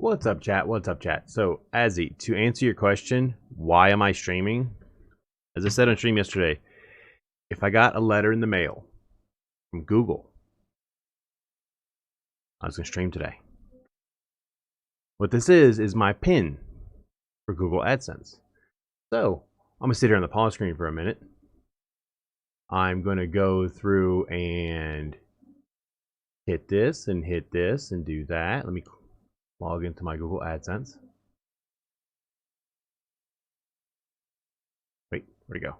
What's up, chat? What's up, chat? So, Azzy, to answer your question, why am I streaming? As I said on stream yesterday, if I got a letter in the mail from Google, I was going to stream today. What this is my pin for Google AdSense. So, I'm going to sit here on the pause screen for a minute. I'm going to go through and hit this and do that. Let me log into my Google AdSense. Wait, where'd it go?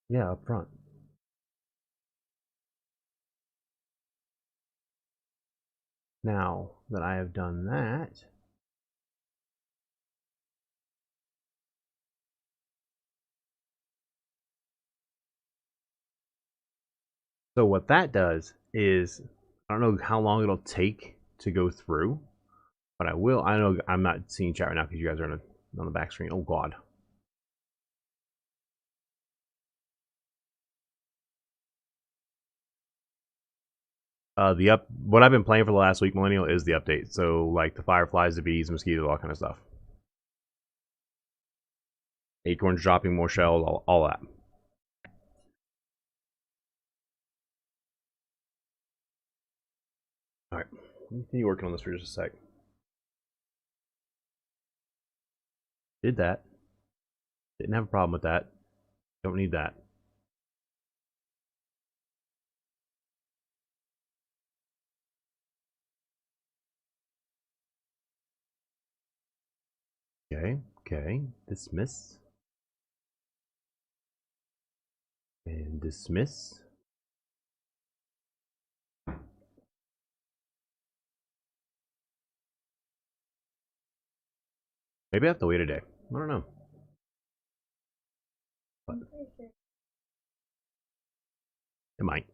Yeah, up front. Now that I have done that, so what that does is, I don't know how long it'll take to go through, but I will. I know I'm not seeing chat right now because you guys are on the back screen. Oh God. What I've been playing for the last week, Millennial, is the update. So like the fireflies, the bees, mosquitoes, all kind of stuff. Acorns dropping more shells, all that. All right, continue working on this for just a sec. Did that. Didn't have a problem with that. Don't need that. Okay. Dismiss. And dismiss. Maybe I have to wait a day. I don't know. But it might.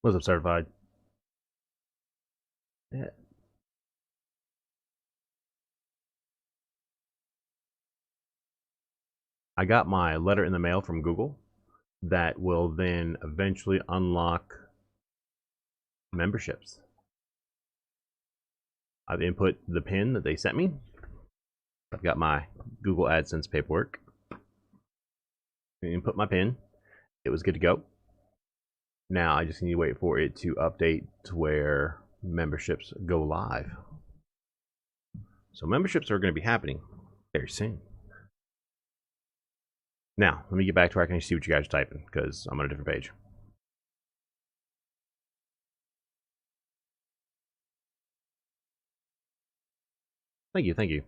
What's up, certified? Yeah. I got my letter in the mail from Google that will then eventually unlock memberships. I've input the PIN that they sent me. I've got my Google AdSense paperwork. I input my PIN. It was good to go. Now I just need to wait for it to update to where memberships go live. So memberships are going to be happening very soon. Now, let me get back to where I can see what you guys are typing, because I'm on a different page. Thank you.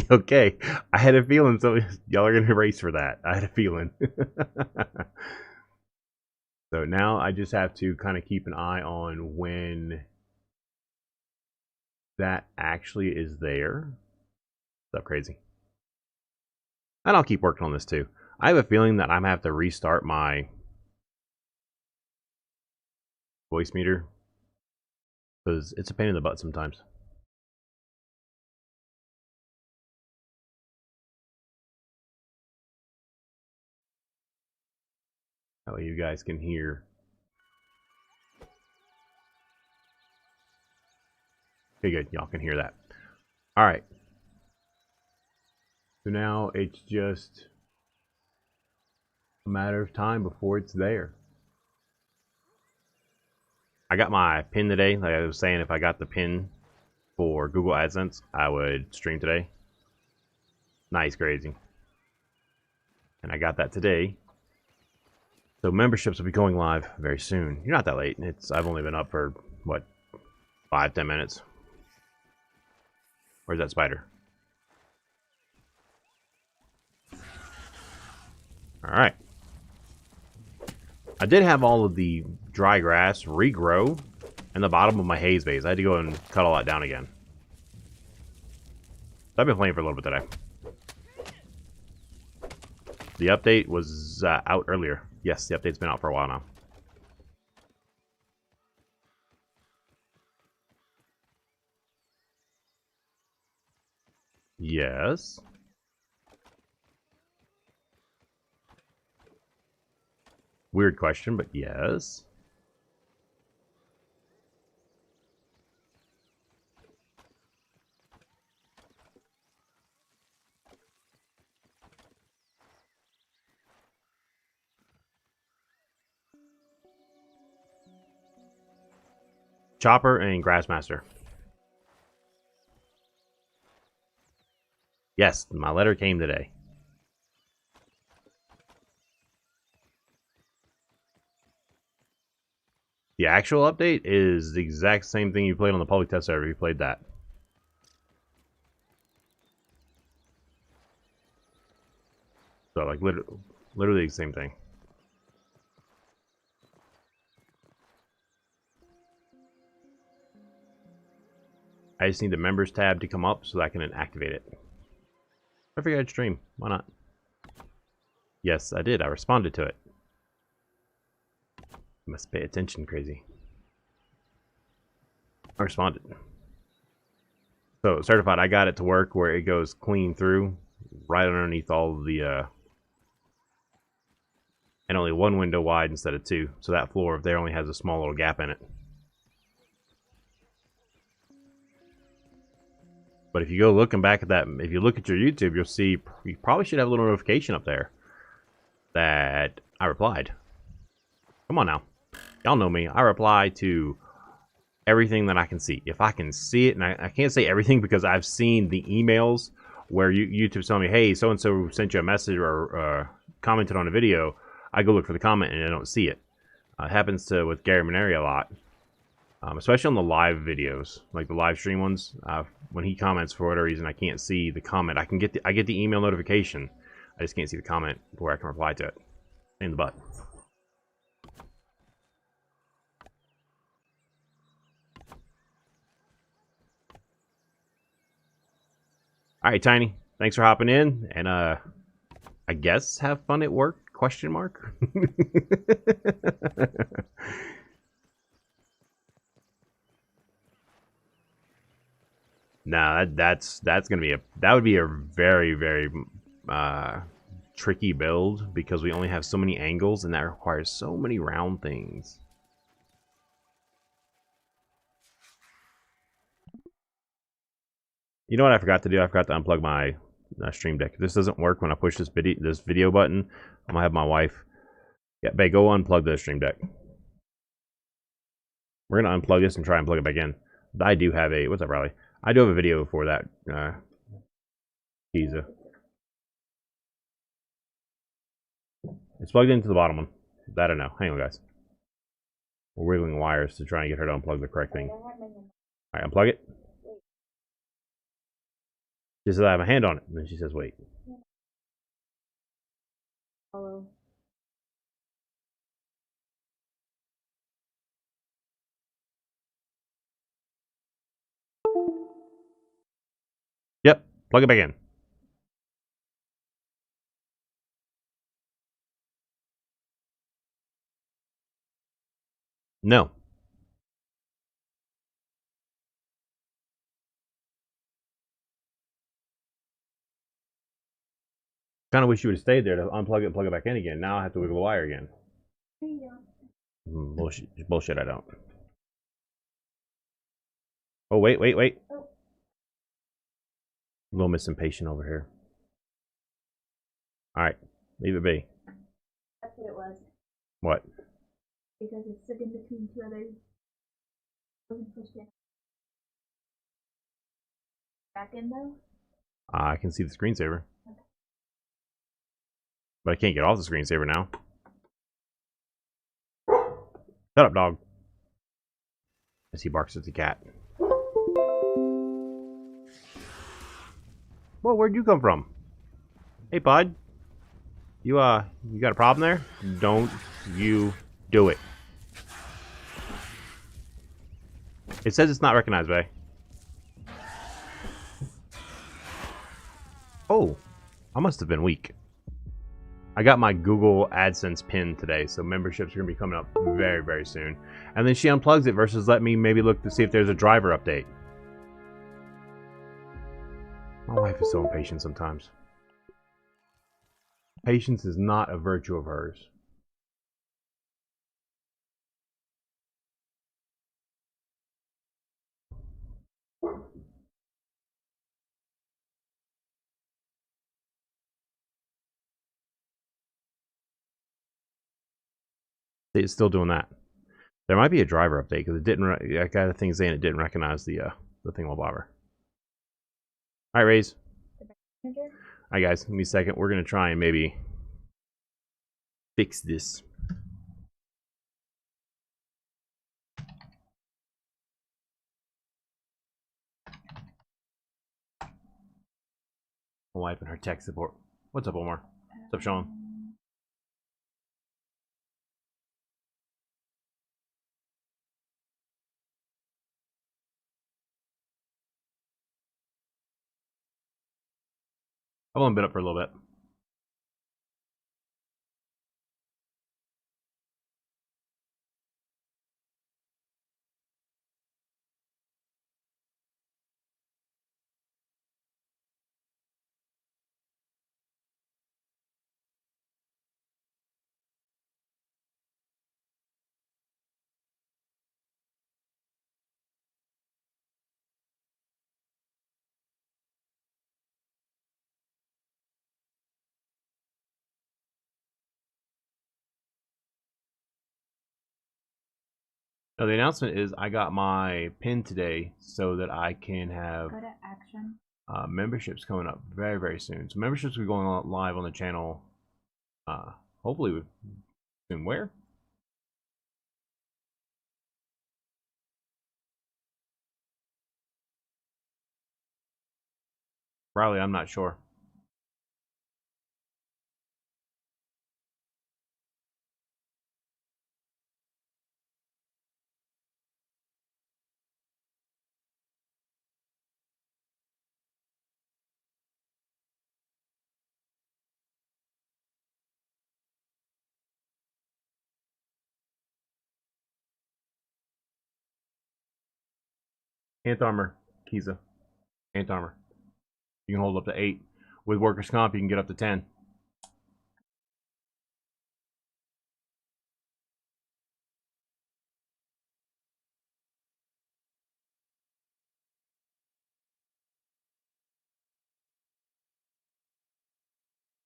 Okay, I had a feeling y'all are gonna race for that. I had a feeling. So now I just have to kind of keep an eye on when that actually is there. So crazy. And I'll keep working on this too. I have a feeling that I'm gonna have to restart my voice meter because it's a pain in the butt sometimes. That way you guys can hear. Okay, good. Y'all can hear that. All right. So now it's just a matter of time before it's there. I got my pin today. Like I was saying, if I got the pin for Google AdSense, I would stream today. Nice, crazy. And I got that today. So memberships will be going live very soon. You're not that late. I've only been up for what, 5-10 minutes. Where's that spider? All right. I did have all of the dry grass regrow in the bottom of my haze base. I had to go and cut all that down again. I've been playing for a little bit today. The update was out earlier. Yes, the update's been out for a while now. Yes. Weird question, but yes. Chopper and Grassmaster. Yes, my letter came today. The actual update is the exact same thing you played on the public test server. You played that. So, like, literally the same thing. I just need the members tab to come up so that I can activate it. I figured I'd stream. Why not? Yes, I did. I responded to it. You must pay attention, crazy. I responded. So, certified, I got it to work where it goes clean through, right underneath all of the, and only one window wide instead of two. So that floor up there only has a small little gap in it. But if you go looking back at that, if you look at your YouTube, you'll see you probably should have a little notification up there that I replied. Come on now. Y'all know me. I reply to everything that I can see. If I can see it, and I can't say everything because I've seen the emails where YouTube's telling me, hey, so-and-so sent you a message or commented on a video. I go look for the comment and I don't see it. It happens with Gary Maneri a lot. Especially on the live videos, like the live stream ones. When he comments for whatever reason, I can't see the comment. I get the email notification. I just can't see the comment where I can reply to it. In the butt. All right, Tiny. Thanks for hopping in, and I guess have fun at work? Question mark. Nah, that would be a very, very tricky build because we only have so many angles and that requires so many round things. You know what I forgot to do? I forgot to unplug my Stream Deck. If this doesn't work when I push this video button, I'm gonna have my wife. Yeah, babe, go unplug the Stream Deck. We're gonna unplug this and try and plug it back in. I do have a what's up, Riley? I do have a video for that. Pizza. It's plugged into the bottom one. That I know. Hang on, guys. We're wiggling wires to try and get her to unplug the correct thing. Alright, unplug it. She says I have a hand on it. And then she says, wait. Hello. Yep. Plug it back in. No. Kind of wish you would have stayed there to unplug it and plug it back in again. Now I have to wiggle the wire again. Bullshit, I don't. Oh, wait. Oh. A little Miss Impatient over here. Alright, leave it be. That's what it was. What? Because it's stuck in between two others. Wasn't pushed in. Back in though? I can see the screensaver. Okay. But I can't get off the screensaver now. Shut up, dog. As he barks at the cat. Whoa, where'd you come from? Hey, bud. You got a problem there? Don't you Do it. It says it's not recognized, Bay. Oh, I must have been weak. I got my Google AdSense pin today, so memberships are going to be coming up very, very soon. And then she unplugs it versus let me maybe look to see if there's a driver update. My wife is so impatient sometimes. Patience is not a virtue of hers. It's still doing that. There might be a driver update because it didn't. I got a thing saying it didn't recognize the thingamabobber. All right, Raze. All right, guys. Give me a second. We're gonna try and maybe fix this. My wife and her tech support. What's up, Omar? What's up, Sean? I've only been up for a little bit. Now, the announcement is I got my pin today so that I can have Go to action. Memberships coming up very, very soon. So memberships will be going on live on the channel. Hopefully soon. Where? Probably, I'm not sure. Ant armor, Kiza. Ant armor. You can hold up to 8. With workers' comp, you can get up to 10.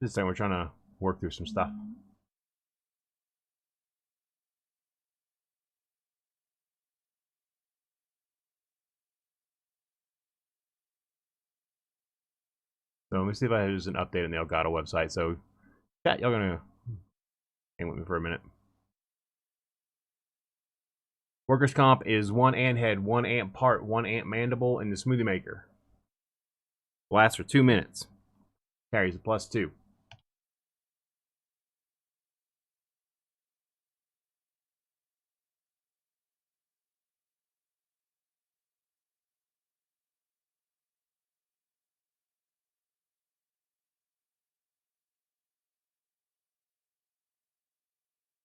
This time we're trying to work through some stuff. So let me see if there's an update on the Elgato website. So, chat, y'all gonna hang with me for a minute. Workers' comp is 1 ant head, 1 ant part, 1 ant mandible, and the smoothie maker. Lasts for 2 minutes. Carries a +2.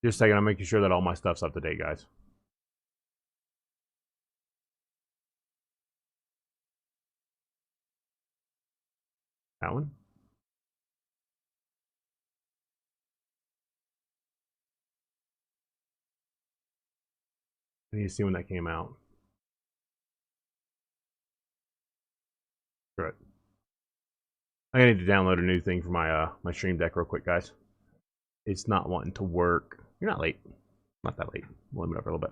Just a second, I'm making sure that all my stuff's up to date, guys. That one? I need to see when that came out. Right. I need to download a new thing for my my stream deck real quick, guys. It's not wanting to work. You're not late. Not that late. We'll limit up a little bit.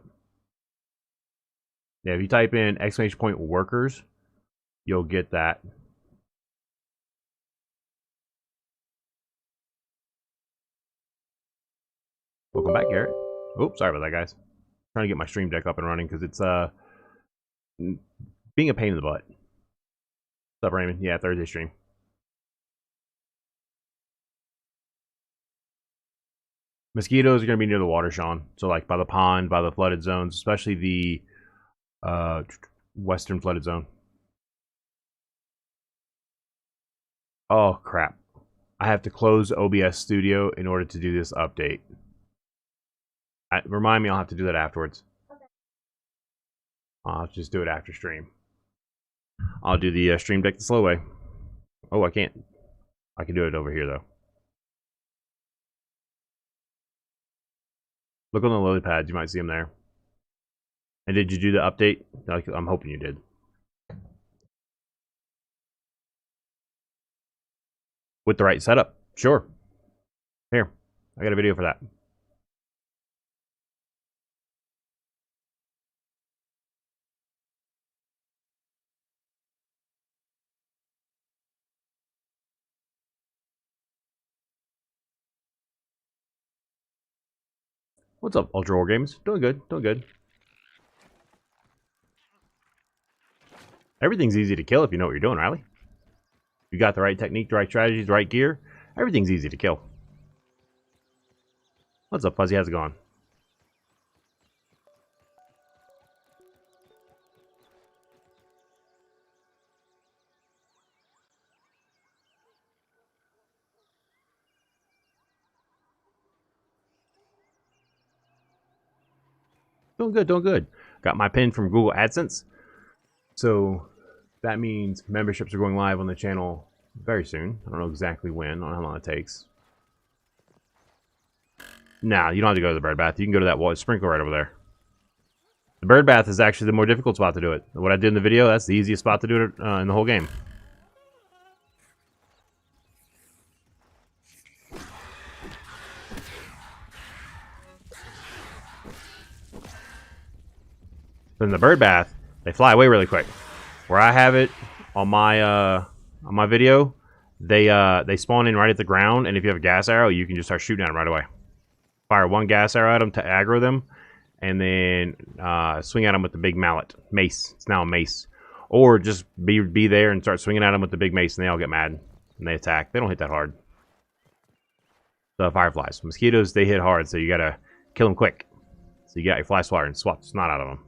Yeah, if you type in !! workers, you'll get that. Welcome back, Garrett. Oops, sorry about that, guys. Trying to get my stream deck up and running because it's being a pain in the butt. What's up, Raymond? Yeah, Thursday stream. Mosquitoes are going to be near the water, Sean. So, like, by the pond, by the flooded zones, especially the western flooded zone. Oh, crap. I have to close OBS Studio in order to do this update. Remind me, I'll have to do that afterwards. Okay. I'll just do it after stream. I'll do the stream deck the slow way. Oh, I can't. I can do it over here, though. Look on the lily pads. You might see them there. And did you do the update? I'm hoping you did. With the right setup. Sure. Here. I got a video for that. What's up, Ultra War Games? Doing good. Doing good. Everything's easy to kill if you know what you're doing, Riley. You got the right technique, the right strategies, the right gear. Everything's easy to kill. What's up, Fuzzy? How's it going? Doing good, doing good. Got my pin from Google AdSense. So that means memberships are going live on the channel very soon. I don't know exactly when. I don't know how long it takes. Nah, you don't have to go to the bird bath. You can go to that water sprinkler right over there. The bird bath is actually the more difficult spot to do it. What I did in the video, that's the easiest spot to do it in the whole game. But in the bird bath, they fly away really quick. Where I have it on my video, they spawn in right at the ground, and if you have a gas arrow, you can just start shooting at them right away. Fire one gas arrow at them to aggro them, and then swing at them with the big mace. It's now a mace. Or just be there and start swinging at them with the big mace, and they all get mad and they attack. They don't hit that hard. The fireflies, mosquitoes, they hit hard, so you gotta kill them quick. So you got your fly swatter and swat the snot out of them.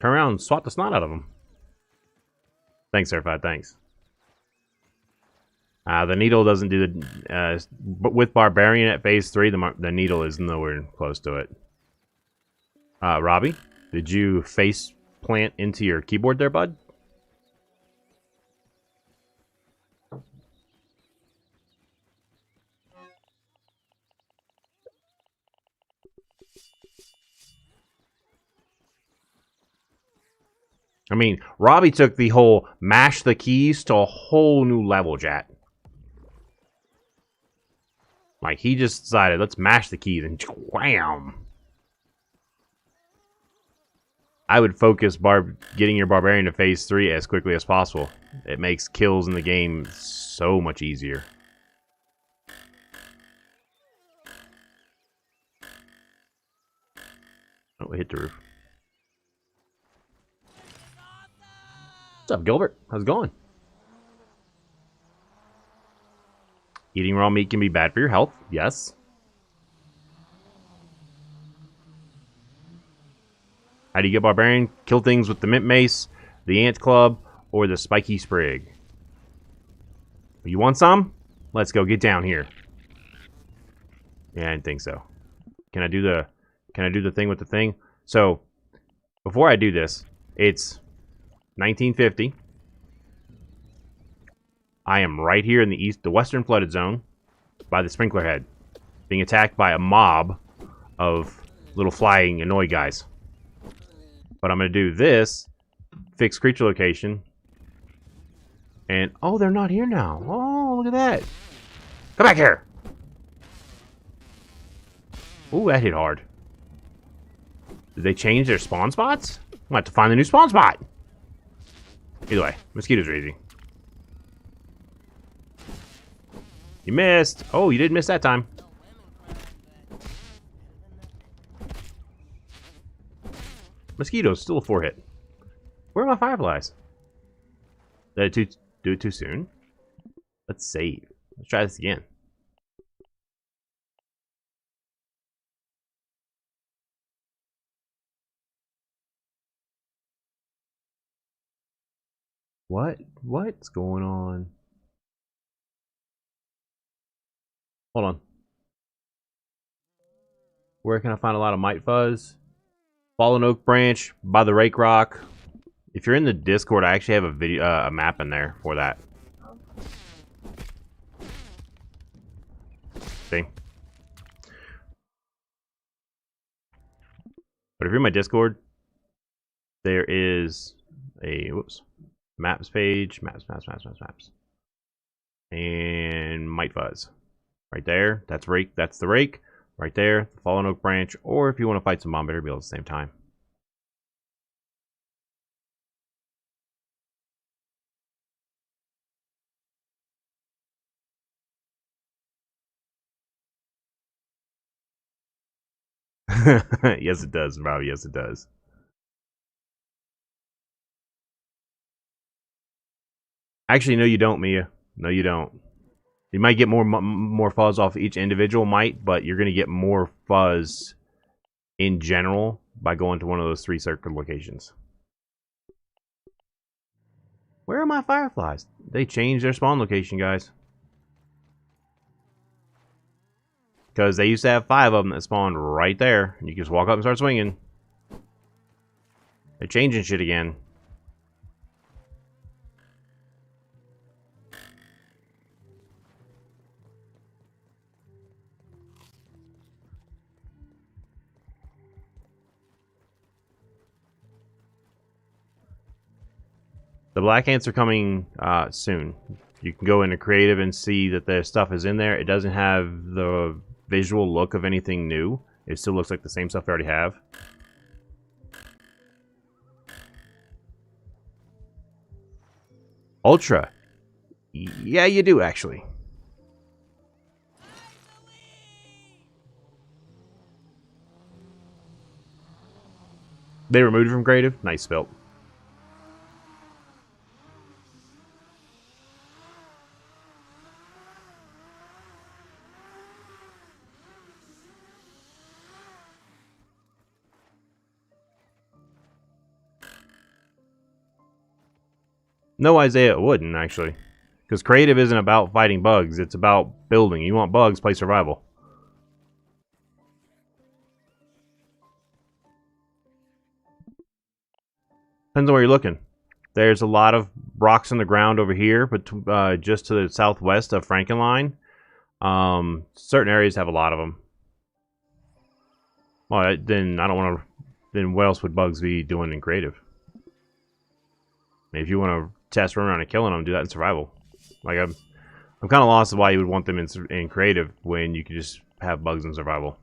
Turn around and swat the snot out of them. Thanks, Certified. Thanks. The needle doesn't do the... but with Barbarian at phase 3, the needle is nowhere close to it. Robbie, did you face plant into your keyboard there, bud? I mean, Robbie took the whole mash the keys to a whole new level, chat. Like, he just decided, let's mash the keys and wham! I would focus getting your Barbarian to phase 3 as quickly as possible. It makes kills in the game so much easier. Oh, it hit the roof. What's up, Gilbert? How's it going? Eating raw meat can be bad for your health. Yes. How do you get Barbarian? Kill things with the Mint Mace, the Ant Club, or the Spiky Sprig. You want some? Let's go. Get down here. Yeah, I didn't think so. Can I do the thing with the thing? So, before I do this, it's 1950. I am right here in the western flooded zone by the sprinkler head, being attacked by a mob of little flying annoy guys. But I'm going to do this, fix creature location, and oh, they're not here now. Oh, look at that. Come back here. Ooh, that hit hard. Did they change their spawn spots? I'm going to have to find the new spawn spot. Either way, mosquitoes are easy. You missed. Oh, you did miss that time. Mosquitoes, still a 4 hit. Where are my fireflies? Did I do it too soon? Let's save. Let's try this again. What's going on? Hold on. Where can I find a lot of mite fuzz? Fallen oak branch by the rake rock. If you're in the Discord, I actually have a video, a map in there for that. See? But if you're in my Discord, there is a maps page, maps, and mite fuzz right there. That's rake. That's the rake right there. The fallen oak branch, or if you want to fight some bomb beetle at the same time. Yes, it does, Robbie. Yes, it does. Actually, no, you don't, Mia. No, you don't. You might get more fuzz off each individual mite, but you're going to get more fuzz in general by going to one of those 3 circle locations. Where are my fireflies? They changed their spawn location, guys. Because they used to have 5 of them that spawned right there. And you can just walk up and start swinging. They're changing shit again. The black ants are coming soon. You can go into creative and see that their stuff is in there. It doesn't have the visual look of anything new. It still looks like the same stuff I already have. Ultra. Yeah, you do, actually. They removed it from creative? Nice spelt. No, Isaiah, it wouldn't, actually. Because creative isn't about fighting bugs. It's about building. You want bugs, play survival. Depends on where you're looking. There's a lot of rocks in the ground over here, but just to the southwest of Frankenline. Certain areas have a lot of them. Well, then I don't want to. Then what else would bugs be doing in creative? If you want to test running around and killing them, do that in survival. Like I'm kind of lost of why you would want them in creative when you could just have bugs in survival.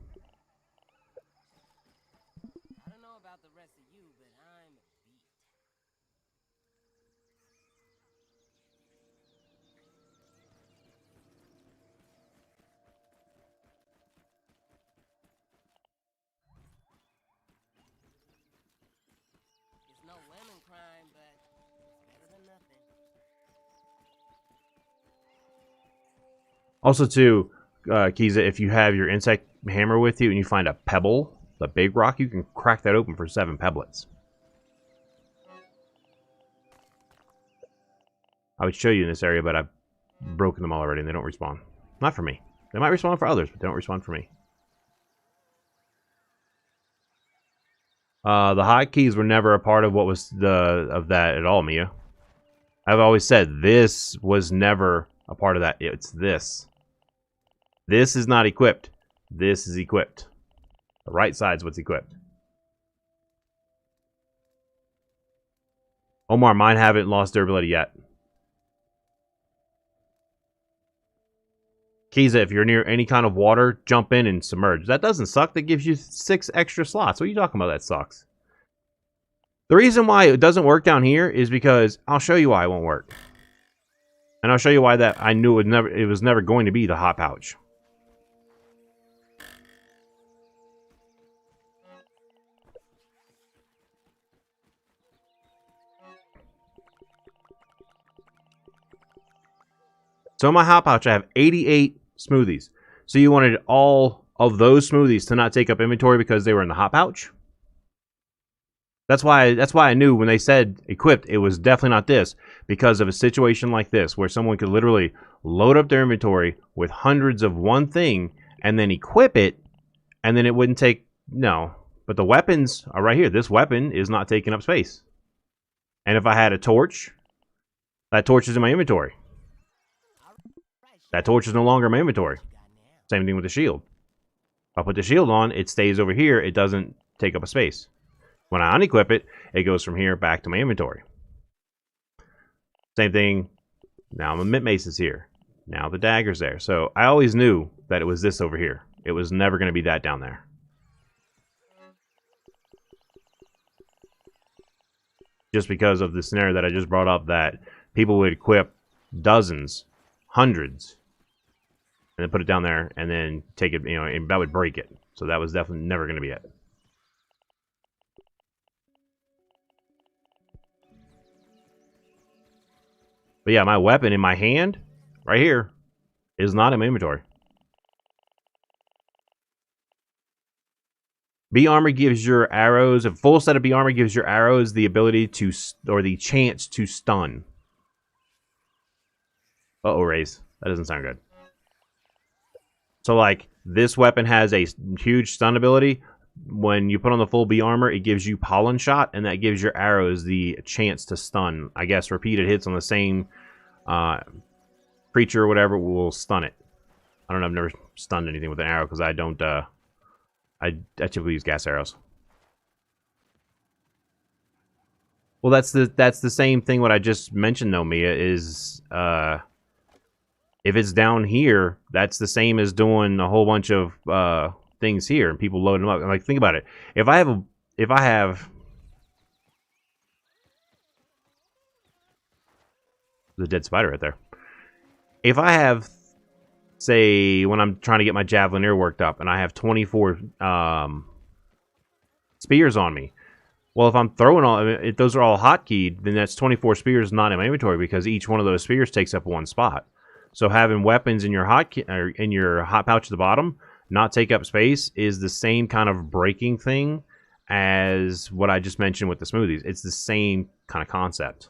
I don't know about the rest of you, but I'm beat. It's no lemon crime, but it's better than nothing. Also, too, Kiza, if you have your insect hammer with you and you find a pebble, the big rock, you can crack that open for 7 pebblets. I would show you in this area, but I've broken them all already and they don't respawn. Not for me. They might respawn for others, but they don't respawn for me. The hotkeys were never a part of what was of that at all, Mia. I've always said this was never a part of that. It's this. This is not equipped. This is equipped. The right side's what's equipped. Omar, mine haven't lost durability yet. Kiza, if you're near any kind of water, jump in and submerge. That doesn't suck. That gives you 6 extra slots. What are you talking about? That sucks. The reason why it doesn't work down here is because I'll show you why it won't work. And I'll show you why that I knew it was never going to be the hot pouch. So in my hot pouch, I have 88 smoothies. So you wanted all of those smoothies to not take up inventory because they were in the hot pouch? That's why I knew when they said equipped, it was definitely not this, because of a situation like this where someone could literally load up their inventory with hundreds of one thing and then equip it, and then it wouldn't take, no. But the weapons are right here. This weapon is not taking up space. And if I had a torch, that torch is in my inventory. That torch is no longer in my inventory. Same thing with the shield. If I put the shield on, it stays over here. It doesn't take up a space. When I unequip it, it goes from here back to my inventory. Same thing. Now the mint mace is here. Now the dagger's there. So I always knew that it was this over here. It was never going to be that down there. Just because of the scenario that I just brought up, that people would equip dozens, hundreds, and then put it down there and then take it, and that would break it. So that was definitely never going to be it. But yeah, my weapon in my hand, right here, is not in my inventory. B armor gives your arrows, a full set of B armor gives your arrows the ability to, or the chance to stun. Uh-oh, Raze. That doesn't sound good. So, like, this weapon has a huge stun ability. When you put on the full B armor, it gives you pollen shot, and that gives your arrows the chance to stun. I guess repeated hits on the same creature or whatever will stun it. I don't know, I've never stunned anything with an arrow because I don't, I typically use gas arrows. Well, that's the same thing what I just mentioned though, Mia, is if it's down here, that's the same as doing a whole bunch of things here and people loading them up. And like, think about it. If I have the dead spider right there. If I have, say, when I'm trying to get my javelineer worked up and I have 24 spears on me, well, if I'm throwing all, if those are all hotkeyed, then that's 24 spears not in my inventory because each one of those spears takes up one spot. So having weapons in your hot pouch at the bottom not take up space is the same kind of breaking thing as what I just mentioned with the smoothies. It's the same kind of concept.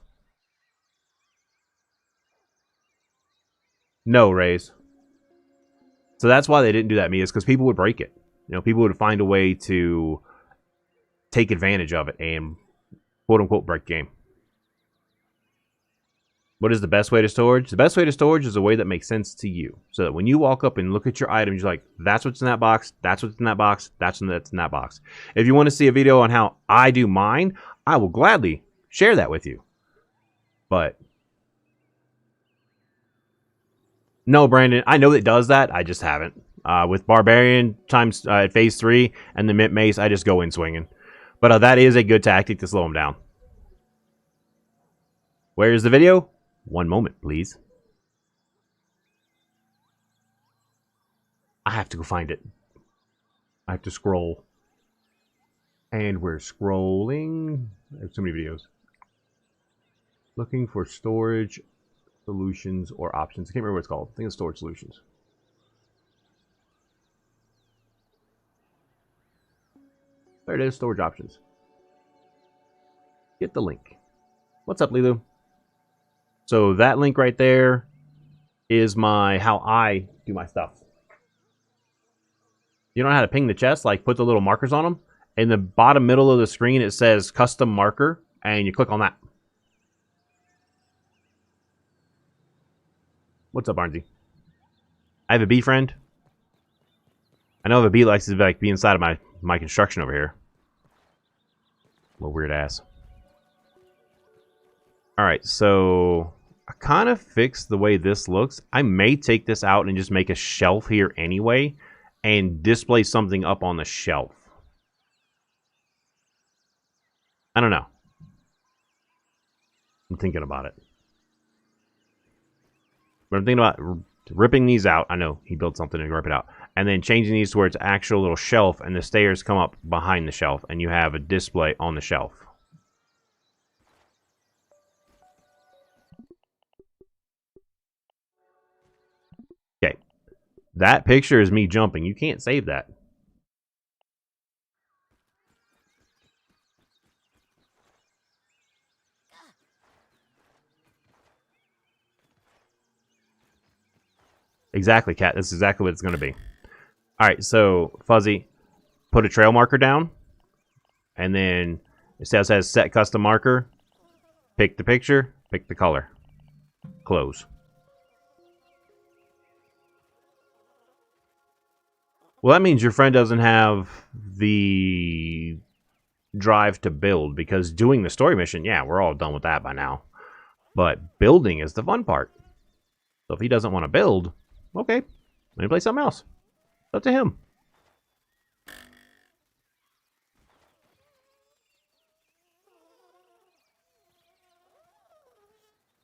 No, Raze. So that's why they didn't do that, Mia, is because people would break it. People would find a way to take advantage of it and quote-unquote break the game. What is the best way to storage? The best way to storage is a way that makes sense to you. So that when you walk up and look at your items, you're like, that's what's in that box, that's what's in that box, that's what's in that box. If you want to see a video on how I do mine, I will gladly share that with you. But no, Brandon, I know it does that. I just haven't. With Barbarian times phase 3 and the Mint Mace, I just go in swinging. But that is a good tactic to slow them down. Where is the video? One moment, please. I have to go find it. I have to scroll. And we're scrolling. There's so many videos. Looking for storage solutions or options. I can't remember what it's called. I think it's storage solutions. There it is, storage options. Get the link. What's up, Lilu? So that link right there is how I do my stuff. You know how to ping the chest? Like put the little markers on them. In the bottom middle of the screen, it says custom marker, and you click on that. What's up, Barnsey? I have a bee friend. I know if a bee likes to like be inside of my construction over here. Little weird ass. Alright, so I kind of fixed the way this looks. I may take this out and just make a shelf here anyway and display something up on the shelf. I don't know. I'm thinking about it. But I'm thinking about ripping these out. I know he built something and rip it out. And then changing these to where it's actual little shelf and the stairs come up behind the shelf and you have a display on the shelf. That picture is me jumping. You can't save that. Exactly, Cat. This is exactly what it's going to be. Alright, so, Fuzzy, put a trail marker down. And then, it says set custom marker. Pick the picture. Pick the color. Close. Well, that means your friend doesn't have the drive to build. Because doing the story mission, yeah, we're all done with that by now. But building is the fun part. So if he doesn't want to build, okay, let me play something else. It's up to him.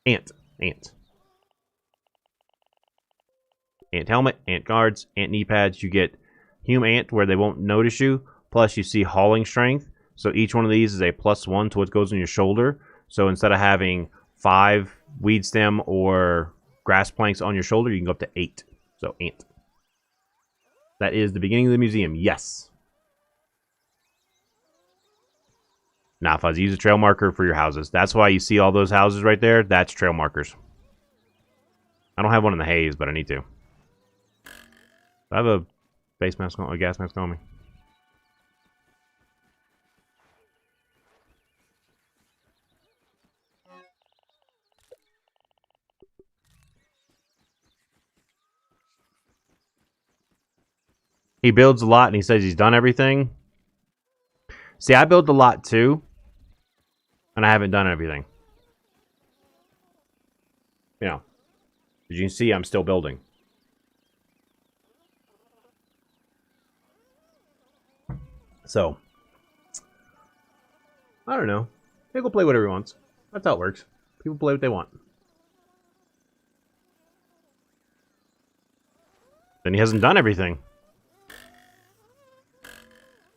Ant. Ant helmet, ant guards, ant knee pads. You get Hume Ant where they won't notice you. Plus you see hauling strength. So each one of these is a +1 to what goes on your shoulder. So instead of having 5 weed stem or grass planks on your shoulder, you can go up to 8. So ant. That is the beginning of the museum. Yes. Nah, Fuzzy, use a trail marker for your houses. That's why you see all those houses right there. That's trail markers. I don't have one in the haze, but I need to. I have a base mask on, a gas mask on me. He builds a lot and he says he's done everything. See, I build a lot too. And I haven't done everything. You know. As you can see, I'm still building. So. I don't know. He'll go play whatever he wants. That's how it works. People play what they want. Then he hasn't done everything.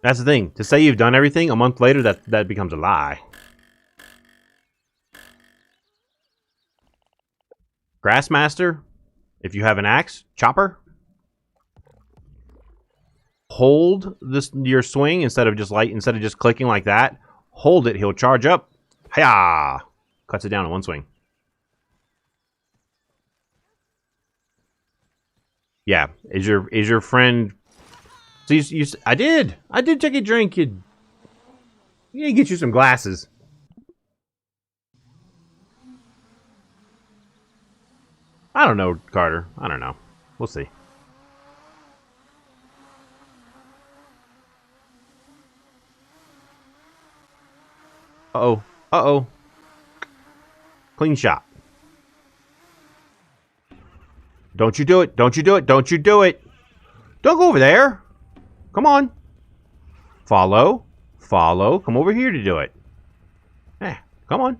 That's the thing. To say you've done everything, a month later, that becomes a lie. Grassmaster, if you have an axe, chopper, hold your swing instead of just clicking like that. Hold it, he'll charge up. Hiya! Cuts it down in one swing. Yeah, is your friend? So I did take a drink. You need to get you some glasses. I don't know, Carter. I don't know. We'll see. Uh-oh. Uh-oh. Clean shot. Don't you do it. Don't you do it. Don't you do it. Don't go over there. Come on. Follow. Follow. Come over here to do it. Eh, come on.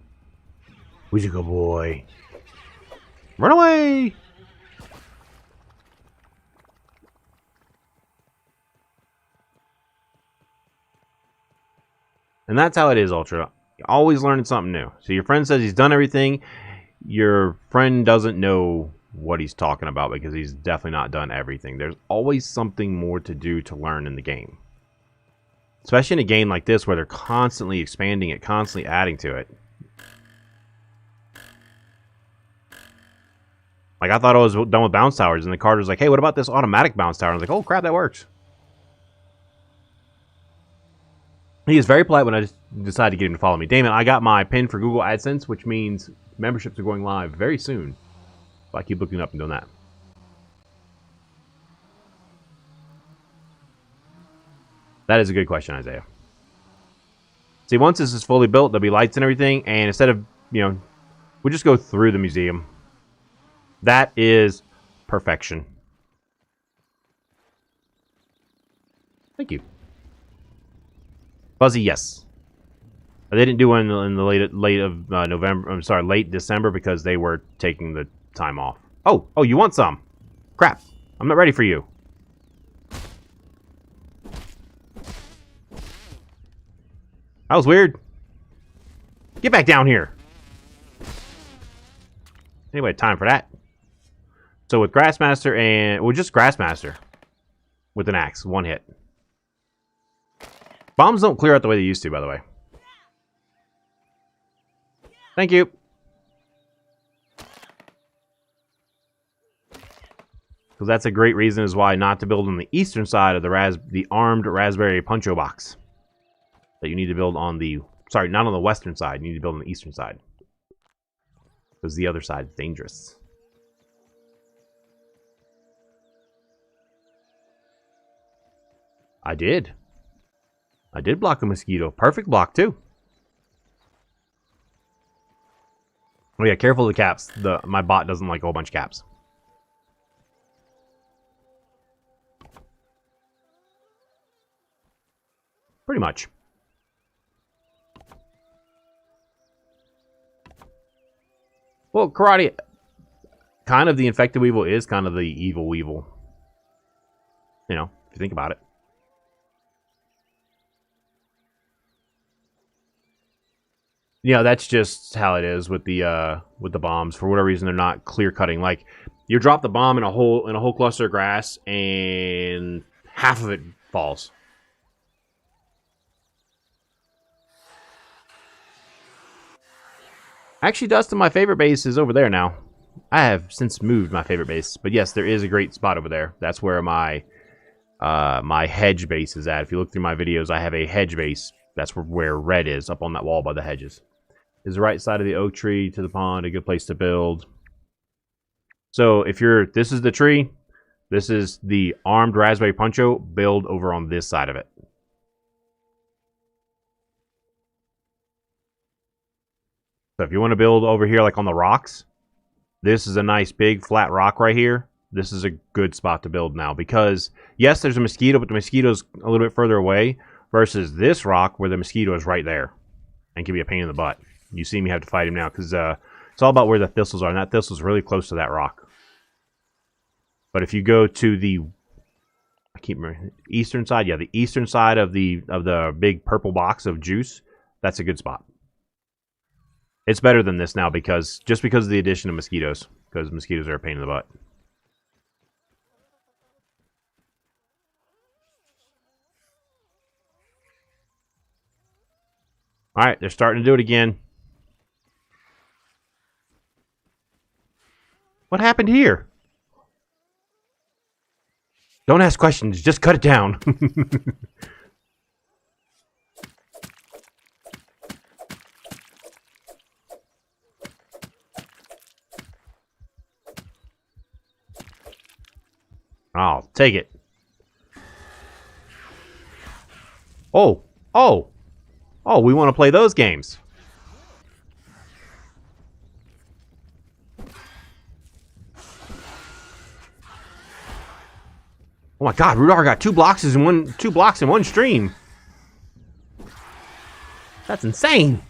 Who's a good boy? Run away. And that's how it is, Ultra. You're always learning something new. So your friend says he's done everything. Your friend doesn't know what he's talking about because he's definitely not done everything. There's always something more to do to learn in the game. Especially in a game like this where they're constantly expanding it, constantly adding to it. Like, I thought I was done with bounce towers, and the card was like, hey, what about this automatic bounce tower? And I was like, oh, crap, that works. He is very polite when I just decided to get him to follow me. Damon, I got my pin for Google AdSense, which means memberships are going live very soon. So I keep looking up and doing that. That is a good question, Isaiah. See, once this is fully built, there'll be lights and everything, and instead of, we'll just go through the museum. That is perfection. Thank you. Fuzzy, yes. They didn't do one in the late of November. I'm sorry, late December because they were taking the time off. Oh, you want some? Crap, I'm not ready for you. That was weird. Get back down here. Anyway, time for that. So with Grassmaster and... Well, just Grassmaster. With an axe. One hit. Bombs don't clear out the way they used to, by the way. Thank you. Because that's a great reason is why not to build on the eastern side of the armed raspberry puncho box. That you need to build on the... Sorry, not on the western side. You need to build on the eastern side. Because the other side is dangerous. I did. I did block a mosquito. Perfect block, too. Oh, yeah, careful of the caps. My bot doesn't like a whole bunch of caps. Pretty much. Well, karate... Kind of the infected weevil is kind of the evil weevil. You know, if you think about it. Yeah, that's just how it is with the bombs. For whatever reason, they're not clear cutting. Like you drop the bomb in a whole cluster of grass, and half of it falls. Actually, Dustin, my favorite base is over there now. I have since moved my favorite base, but yes, there is a great spot over there. That's where my my hedge base is at. If you look through my videos, I have a hedge base. That's where red is, up on that wall by the hedges. Is the right side of the oak tree to the pond a good place to build? So if this is the tree, this is the armed raspberry puncho, build over on this side of it. So if you want to build over here like on the rocks, this is a nice big flat rock right here. This is a good spot to build now because yes, there's a mosquito, but the mosquito's a little bit further away versus this rock where the mosquito is right there and can be a pain in the butt. You see me have to fight him now because it's all about where the thistles are, and that thistle's really close to that rock. But if you go to the, I keep remembering, eastern side, yeah, the eastern side of the big purple box of juice, that's a good spot. It's better than this now because of the addition of mosquitoes, because mosquitoes are a pain in the butt. All right, they're starting to do it again. What happened here? Don't ask questions, just cut it down. I'll take it. Oh, oh, oh, we want to play those games. Oh my God, Rudar got two blocks in one stream. That's insane.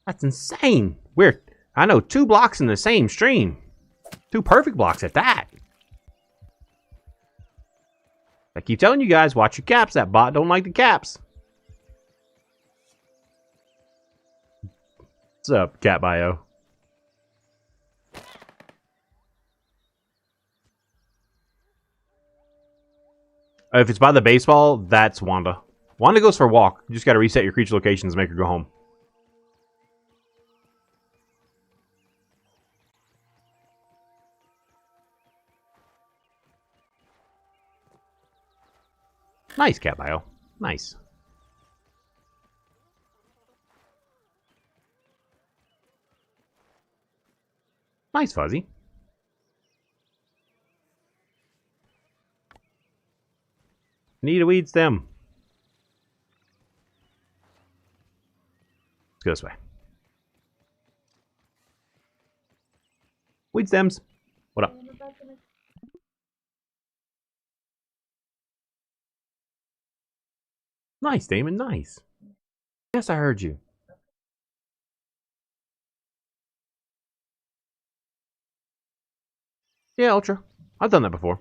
That's insane. Weird. I know 2 blocks in the same stream. 2 perfect blocks at that. I keep telling you guys, watch your caps. That bot don't like the caps. What's up, Cat Bio? If it's by the baseball, that's Wanda. Wanda goes for a walk. You just got to reset your creature locations and make her go home. Nice, Cat Bio. Nice. Nice, Fuzzy. Need a weed stem. Let's go this way. Weed stems. What up? Nice, Damon. Nice. Yes, I heard you. Yeah, Ultra. I've done that before.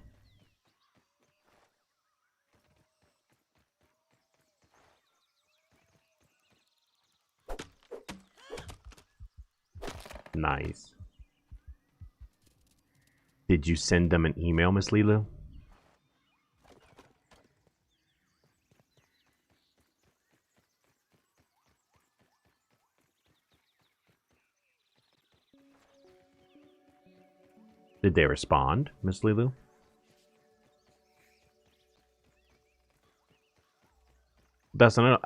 Nice. Did you send them an email, Miss Lilo? Did they respond, Miss Lulu? That's not.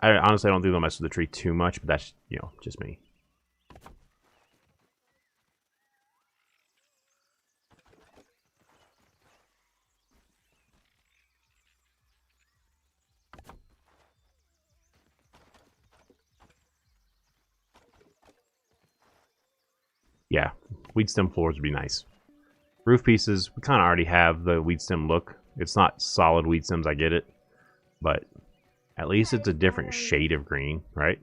I honestly don't think they'll mess with the tree too much, but that's, you know, just me. Yeah, weed stem floors would be nice. Roof pieces, we kind of already have the weed stem look. It's not solid weed stems, I get it, but at least it's a different shade of green, right?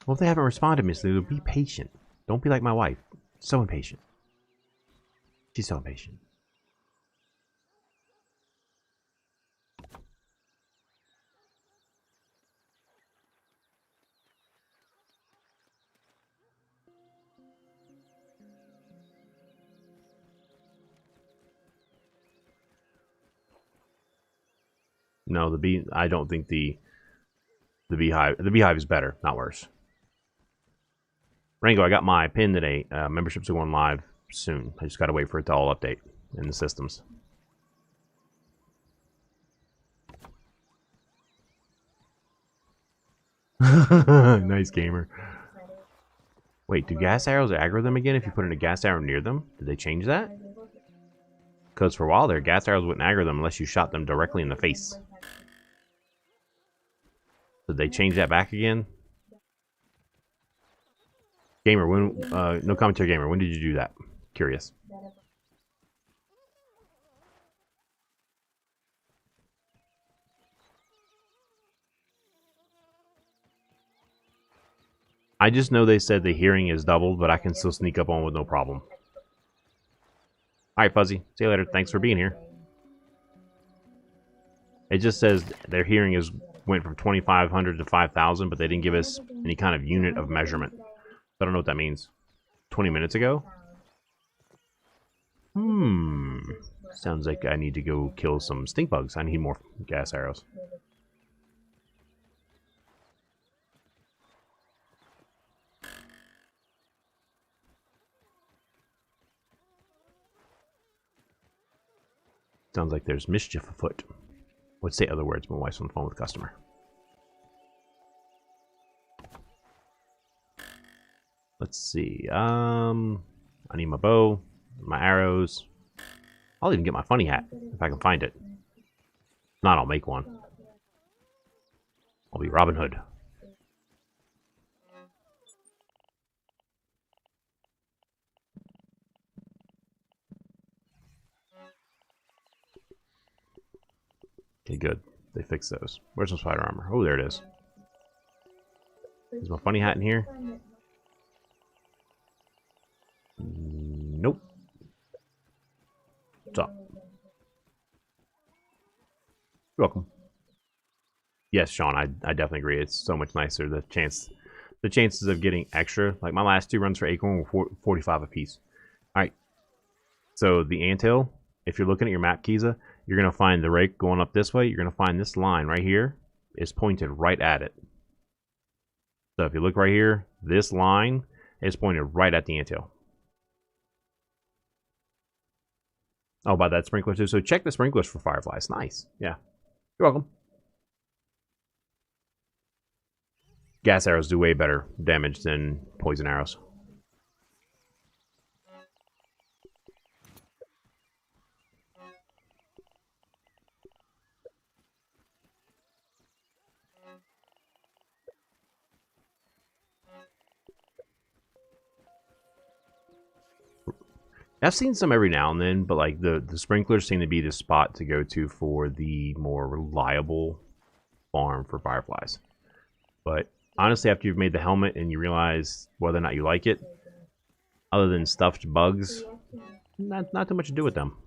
Well, if they haven't responded, Miss Lulu, be patient. Don't be like my wife. So impatient. She's so impatient. No, the bee. I don't think the beehive. The beehive is better, not worse. Rango, I got my pin today. Memberships are going live soon. I just gotta wait for it to all update in the systems. Nice gamer. Wait, do gas arrows aggro them again if you put in a gas arrow near them? Did they change that? Because for a while there, gas arrows wouldn't aggro them unless you shot them directly in the face. Did they change that back again? Gamer, when no commentary gamer, when did you do that? Curious. I just know they said the hearing is doubled, but I can still sneak up on with no problem. Alright, Fuzzy. See you later. Thanks for being here. It just says their hearing is went from 2,500 to 5,000, but they didn't give us any kind of unit of measurement. I don't know what that means. 20 minutes ago? Sounds like I need to go kill some stink bugs. I need more gas arrows. Sounds like there's mischief afoot. Would say other words. My wife's on the phone with a customer. Let's see. I need my bow, my arrows. I'll even get my funny hat if I can find it. If not, I'll make one. I'll be Robin Hood. Okay, good. They fixed those. Where's my spider armor? Oh, there it is. Is my funny hat in here? Nope. What's up? You're welcome. Yes, Sean, I definitely agree. It's so much nicer. The chances of getting extra, like my last 2 runs for Acorn were 45 apiece. All right. So the anthill, if you're looking at your map, Kiza, you're gonna find the rake going up this way. You're gonna find this line right here is pointed right at it. So if you look right here, this line is pointed right at the anthill. Oh, by that sprinkler too. So check the sprinklers for fireflies. Nice. Yeah. You're welcome. Gas arrows do way better damage than poison arrows. I've seen some every now and then, but like the sprinklers seem to be the spot to go to for the more reliable farm for fireflies. But honestly, after you've made the helmet and you realize whether or not you like it, other than stuffed bugs, not too much to do with them.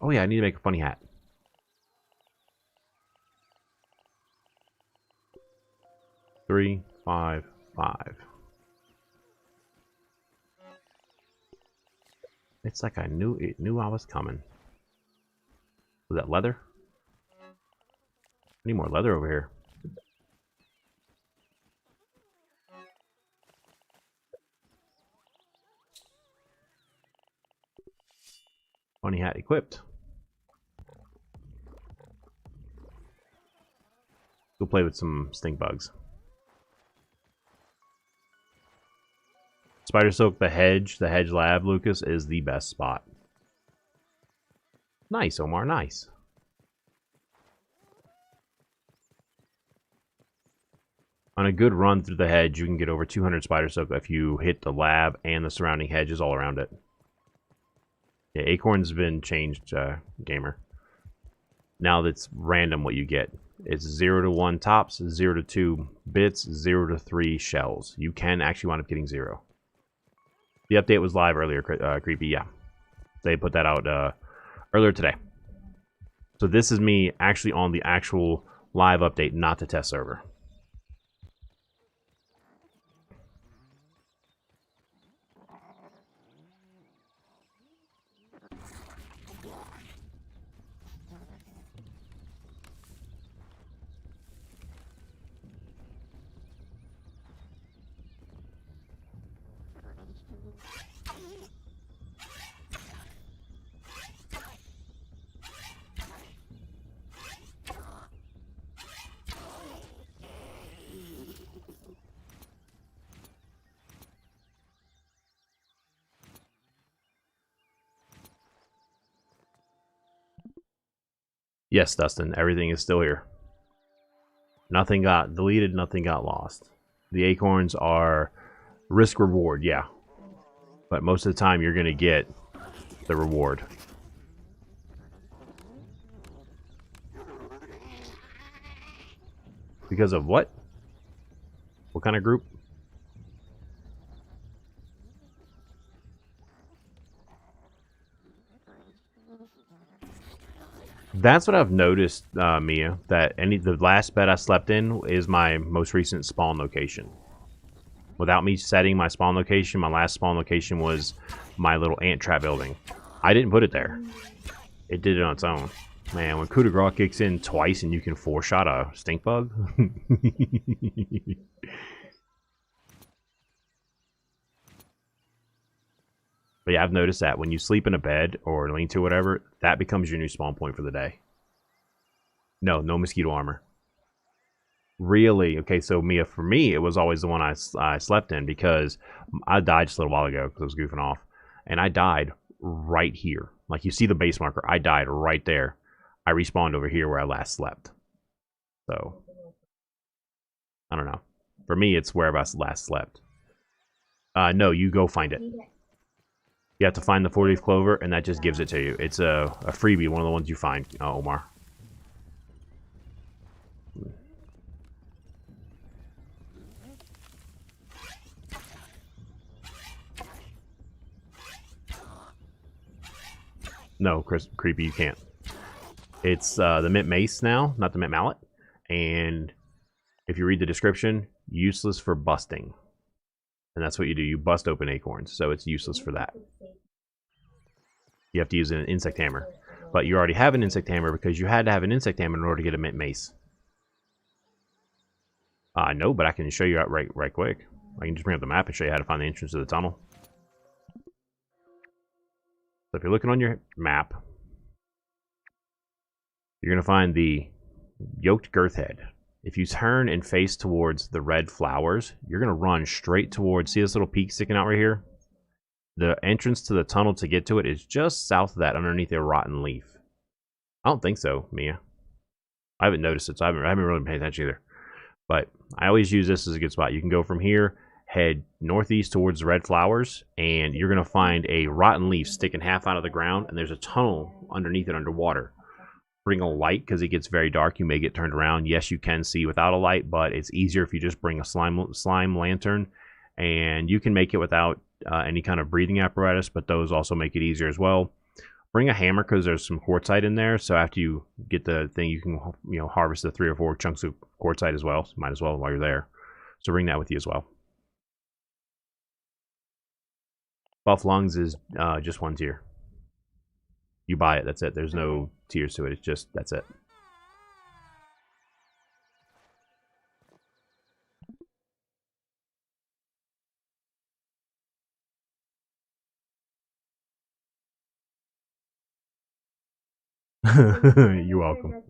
Oh yeah, I need to make a funny hat. Three, five, five. It's like it knew I was coming. Was that leather? I need more leather over here. Funny hat equipped. Go play with some stink bugs. Spider Soak, the hedge lab, Lucas, is the best spot. Nice, Omar, nice. On a good run through the hedge, you can get over 200 Spider Soak if you hit the lab and the surrounding hedges all around it. Yeah, Acorn's been changed, gamer. Now that's random what you get. It's 0 to 1 tops, 0 to 2 bits, 0 to 3 shells. You can actually wind up getting 0. The update was live earlier, Creepy, yeah. They put that out earlier today. So this is me actually on the actual live update, not the test server. Yes, Dustin, everything is still here. Nothing got deleted, nothing got lost. The acorns are risk reward, yeah. But most of the time you're going to get the reward. Because of what? What kind of group? That's what I've noticed, Mia, that the last bed I slept in is my most recent spawn location. Without me setting my spawn location, my last spawn location was my little ant trap building. I didn't put it there. It did it on its own. Man, when coup de grace kicks in twice and you can 4-shot a stink bug. But yeah, I've noticed that when you sleep in a bed or lean to whatever, that becomes your new spawn point for the day. No mosquito armor. Really? Okay, so Mia, for me, it was always the one I slept in because I died just a little while ago because I was goofing off. And I died right here. Like, you see the base marker. I died right there. I respawned over here where I last slept. So, I don't know. For me, it's where I last slept. No, you go find it. You have to find the 4-leaf clover, and that just gives it to you. It's a freebie, one of the ones you find, Omar. No, Creepy, you can't. It's the mint mace now, not the mint mallet. And if you read the description, useless for busting. And that's what you do. You bust open acorns, so it's useless for that. You have to use an insect hammer. But you already have an insect hammer because you had to have an insect hammer in order to get a mint mace. No, but I can show you out right quick. I can just bring up the map and show you how to find the entrance to the tunnel. So if you're looking on your map, you're going to find the yoked girth head. If you turn and face towards the red flowers, you're going to run straight towards, see this little peak sticking out right here? The entrance to the tunnel to get to it is just south of that, underneath a rotten leaf. I don't think so, Mia. I haven't noticed it, so I haven't really paid attention either. But I always use this as a good spot. You can go from here, head northeast towards the red flowers, and you're going to find a rotten leaf sticking half out of the ground, and there's a tunnel underneath it underwater. Bring a light because it gets very dark. You may get turned around. Yes, you can see without a light, but it's easier if you just bring a slime lantern, and you can make it without any kind of breathing apparatus, but those also make it easier as well. Bring a hammer because there's some quartzite in there. So after you get the thing, you can harvest the 3 or 4 chunks of quartzite as well. So might as well while you're there. So bring that with you as well. Buff lungs is just 1 tier. You buy it. That's it. There's no tiers to it. It's just that's it. You're welcome.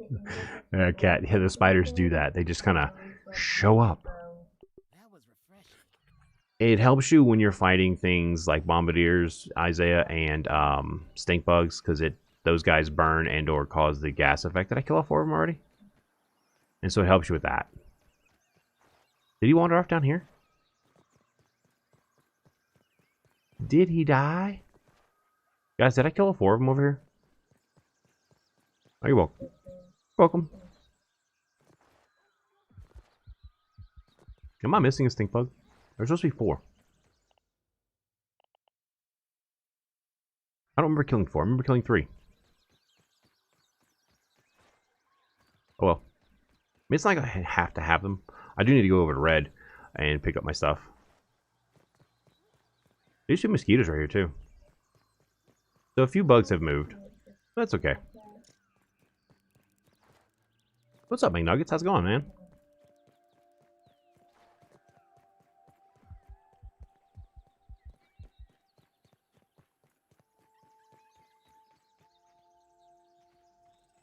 Cat. Yeah, the spiders do that. They just kind of show up. That was refreshing. It helps you when you're fighting things like bombardiers, Isaiah, and stink bugs, because those guys burn and or cause the gas effect. Did I kill all 4 of them already? And so it helps you with that. Did he wander off down here? Did he die? Guys, did I kill all 4 of them over here? Oh, you're welcome. Welcome. Am I missing a stink bug? There's supposed to be 4. I don't remember killing 4. I remember killing 3. Oh well. I mean, it's not like I have to have them. I do need to go over to Red and pick up my stuff. There's 2 mosquitoes right here too. So a few bugs have moved. That's okay. What's up, McNuggets? How's it going, man?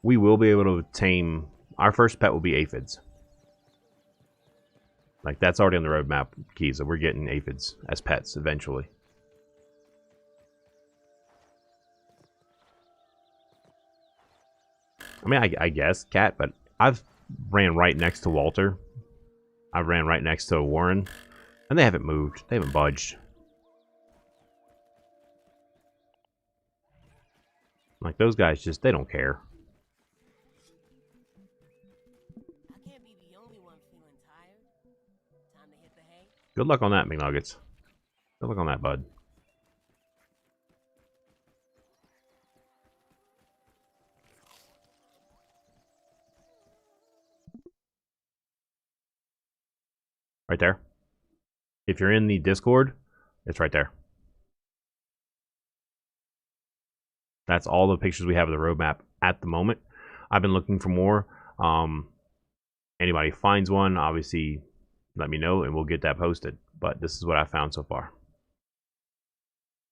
We will be able to tame... Our first pet will be aphids. Like, that's already on the roadmap, Keys, that we're getting aphids as pets eventually. I mean, I guess, Cat, but I've ran right next to Walter. I ran right next to Warren. And they haven't moved. They haven't budged. Like, those guys just, they don't care. I can't be the only one feeling tired. Time to hit the hay. Good luck on that, McNuggets. Good luck on that, bud. Right there. If you're in the Discord, it's right there. That's all the pictures we have of the roadmap at the moment. I've been looking for more. Anybody finds one, obviously let me know and we'll get that posted. But this is what I found so far.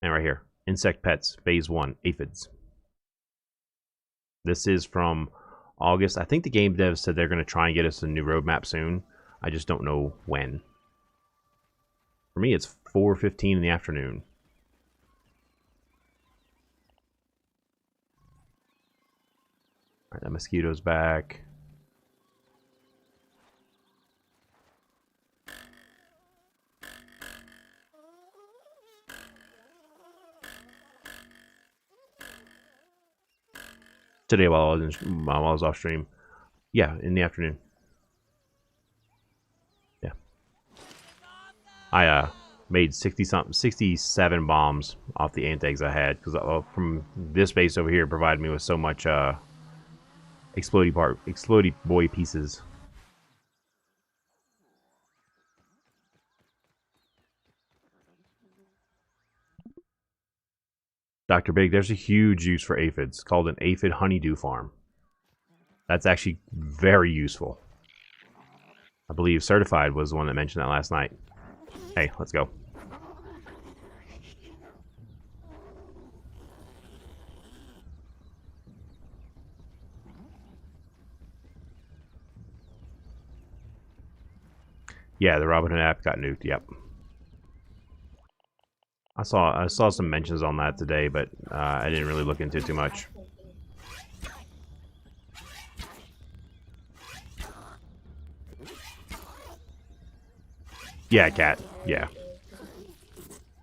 And right here, Insect Pets, Phase 1, Aphids. This is from August. I think the game devs said they're going to try and get us a new roadmap soon. I just don't know when. For me, it's 4:15 in the afternoon. Alright, that mosquito's back. Today while I was off stream. Yeah, in the afternoon. Yeah. I made 67 bombs off the ant eggs I had, because from this base over here provided me with so much explodey boy pieces. Dr. Big, there's a huge use for aphids called an aphid honeydew farm. That's actually very useful. I believe Certified was the one that mentioned that last night. Hey, let's go. Yeah, the Robin Hood app got nuked, yep. I saw some mentions on that today, but I didn't really look into it too much. Yeah, Cat. Yeah.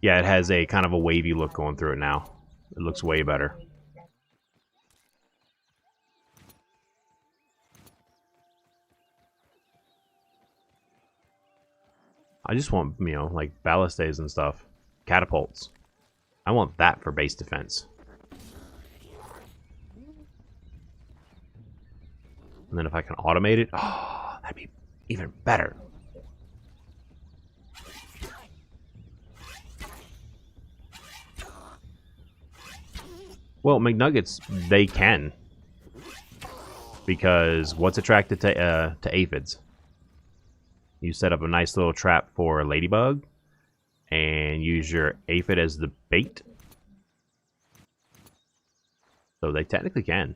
Yeah, it has a kind of a wavy look going through it now. It looks way better. I just want, like ballistas and stuff. Catapults. I want that for base defense. And then if I can automate it, oh, that'd be even better. Well, McNuggets, they can. Because what's attracted to aphids? You set up a nice little trap for a ladybug and use your aphid as the bait. So they technically can.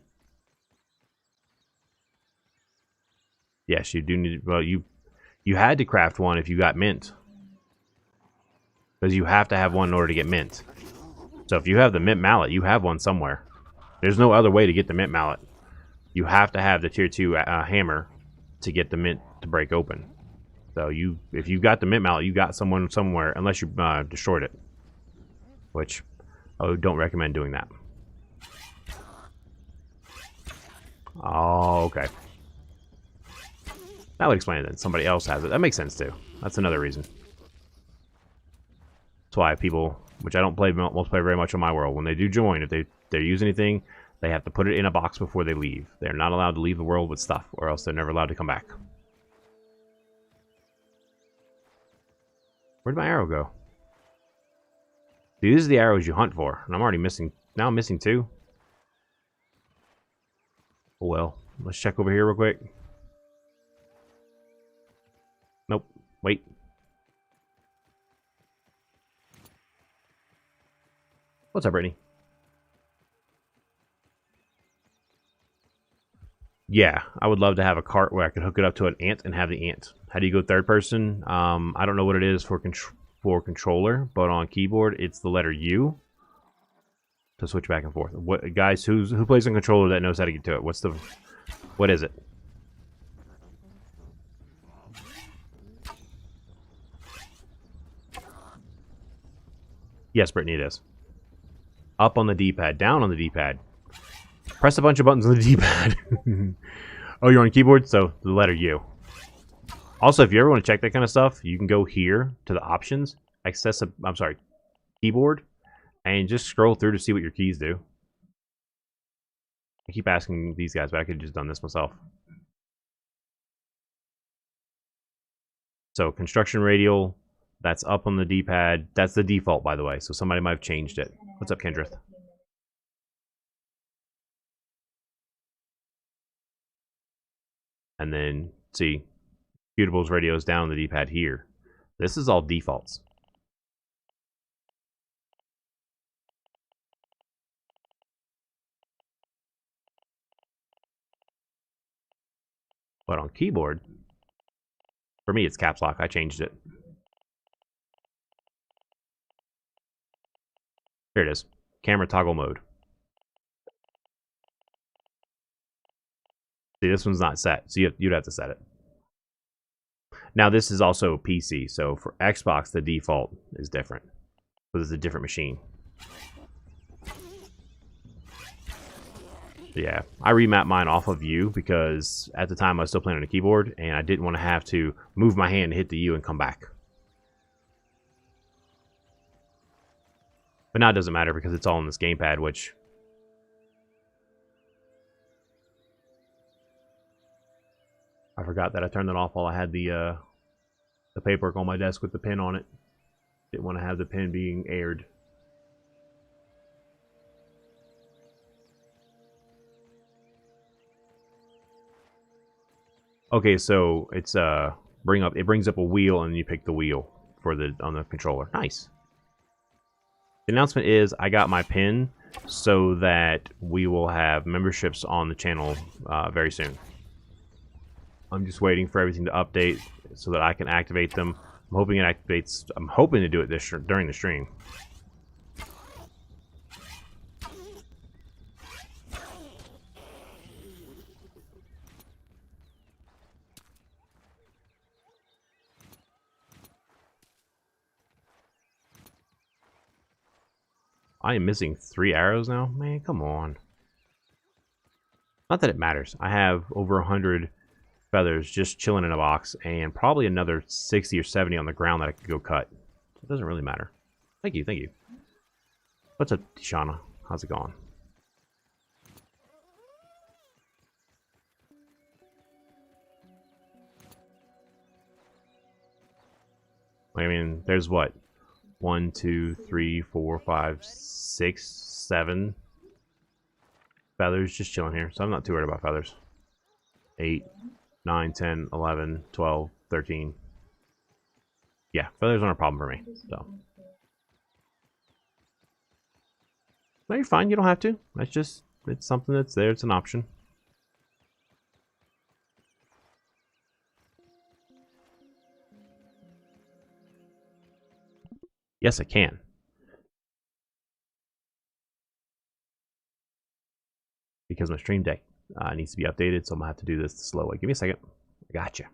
Yes, you do need. Well, you had to craft one if you got mint, because you have to have one in order to get mint. So if you have the mint mallet, you have one somewhere. There's no other way to get the mint mallet. You have to have the tier 2 hammer to get the mint to break open. So if you got the mint mallet, you got someone somewhere, unless you destroyed it, which I don't recommend doing that. Oh, okay. That would explain it then. Somebody else has it. That makes sense too. That's another reason. That's why people, which I don't play multiplayer very much in my world, when they do join, if they use anything, they have to put it in a box before they leave. They're not allowed to leave the world with stuff, or else they're never allowed to come back. Where'd my arrow go? These are the arrows you hunt for, and I'm already missing. Now I'm missing 2. Oh well. Let's check over here real quick. Nope. Wait. What's up, Brittany? Yeah, I would love to have a cart where I could hook it up to an ant and have the ant. How do you go third person? I don't know what it is for controller, but on keyboard it's the letter U to switch back and forth. What guys? Who plays on controller that knows how to get to it? What is it? Yes, Brittany, it is. Up on the D-pad, down on the D-pad. Press a bunch of buttons on the D-pad. Oh, you're on keyboard, so the letter U. Also, if you ever want to check that kind of stuff, you can go here to the options, keyboard, and just scroll through to see what your keys do. I keep asking these guys, but I could have just done this myself. So, construction radial, that's up on the D-pad. That's the default, by the way, so somebody might have changed it. What's up, Kendrith? And then, see, Cutables radios down on the D-pad here. This is all defaults. But on keyboard, for me, it's caps lock. I changed it. Here it is. Camera toggle mode. See, this one's not set, so you'd have to set it. Now, this is also PC, so for Xbox, the default is different. So this is a different machine. Yeah, I remapped mine off of U because at the time I was still playing on a keyboard, and I didn't want to have to move my hand, hit the U, and come back. But now it doesn't matter because it's all in this gamepad, which... I forgot that I turned it off while I had the paperwork on my desk with the pin on it. Didn't want to have the pin being aired. Okay, so it's it brings up a wheel and you pick the wheel for on the controller. Nice. The announcement is I got my pin so that we will have memberships on the channel very soon. I'm just waiting for everything to update so that I can activate them. I'm hoping it activates. I'm hoping to do it during the stream. I am missing 3 arrows now? Man, come on. Not that it matters. I have over 100 feathers just chilling in a box and probably another 60 or 70 on the ground that I could go cut. It doesn't really matter. Thank you, thank you. What's up, Tishana? How's it going? I mean, there's what? 1, 2, 3, 4, 5, 6, 7 feathers just chilling here. So I'm not too worried about feathers. 8, 9, 10, 11, 12, 13. Yeah, feathers aren't a problem for me. So. No, you're fine. You don't have to. That's just, it's something that's there. It's an option. Yes, I can. Because my stream deck needs to be updated, so I'm going to have to do this the slow way. Give me a second. I gotcha.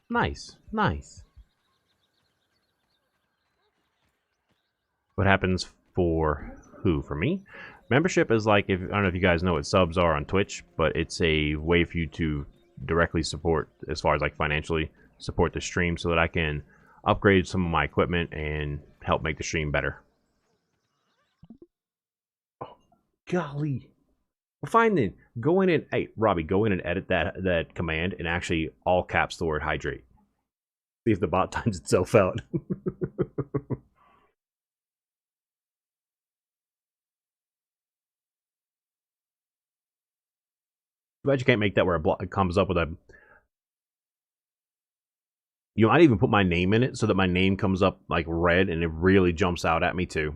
Nice. Nice. What happens for who? For me? Membership is like, if I don't know if you guys know what subs are on Twitch, but it's a way for you to directly support, as far as like financially, support the stream so that I can upgrade some of my equipment and help make the stream better. Oh, golly. Well, fine then. Go in and, hey, Robbie, go in and edit that command and actually all caps the word hydrate. See if the bot times itself out. But you can't make that where it comes up with a... You might even put my name in it so that my name comes up like red and it really jumps out at me too.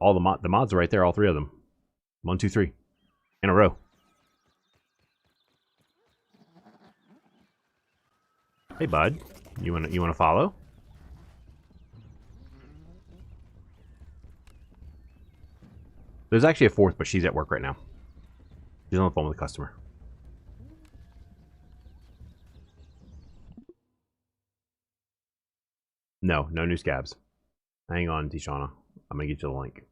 All the mods are right there, all 3 of them. 1, 2, 3. In a row. Hey bud. You wanna follow? There's actually a 4th, but she's at work right now. She's on the phone with a customer. No new scabs. Hang on, Tishana. I'm gonna get you the link.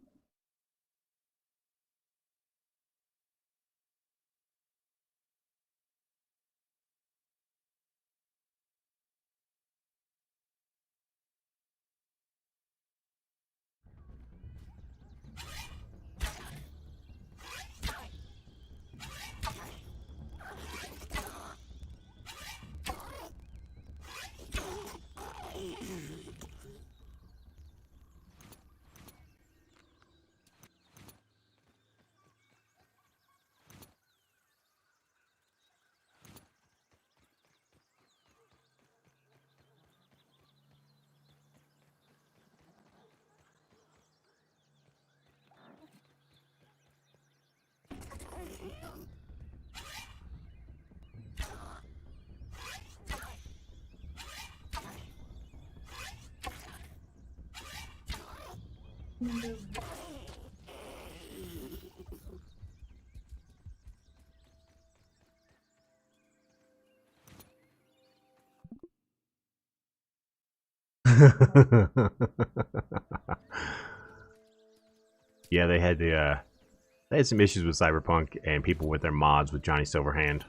Yeah, they had some issues with Cyberpunk and people with their mods with Johnny Silverhand.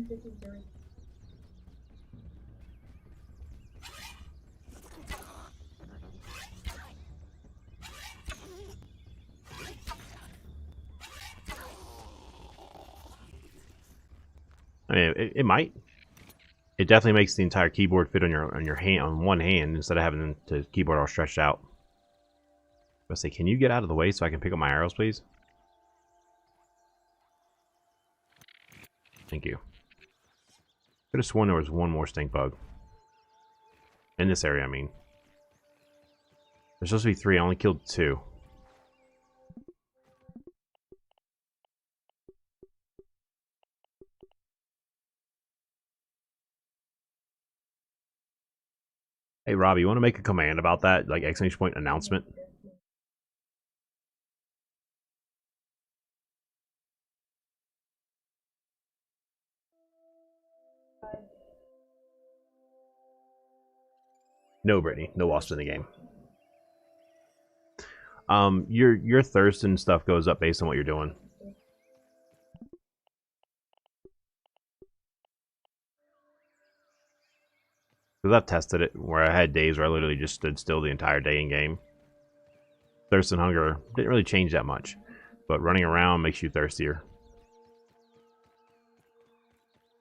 This is very I mean, it might. It definitely makes the entire keyboard fit on your hand, on one hand, instead of having the keyboard all stretched out. Let's say, can you get out of the way so I can pick up my arrows, please? Thank you. Could have sworn there was one more stink bug. In this area, I mean. There's supposed to be 3. I only killed 2. Hey, Robbie, you want to make a command about that? Like, exclamation point announcement? No, Brittany. No wasps in the game. Your thirst and stuff goes up based on what you're doing. Because I've tested it where I had days where I literally just stood still the entire day in game. Thirst and hunger didn't really change that much, but running around makes you thirstier.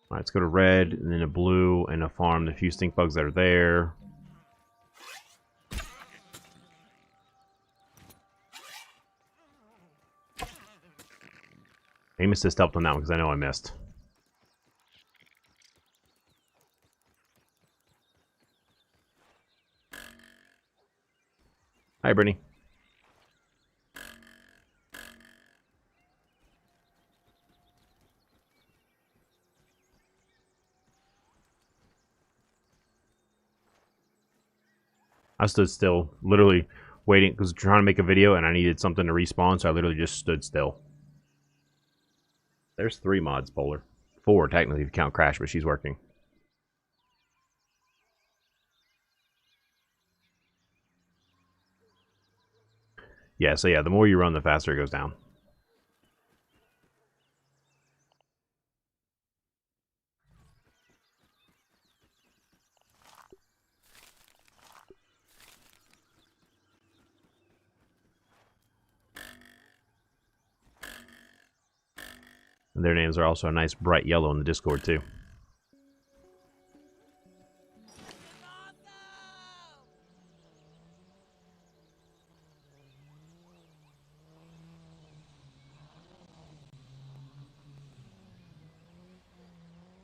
Alright, let's go to red, and then a blue, and a farm the few stink bugs that are there. Aim assist helped on that one because I know I missed. Hi, Brittany. I stood still, literally waiting because trying to make a video and I needed something to respawn, so I literally just stood still. There's 3 mods, Polar. 4 technically if you count Crash, but she's working. Yeah, so yeah, the more you run, the faster it goes down. And their names are also a nice bright yellow in the Discord, too.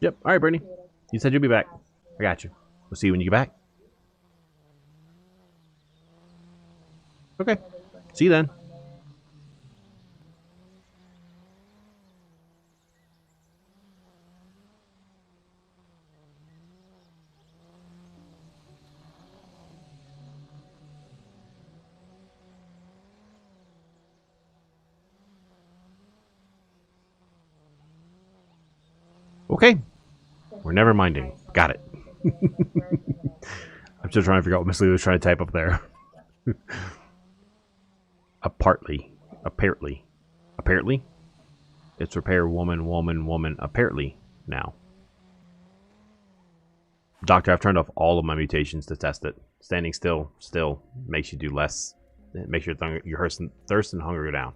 Yep. All right, Brittany. You said you'll be back. I got you. We'll see you when you get back. Okay. See you then. Okay. We're never minding. Got it. I'm still trying to figure out what Miss Lee was trying to type up there. Apparently. It's repair woman, apparently now. Doctor, I've turned off all of my mutations to test it. Standing still makes you do less. It makes your thirst and hunger go down.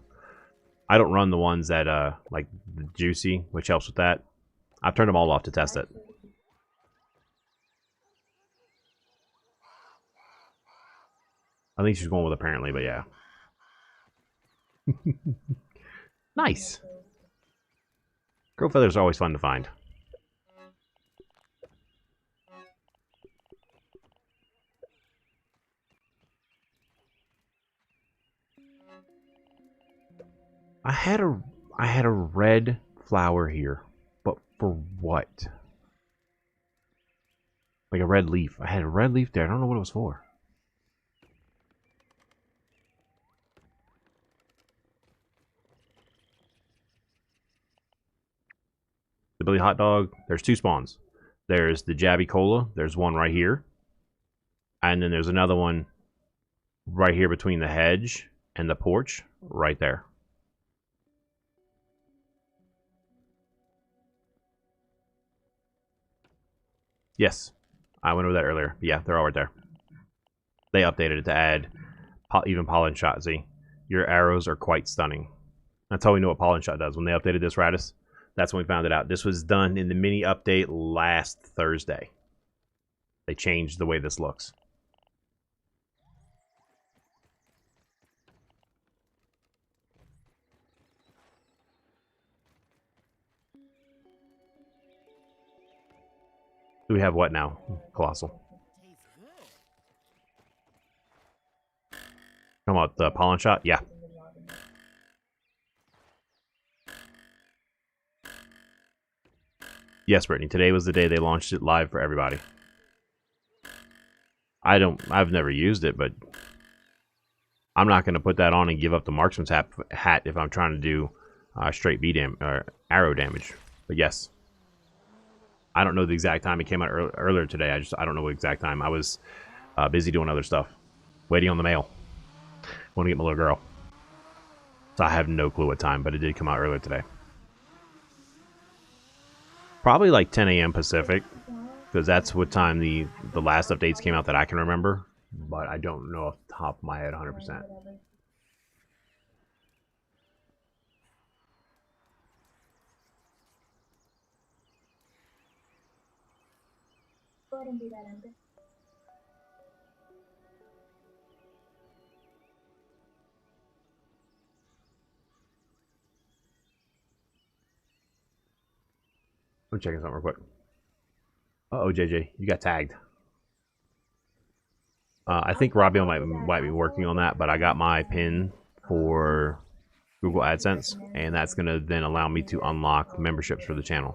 I don't run the ones that, like the juicy, which helps with that. I've turned them all off to test it. I think she's going with apparently, but yeah. Nice. Girl feathers are always fun to find. I had a red flower here, but for what? Like a red leaf. I had a red leaf there. I don't know what it was for. The Billy Hot Dog, there's 2 spawns. There's the Jabby Cola, there's one right here. And then there's another one right here between the hedge and the porch, right there. Yes, I went over that earlier. But yeah, they're all right there. They updated it to add even pollen shot. See, your arrows are quite stunning. That's how we know what pollen shot does. When they updated this Radis, that's when we found it out. This was done in the mini update last Thursday. They changed the way this looks. Do we have what now? Colossal. Come on, the pollen shot? Yeah. Yes, Brittany. Today was the day they launched it live for everybody. I've never used it, but I'm not going to put that on and give up the marksman's hat if I'm trying to do straight arrow damage. But yes. I don't know the exact time it came out earlier today. I don't know what exact time. I was Busy doing other stuff. Waiting on the mail. Want to get my little girl. So I have no clue what time, but it did come out earlier today. Probably like 10 a.m. Pacific, because that's what time the last updates came out that I can remember. But I don't know off the top of my head 100%. Go ahead and do that, Ember. I'm checking something real quick. Uh-oh, JJ, you got tagged. I think Robbie might be working on that, but I got my pin for Google AdSense, and that's going to then allow me to unlock memberships for the channel.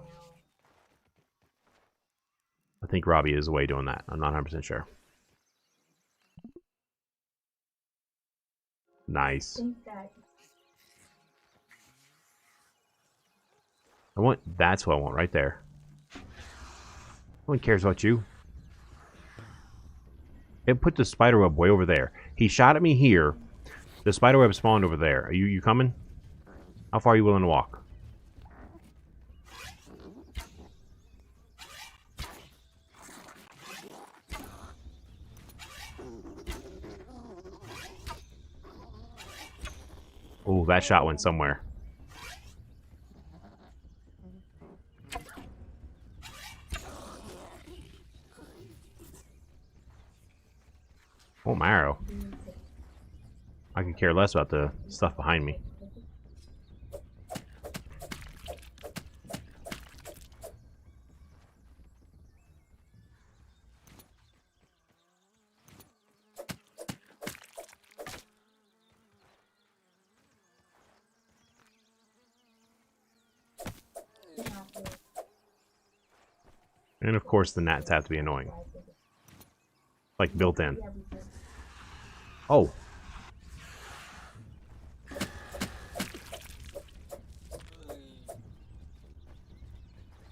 I think Robbie is away doing that. I'm not 100% sure. Nice. That's what I want right there. No one cares about you. It put the spider web way over there. He shot at me here. The spider web spawned over there. Are you coming? How far are you willing to walk? Oh, that shot went somewhere. Oh, marrow. I could care less about the stuff behind me. And of course the gnats have to be annoying. Like built in. Oh.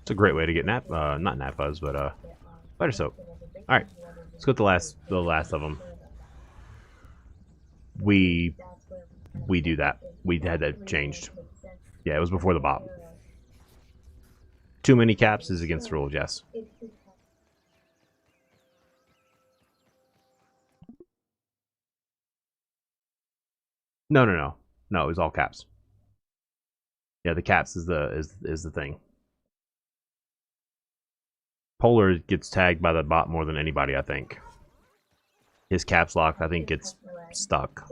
It's a great way to get not gnat fuzz, but spider soap. Alright. Let's go with the last of them. We do that. We had that changed. Yeah, it was before the bot. Too many caps is against the rules, yes. No, it was all caps. Yeah, the caps is the thing. Polar gets tagged by the bot more than anybody, I think. His caps lock, I think, gets stuck.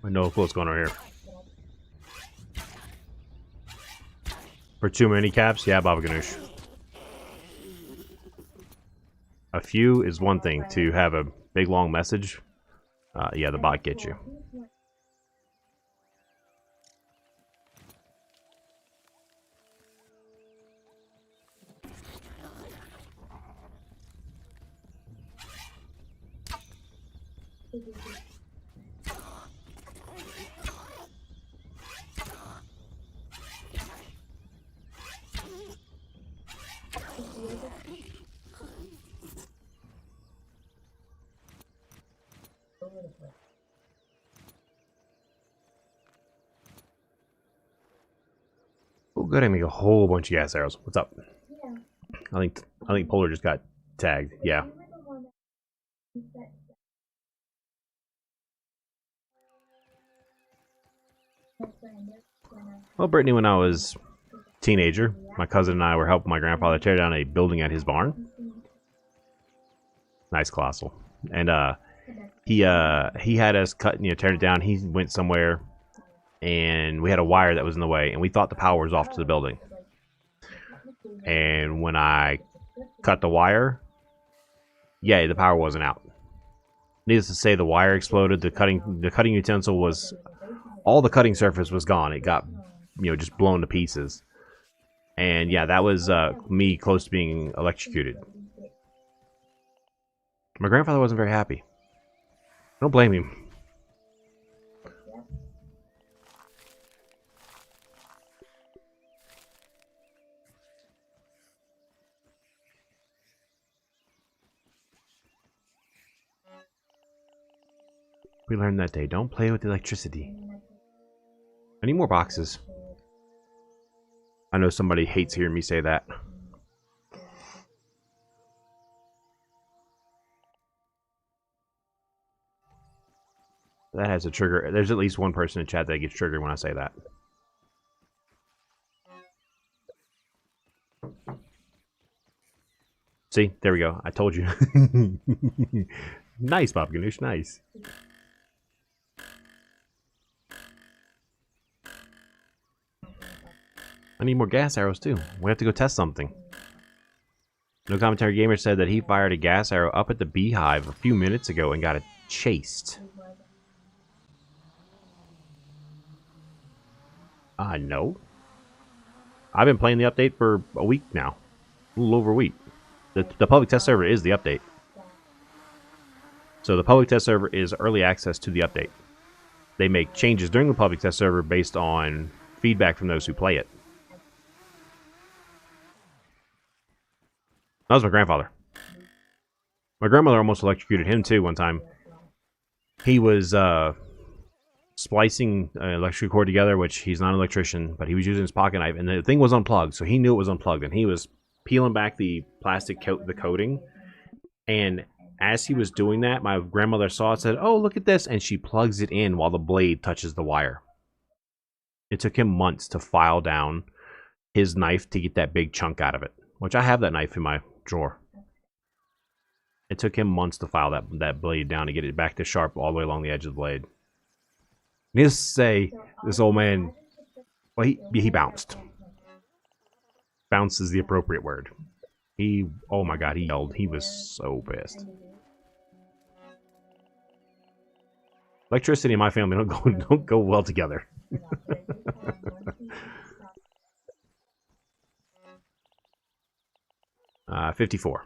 I know what's going on here. For too many caps, yeah, Baba Ganoush. A few is one thing. To have a big long message, yeah, the bot gets you. Oh, good. I make a whole bunch of gas arrows. What's up? Yeah. I think Polar just got tagged. Yeah. Well, Brittany, when I was a teenager, my cousin and I were helping my grandfather tear down a building at his barn. Nice colossal. And he had us cut, tear it down. He went somewhere, and we had a wire that was in the way, and we thought the power was off to the building. And when I cut the wire, yeah, the power wasn't out. Needless to say, the wire exploded. The cutting utensil was all the cutting surface was gone. It got just blown to pieces. And yeah, that was me close to being electrocuted. My grandfather wasn't very happy. I don't blame him. We learned that day, don't play with electricity. I need more boxes. I know somebody hates hearing me say that. That has a trigger. There's at least one person in chat that gets triggered when I say that. See? There we go. I told you. Nice, Bob Ganoush. Nice. I need more gas arrows, too. We have to go test something. No Commentary Gamer said that he fired a gas arrow up at the beehive a few minutes ago and got it chased. No. I've been playing the update for a week now. A little over a week. The public test server is the update. So the public test server is early access to the update. They make changes during the public test server based on feedback from those who play it. That was my grandfather. My grandmother almost electrocuted him too one time. He was splicing electrical cord together, which he's not an electrician, but he was using his pocket knife, and the thing was unplugged, so he knew it was unplugged, and he was peeling back the plastic coating, and as he was doing that, my grandmother saw it, said, "Oh, look at this," and she plugs it in while the blade touches the wire. It took him months to file down his knife to get that big chunk out of it, which I have that knife in my drawer. It took him months to file that blade down to get it back to sharp all the way along the edge of the blade. Needless to say, this old man, well, he bounced. Bounce is the appropriate word. Oh my god, he yelled. He was so pissed. Electricity and my family don't go well together. 54.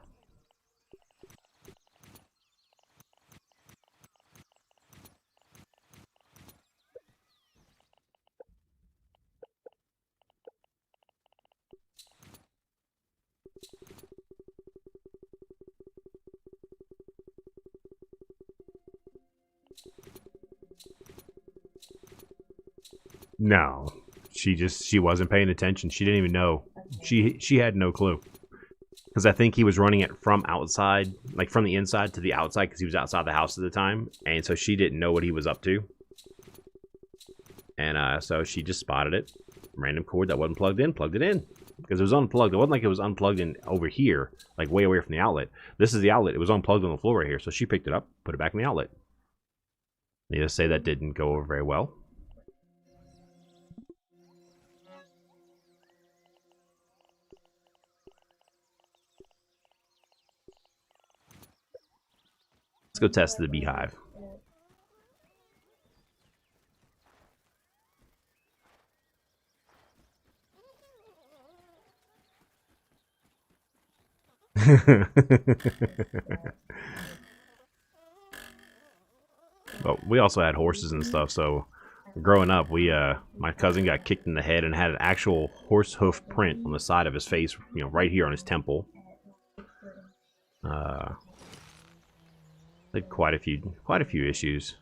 No, she wasn't paying attention. She didn't even know. She had no clue. Because I think he was running it from outside, like from the inside to the outside, because he was outside the house at the time, and so she didn't know what he was up to. And so she just spotted it. Random cord that wasn't plugged it in. Because it was unplugged. It wasn't like it was unplugged in over here, like way away from the outlet. This is the outlet. It was unplugged on the floor right here, so she picked it up, put it back in the outlet. Needless to say, that didn't go over very well. Let's go test the beehive. But we also had horses and stuff, so growing up, my cousin got kicked in the head and had an actual horse hoof print on the side of his face, right here on his temple. Had quite a few issues.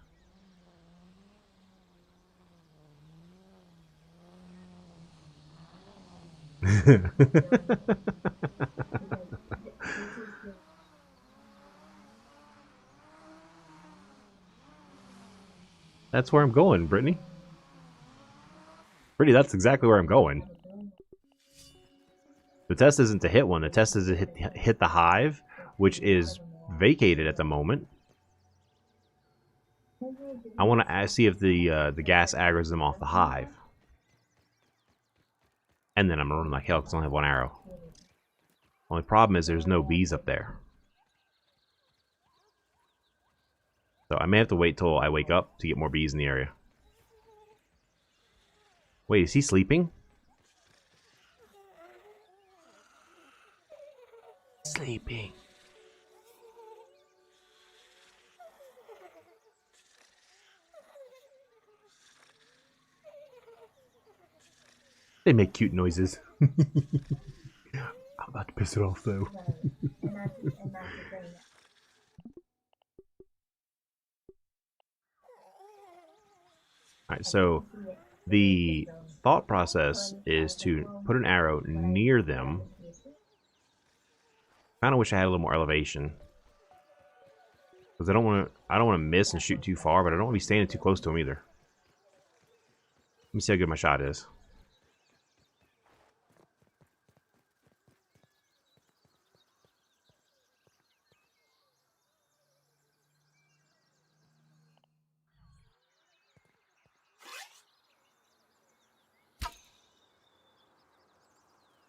That's where I'm going, Brittany. Brittany, that's exactly where I'm going. The test isn't to hit one. The test is to hit the hive, which is vacated at the moment. I want to see if the gas aggroes them off the hive. And then I'm running like hell because I only have one arrow. Only problem is there's no bees up there. So I may have to wait till I wake up to get more bees in the area. Wait, is he sleeping? Sleeping. They make cute noises. I'm about to piss it off though. Alright, so the thought process is to put an arrow near them. Kind of wish I had a little more elevation. Because I don't want to miss and shoot too far, but I don't want to be standing too close to them either. Let me see how good my shot is.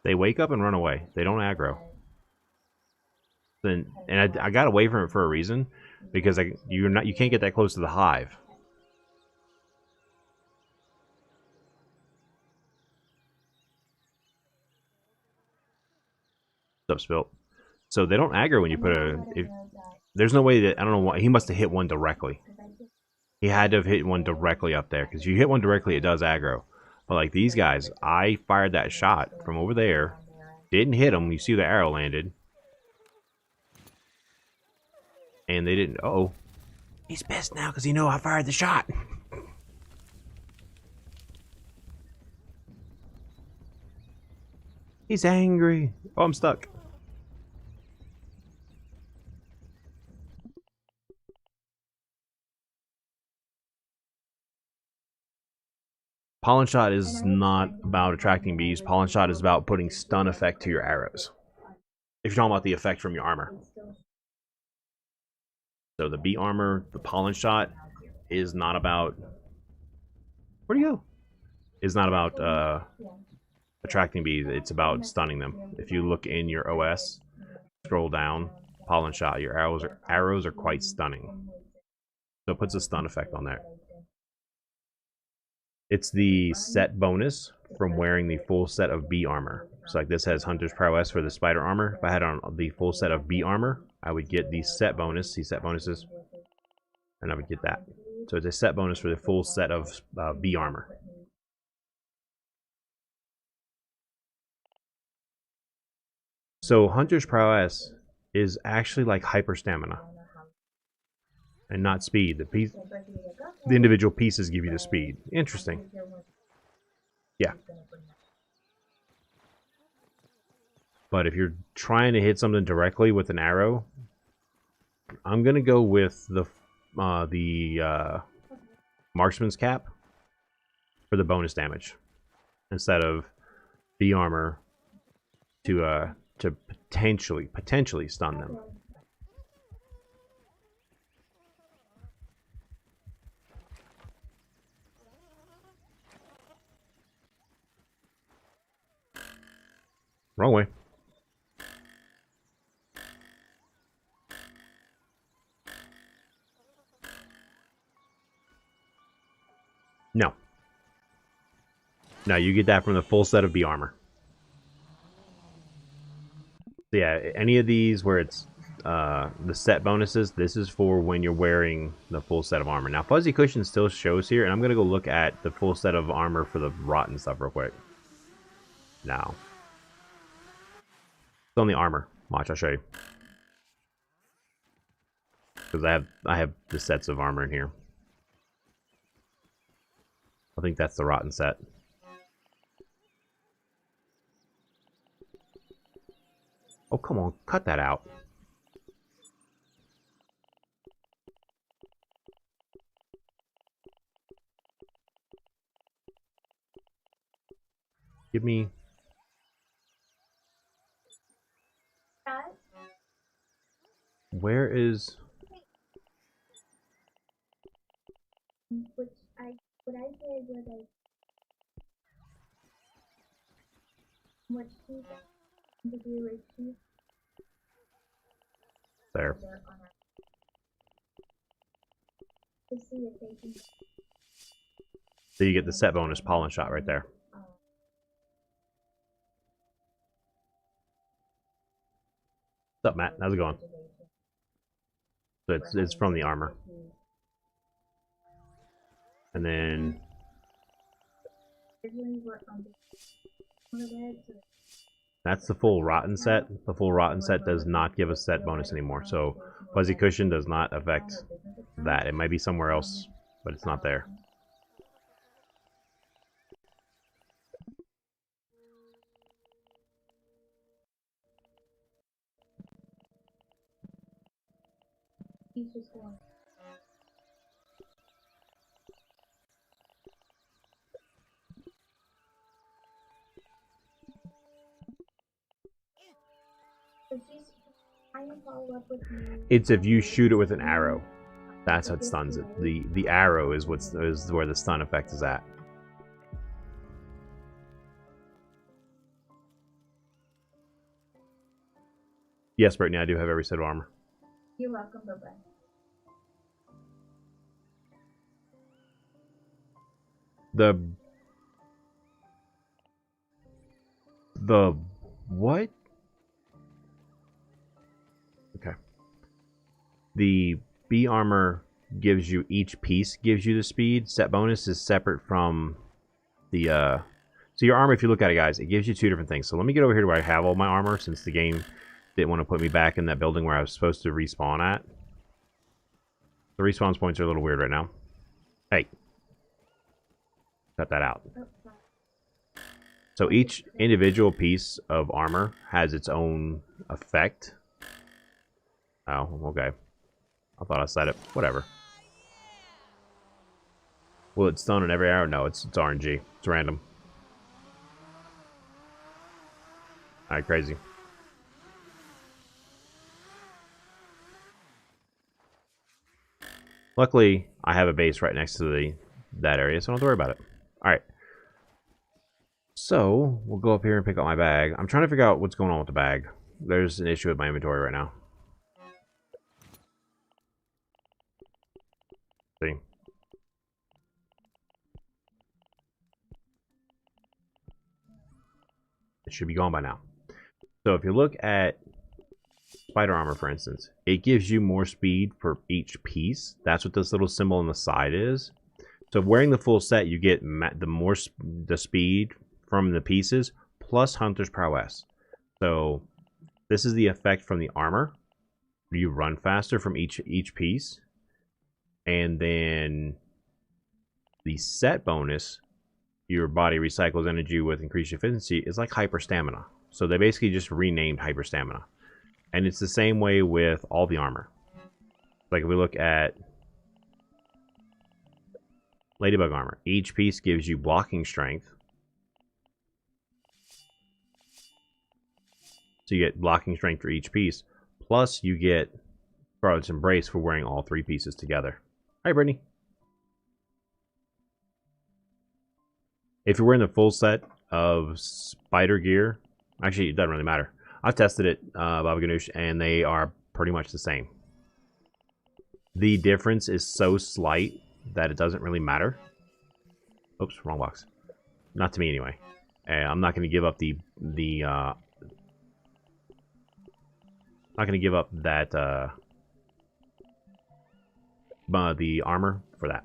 They wake up and run away. They don't aggro. Then, and I got away from it for a reason, because you can't get that close to the hive. What's up, Spilt? So they don't aggro when you put there's no way that, I don't know why, he must have hit one directly. He had to have hit one directly up there, because you hit one directly, it does aggro. But like these guys, I fired that shot from over there, didn't hit them. You see the arrow landed, and they didn't. Uh-oh, he's pissed now because he know I fired the shot. He's angry. Oh, I'm stuck. Pollen shot is not about attracting bees. Pollen shot is about putting stun effect to your arrows. If you're talking about the effect from your armor. So the bee armor, the pollen shot, is not about... Where'd you go? Is not about attracting bees. It's about stunning them. If you look in your OS, scroll down, pollen shot, your arrows are quite stunning. So it puts a stun effect on there. It's the set bonus from wearing the full set of bee armor. So like this has Hunter's Prowess for the spider armor. If I had on the full set of bee armor, I would get the set bonus, see set bonuses, and I would get that. So it's a set bonus for the full set of bee armor. So Hunter's Prowess is actually like hyper stamina and not speed. The individual pieces give you the speed. Interesting. Yeah. But if you're trying to hit something directly with an arrow, I'm gonna go with the marksman's cap for the bonus damage instead of the armor to potentially stun them. Wrong way. No. No, you get that from the full set of bee armor. So yeah, any of these where it's the set bonuses, this is for when you're wearing the full set of armor. Now, Fuzzy Cushion still shows here, and I'm going to go look at the full set of armor for the rotten stuff real quick. Now. It's on the armor. Watch, I'll show you. Because I have the sets of armor in here. I think that's the rotten set. Oh, come on. Cut that out. Give me... Where is... What I did was what she to do is she There. To see if they can. So you get the set bonus pollen shot right there. What's up, Matt? How's it going? So it's from the armor. And then that's the full rotten set. The full rotten set does not give a set bonus anymore. So fuzzy cushion does not affect that. It might be somewhere else, but it's not there. He's just going. It's if you shoot it with an arrow. That's what stuns it. The arrow is where the stun effect is at. Yes, Brittany, I do have every set of armor. You're welcome, bye-bye. The what? Okay. The B armor gives you, each piece gives you the speed. Set bonus is separate from the so your armor, if you look at it, guys, it gives you two different things. So let me get over here to where I have all my armor, since the game didn't want to put me back in that building where I was supposed to respawn at. The respawn points are a little weird right now. Hey. Cut that out. So each individual piece of armor has its own effect. Oh, okay. I thought I said it. Whatever. Will it stun on every arrow? No, it's RNG. It's random. Alright, crazy. Luckily, I have a base right next to that area, so I don't have to worry about it. Alright. So, we'll go up here and pick up my bag. I'm trying to figure out what's going on with the bag. There's an issue with my inventory right now. See? It should be gone by now. So if you look at spider armor, for instance, it gives you more speed for each piece. That's what this little symbol on the side is. So wearing the full set, you get the speed from the pieces plus Hunter's Prowess. So this is the effect from the armor. You run faster from each piece. And then the set bonus, your body recycles energy with increased efficiency, is like hyper stamina. So they basically just renamed hyper stamina. And it's the same way with all the armor. Like if we look at Ladybug armor, each piece gives you blocking strength. So you get blocking strength for each piece. Plus you get Scarlet's Embrace for wearing all three pieces together. Hi, Brittany. If you're wearing the full set of spider gear, actually, it doesn't really matter. I've tested it, Baba Ganoush, and they are pretty much the same. The difference is so slight that it doesn't really matter. Oops, wrong box. Not to me, anyway. I'm not going to give up not going to give up that the armor for that.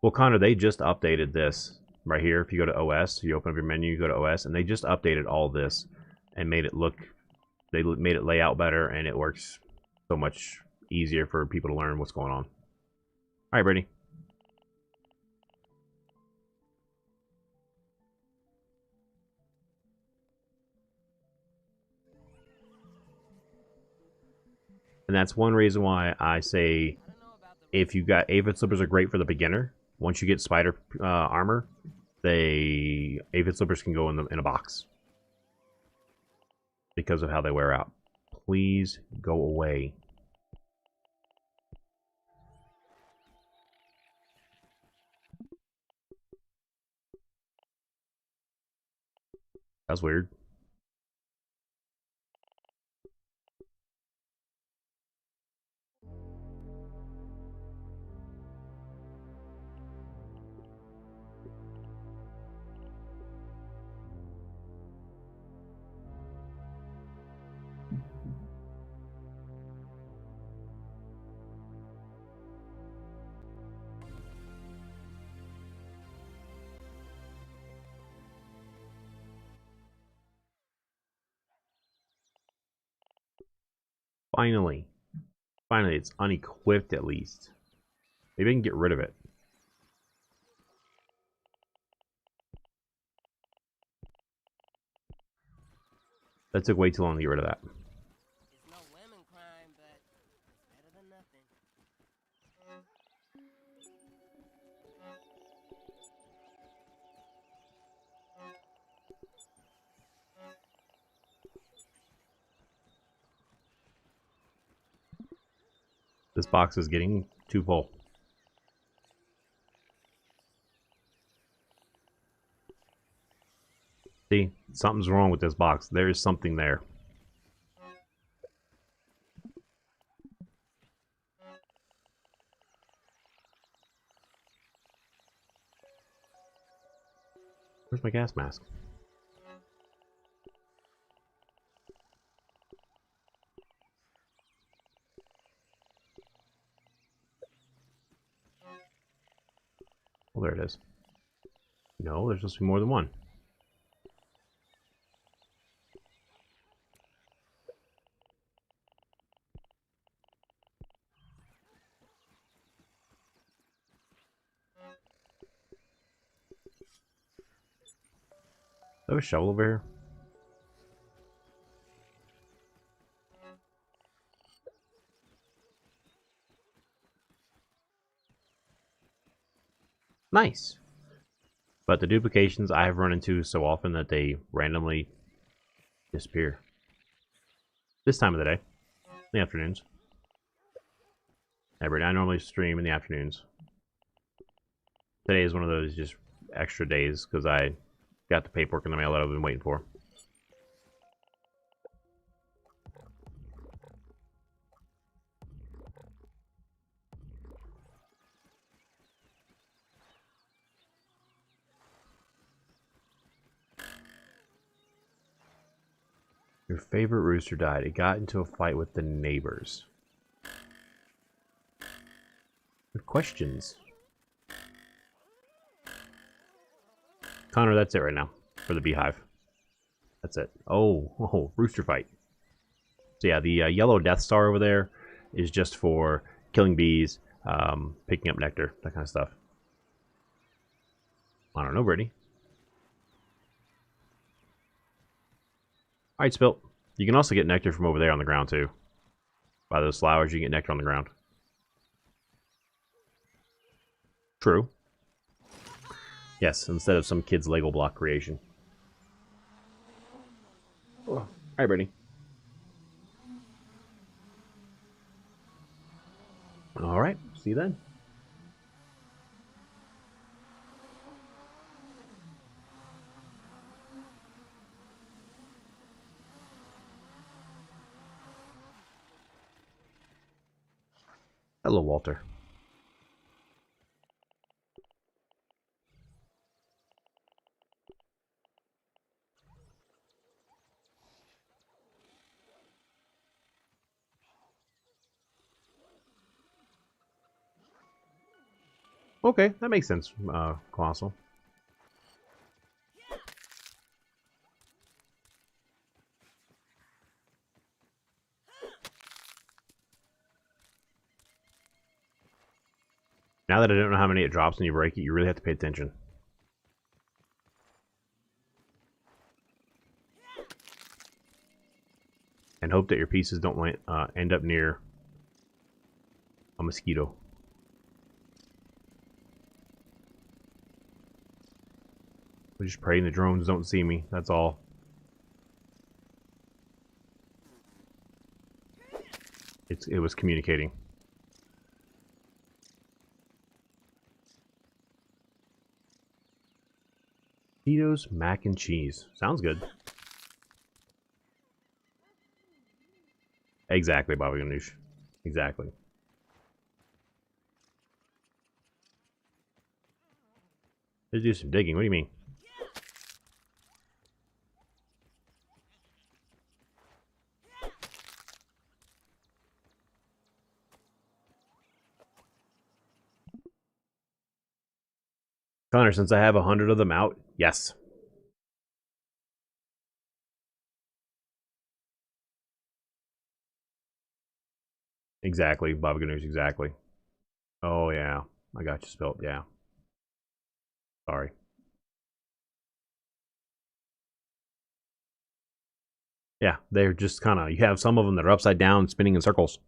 Well, Connor, they just updated this right here. If you go to OS, you open up your menu, you go to OS, and they just updated all this and made it look, they made it lay out better, and it works so much easier for people to learn what's going on. All right, Brittany. And that's one reason why I say if you got aphid slippers are great for the beginner. Once you get spider armor, aphid slippers can go in a box because of how they wear out. Please go away. That's weird. Finally. Finally, it's unequipped at least. Maybe I can get rid of it. That took way too long to get rid of that. It's no lemon crime, but it's better than nothing. This box is getting too full. See, something's wrong with this box. There is something there. Where's my gas mask? Oh, there it is. No, there's supposed to be more than one. Do I have a shovel over here? Nice. But the duplications I have run into so often that they randomly disappear. This time of the day. In the afternoons. I normally stream in the afternoons. Today is one of those just extra days because I got the paperwork in the mail that I've been waiting for. Your favorite rooster died. It got into a fight with the neighbors. Good questions. Connor, that's it right now for the beehive. That's it. Oh, rooster fight. So yeah, the yellow Death Star over there is just for killing bees, picking up nectar, that kind of stuff. I don't know, Brittany. Alright, Spilt. You can also get nectar from over there on the ground, too. By those flowers, you can get nectar on the ground. True. Yes, instead of some kid's Lego block creation. Oh. Hi, Brittany. Alright, see you then. Hello, Walter. Okay, that makes sense, Colossal. Now that I don't know how many it drops when you break it, you really have to pay attention. And hope that your pieces don't end up near a mosquito. I'm just praying the drones don't see me, that's all. It was communicating. Tito's mac and cheese. Sounds good. Exactly, Bobby Ganoush. Exactly. Let's do some digging. What do you mean? Connor, since I have 100 of them out, yes. Exactly, Baba Ganoush, exactly. Oh, yeah. I got you spelt, yeah. Sorry. Yeah, they're just kind of, you have some of them that are upside down, spinning in circles.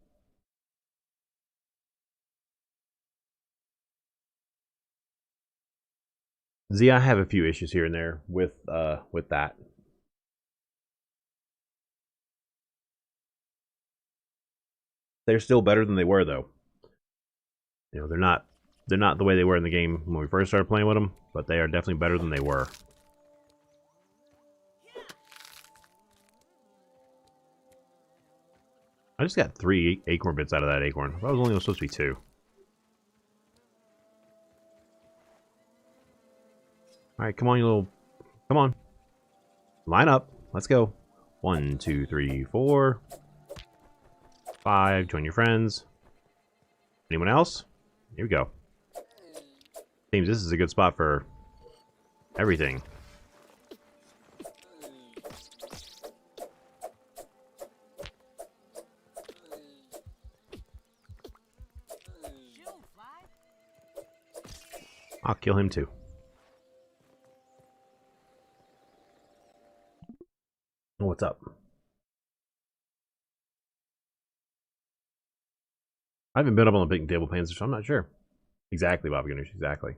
Z, I have a few issues here and there with that. They're still better than they were though. You know, they're not the way they were in the game when we first started playing with them, but they are definitely better than they were. I just got 3 acorn bits out of that acorn. I thought it was only supposed to be 2. All right, come on, you little, come on, line up. Let's go. 1, 2, 3, 4, 5. Join your friends. Anyone else? Here we go. Seems this is a good spot for everything. I'll kill him too. What's up? I haven't been up on the big table pans, so I'm not sure. Exactly, Bobby Ganoush, exactly.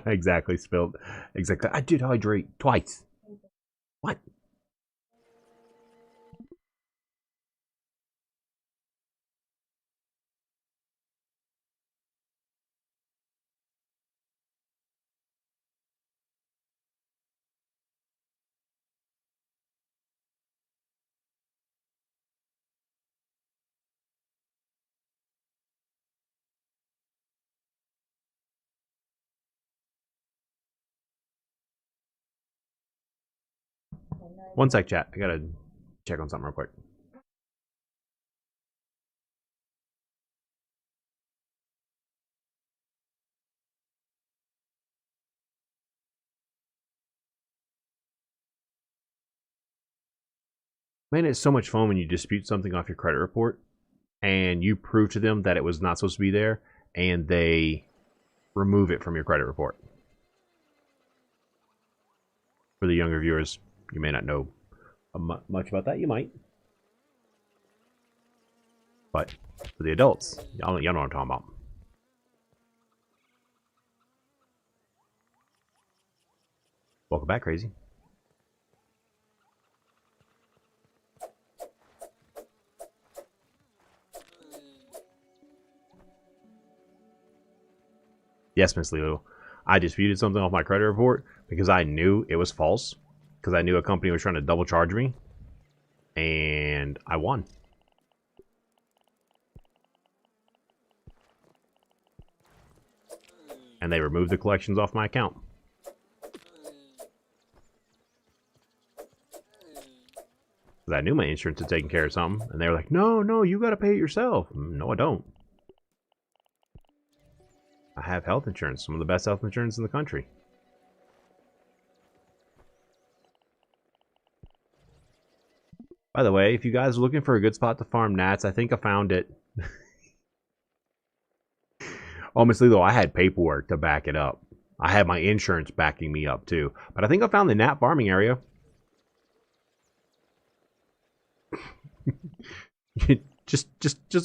Exactly, spilled. Exactly. I did hydrate twice. What? One sec, chat. I gotta check on something real quick. Man, it's so much fun when you dispute something off your credit report and you prove to them that it was not supposed to be there and they remove it from your credit report. For the younger viewers, you may not know much about that. You might. But for the adults, y'all know what I'm talking about. Welcome back, Crazy. Yes, Miss Leo. I disputed something off my credit report because I knew it was false. Because I knew a company was trying to double charge me. And I won. And they removed the collections off my account. Because I knew my insurance had taken care of something. And they were like, no, you got to pay it yourself. No, I don't. I have health insurance. Some of the best health insurance in the country. By the way, if you guys are looking for a good spot to farm gnats, I think I found it. Honestly, though, I had paperwork to back it up. I had my insurance backing me up, too. But I think I found the gnat farming area. just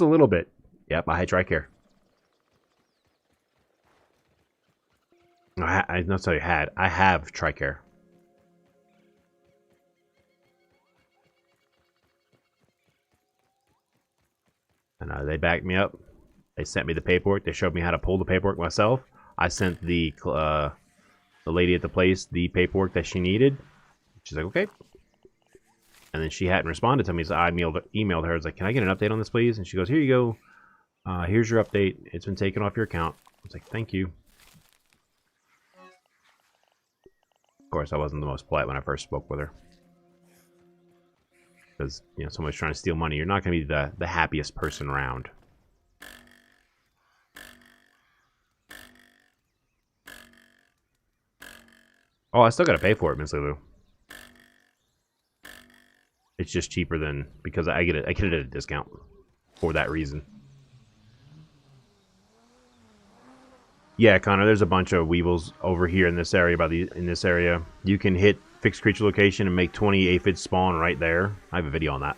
a little bit. Yep, I had Tricare. I not say had. I have Tricare. And they backed me up. They sent me the paperwork. They showed me how to pull the paperwork myself. I sent the lady at the place the paperwork that she needed. She's like, okay. And then she hadn't responded to me, so I emailed her. I was like, can I get an update on this, please? And she goes, here you go. Here's your update. It's been taken off your account. I was like, thank you. Of course, I wasn't the most polite when I first spoke with her. Because, you know, someone's trying to steal money. You're not going to be the happiest person around. Oh, I still got to pay for it, Miss Lulu. It's just cheaper than because I get it at a discount for that reason. Yeah, Connor, there's a bunch of weevils over here in this area. In this area, you can hit fixed creature location and make 20 aphids spawn right there. I have a video on that.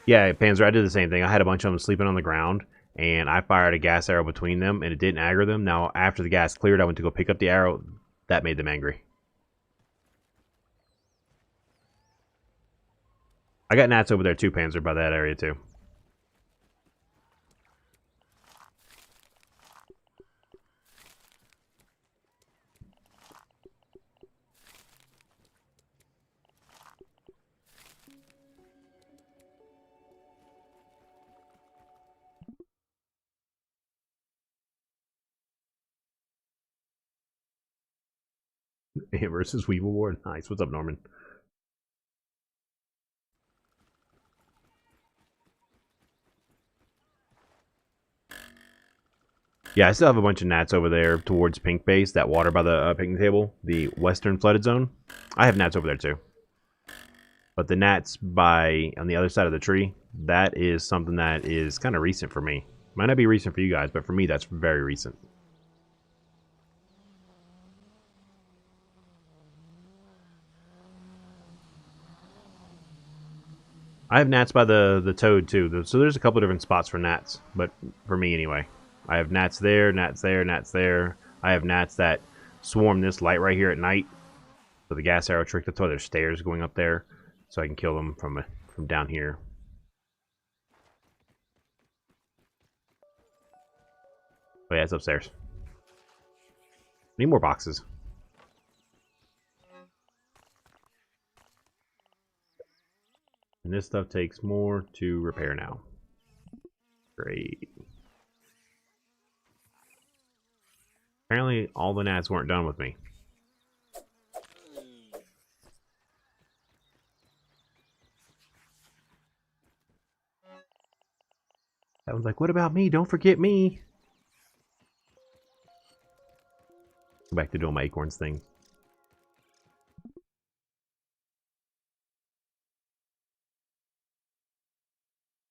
Yeah, Panzer, I did the same thing. I had a bunch of them sleeping on the ground, and I fired a gas arrow between them, and it didn't aggro them. Now, after the gas cleared, I went to go pick up the arrow. That made them angry. I got gnats over there too, Panzer, by that area too. Versus Weevil War. Nice. What's up, Norman? Yeah, I still have a bunch of gnats over there towards Pink Base, that water by the picnic table, the western flooded zone. I have gnats over there too. But the gnats on the other side of the tree, that is something that is kind of recent for me. Might not be recent for you guys, but for me, that's very recent. I have gnats by the toad too, so there's a couple different spots for gnats, but for me anyway. I have gnats there, gnats there, gnats there. I have gnats that swarm this light right here at night. So the gas arrow trick, that's why there's stairs going up there, so I can kill them from down here. Oh yeah, it's upstairs. Need more boxes. And this stuff takes more to repair now. Great. Apparently all the gnats weren't done with me. That one's like, what about me? Don't forget me. Go back to doing my acorns thing.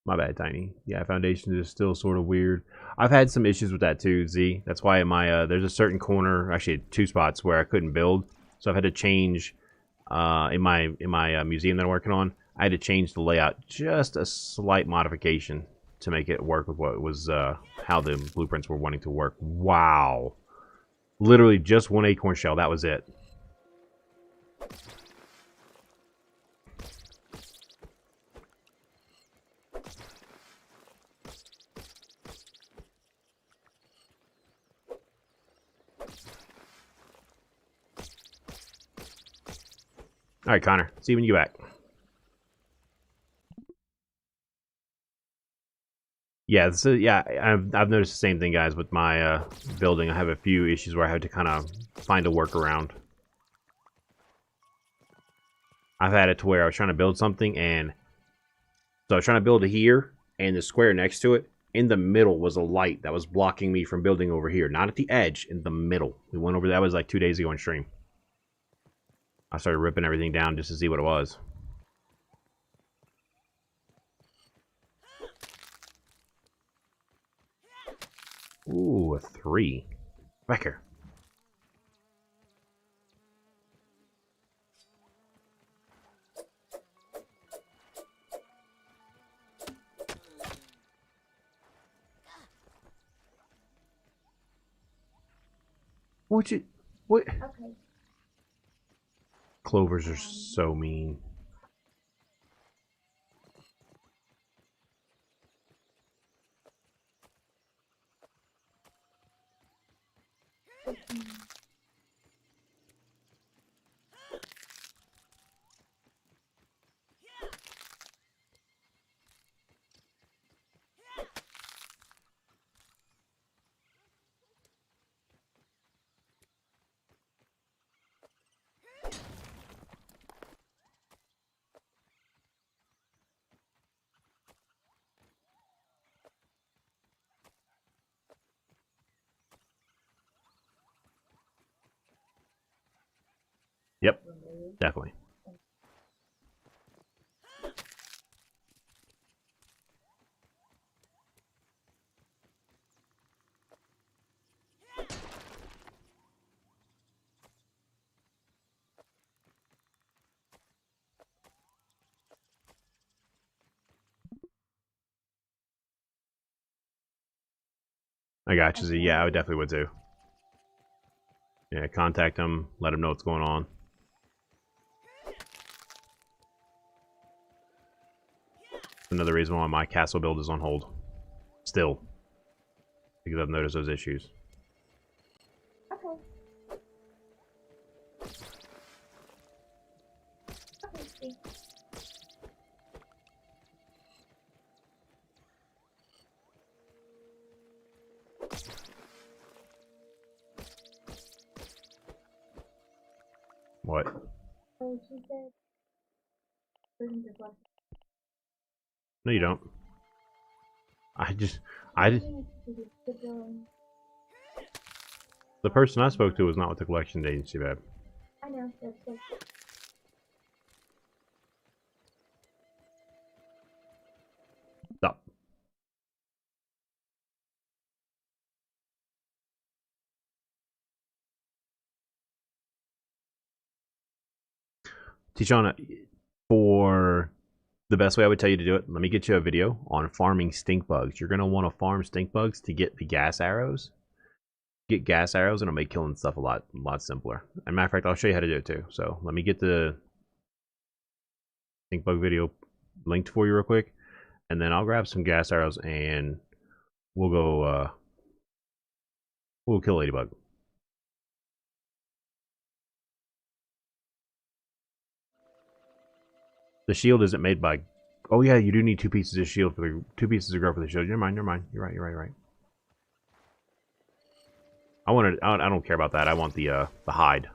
My bad, Tiny. Yeah, Foundation is still sort of weird. I've had some issues with that too, Z. That's why in my there's a certain corner, actually 2 spots where I couldn't build, so I've had to change in my museum that I'm working on. I had to change the layout, just a slight modification to make it work with what was how the blueprints were wanting to work. Wow, literally just 1 acorn shell. That was it. All right, Connor. See you when you get back. Yeah, I've noticed the same thing, guys, with my building. I have a few issues where I had to kind of find a workaround. I've had it to where I was trying to build something, and so I was trying to build it here, and the square next to it, in the middle was a light that was blocking me from building over here. Not at the edge, in the middle. We went over that was like 2 days ago on stream. I started ripping everything down just to see what it was. Ooh, a 3. Back here. What? Okay. Clovers are so mean. Yep, definitely. I got you. Z. Yeah, I definitely would too. Yeah, contact them, let them know what's going on. Another reason why my castle build is on hold. Still. Because I've noticed those issues. Okay. Okay, thanks. What? So she said, versions of what? No, you don't. I I just, think it's the drawing. the person I spoke to was not with the collection agency, babe. I know, that's like, Stop. Tishana, for the best way I would tell you to do it, let me get you a video on farming stink bugs. You're going to want to farm stink bugs to get the gas arrows. Get gas arrows and it'll make killing stuff a lot simpler. As a matter of fact, I'll show you how to do it too. So let me get the stink bug video linked for you real quick. And then I'll grab some gas arrows and we'll go we'll kill Ladybug. The shield isn't made by... Oh yeah, you do need 2 pieces of shield for the 2 pieces of grow for the shield. You're mind. You're right. You're right. I wanted. I don't care about that. I want the hide.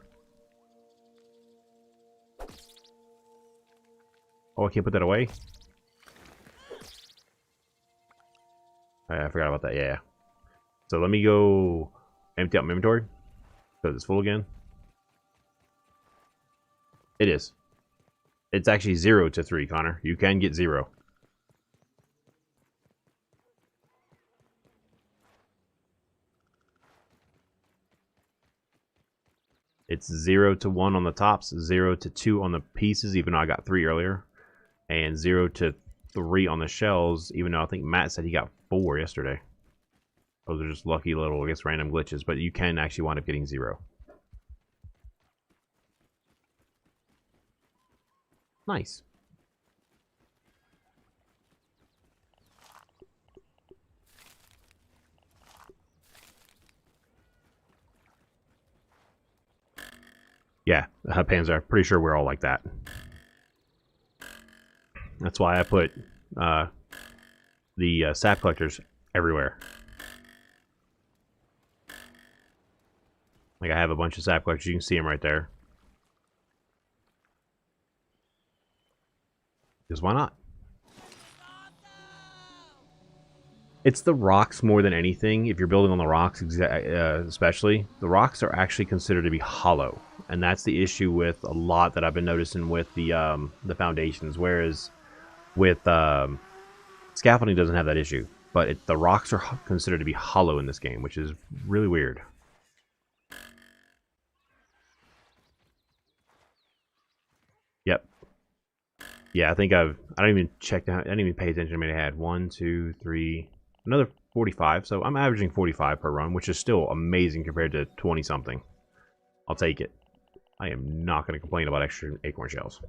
Oh, I can't put that away. I forgot about that. Yeah. So let me go empty out my inventory because it's full again. It is. It's actually 0 to 3, Connor. You can get 0. It's 0 to 1 on the tops, 0 to 2 on the pieces, even though I got 3 earlier, and 0 to 3 on the shells, even though I think Matt said he got 4 yesterday. Those are just lucky little, I guess, random glitches, but you can actually wind up getting 0. Nice. Yeah, Panzer, pretty sure we're all like that. That's why I put the sap collectors everywhere. Like, I have a bunch of sap collectors. You can see them right there. Because why not? It's the rocks more than anything. If you're building on the rocks, especially, the rocks are actually considered to be hollow. And that's the issue with a lot that I've been noticing with the foundations. Whereas with scaffolding doesn't have that issue. But the rocks are considered to be hollow in this game, which is really weird. Yep. Yeah, I think I don't even check that. I didn't even pay attention to how many I had. 1, 2, 3, another 45. So I'm averaging 45 per run, which is still amazing compared to 20 something. I'll take it. I am not going to complain about extra acorn shells.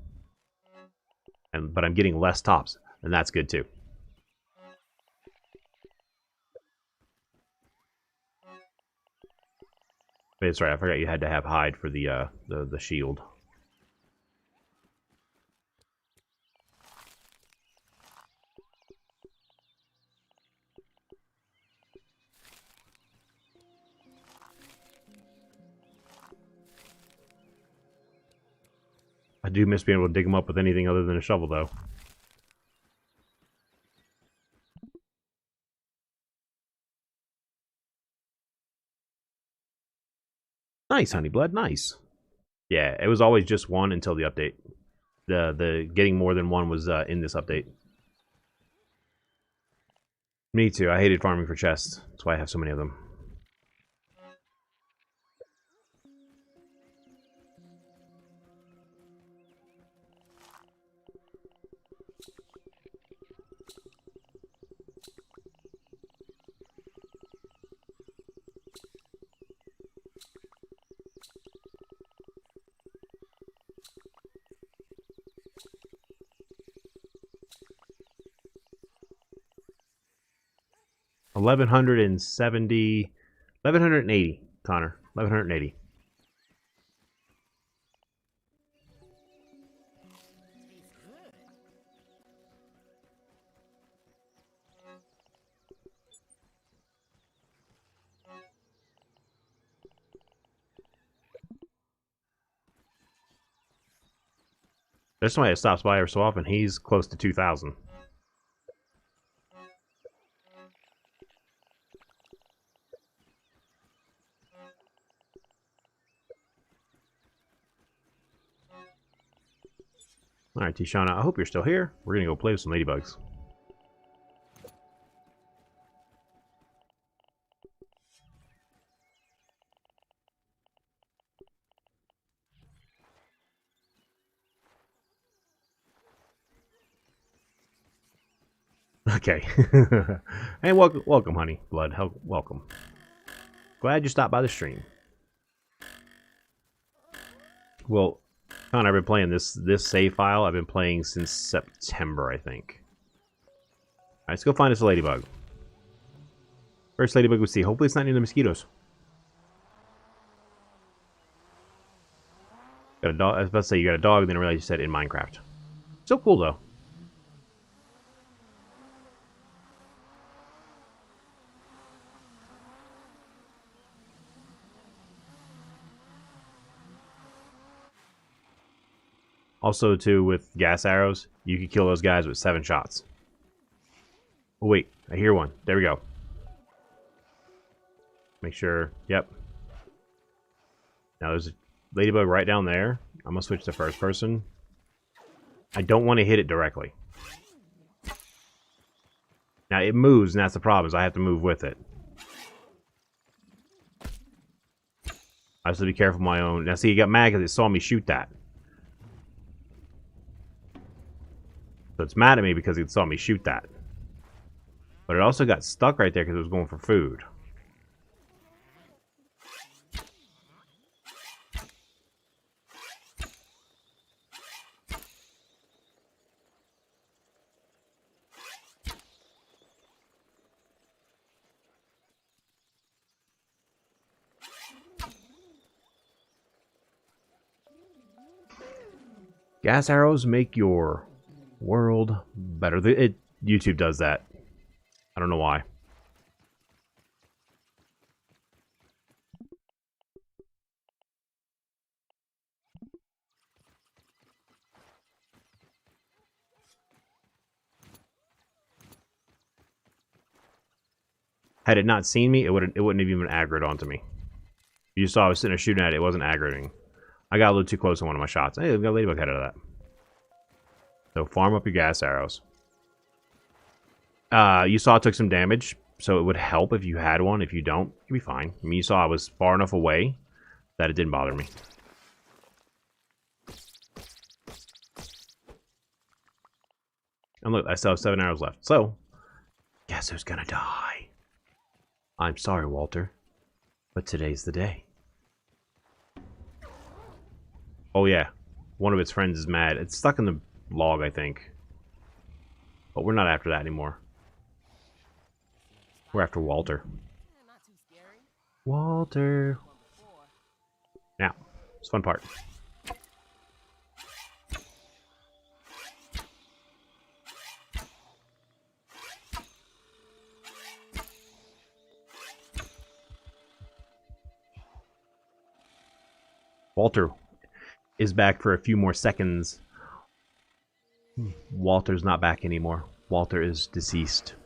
But I'm getting less tops, and that's good too. But it's right. I forgot you had to have hide for the shield. I do miss being able to dig them up with anything other than a shovel, though. Nice, Honeyblood. Nice. Yeah, it was always just 1 until the update. The getting more than 1 was in this update. Me too. I hated farming for chests. That's why I have so many of them. 1170, 1180, Connor. 1180. Tastes good. There's somebody that stops by every so often. He's close to 2,000. Alright, Tishana, I hope you're still here. We're gonna go play with some ladybugs. Okay. And welcome, honey. Blood, welcome. Glad you stopped by the stream. Well, Connor, I've been playing this save file. I've been playing since September, I think. Alright, let's go find us a ladybug. First ladybug we see. Hopefully it's not near the mosquitoes. Got a dog. I was about to say you got a dog, then I realized you said in Minecraft. So cool though. Also, too, with gas arrows, you can kill those guys with 7 shots. Oh wait, I hear one. There we go. Make sure. Yep. Now there's a ladybug right down there. I'm gonna switch to first person. I don't want to hit it directly. Now it moves, and that's the problem. Is I have to move with it. I have to be careful of my own. Now see, it got mad because it saw me shoot that. So it's mad at me because it saw me shoot that. But it also got stuck right there because it was going for food. Gas arrows make your world better. YouTube does that. I don't know why. Had it not seen me, it wouldn't have even aggroed onto me. You saw I was sitting there shooting at it. It wasn't aggroing. I got a little too close on one of my shots. Hey, we got a ladybug head out of that. So farm up your gas arrows. You saw it took some damage, so it would help if you had one. If you don't, you'll be fine. I mean, you saw I was far enough away that it didn't bother me. And look, I still have 7 arrows left. So, guess who's gonna die? I'm sorry, Walter, but today's the day. Oh yeah, one of its friends is mad. It's stuck in the log, I think. But we're not after that anymore. We're after Walter. Not too scary. Walter. One before. Now, it's a fun part. Walter is back for a few more seconds. Walter's not back anymore. Walter is deceased.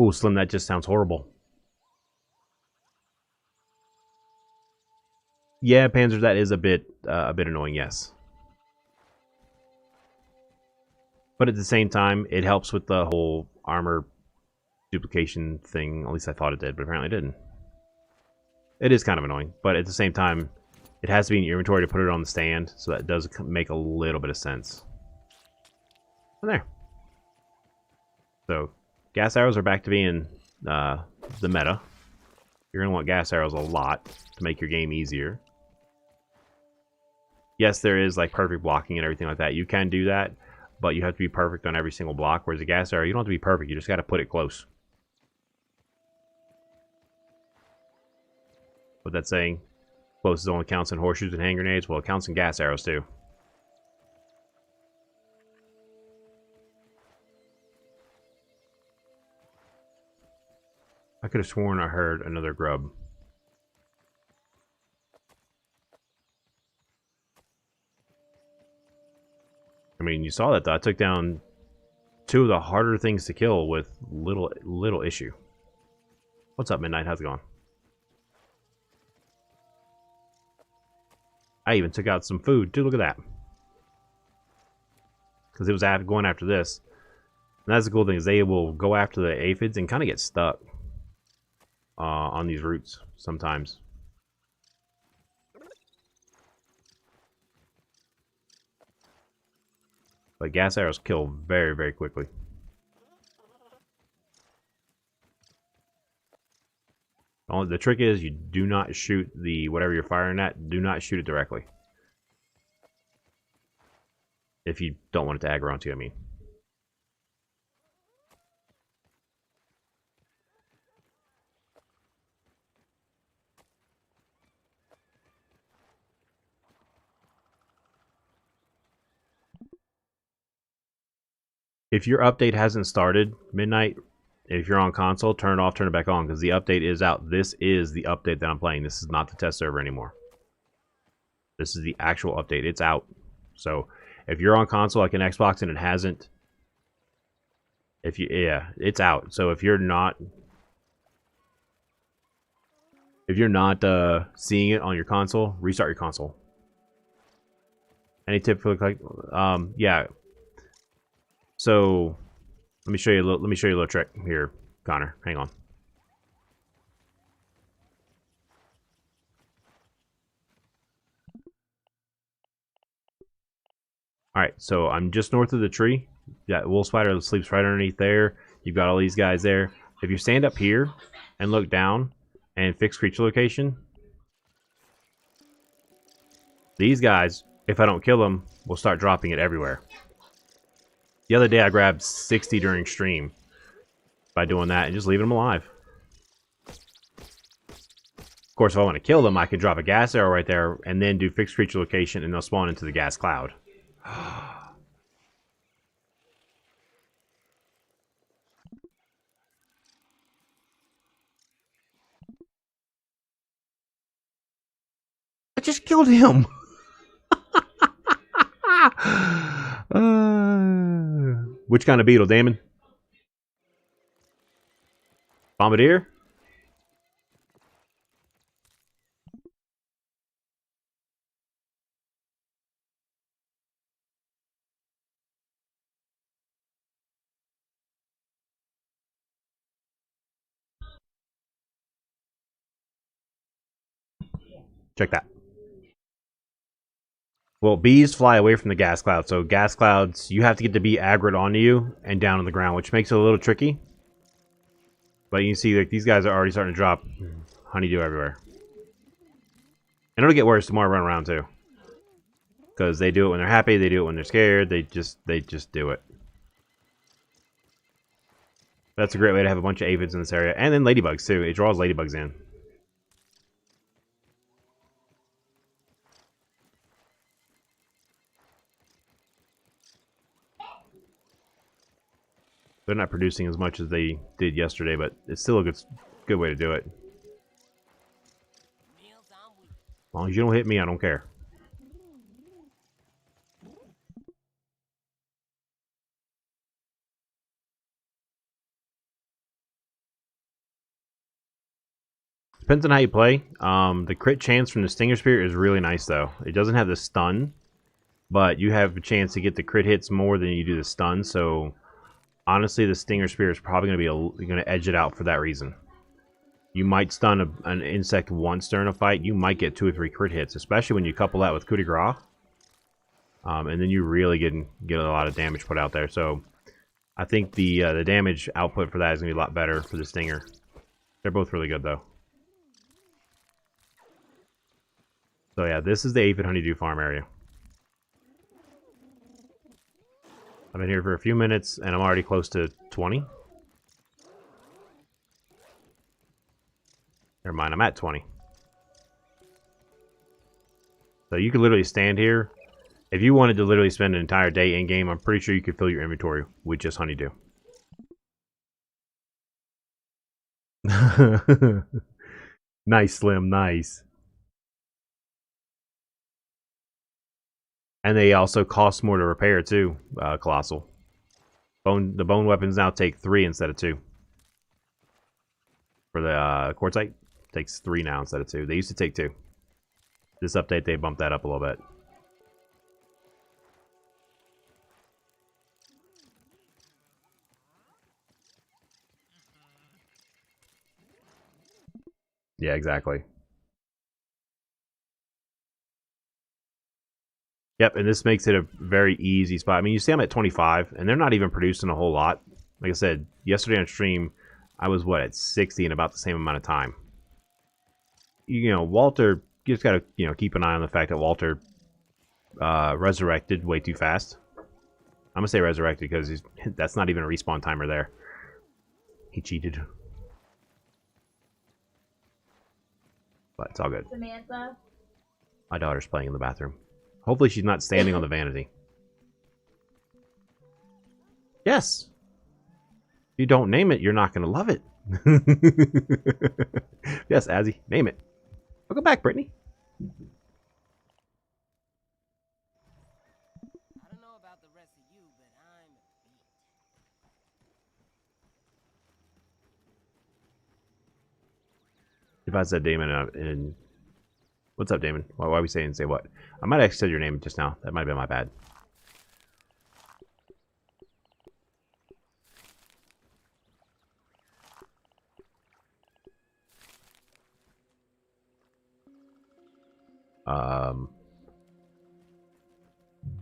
Ooh, Slim, that just sounds horrible. Yeah, Panzer, that is a bit annoying, yes. But at the same time, it helps with the whole armor duplication thing. At least I thought it did, but apparently it didn't. It is kind of annoying, but at the same time, it has to be in your inventory to put it on the stand, so that does make a little bit of sense. And there. So, gas arrows are back to being the meta. You're going to want gas arrows a lot to make your game easier. Yes, there is like perfect blocking and everything like that. You can do that, but you have to be perfect on every single block. Whereas a gas arrow, you don't have to be perfect. You just got to put it close. What that's saying? Closest only counts in horseshoes and hand grenades. Well, it counts in gas arrows too. I could have sworn I heard another grub. I mean, you saw that though. I took down 2 of the harder things to kill with little issue. What's up, Midnight? How's it going? I even took out some food. Dude, look at that. Because it was going after this. And that's the cool thing, is they will go after the aphids and kind of get stuck on these roots sometimes. But gas arrows kill very, very quickly. The trick is you do not shoot the whatever you're firing at. Do not shoot it directly. If you don't want it to aggro onto you, I mean. If your update hasn't started, Midnight, if you're on console, turn it off, turn it back on, because the update is out. This is the update that I'm playing. This is not the test server anymore. This is the actual update. It's out. So if you're on console like an Xbox and it hasn't, yeah, it's out. So if you're not seeing it on your console, restart your console. Any tip for yeah. So let me show you a little trick here, Connor. Hang on. Alright, so I'm just north of the tree. That wolf spider sleeps right underneath there. You've got all these guys there. If you stand up here and look down and fix creature location, these guys, if I don't kill them, will start dropping it everywhere. The other day I grabbed 60 during stream by doing that and just leaving them alive. Of course, if I want to kill them, I can drop a gas arrow right there and then do fixed creature location and they'll spawn into the gas cloud. I just killed him! Which kind of beetle, Damon? Bombardier? Check that. Well, bees fly away from the gas cloud, so gas clouds, you have to get the bee aggroed onto you and down on the ground, which makes it a little tricky. But you can see, like, these guys are already starting to drop honeydew everywhere. And it'll get worse the more I run around, too. Because they do it when they're happy, they do it when they're scared, they just do it. That's a great way to have a bunch of aphids in this area. And then ladybugs, too. It draws ladybugs in. They're not producing as much as they did yesterday, but it's still a good way to do it. As long as you don't hit me, I don't care. Depends on how you play. The crit chance from the Stinger Spear is really nice, though. It doesn't have the stun, but you have a chance to get the crit hits more than you do the stun, so honestly, the Stinger Spear is probably going to edge it out for that reason. You might stun an insect once during a fight. You might get 2 or 3 crit hits, especially when you couple that with coup de grace. And then you really get a lot of damage put out there. So I think the damage output for that is going to be a lot better for the Stinger. They're both really good, though. So yeah, this is the aphid honeydew farm area. I've been here for a few minutes, and I'm already close to 20. Never mind, I'm at 20. So you could literally stand here. If you wanted to literally spend an entire day in-game, I'm pretty sure you could fill your inventory with just honeydew. Nice, Slim, nice. And they also cost more to repair, too, Colossal. The bone weapons now take 3 instead of 2. For the quartzite, takes 3 now instead of 2. They used to take 2. This update, they bumped that up a little bit. Yeah, exactly. Yep, and this makes it a very easy spot. I mean, you see I'm at 25, and they're not even producing a whole lot. Like I said, yesterday on stream, I was, what, at 60 in about the same amount of time. You know, Walter, you just got to, you know, keep an eye on the fact that Walter resurrected way too fast. I'm going to say resurrected because that's not even a respawn timer there. He cheated. But it's all good. Samantha. My daughter's playing in the bathroom. Hopefully she's not standing on the vanity. Yes. If you don't name it, you're not going to love it. Yes, Azzy, name it. Welcome back, Brittany. I don't know about the rest of you, but I'm beat. If I said Damon and what's up, Damon? Why are we saying say what? I might have actually said your name just now. That might have been my bad.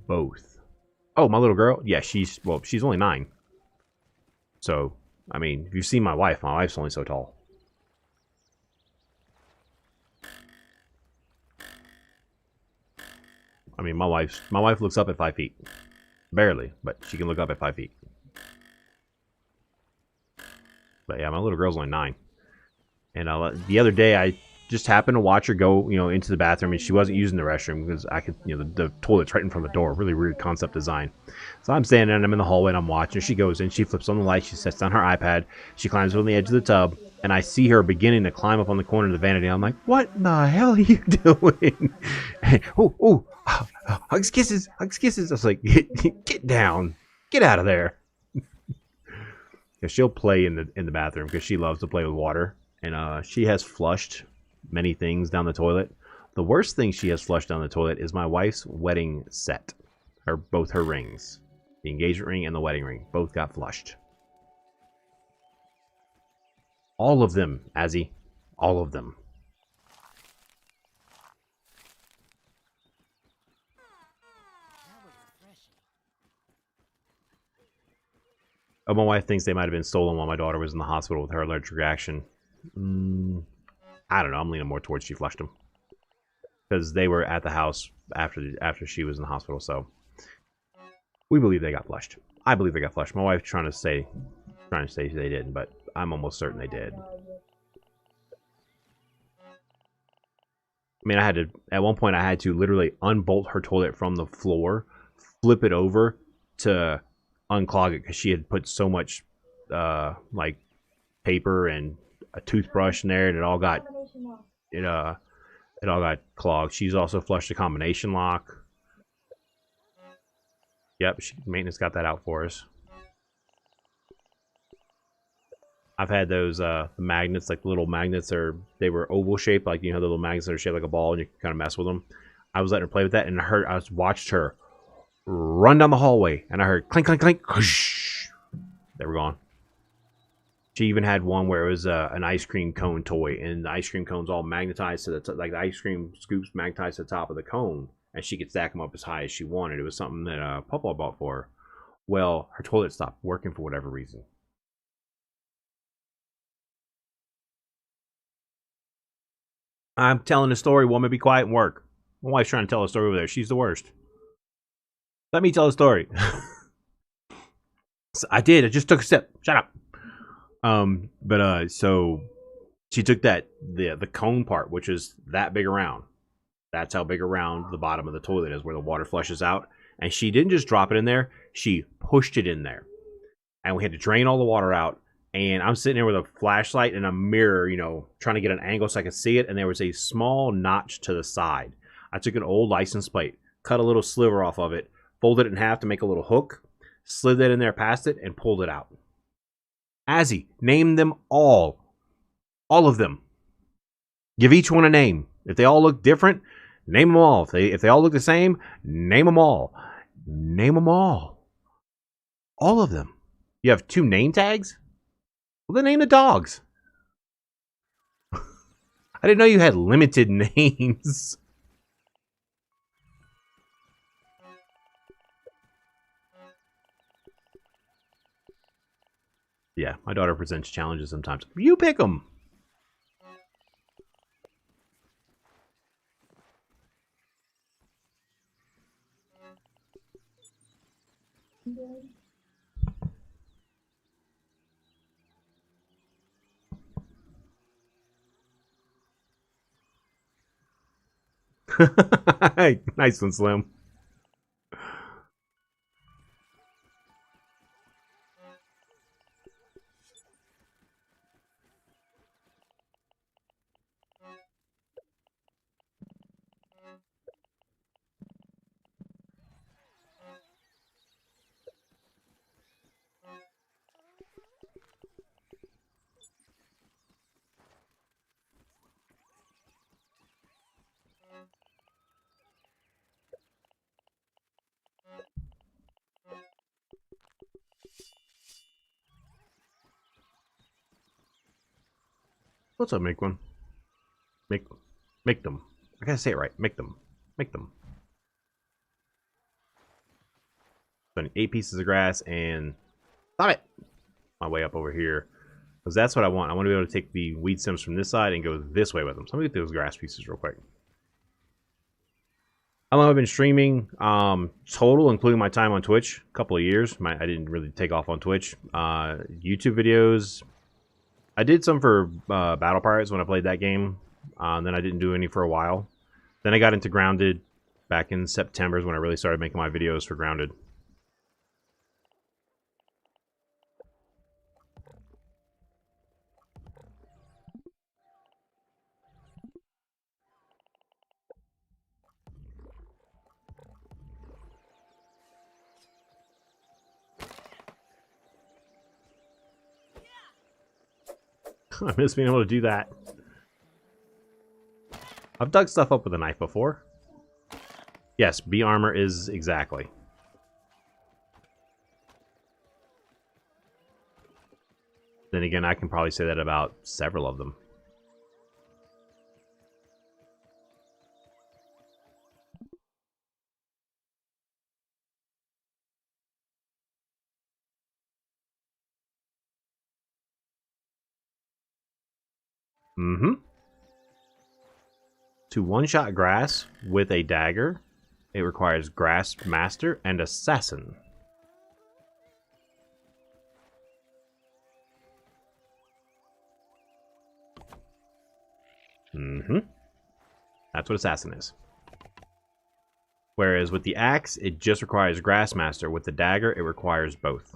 Both. Oh, my little girl? Yeah, she's only 9. So, I mean, if you've seen my wife's only so tall. I mean, my wife looks up at 5 feet. Barely, but she can look up at 5 feet. But yeah, my little girl's only 9. And the other day, I just happened to watch her go, into the bathroom, and she wasn't using the restroom because I could, the toilet's right in front of the door. Really weird concept design. So I'm standing and I'm in the hallway and I'm watching. She goes in, she flips on the light, she sets down her iPad, she climbs on the edge of the tub, and I see her beginning to climb up on the corner of the vanity. I'm like, what the hell are you doing? Hugs, kisses, hugs, kisses. I was like, get down, get out of there. Because she'll play in the bathroom because she loves to play with water, and she has flushed many things down the toilet. The worst thing she has flushed down the toilet is my wife's wedding set. Both her rings. The engagement ring and the wedding ring. Both got flushed. All of them, Azzy. All of them. That was refreshing. Oh, my wife thinks they might have been stolen while my daughter was in the hospital with her allergic reaction. I don't know. I'm leaning more towards she flushed them. Because they were at the house after she was in the hospital, so we believe they got flushed. I believe they got flushed. My wife's trying to say they didn't, but I'm almost certain they did. I mean, at one point I had to literally unbolt her toilet from the floor, flip it over to unclog it because she had put so much like paper and a toothbrush in there, and it all got clogged. She's also flushed the combination lock. Yep, maintenance got that out for us. I've had those magnets, like the little magnets, they were oval shaped, like the little magnets that are shaped like a ball, and you can kind of mess with them. I was letting her play with that, and I watched her run down the hallway, and I heard clink, clink, clink. Whoosh, they were gone. She even had one where it was an ice cream cone toy, and the ice cream cone's all magnetized to like the ice cream scoops magnetized to the top of the cone, and she could stack them up as high as she wanted. It was something that Papa bought for her. Well, her toilet stopped working for whatever reason. I'm telling a story, woman. Be quiet and work. My wife's trying to tell a story over there. She's the worst. Let me tell a story. I did. I just took a sip. Shut up. So she took the cone part, which is that big around. That's how big around the bottom of the toilet is, where the water flushes out. And she didn't just drop it in there; she pushed it in there, and we had to drain all the water out. And I'm sitting there with a flashlight and a mirror, trying to get an angle so I could see it. And there was a small notch to the side. I took an old license plate, cut a little sliver off of it, folded it in half to make a little hook, slid that in there past it, and pulled it out. Azzy, name them all. All of them. Give each one a name. If they all look different, name them all. If they all look the same, name them all. Name them all. All of them. You have 2 name tags? Well, then name the dogs. I didn't know you had limited names. Yeah, my daughter presents challenges sometimes. You pick them. Nice one, Slim. What's up, make one? Make them. I gotta say it right. Make them. Make them. So I need 8 pieces of grass and stop it. My way up over here, because that's what I want. I want to be able to take the weed stems from this side and go this way with them. So let me get those grass pieces real quick. How long have I been streaming? Total, including my time on Twitch, a couple of years. I didn't really take off on Twitch. YouTube videos. I did some for Battle Pirates when I played that game. Then I didn't do any for a while. Then I got into Grounded back in September is when I really started making my videos for Grounded. I miss being able to do that. I've dug stuff up with a knife before. Yes, B armor is exactly. Then again, I can probably say that about several of them. Mm-hmm. To one-shot grass with a dagger, it requires Grass Master and Assassin. Mm-hmm. That's what Assassin is. Whereas with the axe, it just requires Grass Master. With the dagger, it requires both.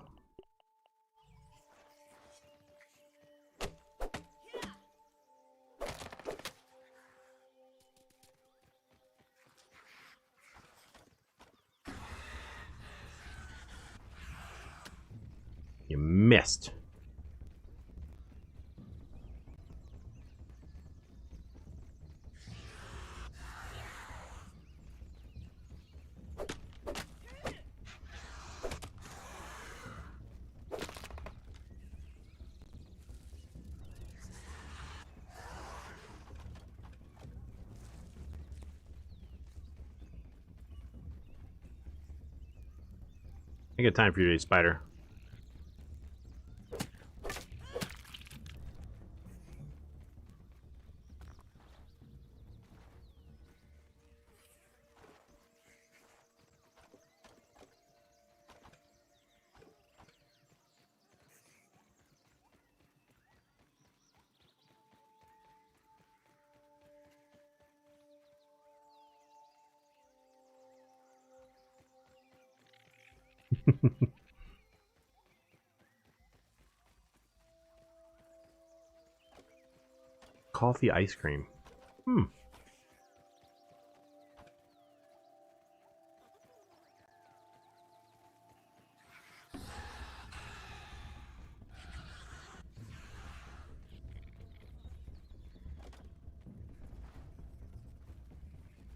You missed. I got time for you today, Spider. Coffee ice cream. Hmm.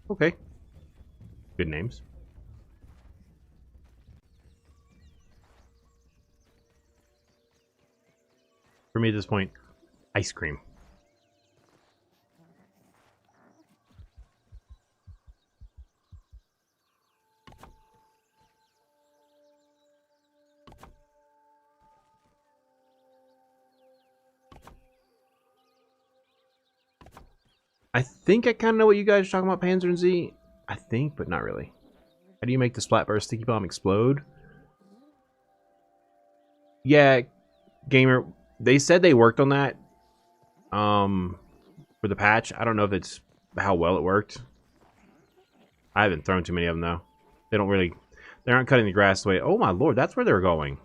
Okay. Good names. For me at this point, ice cream. I think I kind of know what you guys are talking about, Panzer and Z. I think, but not really. How do you make the Splatburst Sticky Bomb explode? Yeah, Gamer, they said they worked on that for the patch. I don't know if it's how well it worked. I haven't thrown too many of them, though. They aren't cutting the grass away. Oh my lord, that's where they're going.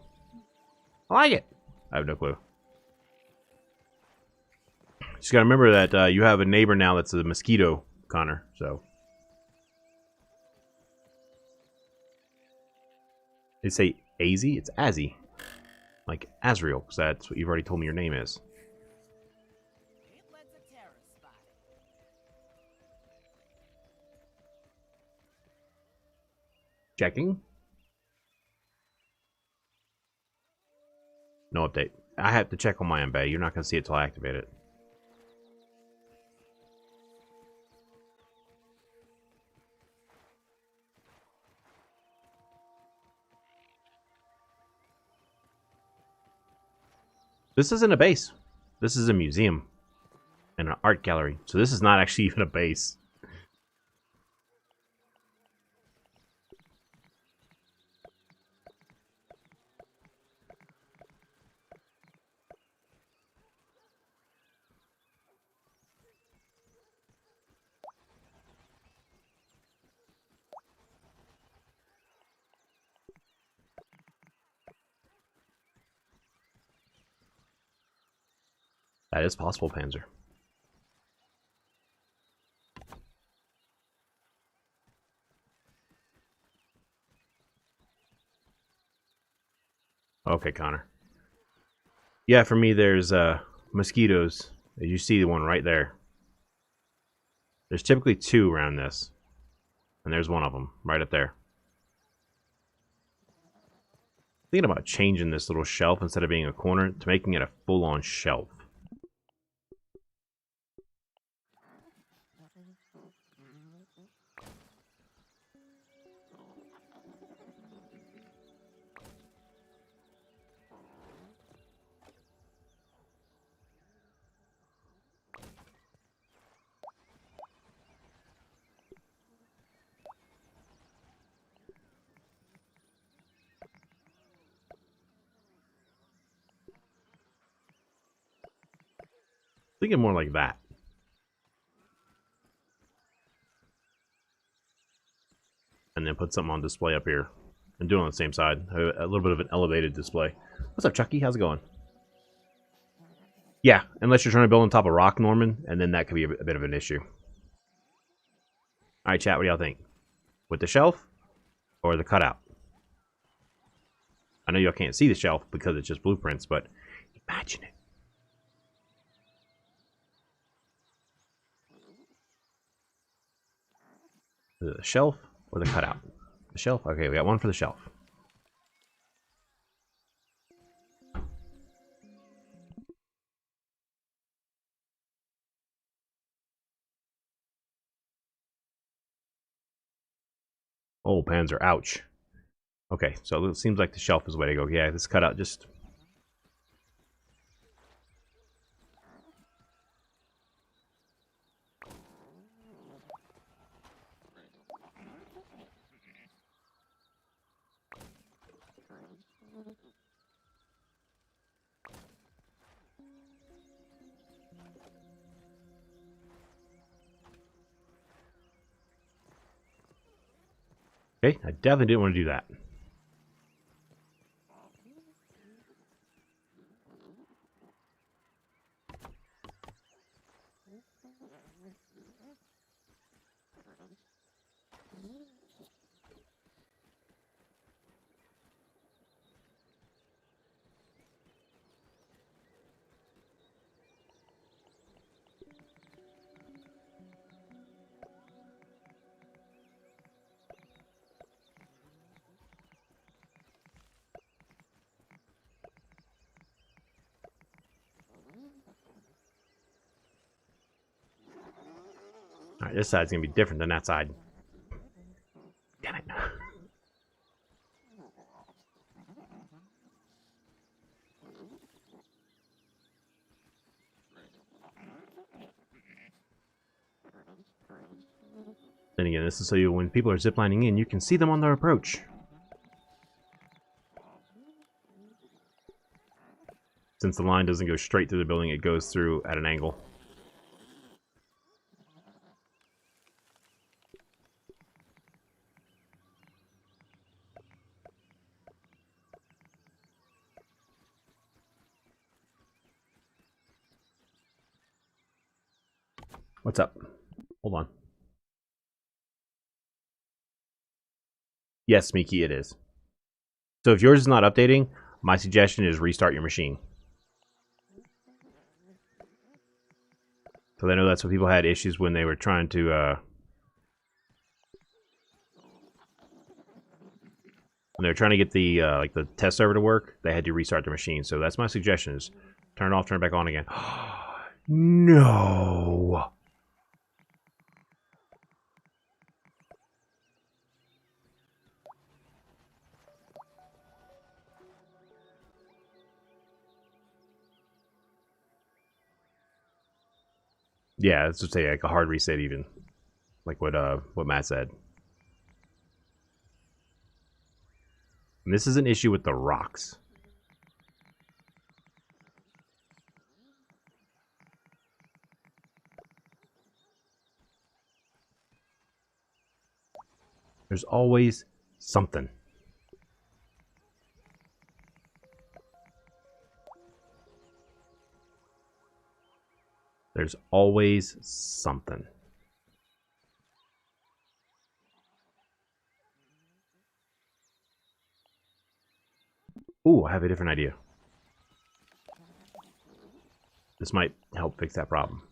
I like it. I have no clue. Just gotta remember that you have a neighbor now that's a mosquito, Connor, so. They say Azzy? It's Azzy. Like Azrael, because that's what you've already told me your name is. It lets a terrorist spot it. Checking. No update. I have to check on my end, Bay. You're not going to see it till I activate it. This isn't a base. This is a museum and an art gallery. So this is not actually even a base. That is possible, Panzer. Okay, Connor. Yeah, for me, there's mosquitoes. As you see the one right there. There's typically two around this. And there's one of them right up there. Thinking about changing this little shelf instead of being a corner to making it a full-on shelf. Thinking more like that. And then put something on display up here. And do it on the same side. A little bit of an elevated display. What's up, Chucky? How's it going? Yeah, unless you're trying to build on top of rock, Norman, and then that could be a bit of an issue. Alright, chat, what do y'all think? With the shelf or the cutout? I know y'all can't see the shelf because it's just blueprints, but imagine it. The shelf or the cutout? The shelf? Okay, we got one for the shelf. Oh, Panzer, ouch. Okay, so it seems like the shelf is the way to go. Yeah, this cutout just... Okay, I definitely didn't want to do that. Alright, this side's gonna be different than that side. Damn it. Then again, this is so when people are ziplining in, you can see them on their approach. Since the line doesn't go straight through the building, it goes through at an angle. What's up? Hold on. Yes, Miki, it is. So if yours is not updating, my suggestion is restart your machine. So I know that's what people had issues when they were trying to when they were trying to get the like the test server to work, they had to restart their machine. So that's my suggestion: is turn it off, turn it back on again. No. Yeah, let's just say like a hard reset, even like what Matt said. And this is an issue with the rocks. There's always something. There's always something. Ooh, I have a different idea. This might help fix that problem.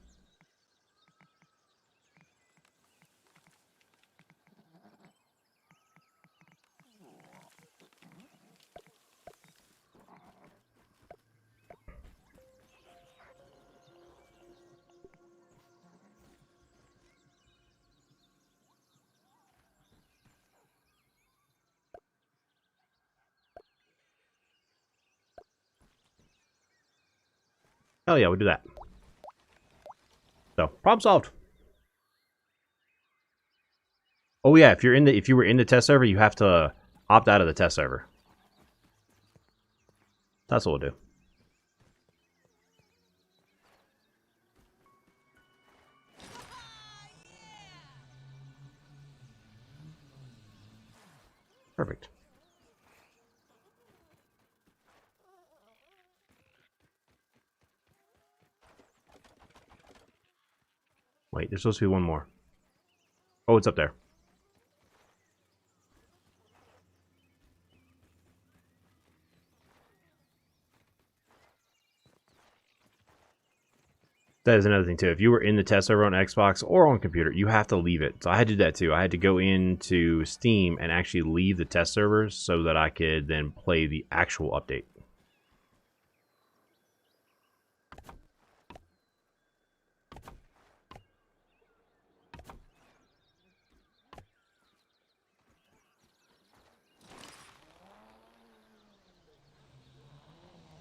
Hell yeah, we'll do that. So, problem solved. Oh yeah, if you were in the test server, you have to opt out of the test server. That's what we'll do. Perfect. Wait, there's supposed to be one more. Oh, it's up there. That is another thing too. If you were in the test server on Xbox or on computer, you have to leave it. So I had to do that too. I had to go into Steam and actually leave the test servers so that I could then play the actual update.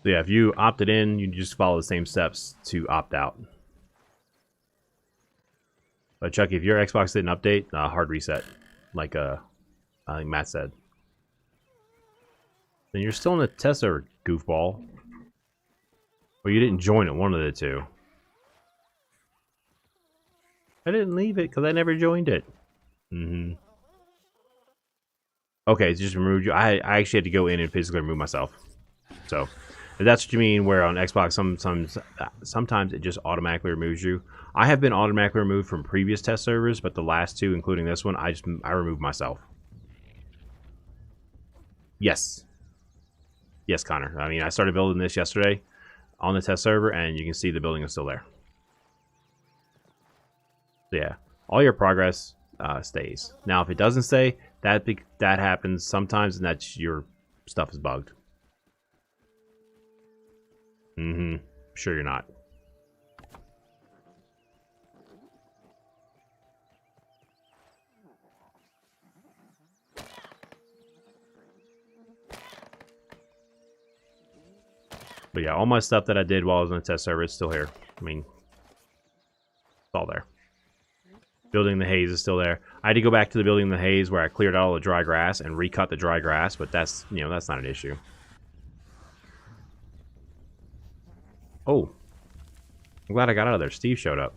So yeah, if you opted in, you just follow the same steps to opt out. But Chucky, if your Xbox didn't update, hard reset, like I think Matt said. Then you're still in the test server, goofball. Or you didn't join it, one of the two. I didn't leave it because I never joined it. Okay, it just removed you. I actually had to go in and physically remove myself. So, if that's what you mean, where on Xbox sometimes it just automatically removes you. I have been automatically removed from previous test servers, but the last two, including this one, I removed myself. Yes. Yes, Connor. I mean, I started building this yesterday on the test server, and you can see the building is still there. So yeah, all your progress stays. Now, if it doesn't stay, that happens sometimes, and that's your stuff is bugged. Sure you're not. But yeah, all my stuff that I did while I was on the test server is still here. I mean, it's all there. Building the haze is still there. I had to go back to the building the haze where I cleared out all the dry grass and recut the dry grass, but that's, you know, that's not an issue. Oh, I'm glad I got out of there. Steve showed up.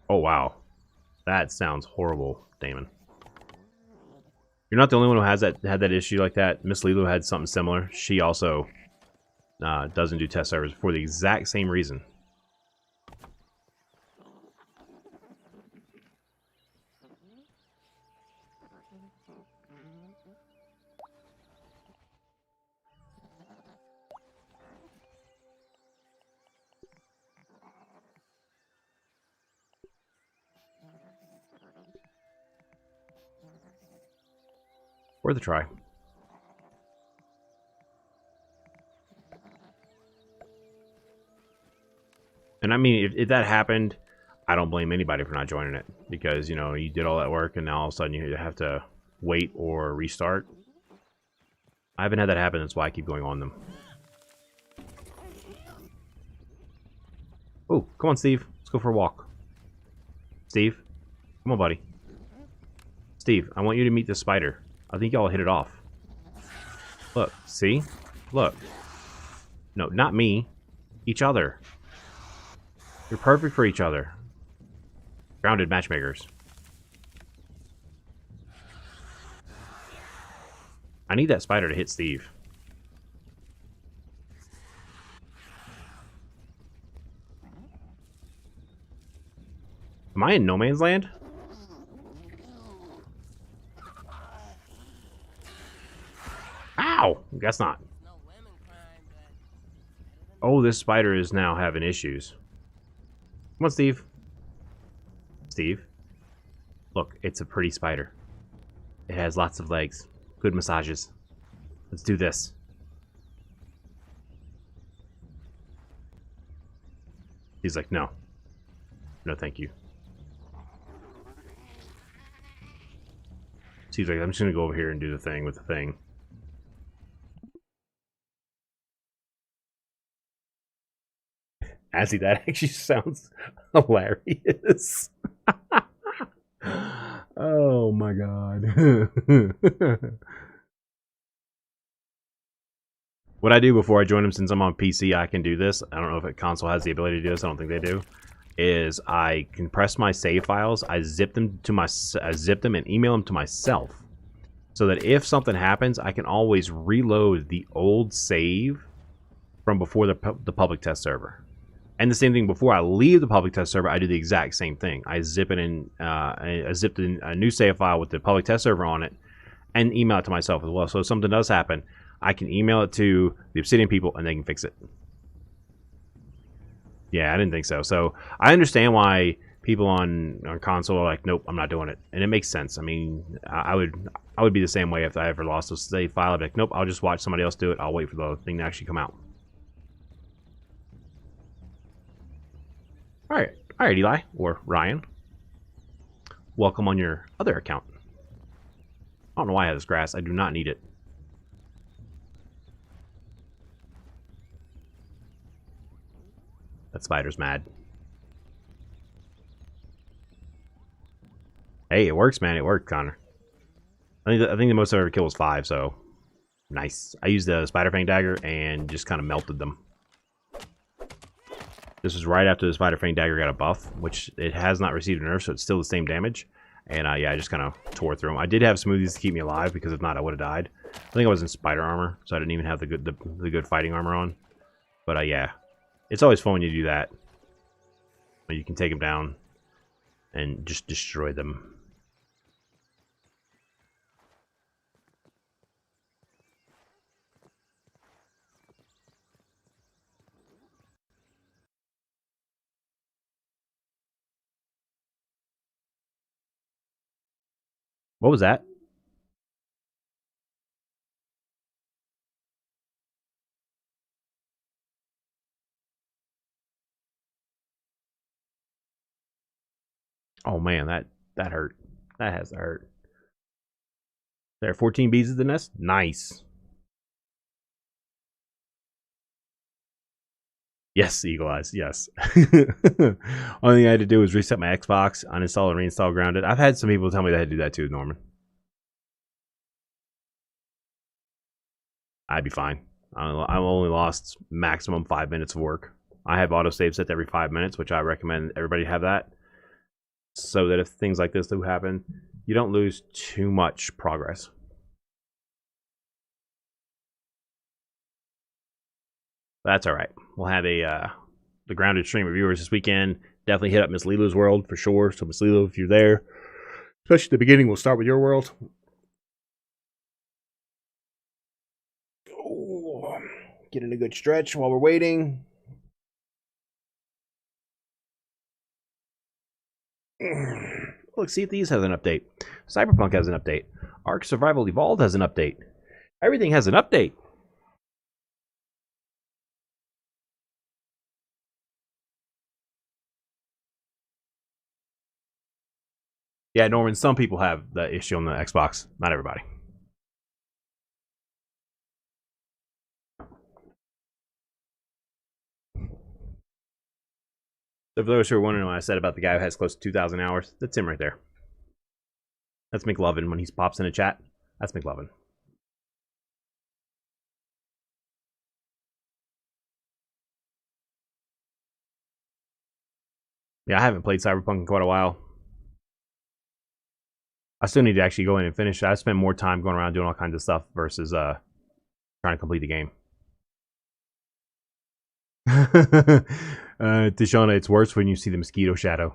Oh, wow. That sounds horrible, Damon. You're not the only one who has had that issue like that. Miss Lilo had something similar. She also doesn't do test servers for the exact same reason. Worth a try. And I mean, if that happened, I don't blame anybody for not joining it. Because, you know, you did all that work and now all of a sudden you have to wait or restart. I haven't had that happen, that's why I keep going on them. Oh, come on, Steve. Let's go for a walk. Steve, come on, buddy. Steve, I want you to meet this spider. I think y'all hit it off. Look, see? Look. No, not me. Each other. You're perfect for each other. Grounded matchmakers. I need that spider to hit Steve. Am I in no man's land? Ow! Guess not. No women crime, but Oh, this spider is now having issues. Come on, Steve. Steve. Look, it's a pretty spider. It has lots of legs. Good massages. Let's do this. He's like, no. No, thank you. So he's like, I'm just going to go over here and do the thing with the thing. Azzy, that actually sounds hilarious. Oh my god. What I do before I join them, since I'm on PC, I can do this. I don't know if a console has the ability to do this. I don't think they do. Is I compress my save files. I zip them and email them to myself, so that if something happens, I can always reload the old save from before the public test server. And the same thing before I leave the public test server, I do the exact same thing. I zip it in, I zipped in a new save file with the public test server on it, and email it to myself as well. So if something does happen, I can email it to the Obsidian people, and they can fix it. Yeah, I didn't think so. So I understand why people on console are like, nope, I'm not doing it, and it makes sense. I mean, I would be the same way if I ever lost a save file. I'd be like, nope, I'll just watch somebody else do it. I'll wait for the thing to actually come out. All right, Eli or Ryan. Welcome on your other account. I don't know why I have this grass. I do not need it. That spider's mad. Hey, it works, man. It worked, Connor. I think the most I ever killed was 5, so nice. I used the spider fang dagger and just kind of melted them. This was right after the spider fang dagger got a buff, which it has not received a nerf, so it's still the same damage. And yeah, I just kind of tore through them. I did have smoothies to keep me alive, because if not, I would have died. I think I was in spider armor, so I didn't even have the good fighting armor on. But yeah, it's always fun when you do that. You can take them down and just destroy them. What was that? Oh man, that hurt. That has to hurt. There are 14 bees at the nest. Nice. Yes, Eagle Eyes. Yes. Only thing I had to do was reset my Xbox, uninstall and reinstall Grounded. I've had some people tell me they had to do that too, Norman. I'd be fine. I've only lost maximum 5 minutes of work. I have autosave set every 5 minutes, which I recommend everybody have that, so that if things like this do happen, you don't lose too much progress. That's all right. We'll have the Grounded stream of viewers this weekend. Definitely hit up Miss Lilu's world for sure. So Miss Lilu, if you're there, especially at the beginning, we'll start with your world. Oh, getting a good stretch while we're waiting. Look, Sea of Thieves has an update. Cyberpunk has an update. Ark Survival Evolved has an update. Everything has an update. Yeah, Norman, some people have the issue on the Xbox. Not everybody. So for those who are wondering what I said about the guy who has close to 2,000 hours, that's him right there. That's McLovin when he pops in a chat. That's McLovin. Yeah, I haven't played Cyberpunk in quite a while. I still need to actually go in and finish it. I spent more time going around doing all kinds of stuff versus trying to complete the game. Tishana, it's worse when you see the mosquito shadow.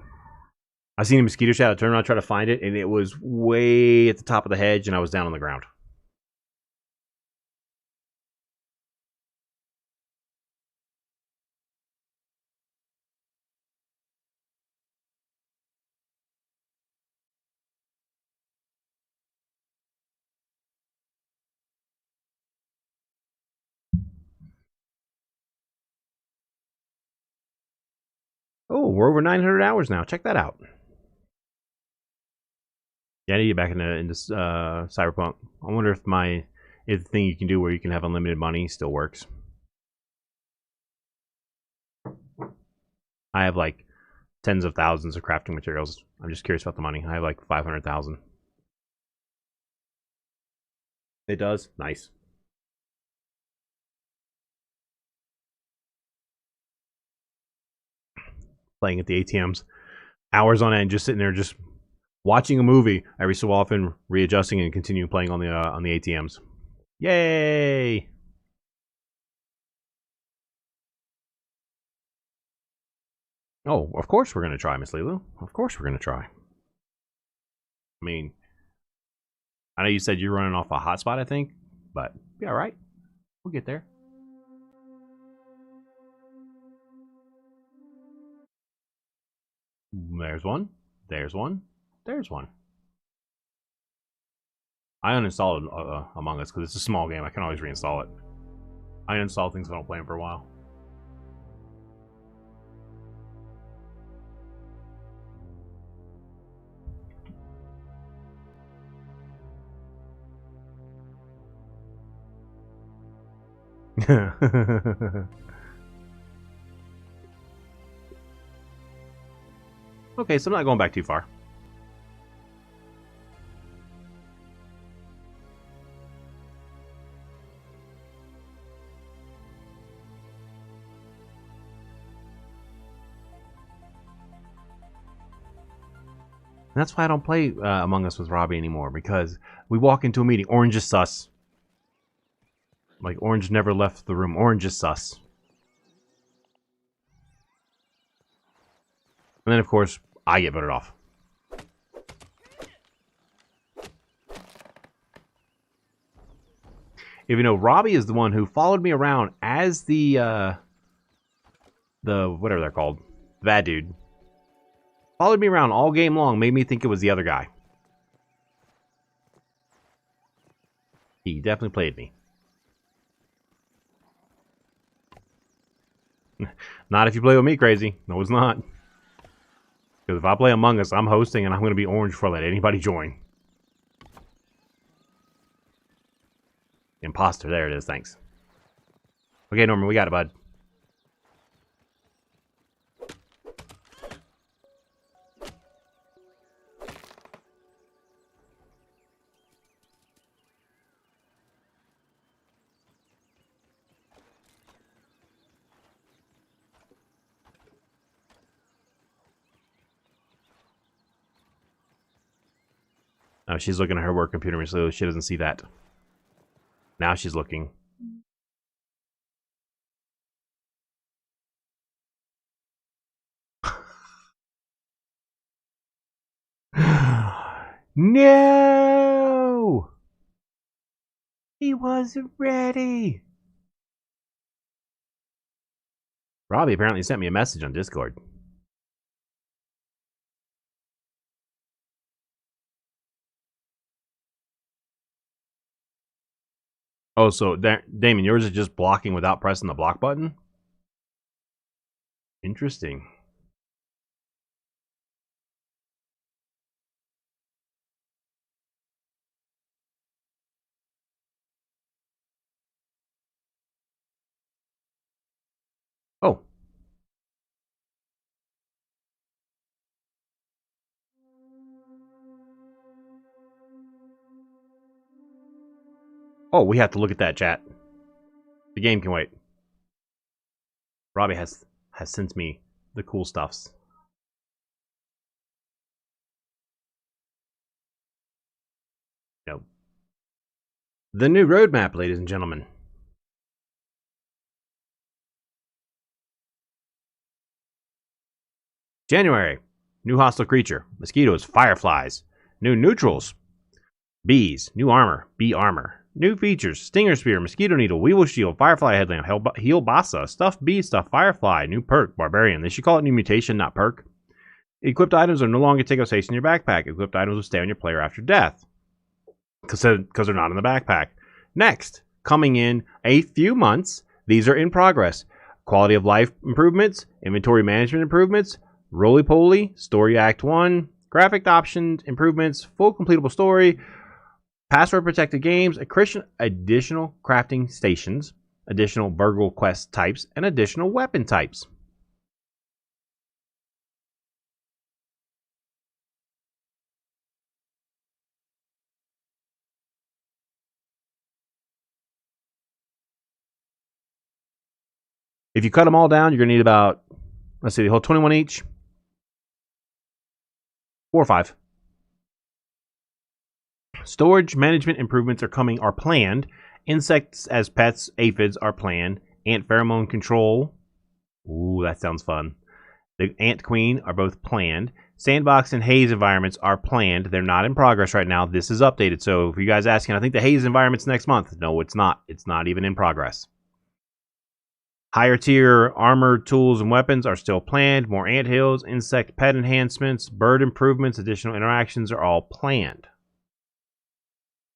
I seen a mosquito shadow, turn around, try to find it, and it was way at the top of the hedge, and I was down on the ground. Oh, we're over 900 hours now. Check that out. Yeah, I need to get back into Cyberpunk. I wonder if the thing you can do where you can have unlimited money still works. I have like tens of thousands of crafting materials. I'm just curious about the money. I have like 500,000. It does? Nice. Playing at the ATMs. Hours on end, just sitting there, just watching a movie. Every so often, readjusting and continuing playing on the ATMs. Yay! Oh, of course we're going to try, Miss Lilu. Of course we're going to try. I mean, I know you said you're running off a hotspot, I think, but be all right. We'll get there. There's one. There's one. There's one. I uninstalled Among Us because it's a small game. I can always reinstall it. I uninstall things if I don't play them for a while. Okay, so I'm not going back too far. And that's why I don't play Among Us with Robbie anymore, because we walk into a meeting. Orange is sus. Like, Orange never left the room. Orange is sus. And then, of course, I get voted off. Even though Robbie is the one who followed me around as the whatever they're called, that dude. Followed me around all game long, made me think it was the other guy. He definitely played me. Not if you play with me, crazy. No, it's not. Because if I play Among Us, I'm hosting and I'm going to be orange before I let anybody join. Imposter. There it is. Thanks. Okay, Norman, we got it, bud. Oh, she's looking at her work computer, so she doesn't see that. Now she's looking. No! He wasn't ready. Robbie apparently sent me a message on Discord. Oh, so Damon, yours is just blocking without pressing the block button? Interesting. Oh. Oh, we have to look at that, chat. The game can wait. Robbie has sent me the cool stuffs. Nope. The new roadmap, ladies and gentlemen. January. New hostile creature. Mosquitoes, fireflies. New neutrals. Bees. New armor. Bee armor. New features. Stinger spear. Mosquito needle. Weevil shield. Firefly headlamp. Heal bassa. Stuffed bee. Stuffed firefly. New perk. Barbarian. They should call it new mutation, not perk. Equipped items are no longer take up space in your backpack. Equipped items will stay on your player after death. Because they're not in the backpack. Next. Coming in a few months. These are in progress. Quality of life improvements. Inventory management improvements. Roly-poly, Story Act 1, graphic options, improvements, full completable story, password-protected games, additional crafting stations, additional burgle quest types, and additional weapon types. If you cut them all down, you're going to need about, let's see, the whole 21 each. 4 or 5. Storage management improvements are planned. Insects as pets, aphids are planned. Ant pheromone control. Ooh, that sounds fun. The Ant Queen are both planned. Sandbox and haze environments are planned. They're not in progress right now. This is updated. So if you guys asking, I think the haze environment's next month. No, it's not. It's not even in progress. Higher tier armor, tools, and weapons are still planned. More ant hills, insect pet enhancements, bird improvements, additional interactions are all planned.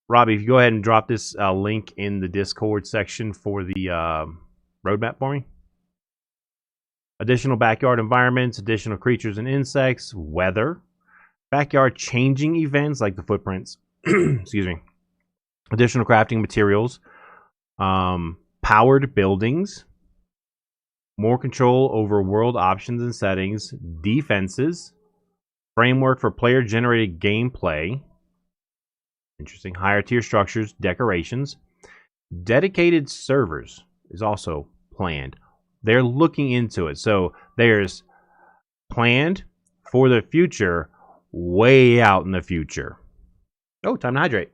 Robbie, if you go ahead and drop this link in the Discord section for the roadmap for me. Additional backyard environments, additional creatures and insects, weather, backyard changing events like the footprints, excuse me, additional crafting materials, powered buildings, more control over world options and settings, defenses, framework for player-generated gameplay, interesting, higher tier structures, decorations, dedicated servers is also planned. They're looking into it. So there's planned for the future, way out in the future. Oh, time to hydrate.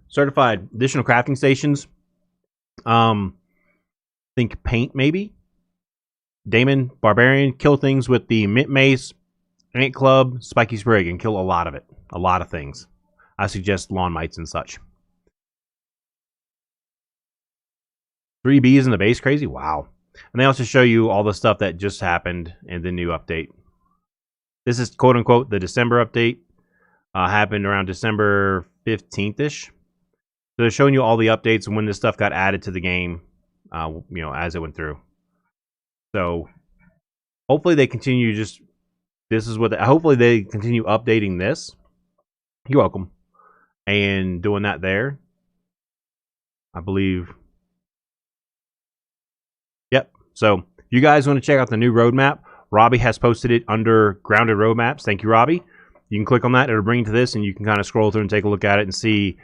Certified additional crafting stations. Think paint maybe. Damon, Barbarian, kill things with the Mint Mace, Ant Club, Spiky Sprig, and kill a lot of it. A lot of things. I suggest lawn mites and such. 3 bees in the base, crazy? Wow. And they also show you all the stuff that just happened in the new update. This is quote-unquote the December update. Happened around December 15th-ish. So they're showing you all the updates and when this stuff got added to the game, as it went through. So hopefully they continue just this is what hopefully they continue updating this. You're welcome. And doing that there. I believe. Yep. So if you guys want to check out the new roadmap, Robbie has posted it under Grounded Roadmaps. Thank you, Robbie. You can click on that. It'll bring you to this, and you can kind of scroll through and take a look at it and see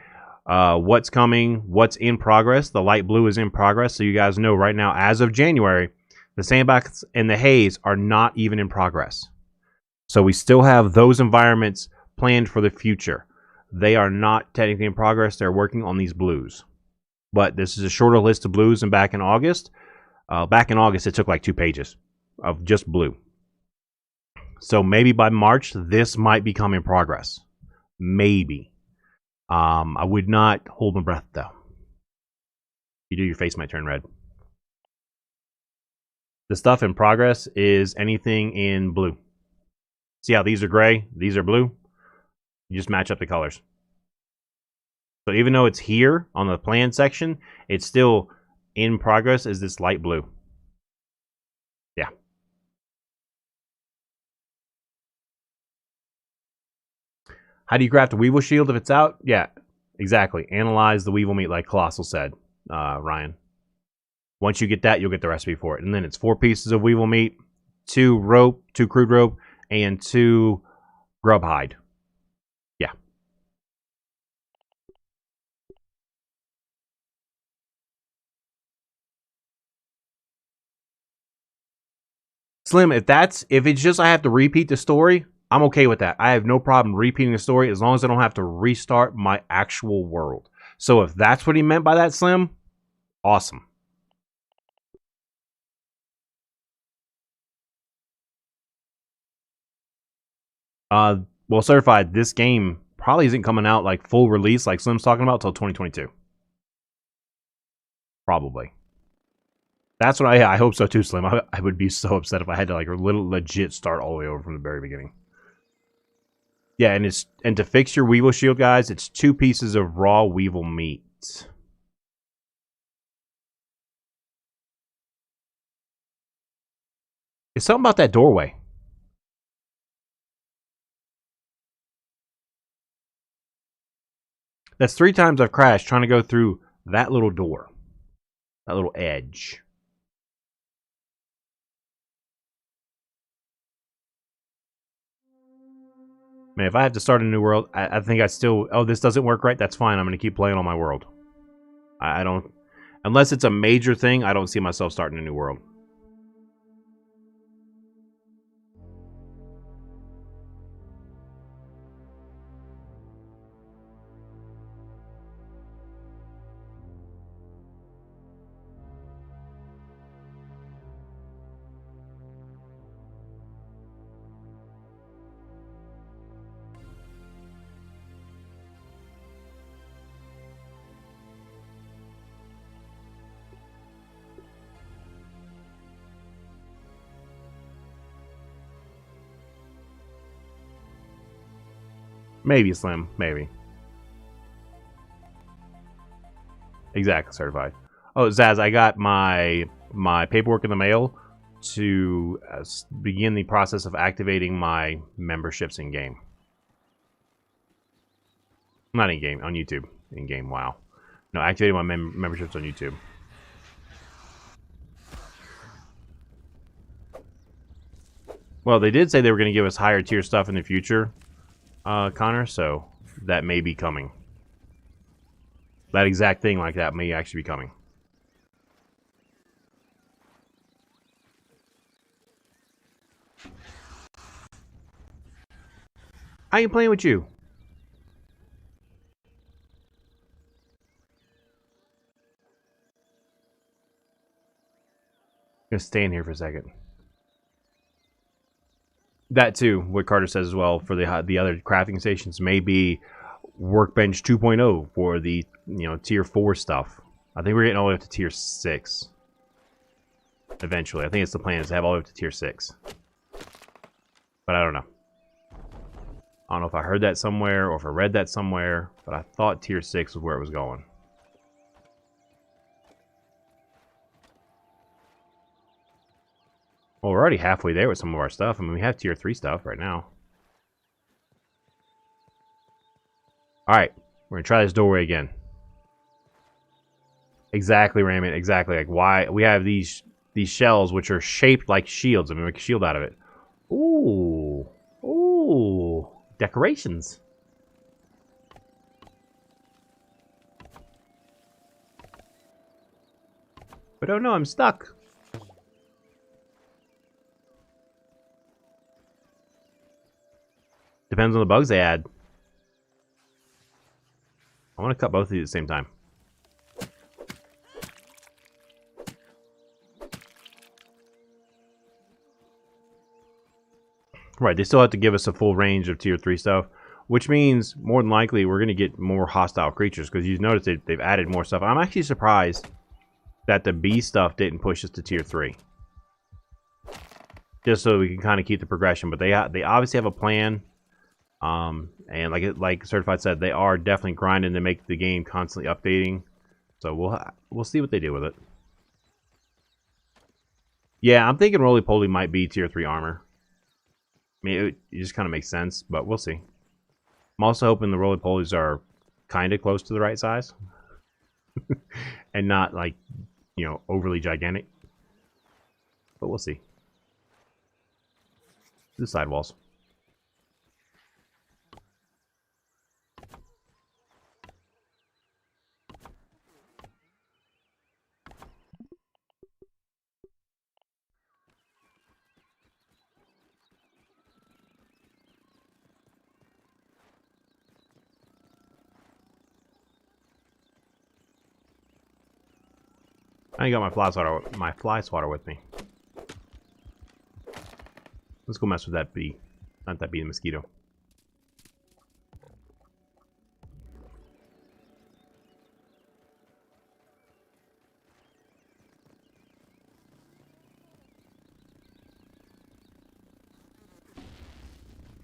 what's coming, what's in progress. The light blue is in progress, so you guys know right now, as of January, the sandbox and the haze are not even in progress. So we still have those environments planned for the future. They are not technically in progress. They're working on these blues. But this is a shorter list of blues than back in August. Back in August, it took like 2 pages of just blue. So maybe by March, this might become in progress. Maybe. I would not hold my breath, though. If you do, your face might turn red. The stuff in progress is anything in blue. See how these are gray? These are blue? You just match up the colors. So even though it's here on the plan section, it's still in progress as this light blue. Yeah. How do you craft a Weevil shield if it's out? Yeah, exactly. Analyze the Weevil meat like Colossal said, Ryan. Once you get that, you'll get the recipe for it. And then it's 4 pieces of Weevil meat, 2 rope, 2 crude rope, and 2 grub hide. Yeah. Slim, if it's just I have to repeat the story, I'm okay with that. I have no problem repeating the story as long as I don't have to restart my actual world. So if that's what he meant by that, Slim, awesome. Well, certified, this game probably isn't coming out like full release like Slim's talking about until 2022. Probably. That's what I hope so too, Slim. I would be so upset if I had to like legit start all the way over from the very beginning. Yeah, and to fix your Weevil shield, guys, it's 2 pieces of raw Weevil meat. It's something about that doorway. That's 3 times I've crashed trying to go through that little door. That little edge. Man, if I have to start a new world, I think I still... Oh, this doesn't work right? That's fine. I'm going to keep playing on my world. I don't... Unless it's a major thing, I don't see myself starting a new world. Maybe, Slim. Maybe. Exactly, certified. Oh, Zaz, I got my paperwork in the mail to begin the process of activating my memberships in-game. Not in-game, on YouTube. In-game, wow. No, activating my memberships on YouTube. Well, they did say they were going to give us higher tier stuff in the future, Connor, so that may be coming. That exact thing like that may actually be coming. I ain't playing with you. I'm gonna stay in here for a second. That too, what Carter says as well for the other crafting stations may be Workbench 2.0 for the tier 4 stuff. I think we're getting all the way up to tier 6 eventually. I think it's the plan is to have all the way up to tier 6, but I don't know. I don't know if I heard that somewhere or if I read that somewhere, but I thought tier 6 was where it was going. Well, we're already halfway there with some of our stuff. I mean, we have tier 3 stuff right now. Alright, we're gonna try this doorway again. Exactly, Raymond, exactly. Like, why we have these shells which are shaped like shields. I mean, make a shield out of it. Ooh. Ooh. Decorations. But oh no, I'm stuck. Depends on the bugs they add. I want to cut both of these at the same time. Right, they still have to give us a full range of tier 3 stuff, which means more than likely we're going to get more hostile creatures, because you notice they've added more stuff. I'm actually surprised that the bee stuff didn't push us to tier 3. Just so we can kind of keep the progression, but they obviously have a plan. And like Certified said, they are definitely grinding to make the game constantly updating. So we'll see what they do with it. Yeah, I'm thinking Roly Poly might be tier 3 armor. I mean, it just kind of makes sense, but we'll see. I'm also hoping the Roly Polies are kind of close to the right size. And not, like, you know, overly gigantic. But we'll see. The sidewalls. I got my fly swatter with me. Let's go mess with that bee. Not that bee, the mosquito.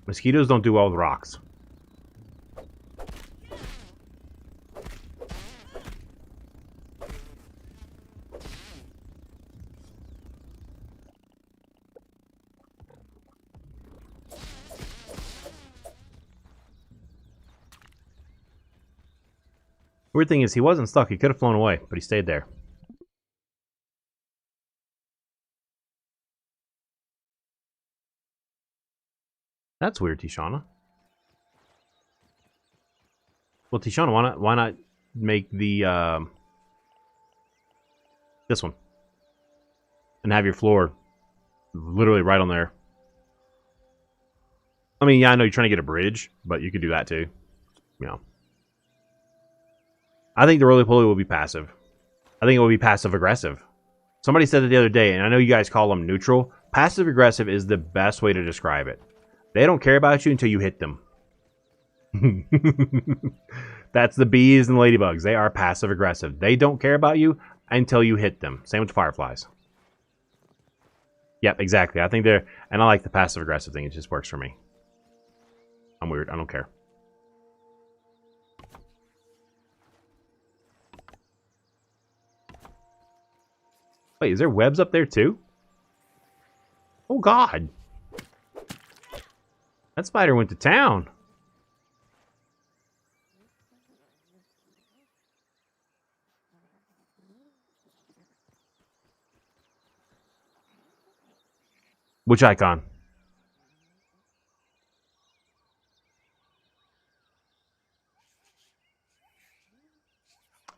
Mosquitoes don't do well with rocks. Weird thing is, he wasn't stuck. He could have flown away, but he stayed there. That's weird, Tishana. Well, Tishana, why not make the this one and have your floor literally right on there? I mean, yeah, I know you're trying to get a bridge, but you could do that too. You know, I think the roly poly will be passive. I think it will be passive aggressive. Somebody said it the other day, and I know you guys call them neutral. Passive aggressive is the best way to describe it. They don't care about you until you hit them. That's the bees and ladybugs. They are passive aggressive. They don't care about you until you hit them. Same with fireflies. Yep, exactly. I think they're... And I like the passive aggressive thing. It just works for me. I'm weird. I don't care. Wait, is there webs up there too? Oh god. That spider went to town. Which icon?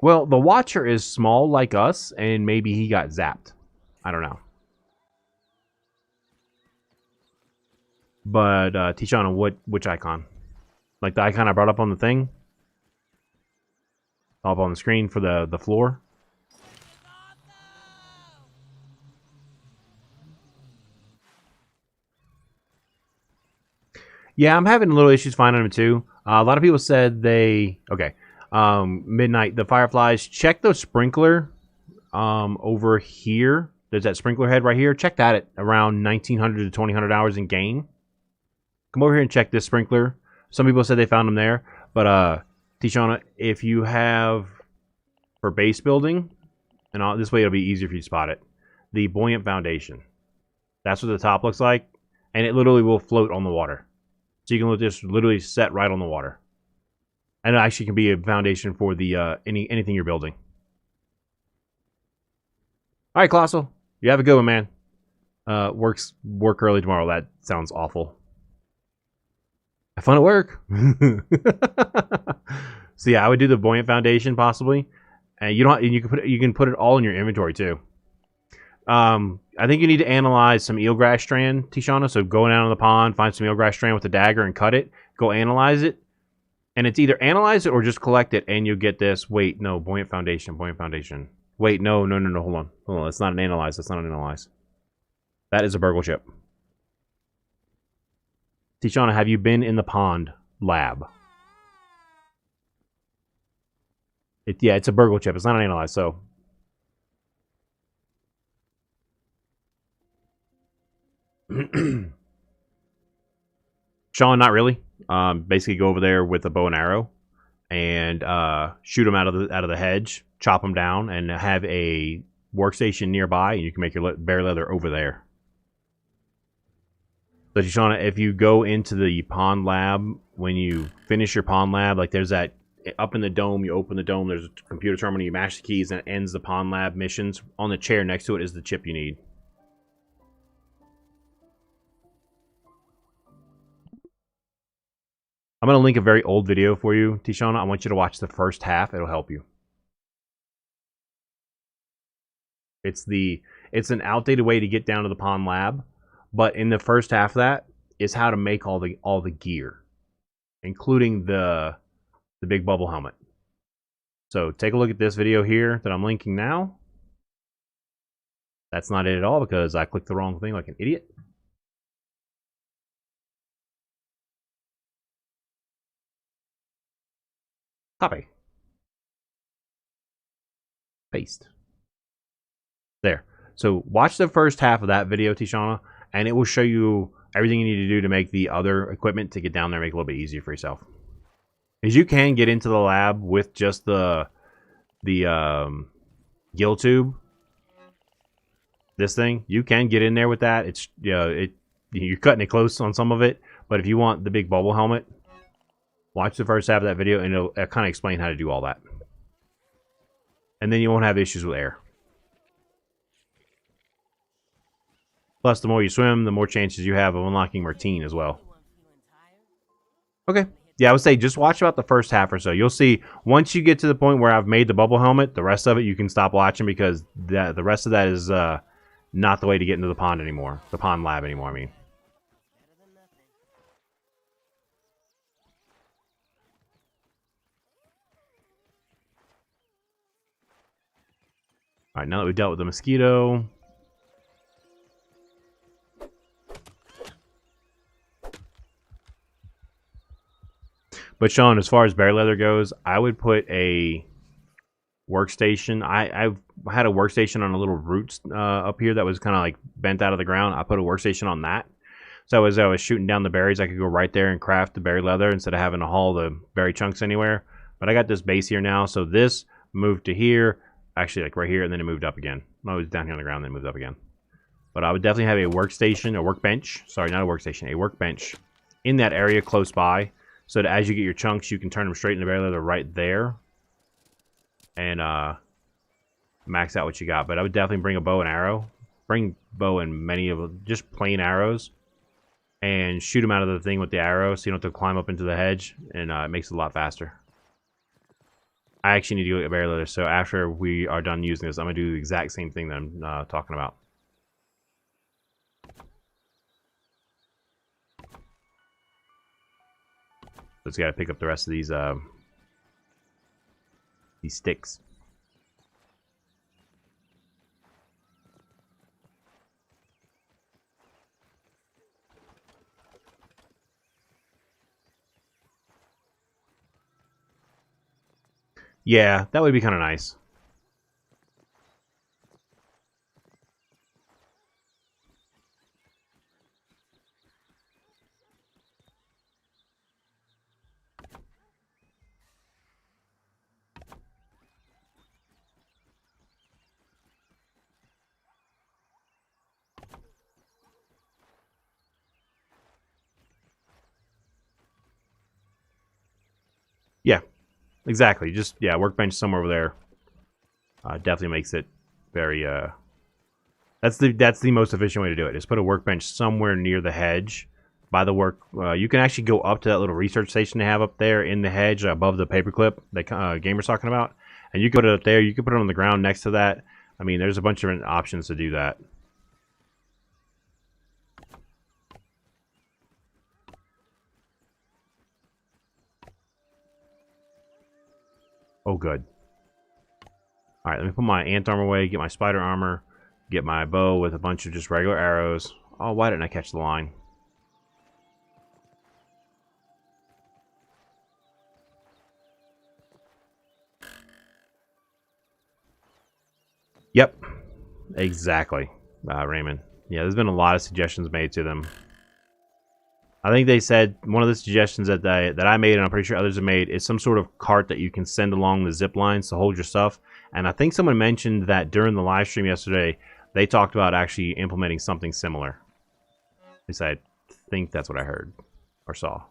Well, the Watcher is small like us, and maybe he got zapped. I don't know. But, Tishana, which icon? Like the icon I brought up on the thing? Up on the screen for the floor? Yeah, I'm having a little issues finding them too. A lot of people said they... Okay. Midnight, the fireflies. Check the sprinkler over here. There's that sprinkler head right here. Check that at around 1900 to 2000 hours in game. Come over here and check this sprinkler. Some people said they found them there. But, Tishana, if you have... For base building, and this way it'll be easier for you to spot it. The buoyant foundation. That's what the top looks like. And it literally will float on the water. So you can just literally set right on the water. And it actually can be a foundation for the anything you're building. All right, Colossal. You have a good one, man. Work early tomorrow. That sounds awful. Have fun at work. So yeah, I would do the buoyant foundation possibly, and you can put it all in your inventory too. I think you need to analyze some eelgrass strand, Tishana. So go down to the pond, find some eelgrass strand with a dagger, and cut it. Go analyze it, and it's either analyze it or just collect it, and you get this. Wait, no, buoyant foundation. Wait, no. Hold on. It's not an analyze. That's not an analyze. That is a burgle chip. Tishana, have you been in the pond lab? Yeah, it's a burgle chip. It's not an analyze, so. Sean, not really. Basically go over there with a bow and arrow and shoot them out of the hedge, chop them down, and have a workstation nearby, and you can make your bear leather over there. So, Shoshana, if you go into the pond lab, when you finish your pond lab, like there's that up in the dome, you open the dome, there's a computer terminal, you mash the keys, and it ends the pond lab missions. On the chair next to it is the chip you need. I'm going to link a very old video for you, Tishana. I want you to watch the first half. It'll help you. It's an outdated way to get down to the pond lab, but in the first half of that is how to make all the gear, including the big bubble helmet. So take a look at this video here that I'm linking now. That's not it at all because I clicked the wrong thing like an idiot. Copy. Paste. There. So watch the first half of that video, Tishana, and it will show you everything you need to do to make the other equipment to get down there and make it a little bit easier for yourself. Because you can get into the lab with just the gill tube. This thing, you can get in there with that. It's you're cutting it close on some of it, but if you want the big bubble helmet, watch the first half of that video and it'll kind of explain how to do all that. And then you won't have issues with air. Plus, the more you swim, the more chances you have of unlocking Martine as well. Okay. Yeah, I would say just watch about the first half or so. You'll see, once you get to the point where I've made the bubble helmet, the rest of it you can stop watching because the rest of that is not the way to get into the pond anymore. The pond lab anymore, I mean. Alright, now that we've dealt with the mosquito. But Sean, as far as bear leather goes, I would put a workstation. I've had a workstation on a little roots up here that was kind of like bent out of the ground. I put a workstation on that. So as I was shooting down the berries, I could go right there and craft the berry leather instead of having to haul the berry chunks anywhere. But I got this base here now, so this moved to here, actually like right here, and then it moved up again. No, it was down here on the ground, then it moved up again. But I would definitely have a workstation, a workbench. Sorry, not a workstation, a workbench in that area close by. So that as you get your chunks, you can turn them straight into berry leather right there. And max out what you got. But I would definitely bring a bow and arrow. Bring bow and many of them, just plain arrows. And shoot them out of the thing with the arrow so you don't have to climb up into the hedge. And it makes it a lot faster. I actually need to go get berry leather. So after we are done using this, I'm going to do the exact same thing that I'm talking about. Just got to pick up the rest of these sticks. Yeah, that would be kind of nice. exactly. Just, yeah, workbench somewhere over there. Definitely makes it very, that's the most efficient way to do it. Is put a workbench somewhere near the hedge. By the work, you can actually go up to that little research station they have up there in the hedge above the paperclip that Gamer's talking about. And you can put it up there. You can put it on the ground next to that. I mean, there's a bunch of different options to do that. Oh, good. All right, let me put my ant armor away, get my spider armor, get my bow with a bunch of just regular arrows. Oh, why didn't I catch the line? Yep, exactly, Raymond. Yeah, there's been a lot of suggestions made to them. I think they said one of the suggestions that I made, and I'm pretty sure others have made, is some sort of cart that you can send along the zip lines to hold your stuff. And I think someone mentioned that during the live stream yesterday, they talked about actually implementing something similar. At least I think that's what I heard or saw.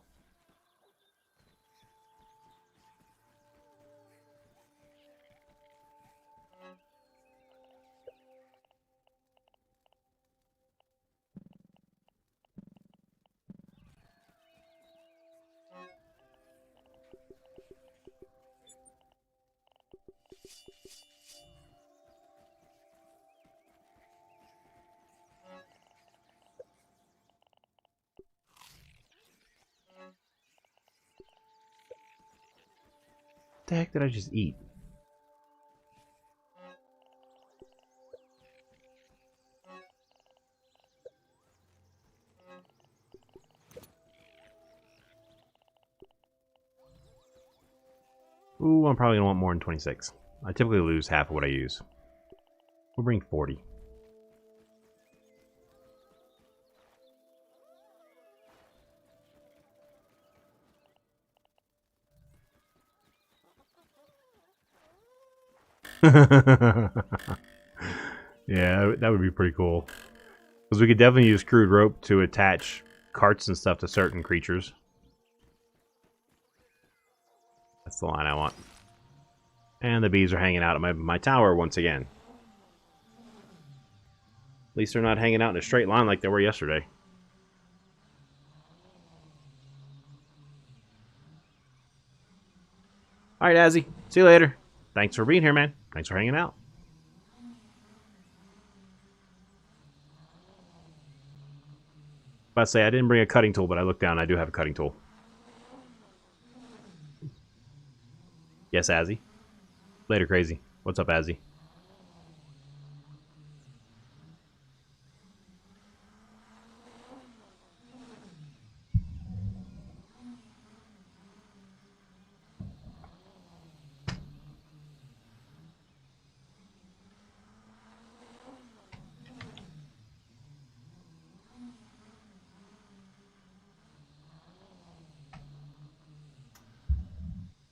What the heck did I just eat? Ooh, I'm probably going to want more than 26. I typically lose half of what I use. We'll bring 40. Yeah, that would be pretty cool. Because we could definitely use crude rope to attach carts and stuff to certain creatures. That's the line I want. And the bees are hanging out at my tower once again. At least they're not hanging out in a straight line like they were yesterday. Alright, Azzy. See you later. Thanks for being here, man. Thanks for hanging out. About to say, I didn't bring a cutting tool, but I looked down. I do have a cutting tool. Yes, Azzy. Later, crazy. What's up, Azzy?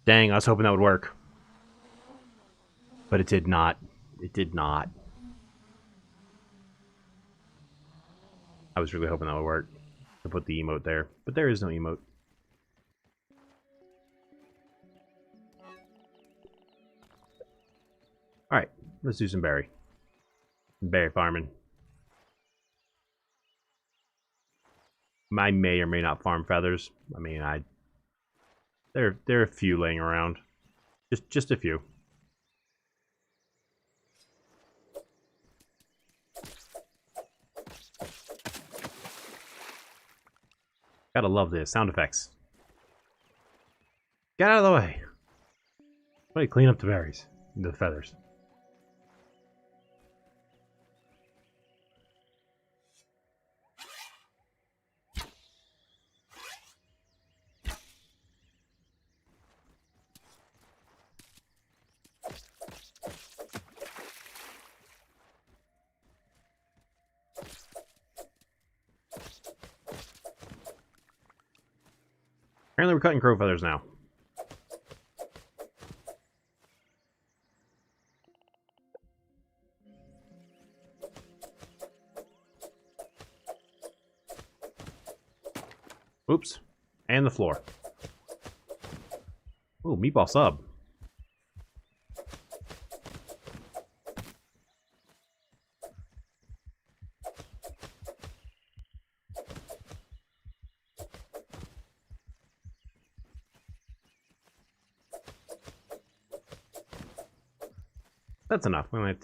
Dang, I was hoping that would work. But it did not. It did not. I was really hoping that would work. To put the emote there. But there is no emote. Alright, let's do some berry. Berry farming. I may or may not farm feathers. I mean, there are a few laying around. Just a few. Gotta love this. Sound effects. Get out of the way. Somebody clean up the berries. The feathers. Apparently we're cutting crow feathers now. Oops. And the floor. Ooh, meatball sub. That's enough. Don't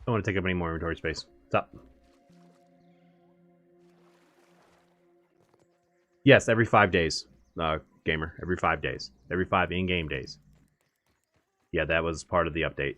want to take up any more inventory space. What's up? Yes, every 5 days, gamer. Every 5 days. Every 5 in-game days. Yeah, that was part of the update.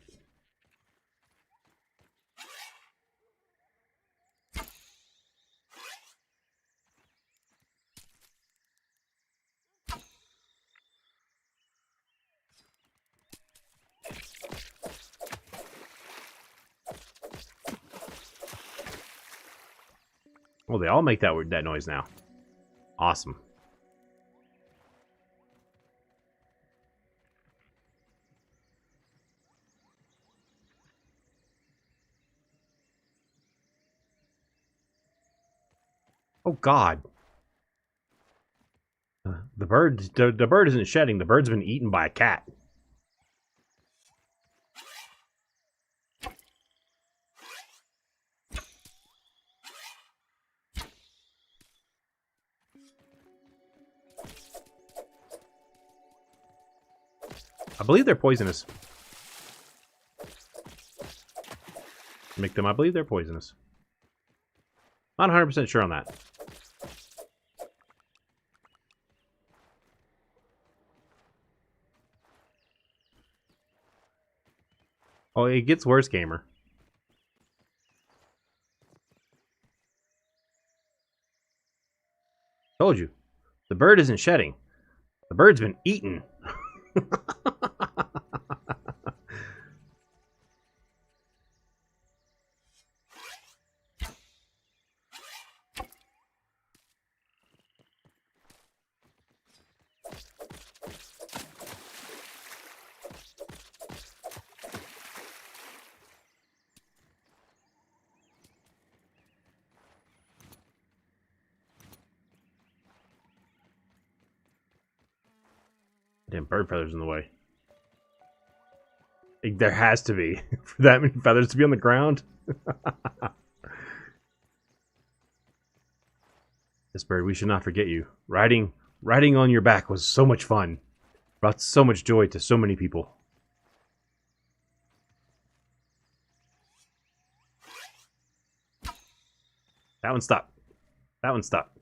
Oh, they all make that noise now. Awesome. Oh God. The bird isn't shedding. The bird's been eaten by a cat. I believe they're poisonous. Make them, I believe they're poisonous. Not 100% sure on that. Oh, it gets worse, gamer. Told you. The bird isn't shedding. The bird's been eaten. Damn bird feathers in the way. There has to be. For that many feathers to be on the ground. This bird, we should not forget you. Riding on your back was so much fun. Brought so much joy to so many people. That one stopped. That one stopped.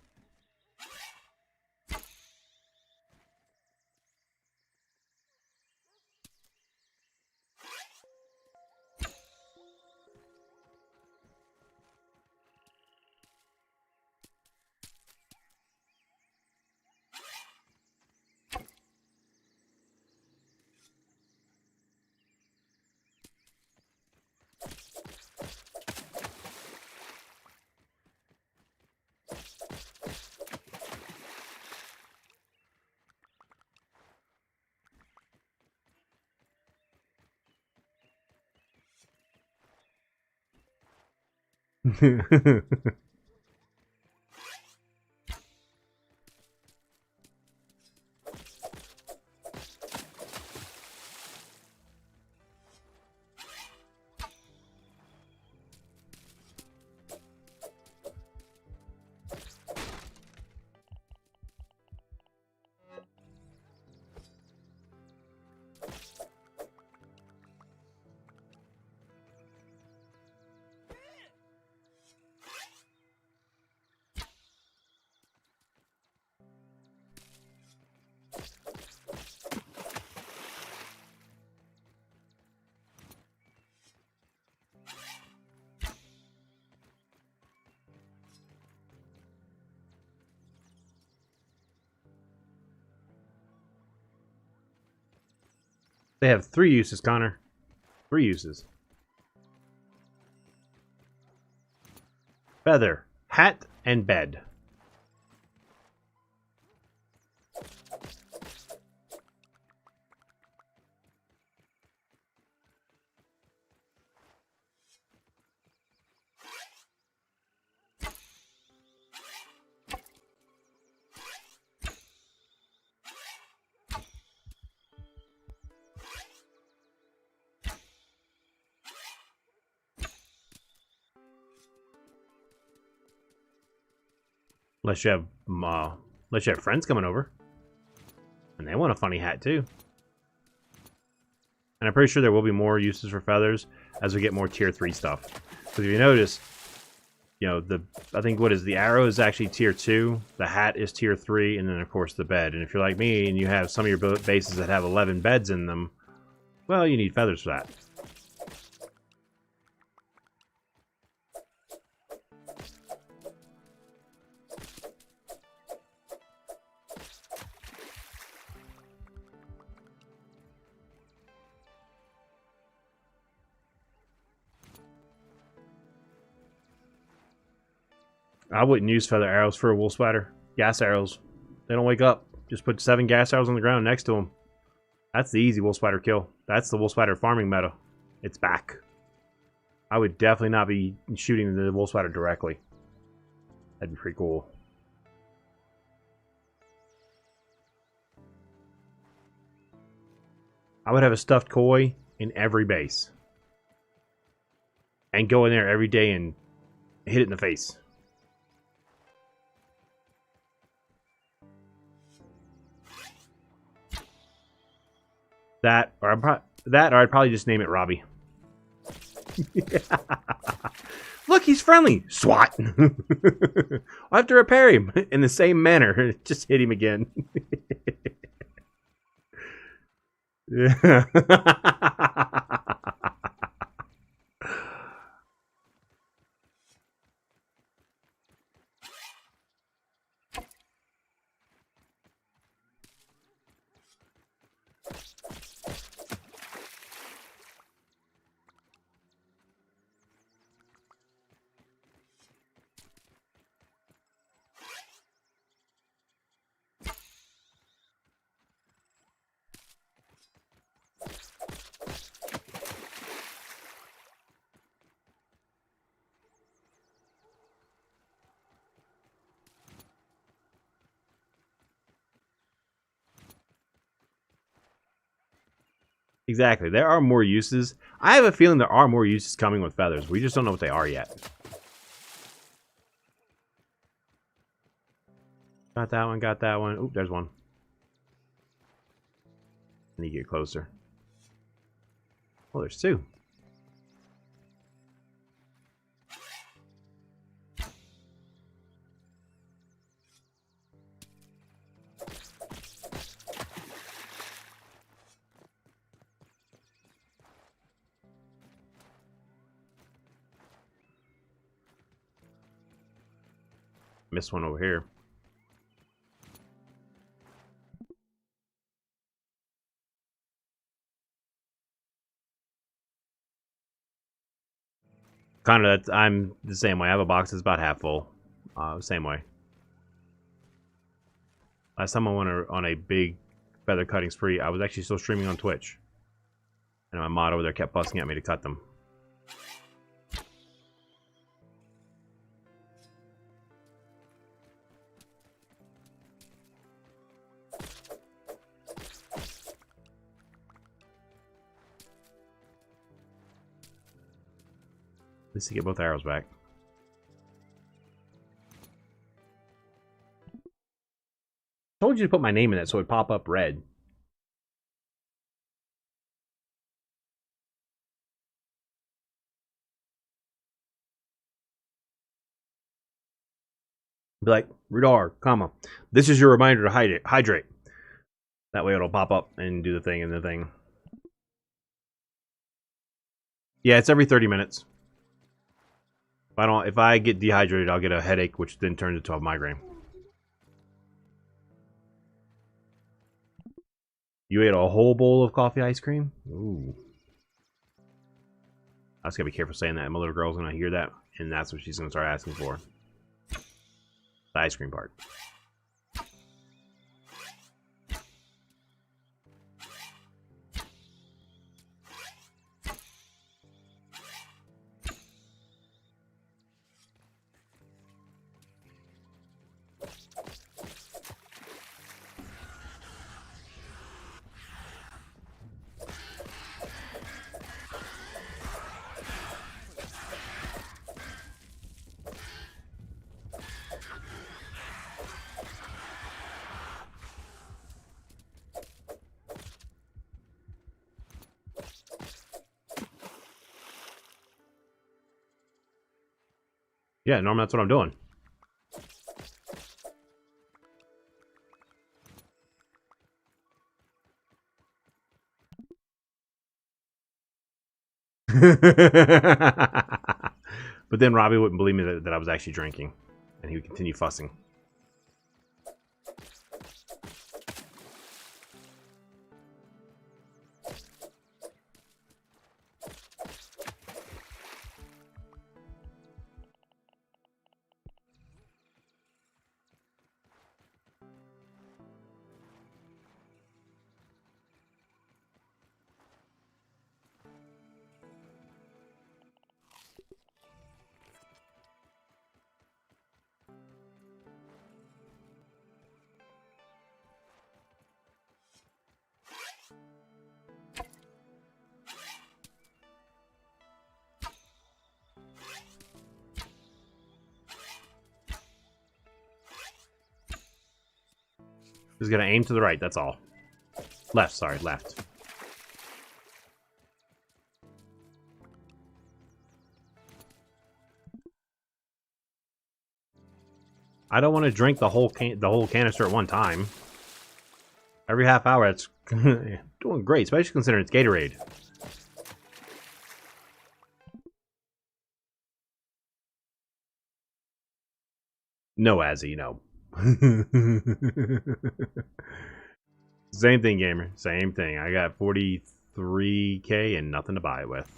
They have 3 uses, Connor. 3 uses. Feather, hat, and bed. Unless you have friends coming over, and they want a funny hat too. And I'm pretty sure there will be more uses for feathers as we get more tier 3 stuff. Because if you notice, you know, I think what is the arrow is actually tier 2, the hat is tier 3, and then of course the bed. And if you're like me and you have some of your bases that have 11 beds in them, well, you need feathers for that. I wouldn't use feather arrows for a wolf spider. Gas arrows. They don't wake up. Just put 7 gas arrows on the ground next to them. That's the easy wolf spider kill. That's the wolf spider farming meta. It's back. I would definitely not be shooting the wolf spider directly. That'd be pretty cool. I would have a stuffed koi in every base. And go in there every day and hit it in the face. That, or I'd probably just name it Robbie. Look, he's friendly. SWAT. I'll have to repair him in the same manner. Just hit him again. Yeah. Exactly. There are more uses. I have a feeling there are more uses coming with feathers. We just don't know what they are yet. Got that one, got that one. Oop, there's one. I need to get closer. Oh, there's 2. Missed one over here. Kind of, I'm the same way. I have a box that's about half full. Same way. Last time I went on a big feather cutting spree, I was actually still streaming on Twitch. And my mod over there kept busting at me to cut them. At least to get both arrows back. Told you to put my name in it so it'd pop up red. Be like, Rudar, comma. This is your reminder to hydrate. That way it'll pop up and do the thing and the thing. Yeah, it's every 30 minutes. If I get dehydrated, I'll get a headache, which then turns into a migraine. You ate a whole bowl of coffee ice cream? Ooh. I just gotta be careful saying that. My little girl's gonna hear that, and that's what she's gonna start asking for. The ice cream part. Yeah, normally that's what I'm doing. But then Robbie wouldn't believe me that I was actually drinking, and he would continue fussing. Just gonna aim to the right, that's all. Left, sorry, left. I don't want to drink the whole canister at one time. Every half hour, that's doing great, especially considering it's Gatorade. No, Azzy, no. Same thing, gamer. Same thing. I got 43K and nothing to buy it with.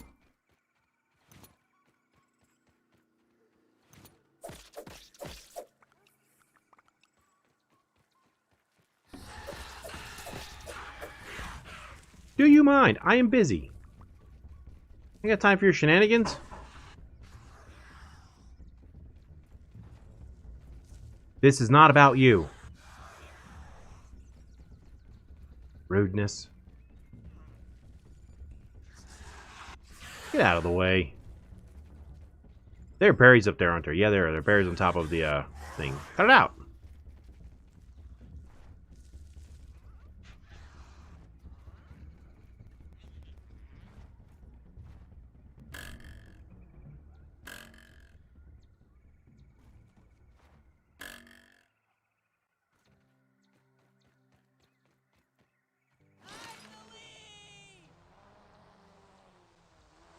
Do you mind? I am busy. I got time for your shenanigans? This is not about you. Rudeness. Get out of the way. There are berries up there, aren't there? Yeah, there are. There are berries on top of the thing. Cut it out.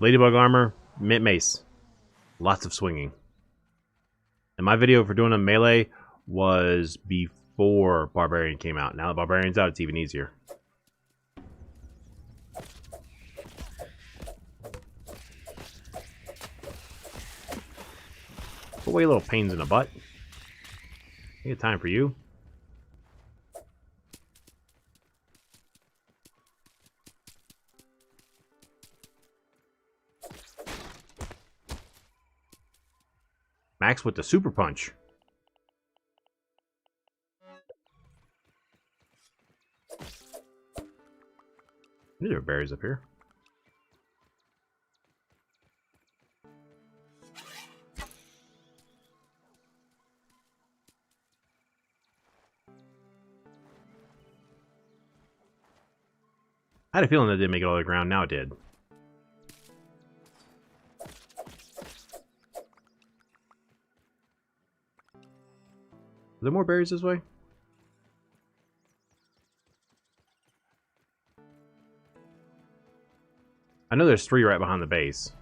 Ladybug armor, mint mace. Lots of swinging. And my video for doing a melee was before Barbarian came out. Now that Barbarian's out, it's even easier. Put away little pains in the butt. I get time for you. Max with the super punch. There are berries up here. I had a feeling that didn't make it all the ground. Now it did. Are there more berries this way? I know there's 3 right behind the base.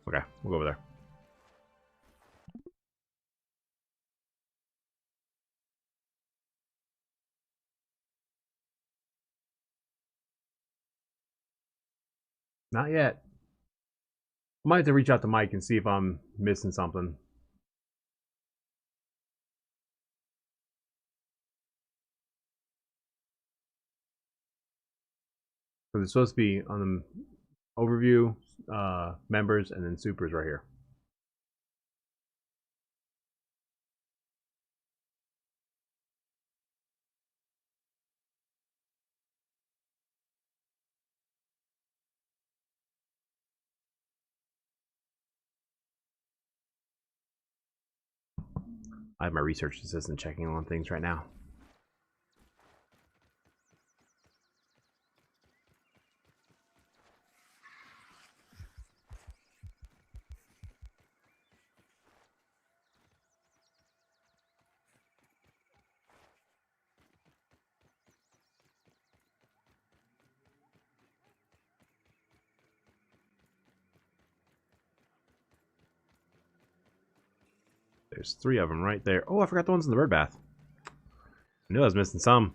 Okay, we'll go over there. Not yet. I might have to reach out to Mike and see if I'm missing something. Because it's supposed to be on the overview, members, and then supers right here. I have my research assistant checking on things right now. There's 3 of them right there. Oh, I forgot the ones in the bird bath. I knew I was missing some.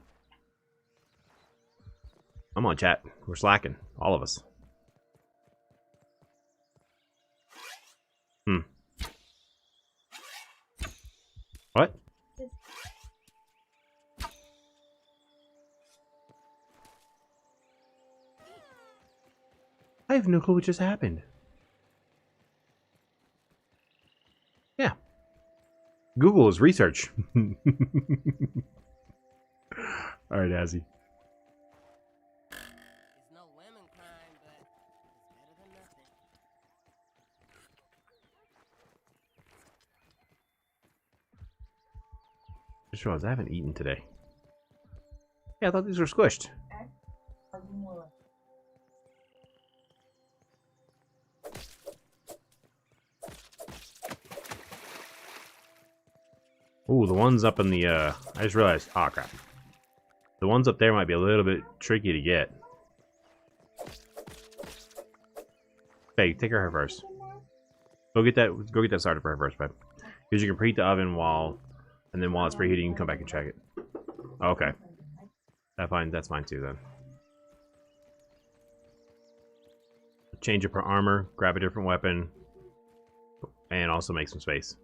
Come on, chat. We're slacking. All of us. What? I have no clue what just happened. Yeah. Google is research. Alright, Azzy. It's no lemon crime, but it's better than nothing. Just realized I haven't eaten today. Yeah, I thought these were squished. Ooh, the ones up in the, I just realized, oh crap. The ones up there might be a little bit tricky to get. Hey, take her first. Go get that started for her first, babe. Because you can preheat the oven and then while it's preheating, you can come back and check it. Okay. That's fine too then. Change up her armor, grab a different weapon, and also make some space.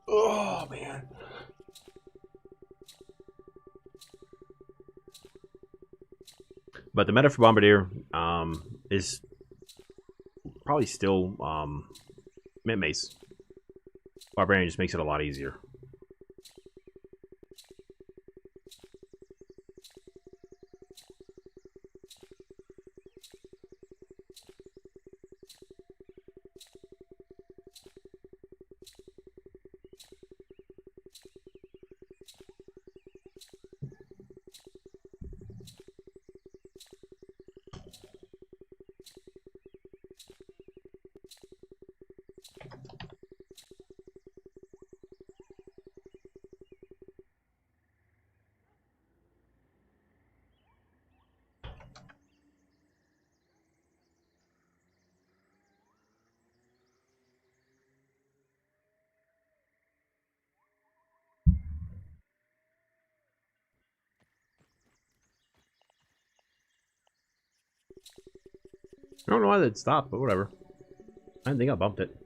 Oh, man. But the meta for Bombardier is probably still Mint Mace. Barbarian just makes it a lot easier. I don't know why that stopped, but whatever. I didn't think I bumped it.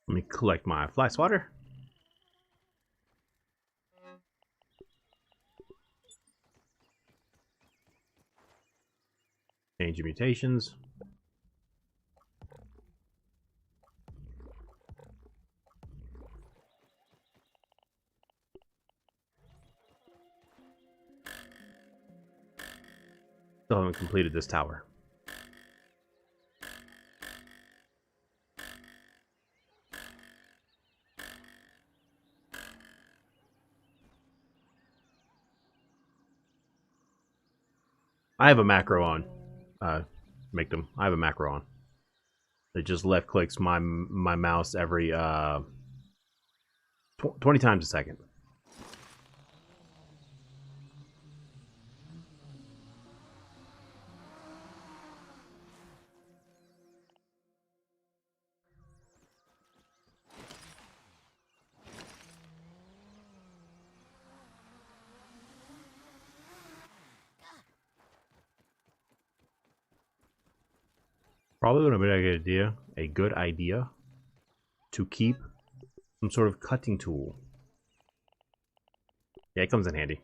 Let me collect my fly swatter. Change your mutations. Still haven't completed this tower. I have a macro on. Make them. I have a macro on. It just left clicks my mouse every 20 times a second. Probably would have been a good idea to keep some sort of cutting tool. Yeah, it comes in handy.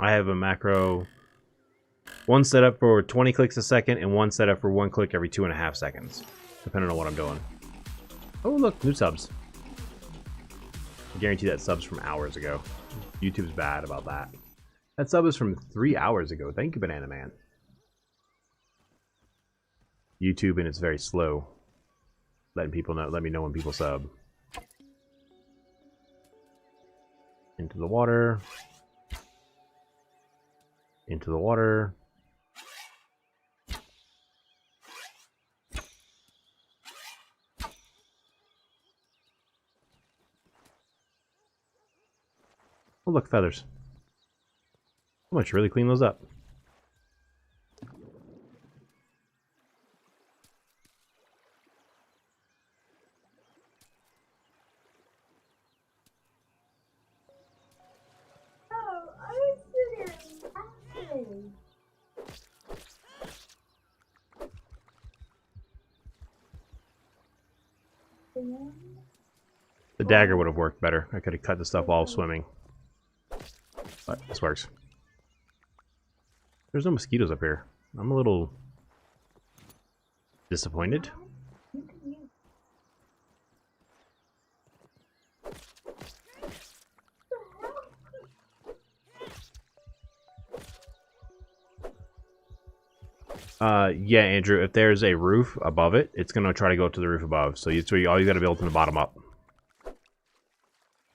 I have a macro, one set up for 20 clicks a second and one set up for 1 click every 2.5 seconds, depending on what I'm doing. Oh, look, new subs. I guarantee that sub's from hours ago. YouTube's bad about that. That sub is from 3 hours ago. Thank you, Banana Man. YouTube, and it's very slow. Letting people know, let me know when people sub. Into the water. Into the water. Oh, look, feathers. How much really clean those up? Oh, I was sitting laughing. The dagger would have worked better. I could have cut the stuff while swimming. But this works. There's no mosquitoes up here. I'm a little disappointed. Yeah, Andrew, if there's a roof above it, it's going to try to go up to the roof above. So all you got to build from the bottom up.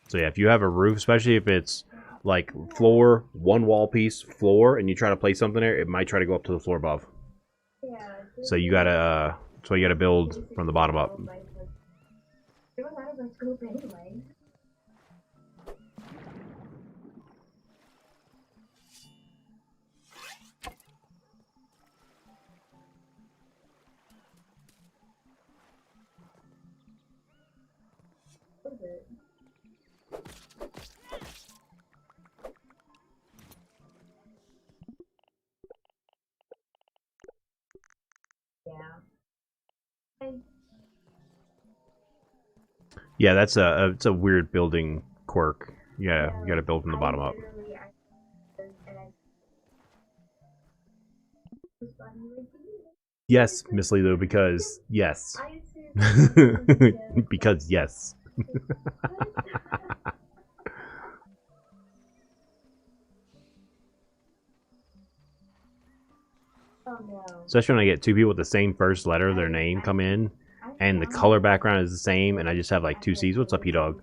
So yeah, if you have a roof, especially if it's like floor, one wall piece, floor, and you try to place something there, it might try to go up to the floor above. So you gotta, build from the bottom up. There was out of my scope anyway. What was it? Yeah. Yeah, that's it's a weird building quirk. Yeah, you gotta build from the bottom up. Yes, Miss Lilo, because yes. Because yes. Oh no. Especially when I get two people with the same first letter of their name come in, and the color background is the same, and I just have like two C's. What's up, you dog?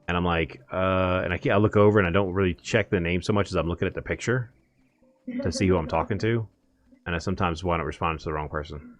And I'm like, and I look over and I don't really check the name so much as I'm looking at the picture to see who I'm talking to, and I sometimes want to respond to the wrong person.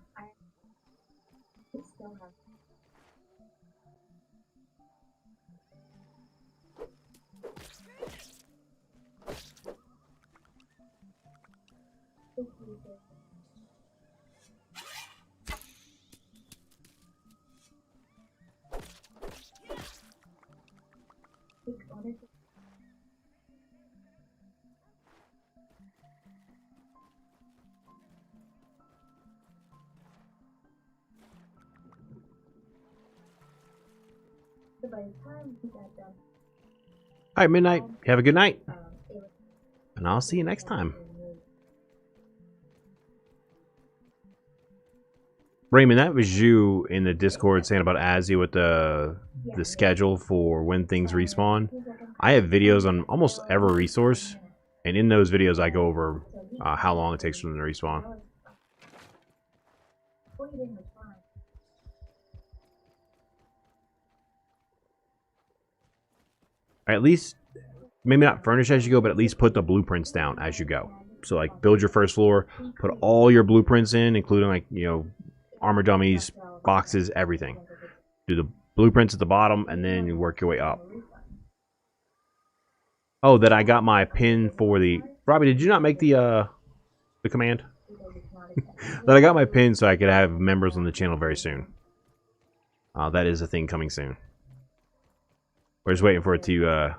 All right, midnight. Have a good night, and I'll see you next time. Raymond, that was you in the Discord saying about Azzy with the schedule for when things respawn. I have videos on almost every resource, and in those videos I go over how long it takes for them to respawn. At least, maybe not furnish as you go, but at least put the blueprints down as you go. So like build your first floor, put all your blueprints in, including like, you know, armor dummies, boxes, everything. Do the blueprints at the bottom, and then you work your way up. Oh, that I got my pin for the... Robbie, did you not make the command? That I got my pin so I could have members on the channel very soon. That is a thing coming soon. We're just waiting for it to...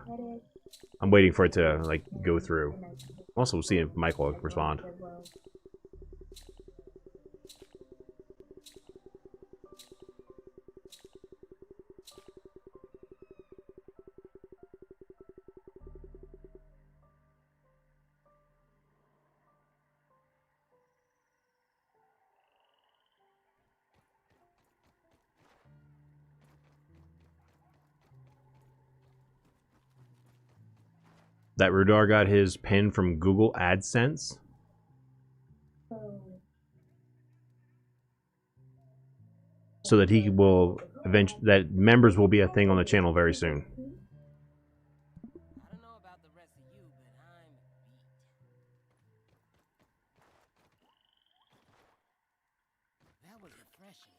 I'm waiting for it to, like, go through. Also, we'll see if Michael will respond. that Rudar got his pin from Google AdSense. So that he will eventually, that members will be a thing on the channel very soon. I don't know about the rest of you, but I'm beat. That was refreshing.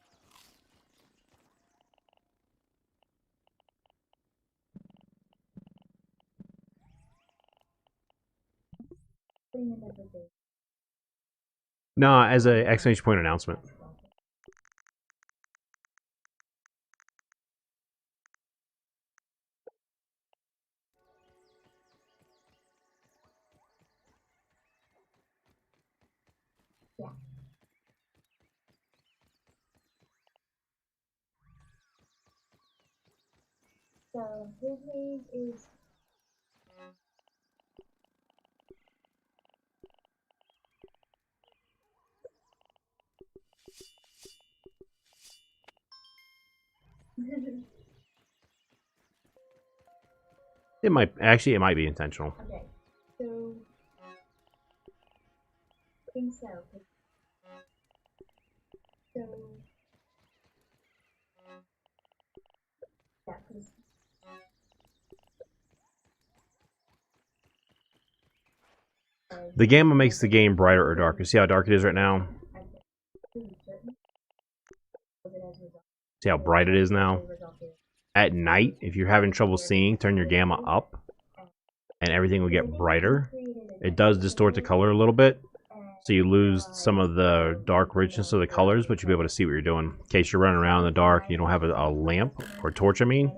No, as a exclamation point announcement. Yeah. So his name is It might be intentional. okay. So I think so. So yeah, because The gamma makes the game brighter or darker. See how dark it is right now? I'm pretty certain that it has resulted. See how bright it is now? At night, if you're having trouble seeing, turn your gamma up and everything will get brighter. It does distort the color a little bit, so you lose some of the dark richness of the colors, but you'll be able to see what you're doing. In case you're running around in the dark and you don't have a lamp or torch, I mean,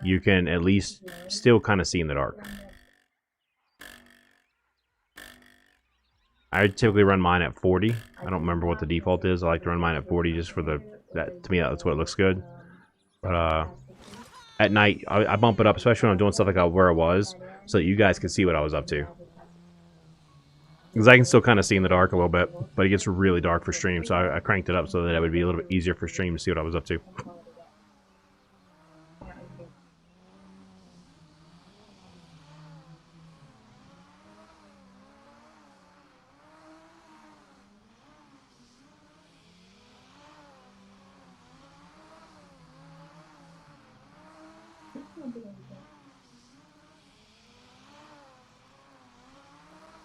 you can at least still kind of see in the dark. I typically run mine at 40. I don't remember what the default is. I like to run mine at 40 just for that. To me, that's what looks good. But at night, I bump it up, especially when I'm doing stuff like where I was, so that you guys can see what I was up to. Because I can still kind of see in the dark a little bit, but it gets really dark for stream, so I cranked it up so that it would be a little bit easier for stream to see what I was up to.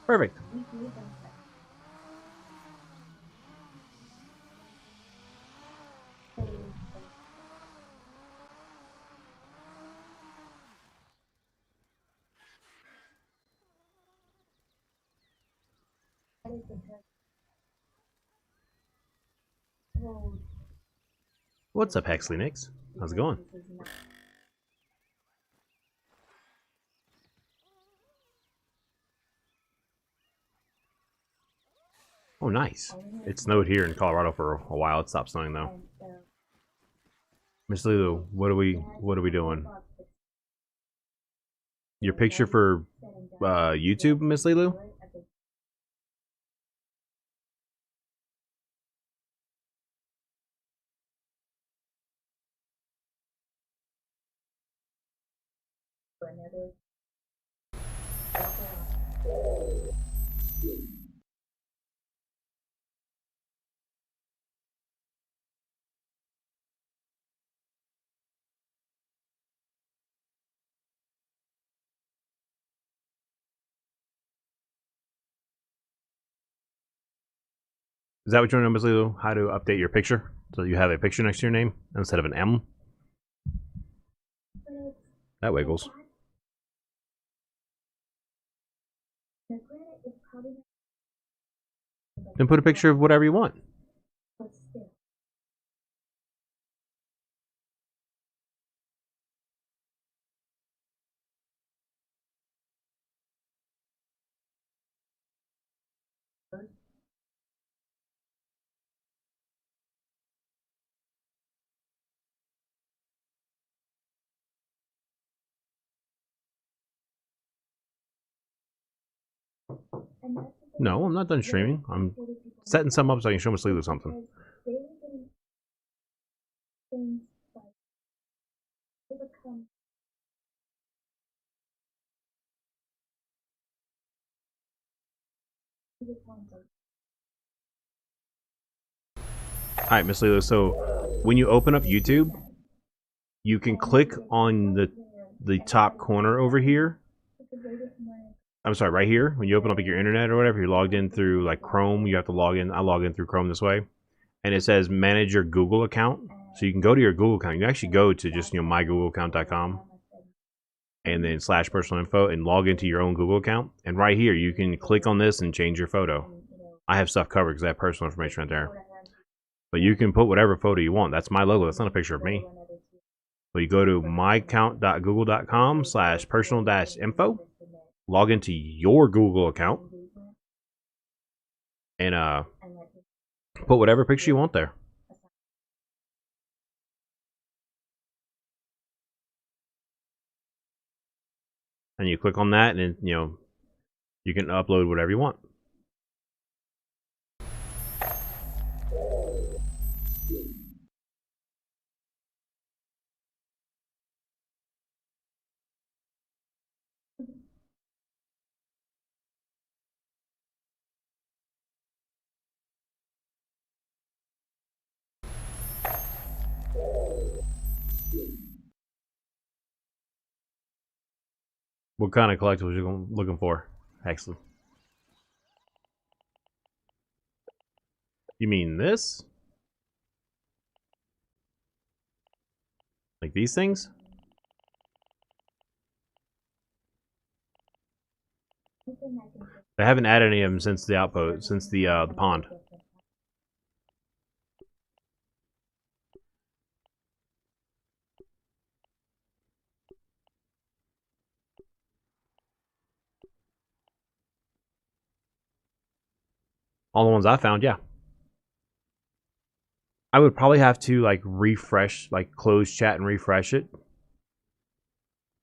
Perfect. What's up, Hexley Nix? How's it going? Oh, nice. It snowed here in Colorado for a while. It stopped snowing though. Miss Lulu, what are we doing? Your picture for YouTube, Miss Lulu? Is that what you want to know, Miss Lulu? How to update your picture so you have a picture next to your name instead of an M? That wiggles. Then put a picture of whatever you want. No, I'm not done streaming. I'm setting some up so I can show Miss Lulu something. Alright, Miss Lilo, so when you open up YouTube, you can click on the top corner over here. I'm sorry, right here. When you open up your internet or whatever, you're logged in through like Chrome, you have to log in. I log in through Chrome this way. And it says manage your Google account. So you can go to your Google account. You can actually go to just, mygoogleaccount.com and then / personal info and log into your own Google account. And right here, you can click on this and change your photo. I have stuff covered because I have personal information right there. But you can put whatever photo you want. That's my logo. That's not a picture of me. So you go to mycount.google.com / personal -info, log into your Google account, and put whatever picture you want there. And you click on that, and you can upload whatever you want. What kind of collectibles you looking for, actually? You mean this? Like these things? They haven't added any of them since the outpost, since the pond. All the ones I found, yeah. I would probably have to like refresh, like close chat and refresh it.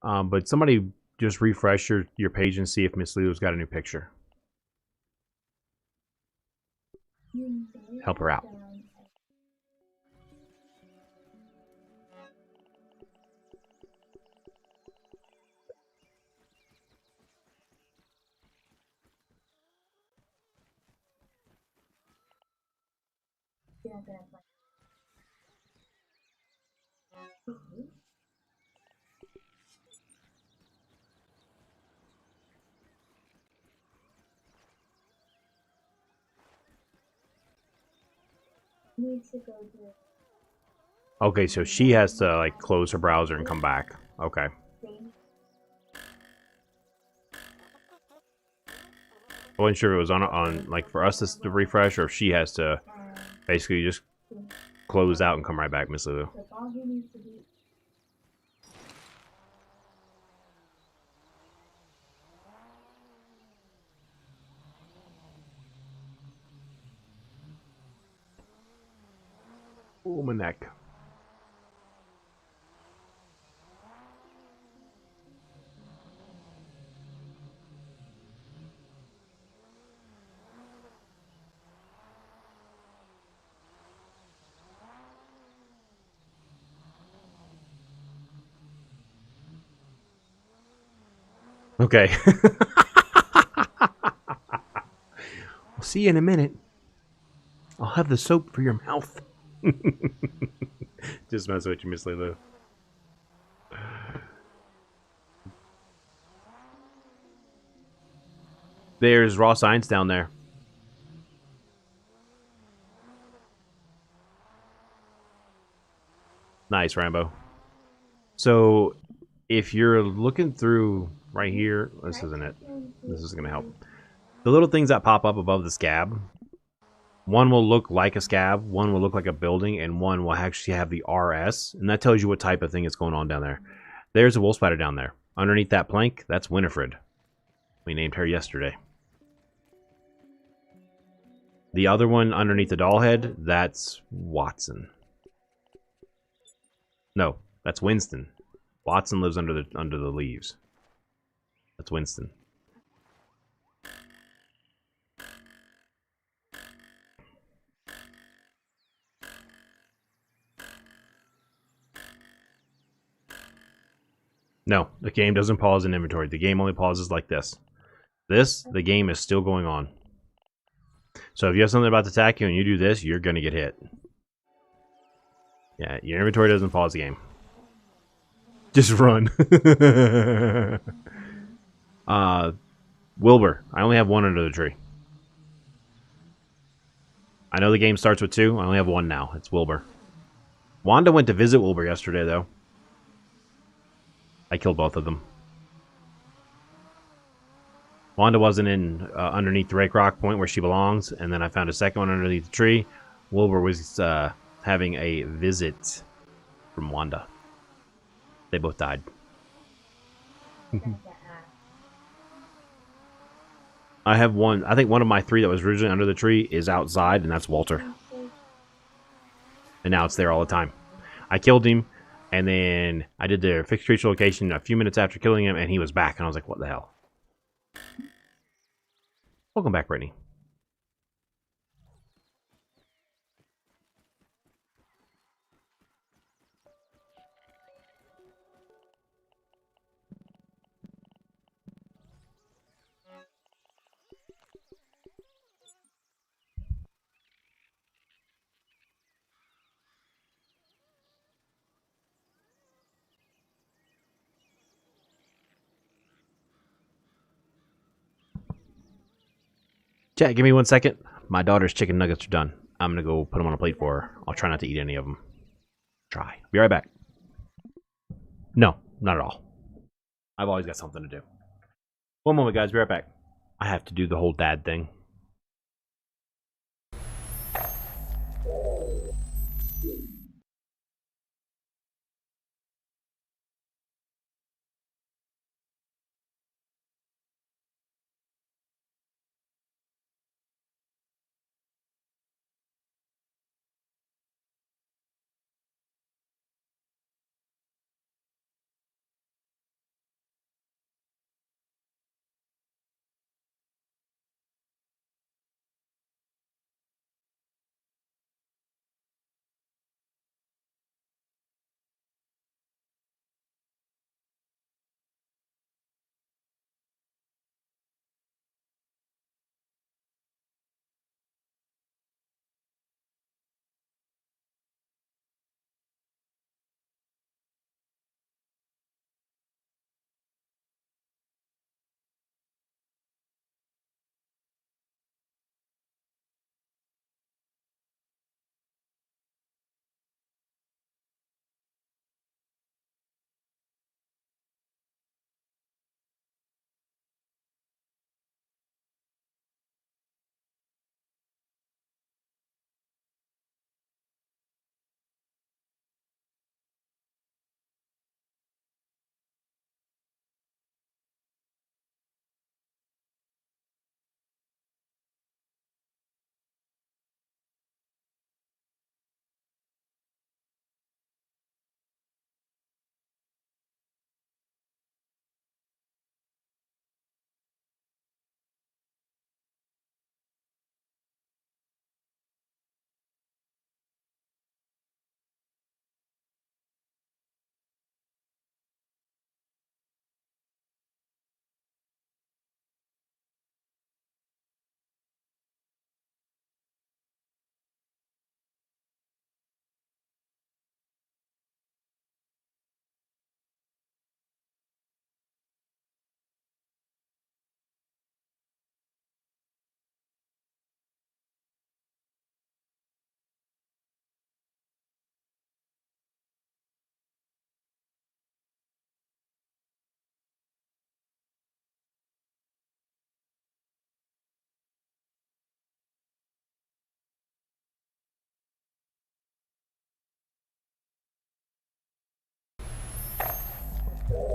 But somebody just refresh your page and see if Miss Lilo's got a new picture. Help her out. Okay, so she has to like close her browser and come back. Okay. I wasn't sure if it was on like for us to refresh, or if she has to basically just close out and come right back, Miss Lulu. Oh, my neck. Okay. I'll see you in a minute. I'll have the soap for your mouth. Just mess with you, Miss Lulu. There's raw science down there. Nice, Rambo. So, if you're looking through right here, this isn't it. This is going to help. The little things that pop up above the scab, one will look like a scab, one will look like a building, and one will actually have the RS, and that tells you what type of thing is going on down there. There's a wolf spider down there. Underneath that plank, that's Winifred. We named her yesterday. The other one underneath the doll head, that's Watson. No, that's Winston. Watson lives under the leaves. That's Winston. No, the game doesn't pause in inventory. The game only pauses like this. The game is still going on. So if you have something about to attack you and you do this, you're gonna get hit. Yeah, your inventory doesn't pause the game. Just run. Wilbur. I only have one under the tree. I know the game starts with 2. I only have 1 now. It's Wilbur. Wanda went to visit Wilbur yesterday, though. I killed both of them. Wanda wasn't in underneath the Rake Rock Point where she belongs, and then I found a second one underneath the tree. Wilbur was having a visit from Wanda. They both died. I have one. I think one of my 3 that was originally under the tree is outside, and that's Walter. And now it's there all the time. I killed him, and then I did the fixed creature location a few minutes after killing him, and he was back, and I was like, what the hell? Welcome back, Brittany. Chat, give me 1 second. My daughter's chicken nuggets are done. I'm going to go put them on a plate for her. I'll try not to eat any of them. Try. Be right back. No, not at all. I've always got something to do. 1 moment, guys. Be right back. I have to do the whole dad thing.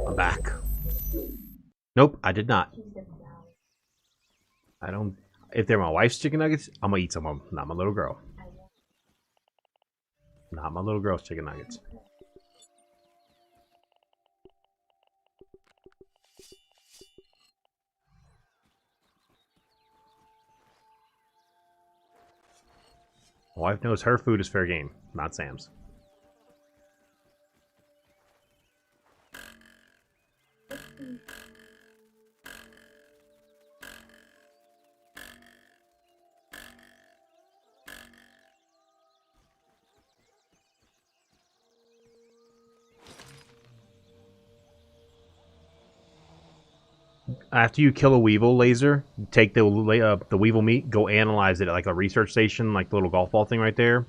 I'm back. Nope, I did not. I don't. If they're my wife's chicken nuggets, I'm gonna eat some of them. Not my little girl. Not my little girl's chicken nuggets. My wife knows her food is fair game, not Sam's. after you kill a weevil laser, take the weevil meat, go analyze it at like a research station, like the little golf ball thing right there.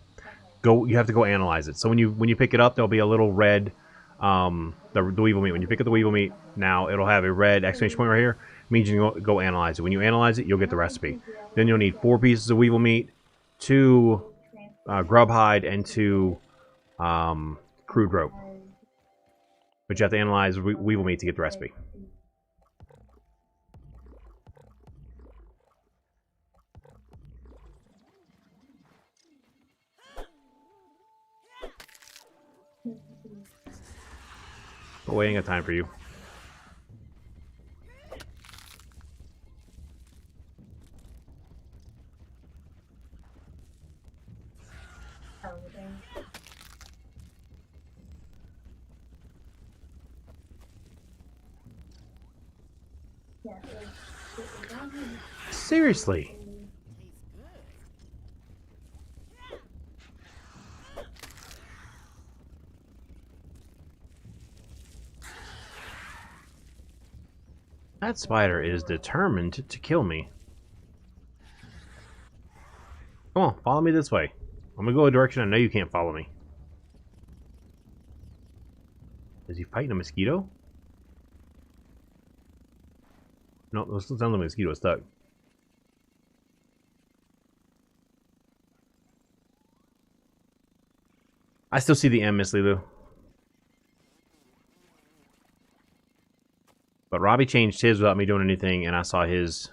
You have to go analyze it. So when you pick it up, there'll be a little red the weevil meat. When you pick up the weevil meat, now it'll have a red exclamation point right here. It means you can go analyze it. When you analyze it, you'll get the recipe. Then you'll need 4 pieces of weevil meat, 2 grub hide, and 2 crude rope. But you have to analyze weevil meat to get the recipe. But we ain't got time for you. Seriously. That spider is determined to kill me. Come on, follow me this way. I'm gonna go a direction I know you can't follow me. Is he fighting a mosquito? No, this sounds like a mosquito is stuck. I still see the M, Miss Lulu. But Robbie changed his without me doing anything, and I saw his.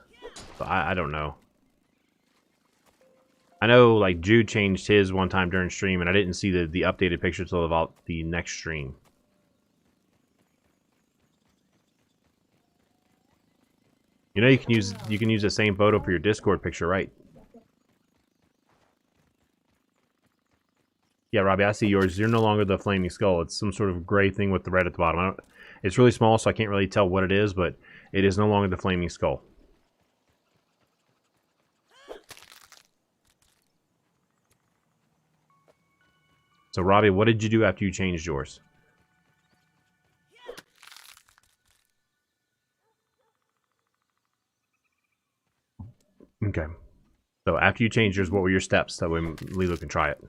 So I don't know. I know, like, Jude changed his one time during stream, and I didn't see the updated picture until about the next stream. You know, you can use the same photo for your Discord picture, right? Yeah, Robbie, I see yours. You're no longer the flaming skull. It's some sort of gray thing with the red at the bottom. It's really small, so I can't really tell what it is, but it is no longer the flaming skull. So, Robbie, what did you do after you changed yours? Okay. So, after you changed yours, what were your steps? That way Lilo can try it.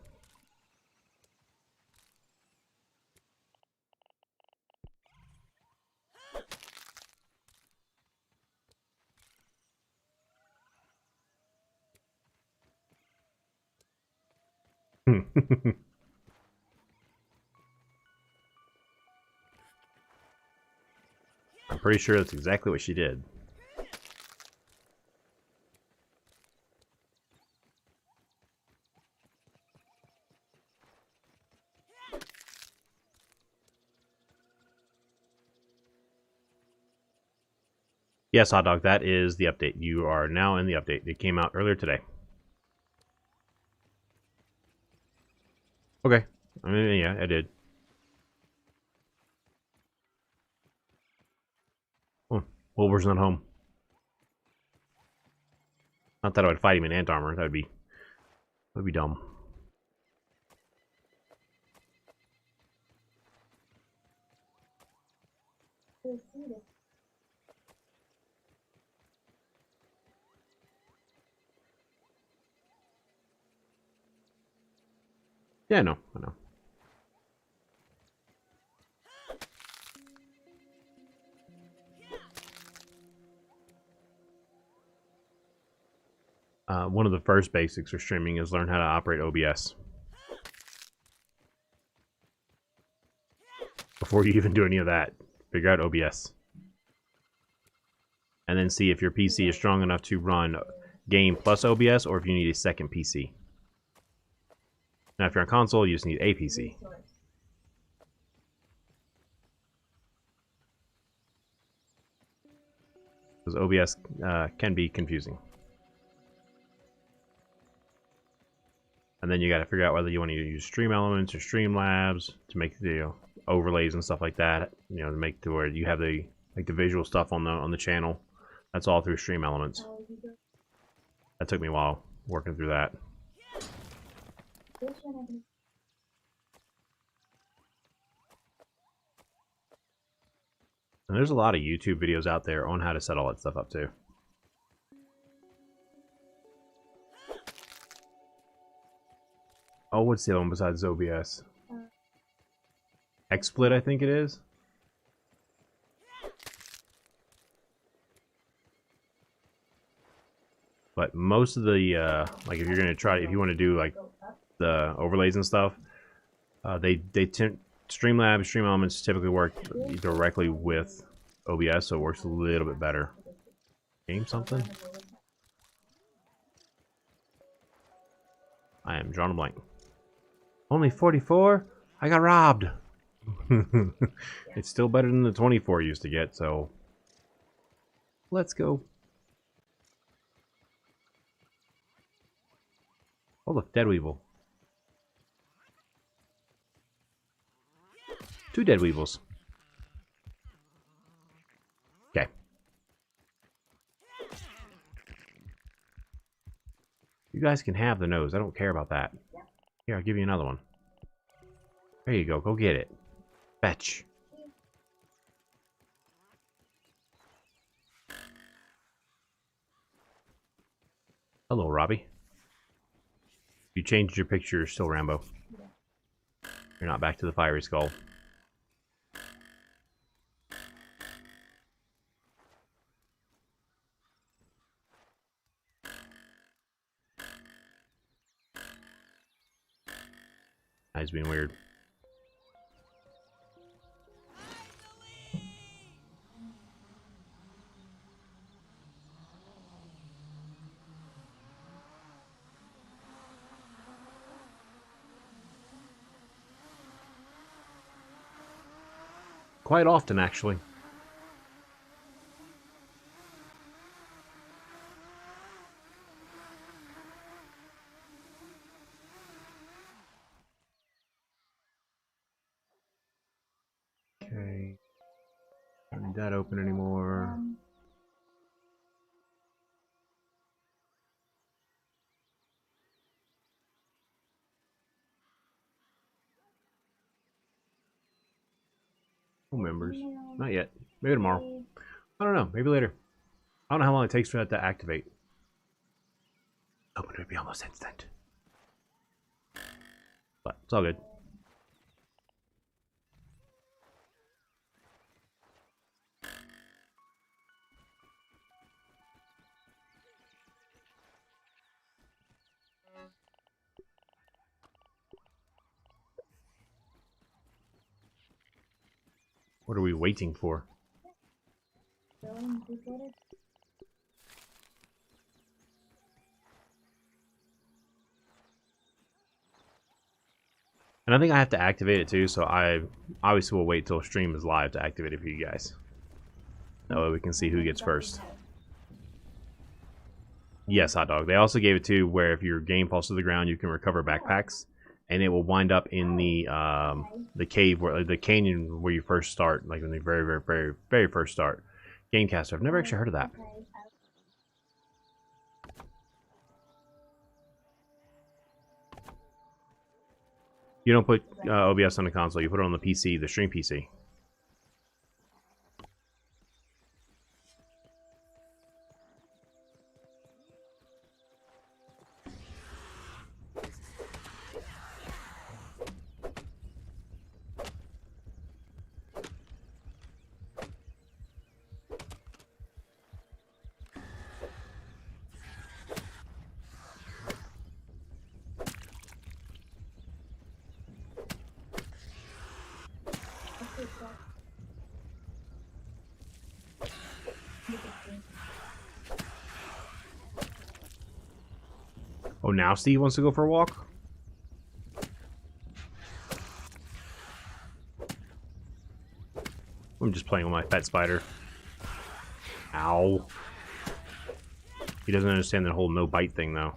I'm pretty sure that's exactly what she did. Yes, Hot Dog, that is the update. You are now in the update. It came out earlier today. Okay. I mean, yeah, I did. Oh, Wolver's not home. Not that I would fight him in ant armor. That would be dumb. Yeah, I know. I know. One of the first basics for streaming is learn how to operate OBS. Before you even do any of that, figure out OBS. And then see if your PC is strong enough to run game plus OBS, or if you need a second PC. Now, if you're on console, you just need a PC. Because OBS can be confusing. And then you got to figure out whether you want to use Stream Elements or Streamlabs to make the overlays and stuff like that. You know, to make to where you have the visual stuff on the channel. That's all through Stream Elements. That took me a while working through that. And there's a lot of YouTube videos out there on how to set all that stuff up too. Oh, what's the other one besides OBS? XSplit, I think it is. But most of the like, if you're gonna try, if you want to do like the overlays and stuff, Streamlabs, Stream Elements typically work directly with OBS, so it works a little bit better. Game something? I am drawing a blank. Only 44? I got robbed. It's still better than the 24 used to get, so let's go. Oh look, Dead Weevil. 2 Dead Weevils. Okay. You guys can have the nose. I don't care about that. Here, I'll give you another one. There you go. Go get it. Fetch. Hello, Robbie. You changed your picture, you're still Rambo. You're not back to the fiery skull. He's being weird. Quite often, actually. Okay. Don't need that open anymore. No members. Not yet. Maybe tomorrow. I don't know. Maybe later. I don't know how long it takes for that to activate. Hoping it would be almost instant. But it's all good. What are we waiting for? And I think I have to activate it too, so I obviously will wait till stream is live to activate it for you guys. That way we can see who gets first. Yes, Hot Dog. They also gave it to where if your game falls to the ground, you can recover backpacks, and it will wind up in the cave, where the canyon where you first start, like when the very first start. Gamecaster. I've never actually heard of that. You don't put OBS on the console. You put it on the PC, the stream PC. Oh, now Steve wants to go for a walk? I'm just playing with my pet spider. Ow. He doesn't understand the whole no bite thing, though.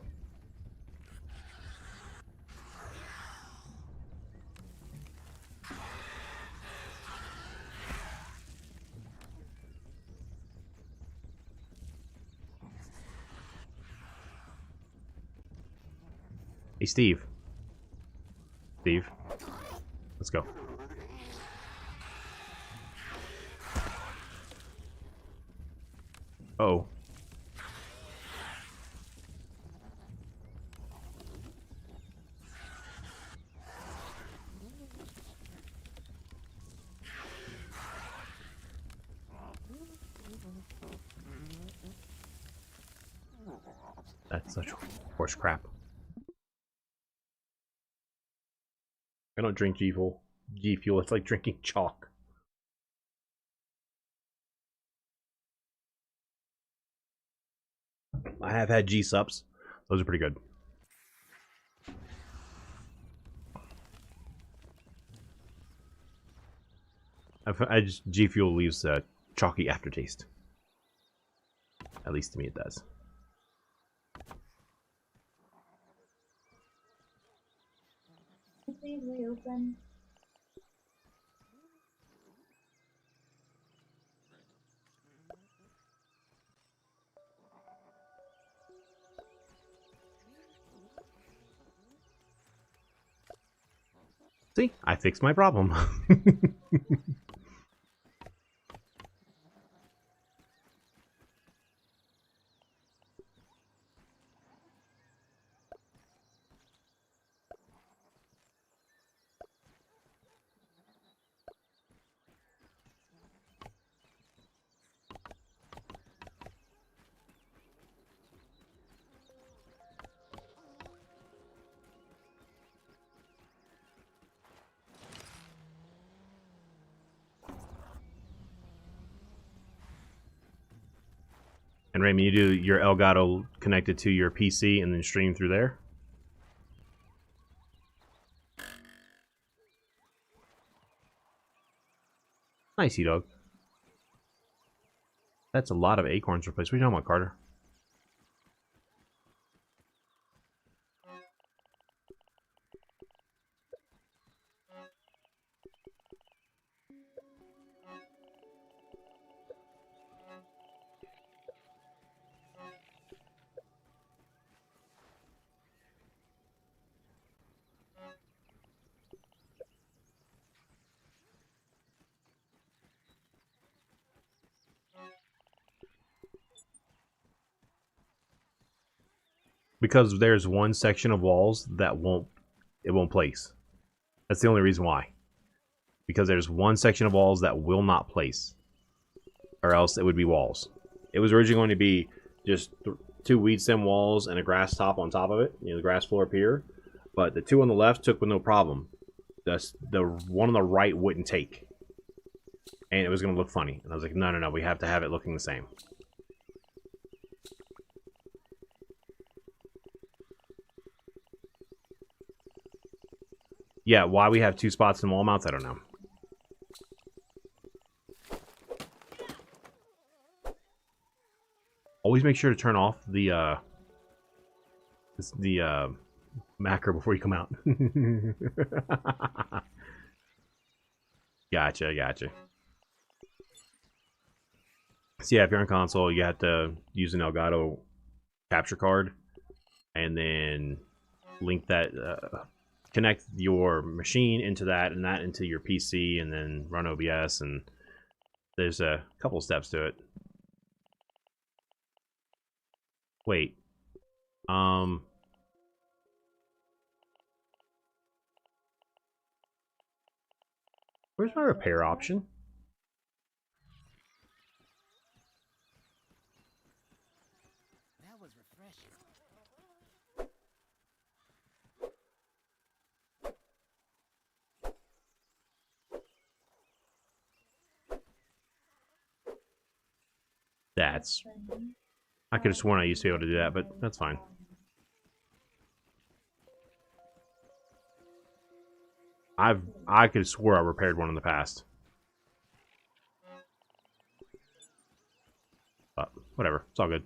Hey, Steve. Steve. Let's go. Oh. That's such horse crap. I don't drink G Fuel. G Fuel, it's like drinking chalk. I have had G Sups. Those are pretty good. G Fuel leaves a chalky aftertaste. At least to me it does. Please reopen. See, I fixed my problem. And Raymond, you do your Elgato connected to your PC and then stream through there? Nice, dog. That's a lot of acorns replaced. What are you talking about, Carter? Because there's one section of walls that it won't place. That's the only reason why. Because there's one section of walls that will not place. Or else it would be walls. It was originally going to be just two weed stem walls and a grass top on top of it. You know, the grass floor up here. But the two on the left took with no problem. The one on the right wouldn't take. And it was going to look funny. And I was like, no, no, no, we have to have it looking the same. Yeah, why we have two spots in wall mounts, I don't know. Always make sure to turn off the macro before you come out. Gotcha, gotcha. So yeah, if you're on console, you have to use an Elgato capture card, and then link that, connect your machine into that, and that into your PC, and then run OBS, and there's a couple steps to it. Wait. Where's my repair option? That was refreshing. That's... I could have sworn I used to be able to do that, but that's fine. I could have swore I repaired one in the past. But whatever, it's all good.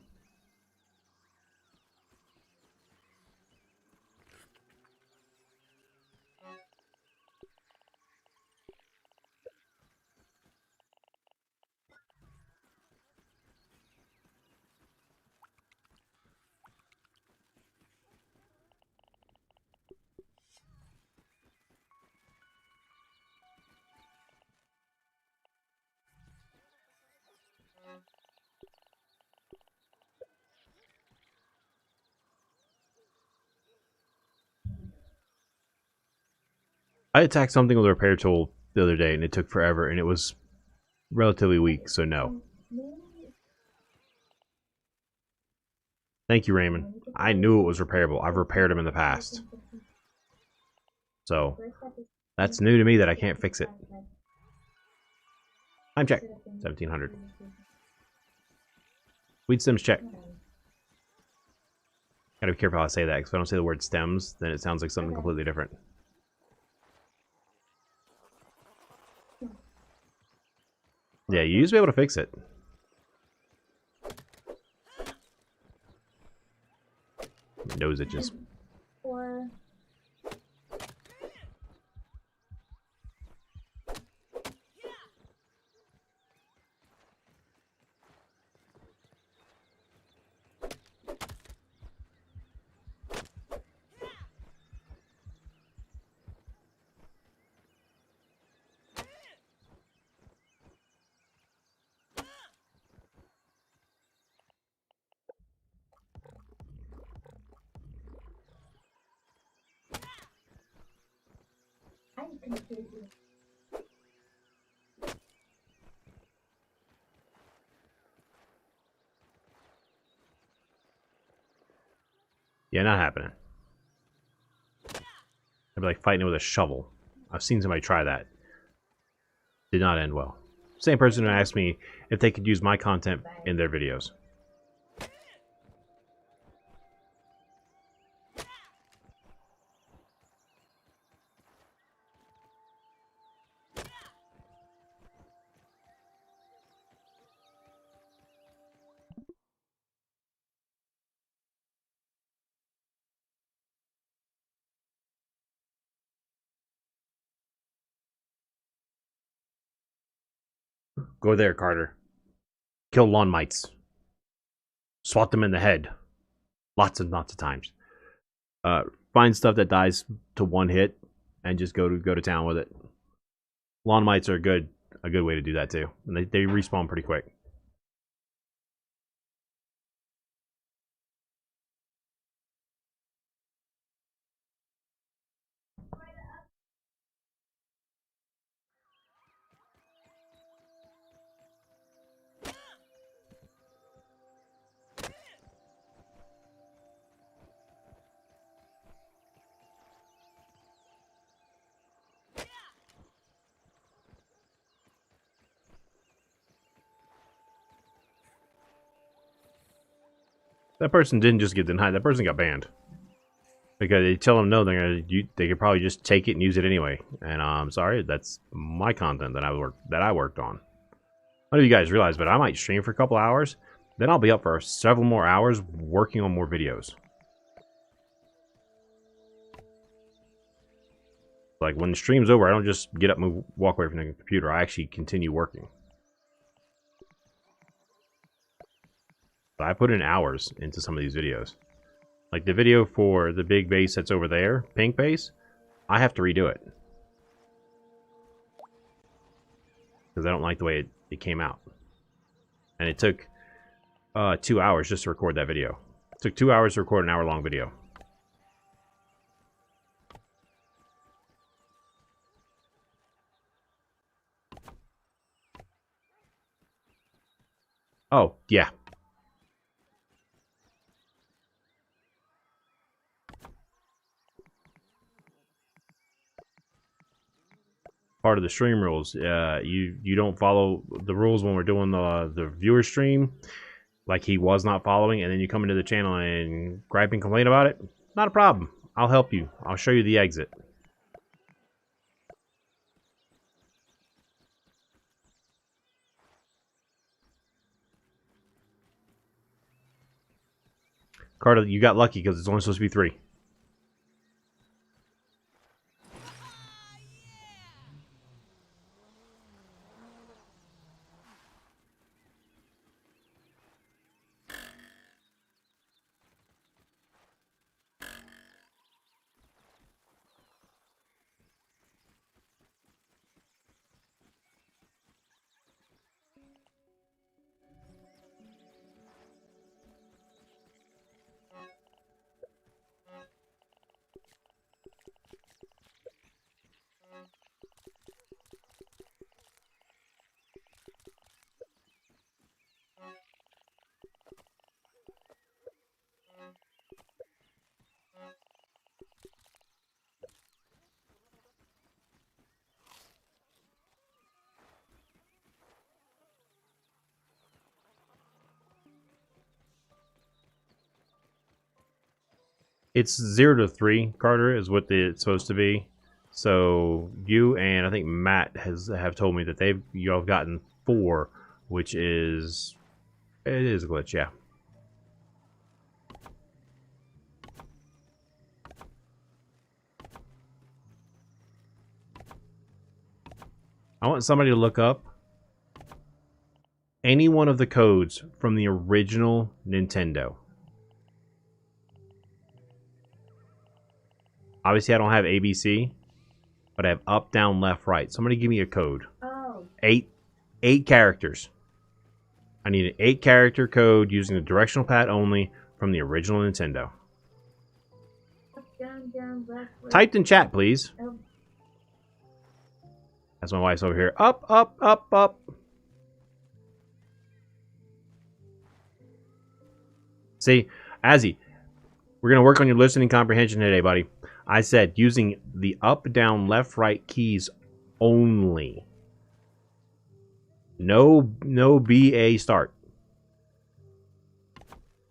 I attacked something with a repair tool the other day, and it took forever, and it was relatively weak, so no. Thank you, Raymond. I knew it was repairable. I've repaired them in the past. So, that's new to me that I can't fix it. Time check. 1700. Weed stems check. Gotta be careful how I say that, because if I don't say the word stems, then it sounds like something completely different. Yeah, you used to be able to fix it. Nose itches. Or I can hear you. Yeah, not happening. I'd be like fighting it with a shovel. I've seen somebody try that. Did not end well. Same person who asked me if they could use my content in their videos. Go there, Carter. Kill lawn mites. Swat them in the head. Lots and lots of times. Find stuff that dies to one hit and just go to town with it. Lawn mites are a good way to do that too. And they respawn pretty quick. That person didn't just get denied. That person got banned because they tell them no. They could probably just take it and use it anyway. And I'm sorry, that's my content that I worked on. I don't know if you guys realize, but I might stream for a couple hours, then I'll be up for several more hours working on more videos. Like when the stream's over, I don't just get up and walk away from the computer. I actually continue working. I put in hours into some of these videos. Like the video for the big base that's over there, pink base, I have to redo it. Because I don't like the way it came out. And it took 2 hours just to record that video. It took 2 hours to record an hour-long video. Oh, yeah. Part of the stream rules. You don't follow the rules when we're doing the viewer stream, like he was not following, and then you come into the channel and gripe and complain about it. Not a problem. I'll help you. I'll show you the exit. Carter, you got lucky because it's only supposed to be 3. It's 0 to 3, Carter, is what it's supposed to be. So you and I think Matt have told me that y'all have gotten 4, which is it is a glitch, yeah. I want somebody to look up any one of the codes from the original Nintendo. Obviously, I don't have ABC, but I have up, down, left, right. Somebody give me a code. Oh. 8 characters. I need an 8-character code using the directional pad only from the original Nintendo. Up, down, down, left, right. Typed in chat, please. Oh. That's my wife's over here. Up, up, up, up. See, Azzy, we're going to work on your listening comprehension today, buddy. I said using the up, down, left, right keys only. No BA start.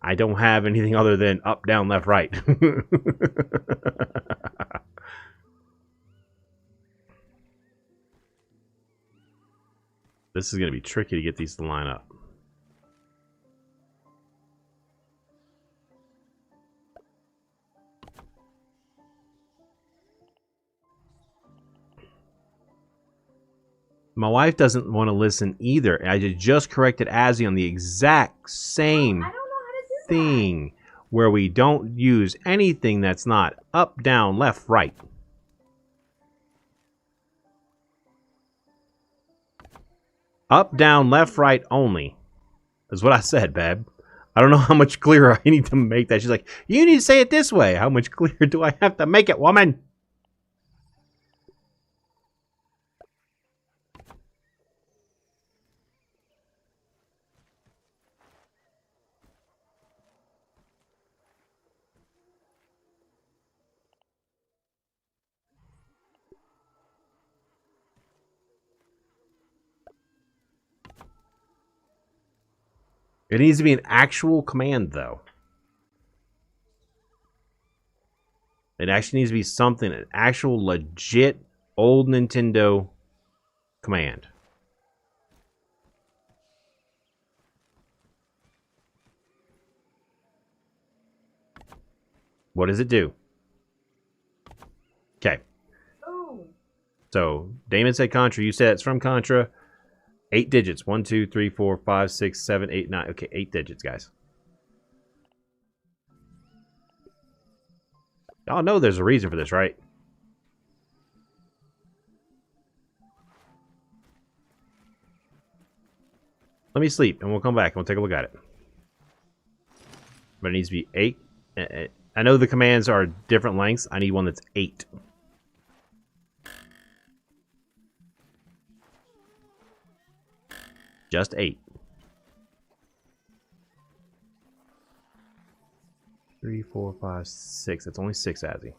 I don't have anything other than up, down, left, right. This is going to be tricky to get these to line up. My wife doesn't want to listen either. I just corrected Azzy on the exact same I don't know how to do thing where we don't use anything that's not up, down, left, right. Up, down, left, right only. Is what I said, babe. I don't know how much clearer I need to make that. She's like, you need to say it this way. How much clearer do I have to make it, woman? It needs to be an actual command, though. It actually needs to be something, an actual legit old Nintendo command. What does it do? Okay. Oh. So, Damon said Contra. You said it's from Contra. 8 digits. 1, 2, 3, 4, 5, 6, 7, 8, 9. Okay, 8 digits, guys. Y'all know there's a reason for this, right? Let me sleep, and we'll come back, and we'll take a look at it. But it needs to be 8. I know the commands are different lengths. I need one that's 8. Just 8. 3, 4, 5, 6. That's only 6, Azzy.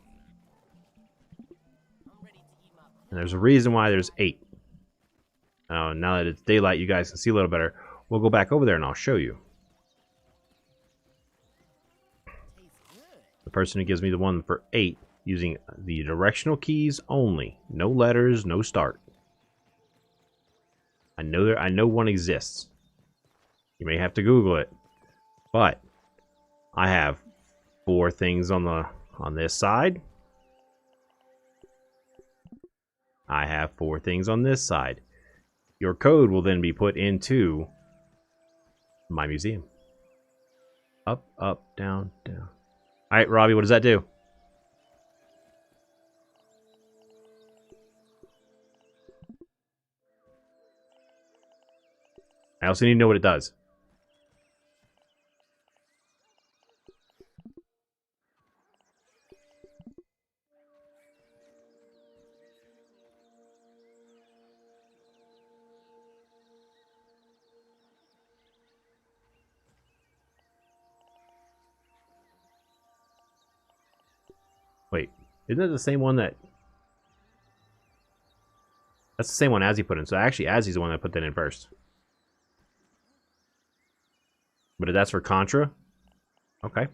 And there's a reason why there's 8. Now that it's daylight, you guys can see a little better. We'll go back over there and I'll show you. The person who gives me the one for 8 using the directional keys only. No letters, no start. I know one exists. You may have to Google it. But I have 4 things on this side. I have 4 things on this side. Your code will then be put into my museum. Up, up, down, down. All right, Robbie, what does that do? I also need to know what it does. Wait, isn't it the same one that... That's the same one Azzy put in. So actually, Azzy's the one that put that in first. But that's for Contra? Okay.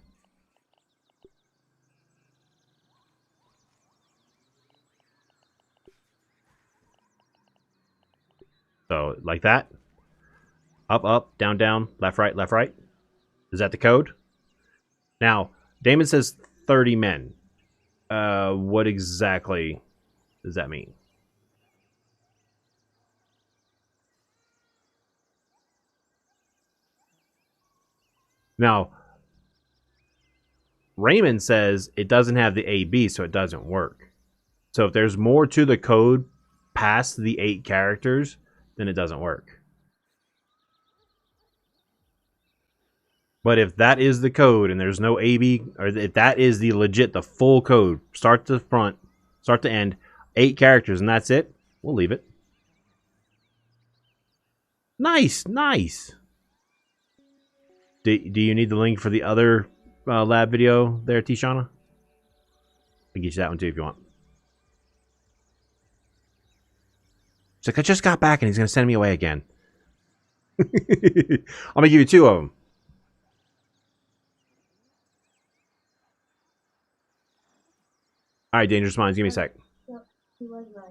So, like that. Up, up, down, down, left, right, left, right. Is that the code? Now, Damon says 30 men. What exactly does that mean? Now, Raymond says it doesn't have the AB, so it doesn't work. So if there's more to the code past the 8 characters, then it doesn't work. But if that is the code and there's no AB, or if that is the legit, the full code, start to front, start to end, 8 characters, and that's it, we'll leave it. Nice, nice. Do you need the link for the other lab video there, Tishana? I can get you that one too if you want. It's like, I just got back and he's going to send me away again. I'm going to give you 2 of them. All right, Dangerous Minds, give me a sec. Yep, he was right.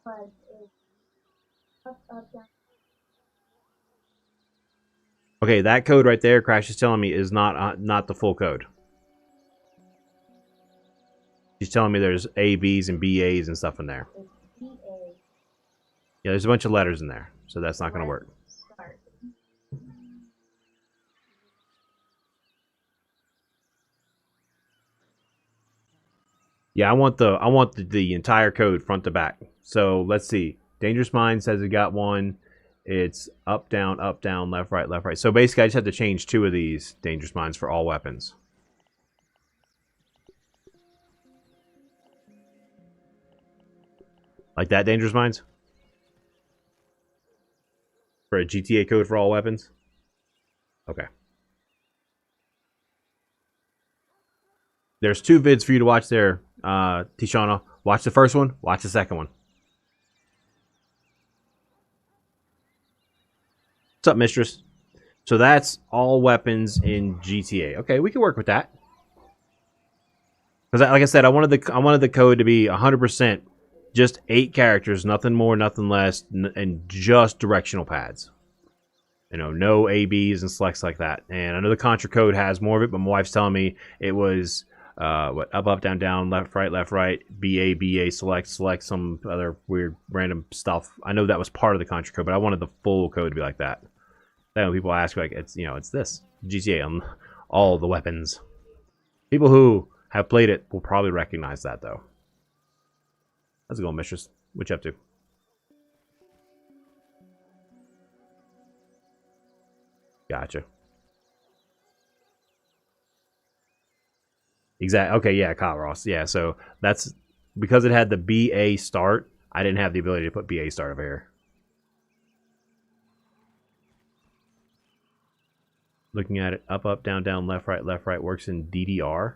But it's up, up, down. Okay, that code right there, Crash is telling me, is not the full code. She's telling me there's A, B's, and BA's and stuff in there. It's BA. Yeah, there's a bunch of letters in there, so that's not going to work. Start. Yeah, I want the entire code front to back. So let's see. Dangerous Mind says it got one. It's up, down, left, right, left, right. So basically, I just have to change 2 of these Dangerous Minds for all weapons. Like that, Dangerous Minds? For a GTA code for all weapons? Okay. There's 2 vids for you to watch there, Tishana. Watch the first one, watch the second one. What's up, Mistress? So that's all weapons in GTA. Okay, we can work with that. Because, like I said, I wanted the code to be 100% just 8 characters, nothing more, nothing less, and just directional pads. You know, no ABs and selects like that. And I know the Contra code has more of it, but my wife's telling me it was what, up, up, down, down, left, right, BA, BA, select, some other weird random stuff. I know that was part of the Contra code, but I wanted the full code to be like that. Then when people ask, like, it's, you know, it's this GTA on all the weapons. People who have played it will probably recognize that, though. How's it going, Mistress? What you up to? Gotcha. Exactly. Okay, yeah, Kyle Ross. Yeah, so that's because it had the BA start. I didn't have the ability to put BA start over here. Looking at it, up, up, down, down, left, right works in DDR.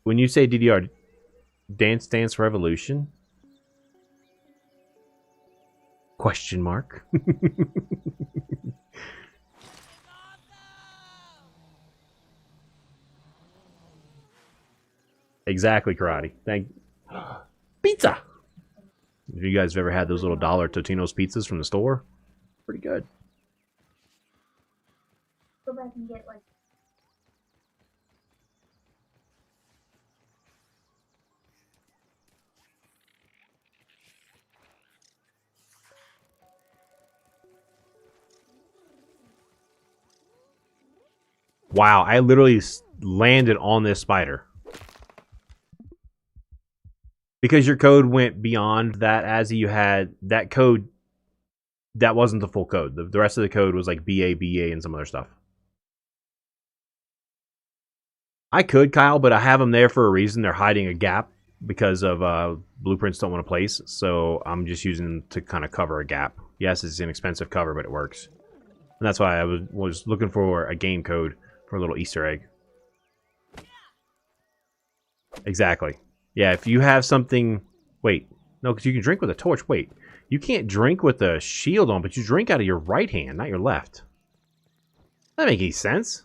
When you say DDR, Dance Dance Revolution? Question mark. Exactly, Karate. Thank pizza. If you guys have ever had those little dollar Totino's pizzas from the store, pretty good. Go back and get like. Wow, I literally landed on this spider. Because your code went beyond that, as you had that code, that wasn't the full code. The rest of the code was like BA, BA, and some other stuff. I could, Kyle, but I have them there for a reason. They're hiding a gap because of blueprints don't want to place. So I'm just using them to kind of cover a gap. Yes, it's an expensive cover, but it works. And that's why I was looking for a game code for a little Easter egg. Exactly. Yeah, if you have something... Wait. No, because you can drink with a torch. Wait. You can't drink with a shield on, but you drink out of your right hand, not your left. That makes any sense.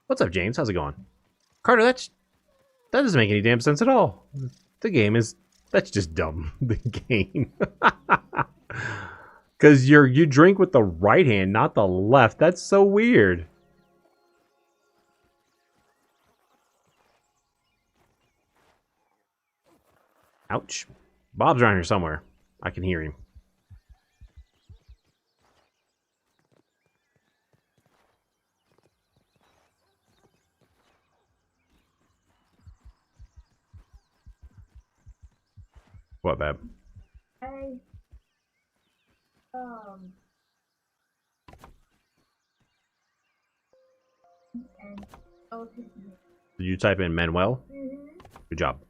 What's up, James? How's it going? Carter, that's That doesn't make any damn sense at all. The game is... That's just dumb. The game. Because you drink with the right hand, not the left. That's so weird. Ouch. Bob's around here somewhere. I can hear him. What, Bab? I and oh, Did you type in Manuel? mm-hmm. Good job.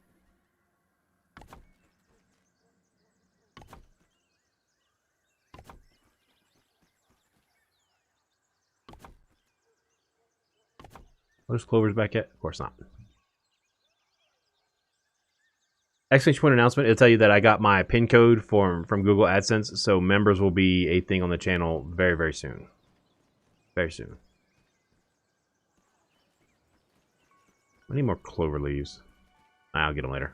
Where's Clover's back yet? Of course not. Excellent point announcement. It'll tell you that I got my pin code from Google AdSense, so members will be a thing on the channel very, very soon. Very soon. I need more clover leaves. I'll get them later.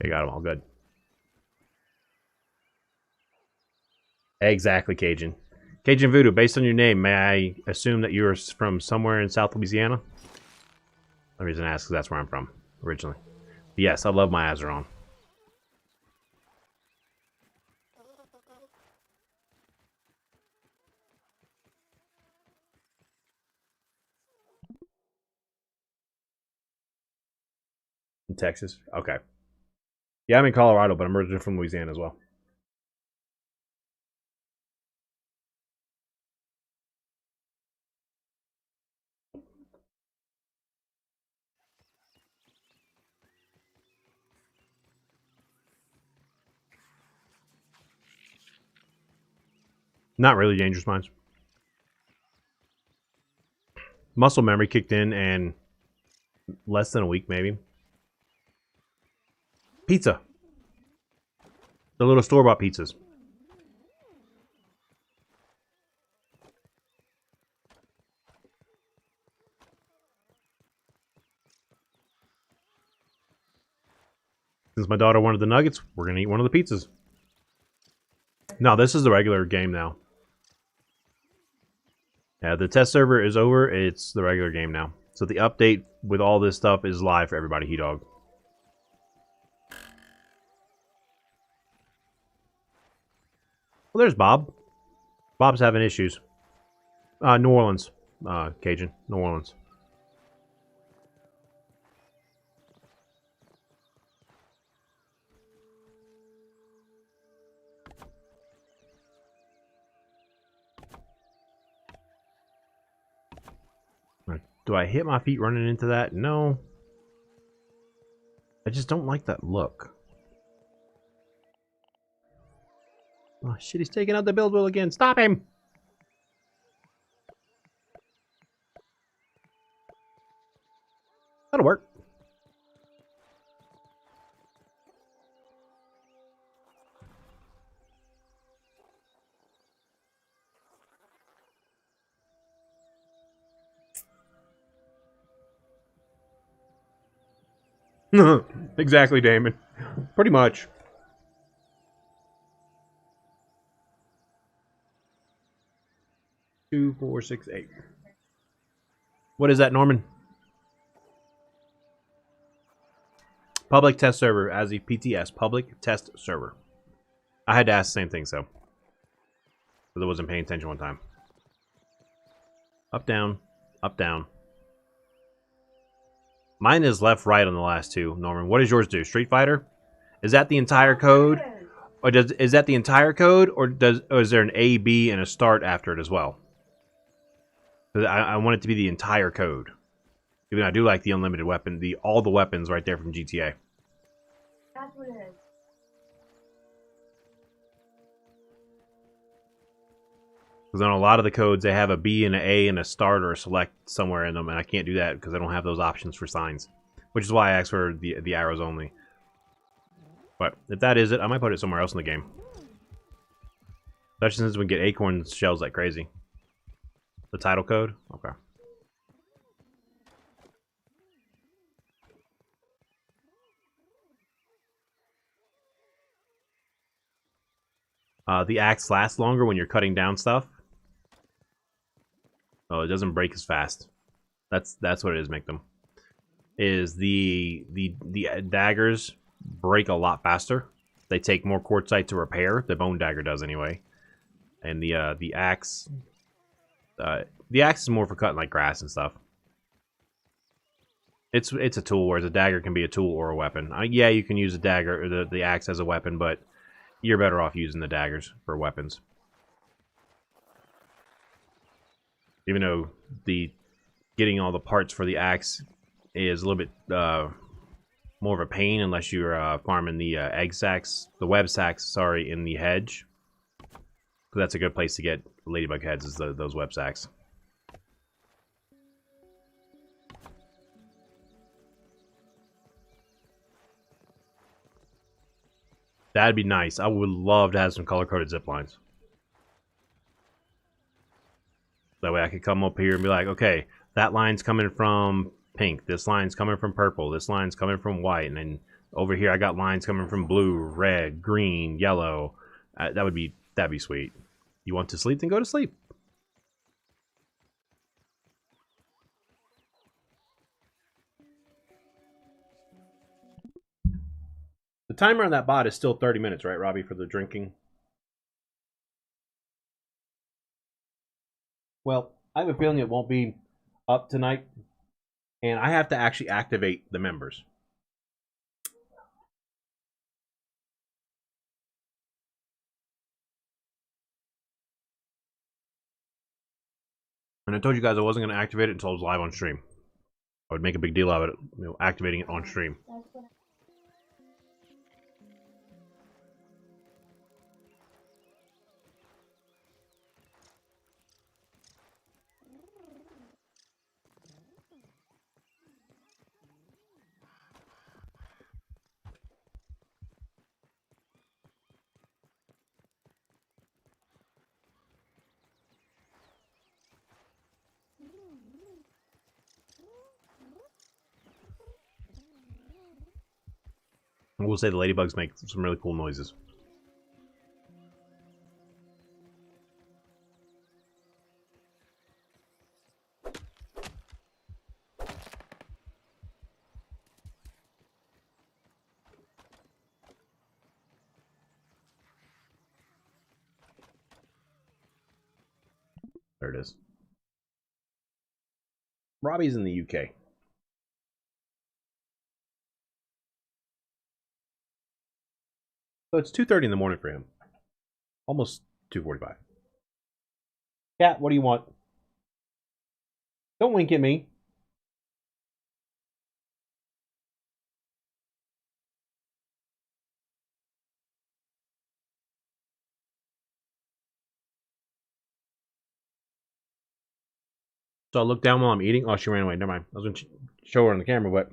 Okay, got them all good. Exactly, Cajun. Cajun Voodoo, based on your name, may I assume that you are from somewhere in South Louisiana? The reason I ask is that's where I'm from, originally. But yes, I love my Azeron. In Texas? Okay. Yeah, I'm in Colorado, but I'm originally from Louisiana as well. Not really Dangerous Minds. Muscle memory kicked in and less than a week, maybe. Pizza. The little store-bought pizzas. Since my daughter wanted the nuggets, we're going to eat one of the pizzas. No, this is the regular game now. Yeah, the test server is over. It's the regular game now. So the update with all this stuff is live for everybody, He-Dog. Well, there's Bob. Bob's having issues. New Orleans. Cajun. New Orleans. Do I hit my feet running into that? No. I just don't like that look. Oh shit, he's taking out the build wheel again. Stop him! That'll work. Exactly, Damon. Pretty much. Two, 4, 6, 8. What is that, Norman? Public test server as a PTS. Public test server. I had to ask the same thing, so. Because I wasn't paying attention one time. Up, down. Up, down. Mine is left, right on the last two, Norman. What does yours do? Street Fighter? Is that the entire code? Or is that the entire code? Or is there an A, B, and a start after it as well? I want it to be the entire code. Even though I do like the unlimited weapon, all the weapons right there from GTA. That's what it is. Because on a lot of the codes, they have a B and an A and a start or a select somewhere in them, and I can't do that because I don't have those options for signs. Which is why I asked for the arrows only. But if that is it, I might put it somewhere else in the game. Especially since we get acorn shells like crazy. The title code? Okay. The axe lasts longer when you're cutting down stuff. Oh, it doesn't break as fast. That's what it is, make them. Is the daggers break a lot faster. They take more quartzite to repair. The bone dagger does anyway. And the axe is more for cutting like grass and stuff. It's a tool, whereas a dagger can be a tool or a weapon. Yeah, you can use a dagger or the axe as a weapon, but you're better off using the daggers for weapons. Even though getting all the parts for the axe is a little bit more of a pain unless you're farming the egg sacks, the web sacks, sorry, in the hedge. So that's a good place to get ladybug heads, is those web sacks. That'd be nice. I would love to have some color-coded zip lines. That way I could come up here and be like, okay, that line's coming from pink, this line's coming from purple, this line's coming from white, and then over here I got lines coming from blue, red, green, yellow. That'd be sweet. You want to sleep? Then go to sleep. The timer on that bot is still 30 minutes, right, Robbie, for the drinking? Well, I have a feeling it won't be up tonight, and I have to actually activate the members. And I told you guys I wasn't going to activate it until I was live on stream. I would make a big deal out of it, activating it on stream. I will say the ladybugs make some really cool noises. There it is. Robbie's in the UK. So it's 2:30 in the morning for him. Almost 2:45. Cat, what do you want? Don't wink at me. So I look down while I'm eating. Oh, she ran away. Never mind. I was going to show her on the camera, but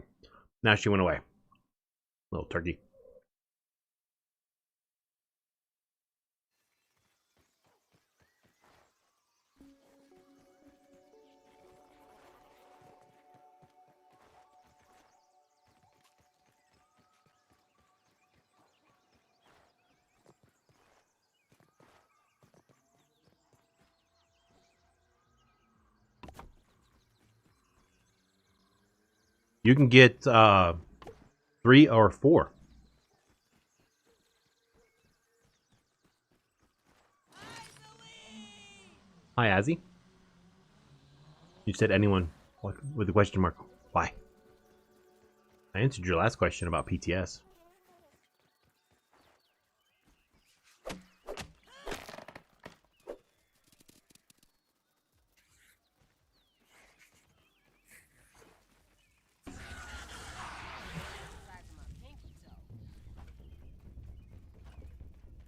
now she went away. Little turkey. You can get 3 or 4. Hi, Azzy. You said anyone with a question mark. Why? I answered your last question about PTS.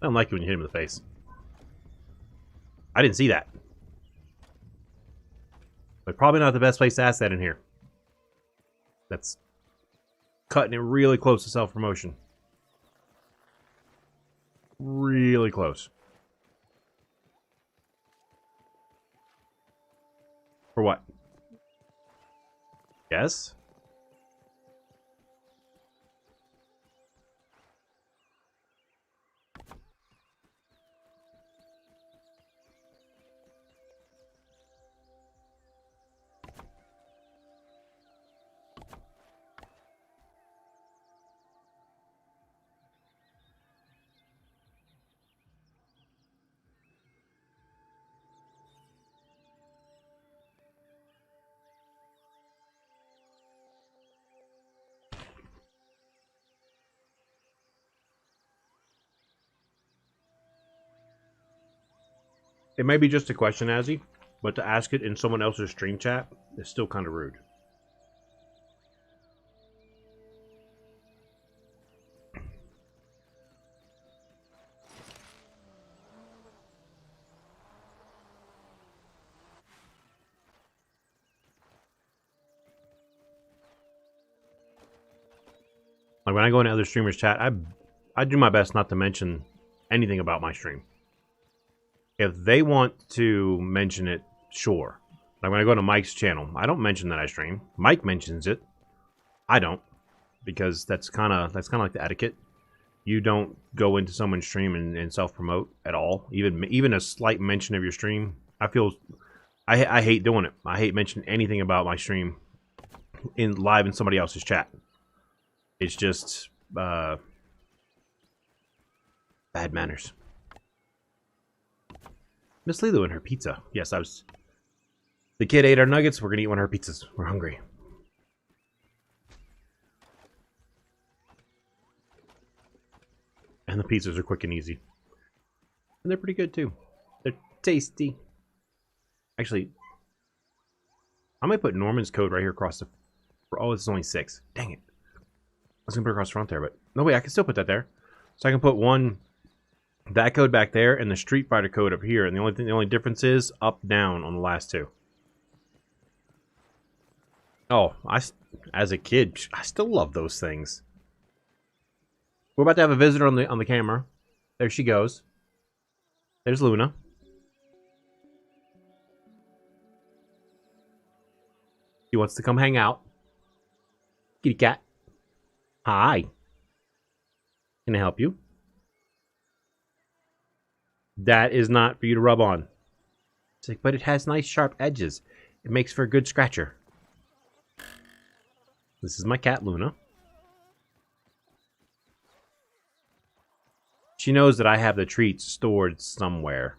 I don't like it when you hit him in the face. I didn't see that. But probably not the best place to ask that in here. That's cutting it really close to self-promotion. Really close. For what? Yes? It may be just a question, Azzy, but to ask it in someone else's stream chat is still kind of rude. Like when I go into other streamers' chat, I do my best not to mention anything about my stream. If they want to mention it, sure. Like when I go to Mike's channel, I don't mention that I stream. Mike mentions it. I don't, because that's kind of like the etiquette. You don't go into someone's stream and self-promote at all. Even a slight mention of your stream. I hate doing it. I hate mentioning anything about my stream live in somebody else's chat. It's just bad manners. Miss Lilo and her pizza. Yes, the kid ate our nuggets. We're gonna eat one of her pizzas. We're hungry. And the pizzas are quick and easy. And they're pretty good too. They're tasty. Actually, I might put Norman's code right here across the... Oh, this is only 6. Dang it. I was going to put it across the front there, but... No, wait, I can still put that there. So I can put that code back there and the Street Fighter code up here. And the only difference is up, down on the last 2. Oh, as a kid, I still love those things. We're about to have a visitor on the camera. There she goes. There's Luna. She wants to come hang out. Kitty cat. Hi. Can I help you? That is not for you to rub on. It's like, but it has nice sharp edges. It makes for a good scratcher. This is my cat, Luna. She knows that I have the treats stored somewhere.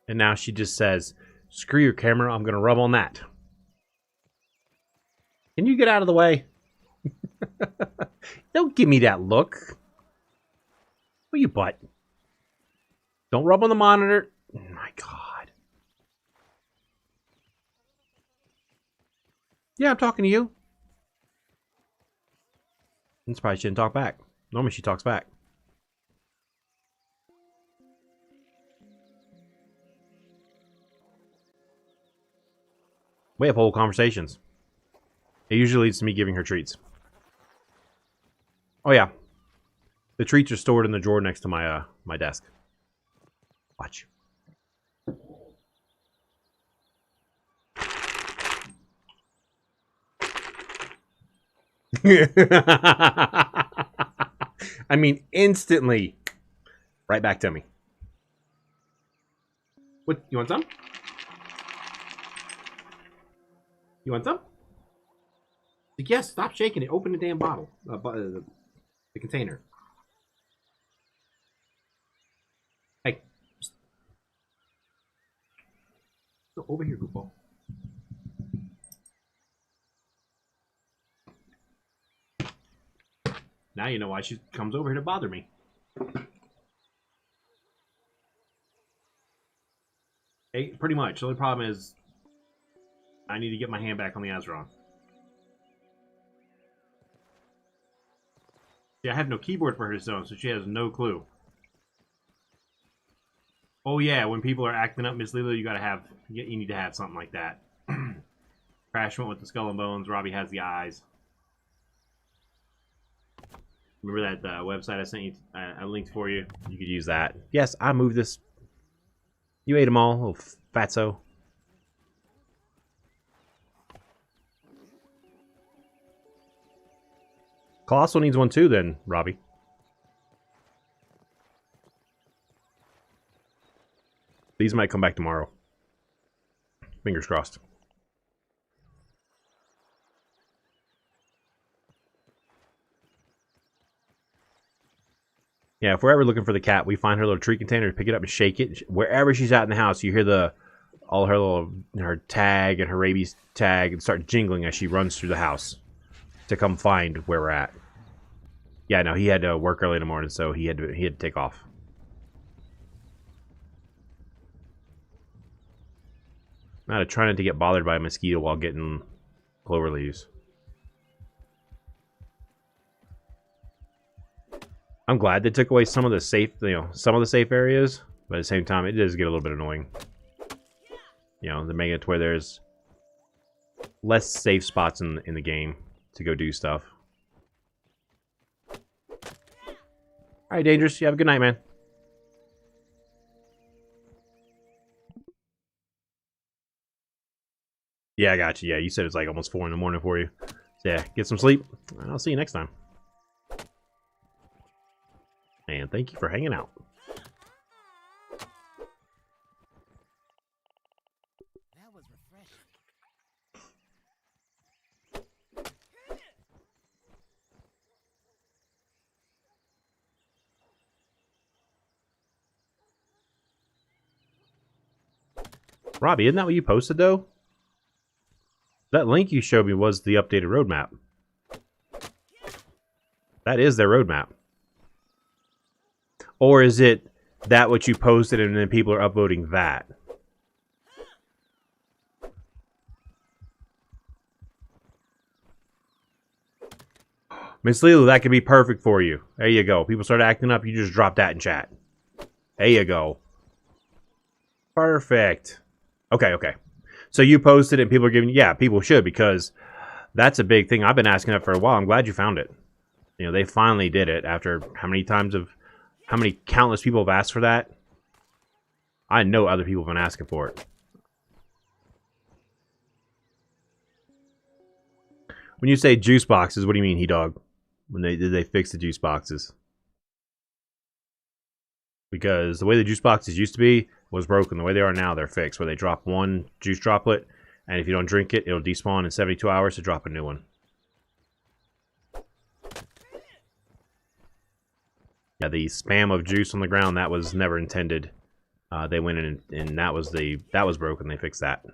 And now she just says, screw your camera, I'm going to rub on that. Can you get out of the way? Don't give me that look. What you butt? Don't rub on the monitor. Oh my God. Yeah, I'm talking to you. I'm surprised she didn't talk back. Normally she talks back. We have whole conversations. It usually leads to me giving her treats. Oh yeah. The treats are stored in the drawer next to my my desk. Watch. I mean, instantly. Right back to me. What? You want some? You want some? Like, yes, stop shaking it. Open the damn bottle. The container. Hey. Go over here, goofball. Now you know why she comes over here to bother me. Hey, pretty much. The only problem is I need to get my hand back on the Azeron. Yeah, I have no keyboard for her to sit on, so she has no clue. Oh yeah, when people are acting up, Miss Lilo, you need to have something like that. Crash went with the skull and bones. Robbie has the eyes. Remember that website I sent you? I linked for you. You could use that. Yes, I moved this. You ate them all, little fatso. Colossal needs one too, then, Robbie. These might come back tomorrow. Fingers crossed. Yeah, if we're ever looking for the cat, we find her little treat container, pick it up and shake it. Wherever she's at in the house, you hear all her tag and her rabies tag and start jingling as she runs through the house to come find where we're at. Yeah, no, he had to work early in the morning, so he had to take off. Not trying not to get bothered by a mosquito while getting clover leaves. I'm glad they took away some of the safe, areas, but at the same time, it does get a little bit annoying. They're making it to where there's less safe spots in the game to go do stuff. All right, Dangerous. You have a good night, man. Yeah, I got you. Yeah, you said it's like almost 4 in the morning for you. So yeah, get some sleep, and I'll see you next time. And thank you for hanging out. That was refreshing. Robbie, isn't that what you posted, though? That link you showed me was the updated roadmap. That is their roadmap. Or is it that what you posted and then people are upvoting that? Miss Lilo, that could be perfect for you. There you go. People start acting up, you just drop that in chat. There you go. Perfect. Okay. So you posted it and people are giving you... Yeah, people should, because that's a big thing. I've been asking that for a while. I'm glad you found it. They finally did it after how many countless people have asked for that? I know other people have been asking for it. When you say juice boxes, what do you mean, He-Dog? Did they fix the juice boxes? Because the way the juice boxes used to be was broken. The way they are now, they're fixed. Where they drop one juice droplet, and if you don't drink it, it'll despawn in 72 hours to drop a new one. Yeah, the spam of juice on the ground, that was never intended. They went in and that was broken. They fixed that.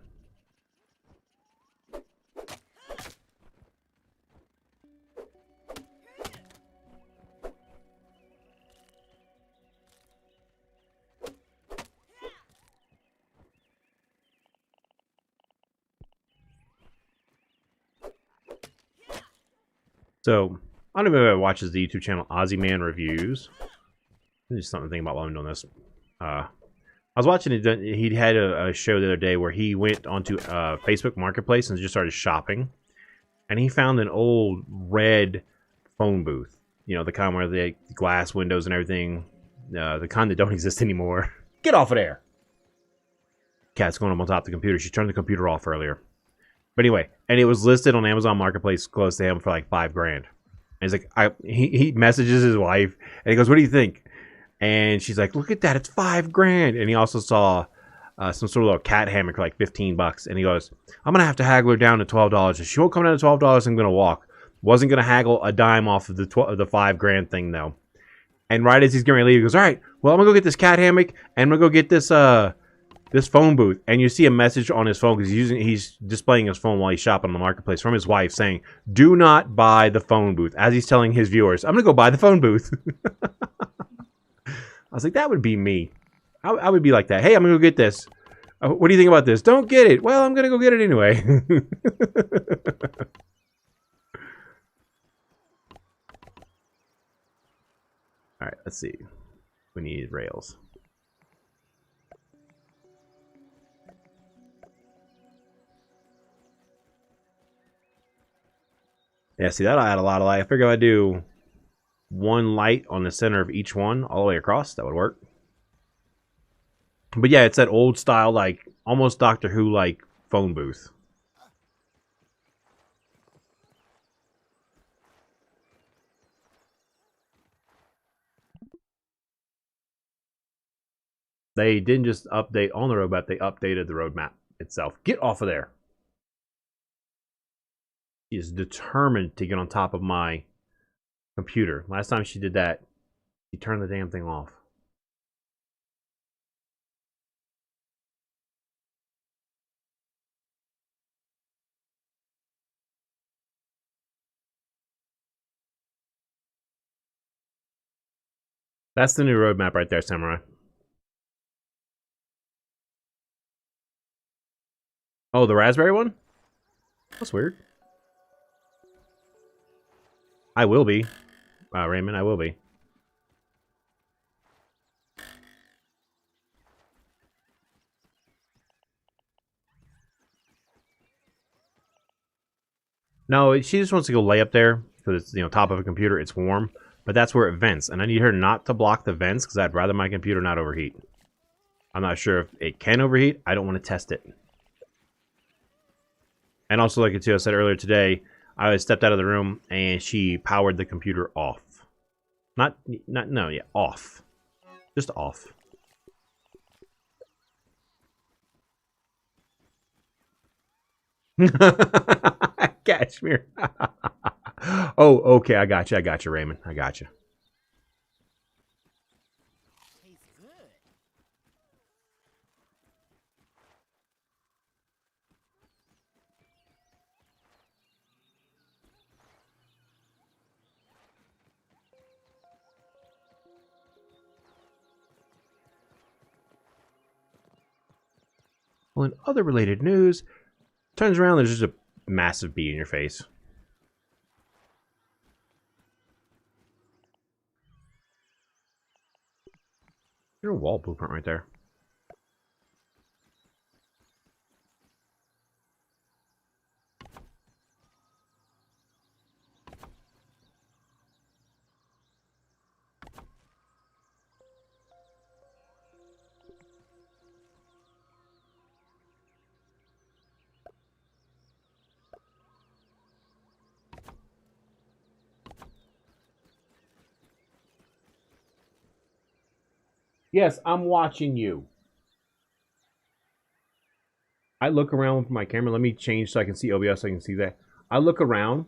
So, I don't know if anybody watches the YouTube channel Ozzy Reviews. Just something to think about while I'm doing this. I was watching it. He had a show the other day where he went onto Facebook Marketplace and just started shopping. And he found an old red phone booth. The kind where the glass windows and everything. The kind that don't exist anymore. Get off of there! Cat's going up on top of the computer. She turned the computer off earlier. But anyway, and it was listed on Amazon Marketplace close to him for like $5,000. And he's like, he messages his wife and he goes, "What do you think?" And she's like, "Look at that, it's $5,000." And he also saw some sort of little cat hammock for like $15. And he goes, "I'm gonna have to haggle her down to $12. If she won't come down to $12, I'm gonna walk." Wasn't gonna haggle a dime off of the $5,000 thing though. And right as he's getting ready to leave, he goes, "All right, well, I'm gonna go get this cat hammock and I'm gonna go get this phone booth." And you see a message on his phone because he's displaying his phone while he's shopping on the marketplace from his wife saying, "Do not buy the phone booth," as he's telling his viewers, "I'm gonna go buy the phone booth." I was like, that would be me. I would be like that. "Hey, I'm gonna go get this. What do you think about this?" "Don't get it." "Well, I'm gonna go get it anyway." Alright, let's see. We need rails. Yeah, see, that'll add a lot of light. I figure if I do one light on the center of each one all the way across, that would work. But yeah, it's that old style, like, almost Doctor Who, like, phone booth. They didn't just update on the roadmap, they updated the roadmap itself. Get off of there. She is determined to get on top of my computer. Last time she did that, she turned the damn thing off. That's the new roadmap right there, Samurai. Oh, the raspberry one? That's weird. I will be. Raymond, I will be. No, she just wants to go lay up there because it's, you know, top of a computer. It's warm, but that's where it vents, and I need her not to block the vents because I'd rather my computer not overheat. I'm not sure if it can overheat. I don't want to test it. And also, like I said earlier today, I stepped out of the room and she powered the computer off. Off. Just off. Cashmere. Oh, okay, I got you, Raymond. I got you. Tastes good. Well, in other related news, turns around, there's just a massive bee in your face. There's a wall blueprint right there. Yes, I'm watching you. I look around with my camera. Let me change so I can see OBS so I can see that. I look around,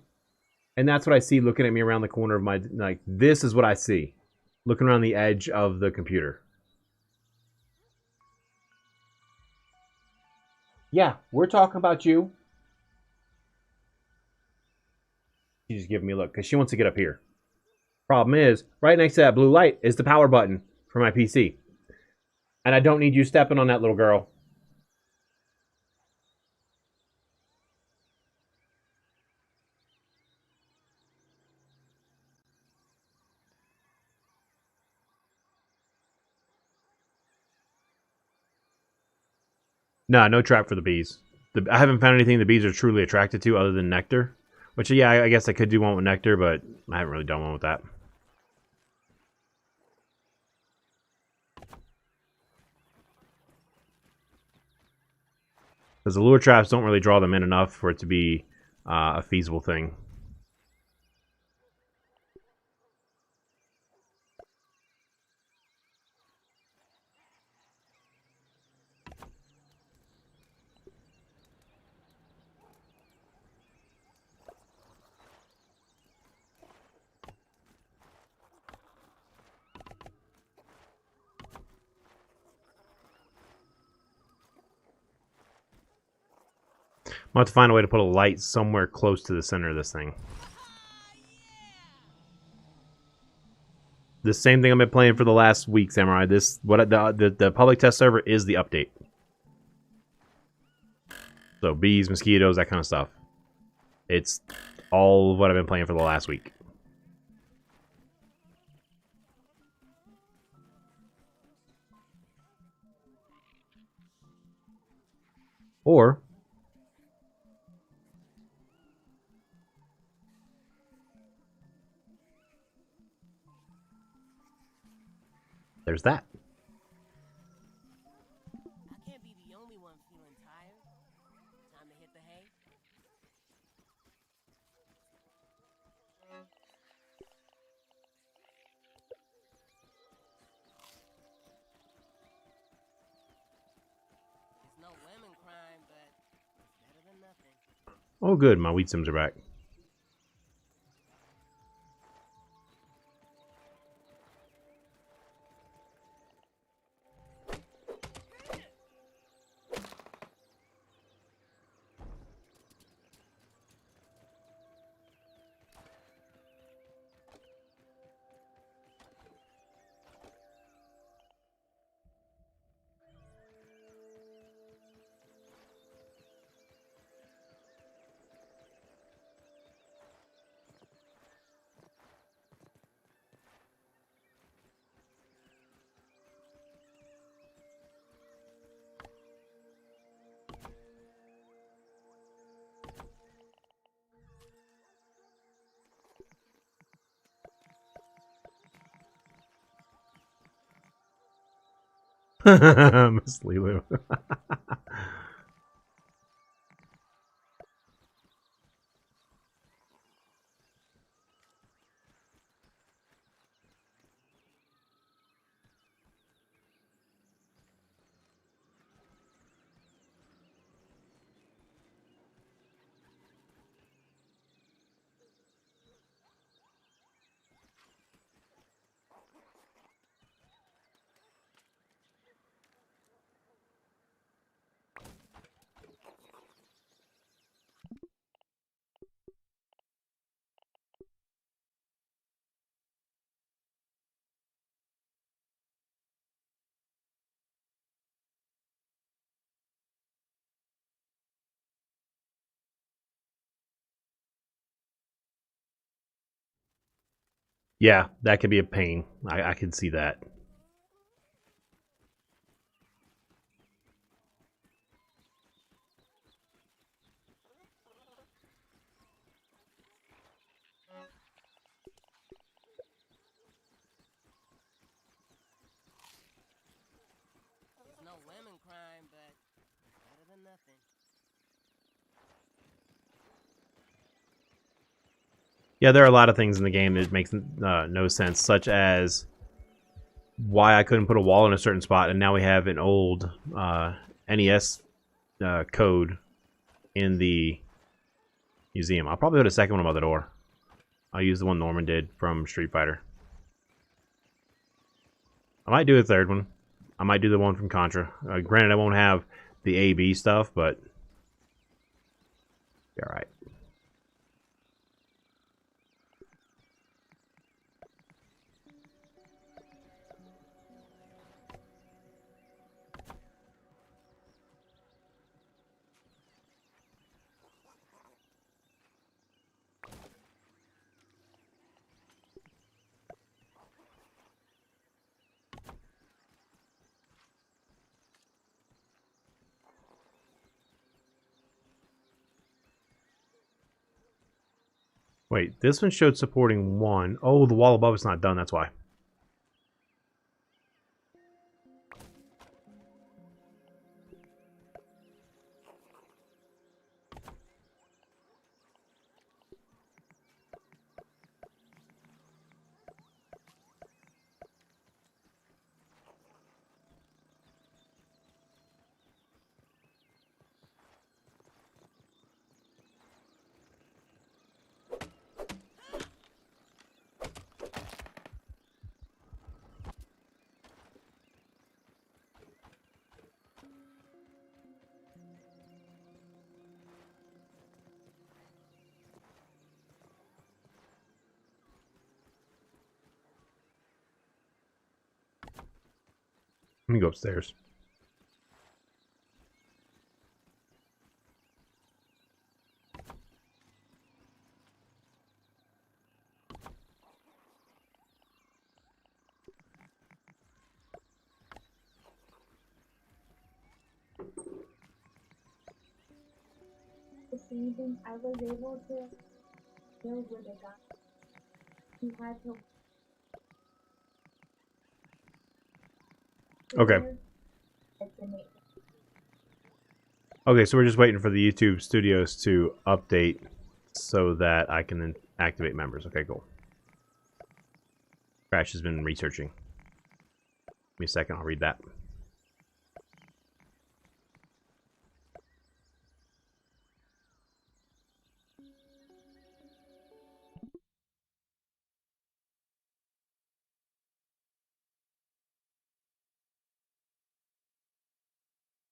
and that's what I see looking at me around the corner of my, like, this is what I see. Looking around the edge of the computer. Yeah, we're talking about you. She's just giving me a look because she wants to get up here. Problem is, right next to that blue light is the power button for my PC. And I don't need you stepping on that, little girl. No trap for the bees. I haven't found anything the bees are truly attracted to other than nectar. Which, yeah, I guess I could do one with nectar, but I haven't really done one with that. Because the lure traps don't really draw them in enough for it to be a feasible thing. I'll have to find a way to put a light somewhere close to the center of this thing. The same thing I've been playing for the last week, Samurai. The public test server is the update. So bees, mosquitoes, that kind of stuff. It's all what I've been playing for the last week. Or there's that. I can't be the only one feeling tired. Time to hit the hay. It's no lemon crime, but it's better than nothing. Oh, good. My wheat sims are back. Miss Lulu. Yeah, that could be a pain. I can see that. It's no lemon crime, but it's better than nothing. Yeah, there are a lot of things in the game that makes no sense, such as why I couldn't put a wall in a certain spot, and now we have an old NES code in the museum. I'll probably put a second one above the door. I'll use the one Norman did from Street Fighter. I might do a third one. I might do the one from Contra. Granted, I won't have the AB stuff, but be alright. Wait, this one showed supporting one. Oh, the wall above is not done, that's why. Let me go upstairs. say anything, I was able to build with a guy. He had to. Okay. Okay, so we're just waiting for the YouTube Studios to update so that I can then activate members. Okay, cool. Crash has been researching. Give me a second, I'll read that.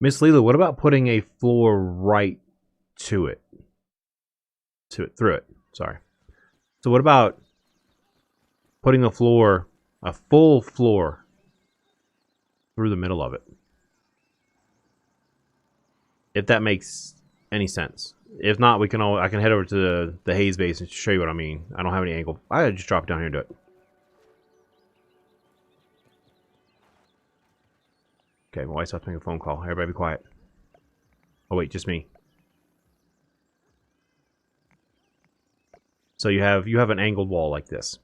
Miss Leela, what about putting a floor right to it? Through it. Sorry. So what about putting a floor, a full floor, through the middle of it? If that makes any sense. If not, I can head over to the Haze base and show you what I mean. I don't have any angle. I just drop it down here and do it. Okay, my wife's about to make a phone call. Everybody be quiet. Oh wait, just me. So you have an angled wall like this.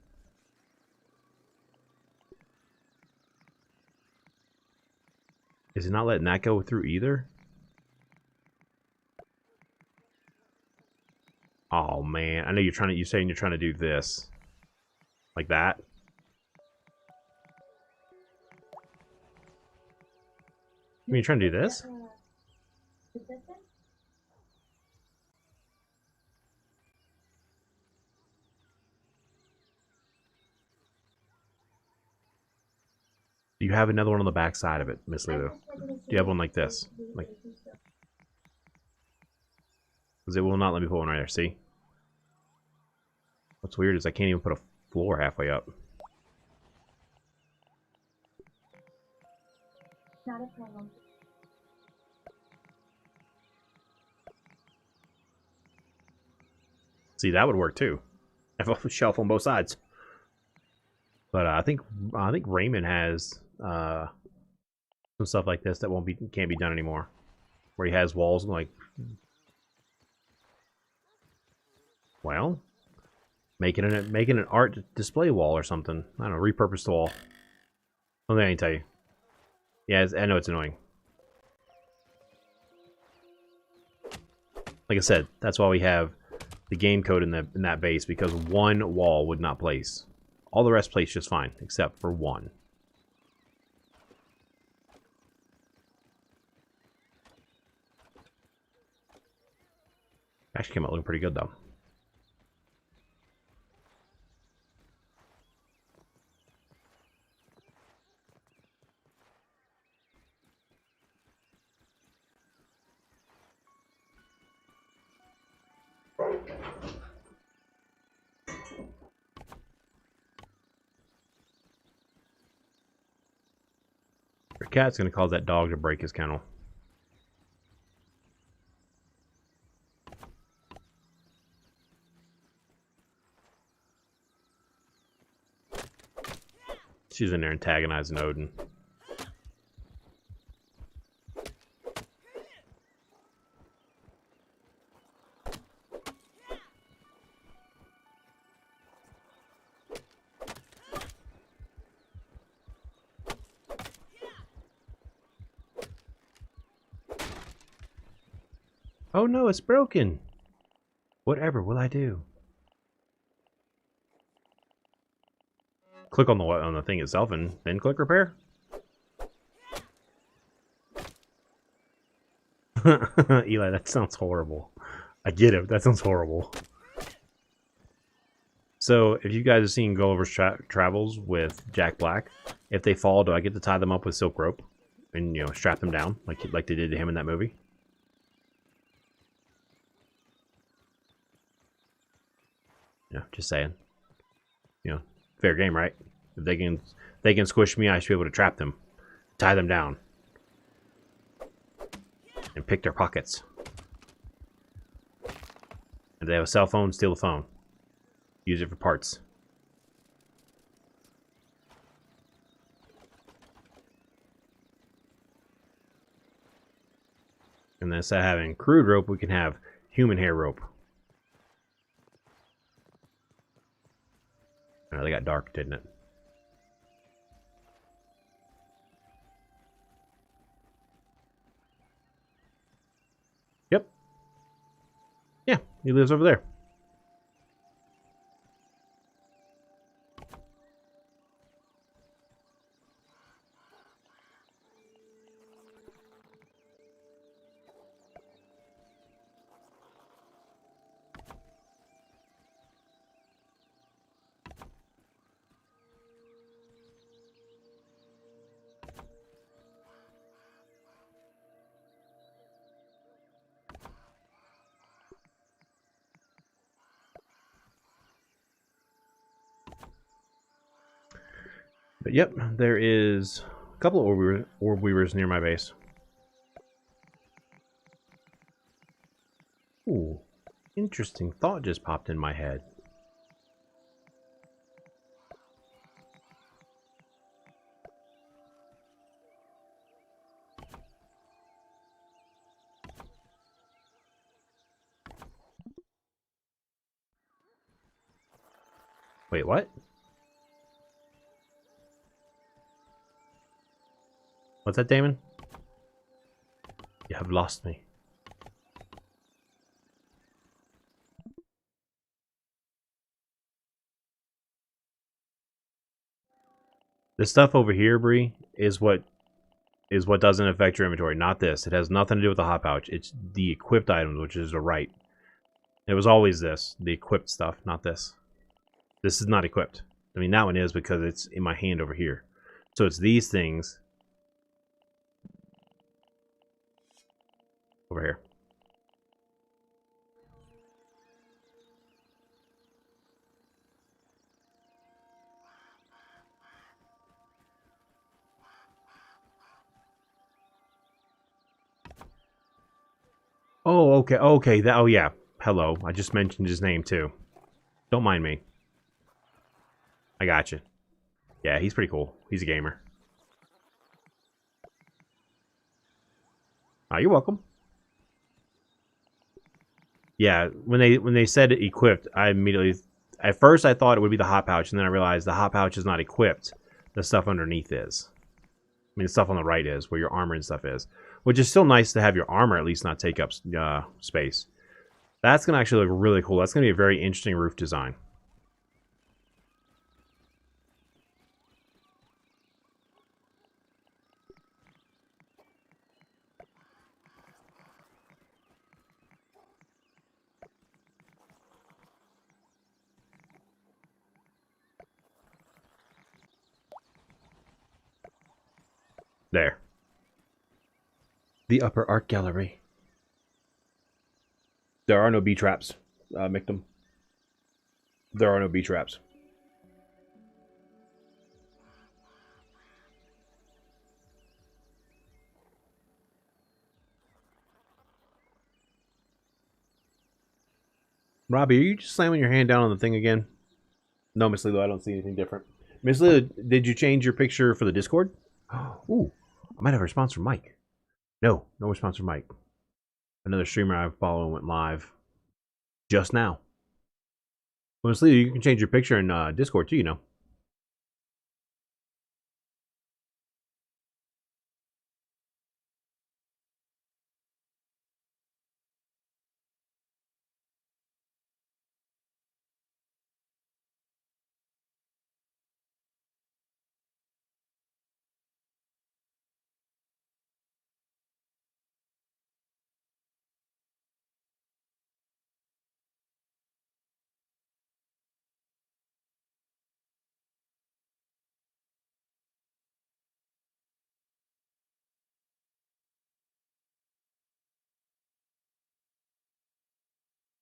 Is it not letting that go through either? Oh man, I know you're saying you're trying to do this. Like that. I mean, you're trying to do this? Do you have another one on the back side of it, Miss Lulu? Do you have one like this? Like, because it will not let me put one right there, see? What's weird is I can't even put a floor halfway up. Not a problem. See, that would work too. Have a shelf on both sides. But I think Raymond has some stuff like this that can't be done anymore. Where he has walls like, well, making an art display wall or something. I don't know, repurpose the wall. Let me tell you. Yeah, I know it's annoying. Like I said, that's why we have the game code in that base, because one wall would not place. All the rest place just fine, except for one. Actually came out looking pretty good though. Your cat's gonna cause that dog to break his kennel. She's in there antagonizing Odin. Oh no, it's broken. Whatever will I do? Click on the thing itself and then click repair. Eli, that sounds horrible. I get it. That sounds horrible. So, if you guys have seen Gulliver's Travels with Jack Black, if they fall, do I get to tie them up with silk rope and strap them down like they did to him in that movie? Yeah, just saying. Fair game, right? If they can squish me, I should be able to trap them, tie them down, and pick their pockets. If they have a cell phone, steal the phone. Use it for parts. And then instead of having crude rope, we can have Human hair rope. I know they got dark, didn't it? Yep. Yeah, he lives over there. But yep, there is a couple of orb weavers near my base. Ooh, interesting thought just popped in my head. Wait, what? What's that, Damon? You have lost me. This stuff over here, Bree, is what doesn't affect your inventory, not this. It has nothing to do with the hot pouch. It's the equipped items, which is the right. It was always this, the equipped stuff, not this. This is not equipped. I mean, that one is because it's in my hand over here. So it's these things over here. Oh, okay, okay. Oh, yeah. Hello. I just mentioned his name, too. Don't mind me. I got you. Yeah, he's pretty cool. He's a gamer. You're welcome. Yeah, when they said equipped, I immediately... At first, I thought it would be the hot pouch, and then I realized the hot pouch is not equipped. The stuff underneath is. I mean, the stuff on the right is, where your armor and stuff is. Which is still nice to have your armor at least not take up space. That's going to actually look really cool. That's going to be a very interesting roof design. There. The upper art gallery. There are no bee traps, Mictum. There are no bee traps. Robbie, are you just slamming your hand down on the thing again? No, Miss Lilo, I don't see anything different. Miss Lilo, did you change your picture for the Discord? Ooh, I might have a response from Mike. No response from Mike. Another streamer I follow went live just now. Well, Miss Lilo, you can change your picture in Discord too, you know.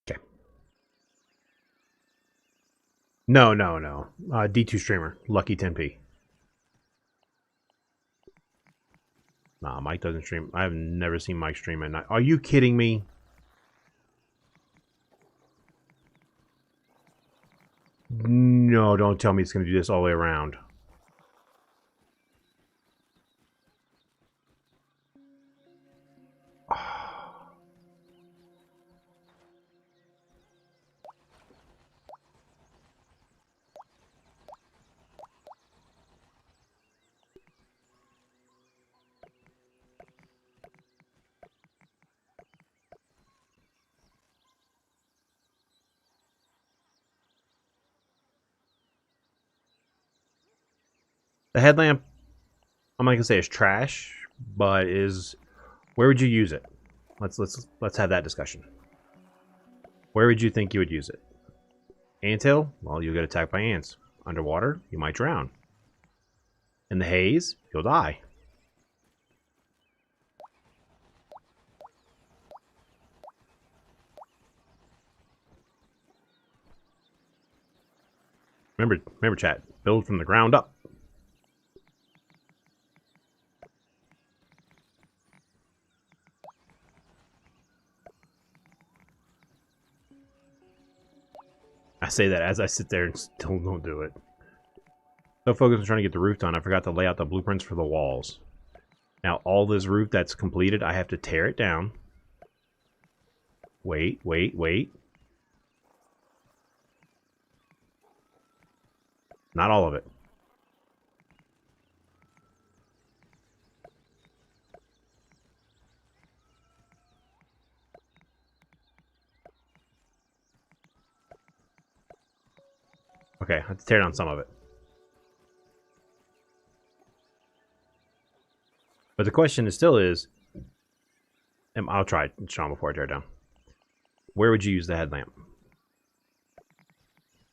Okay. No. D2 streamer, Lucky 10p. Nah, Mike doesn't stream. I've never seen Mike stream at night. Are you kidding me? No, don't tell me it's going to do this all the way around. The headlamp, I'm not gonna say it's trash, but is where would you use it? Let's have that discussion. Where would you think you would use it? Anthill? Well, you'll get attacked by ants. Underwater? You might drown. In the haze? You'll die. Remember, chat. Build from the ground up. I say that as I sit there and still don't do it. So focused on trying to get the roof done, I forgot to lay out the blueprints for the walls. Now, all this roof that's completed, I have to tear it down. Wait. Not all of it. Okay, I have to tear down some of it. But the question still is, and I'll try it, Sean, before I tear it down. Where would you use the headlamp?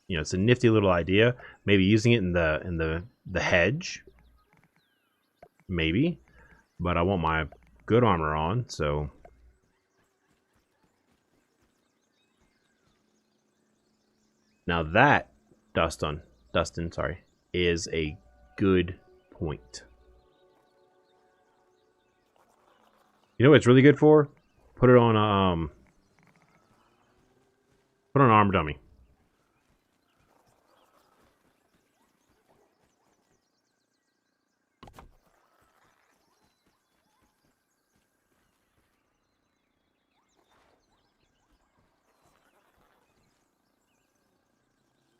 You know, it's a nifty little idea. Maybe using it in the hedge. Maybe. But I want my good armor on, so now that, Dustin, sorry, is a good point. You know what it's really good for? Put it on an armor dummy.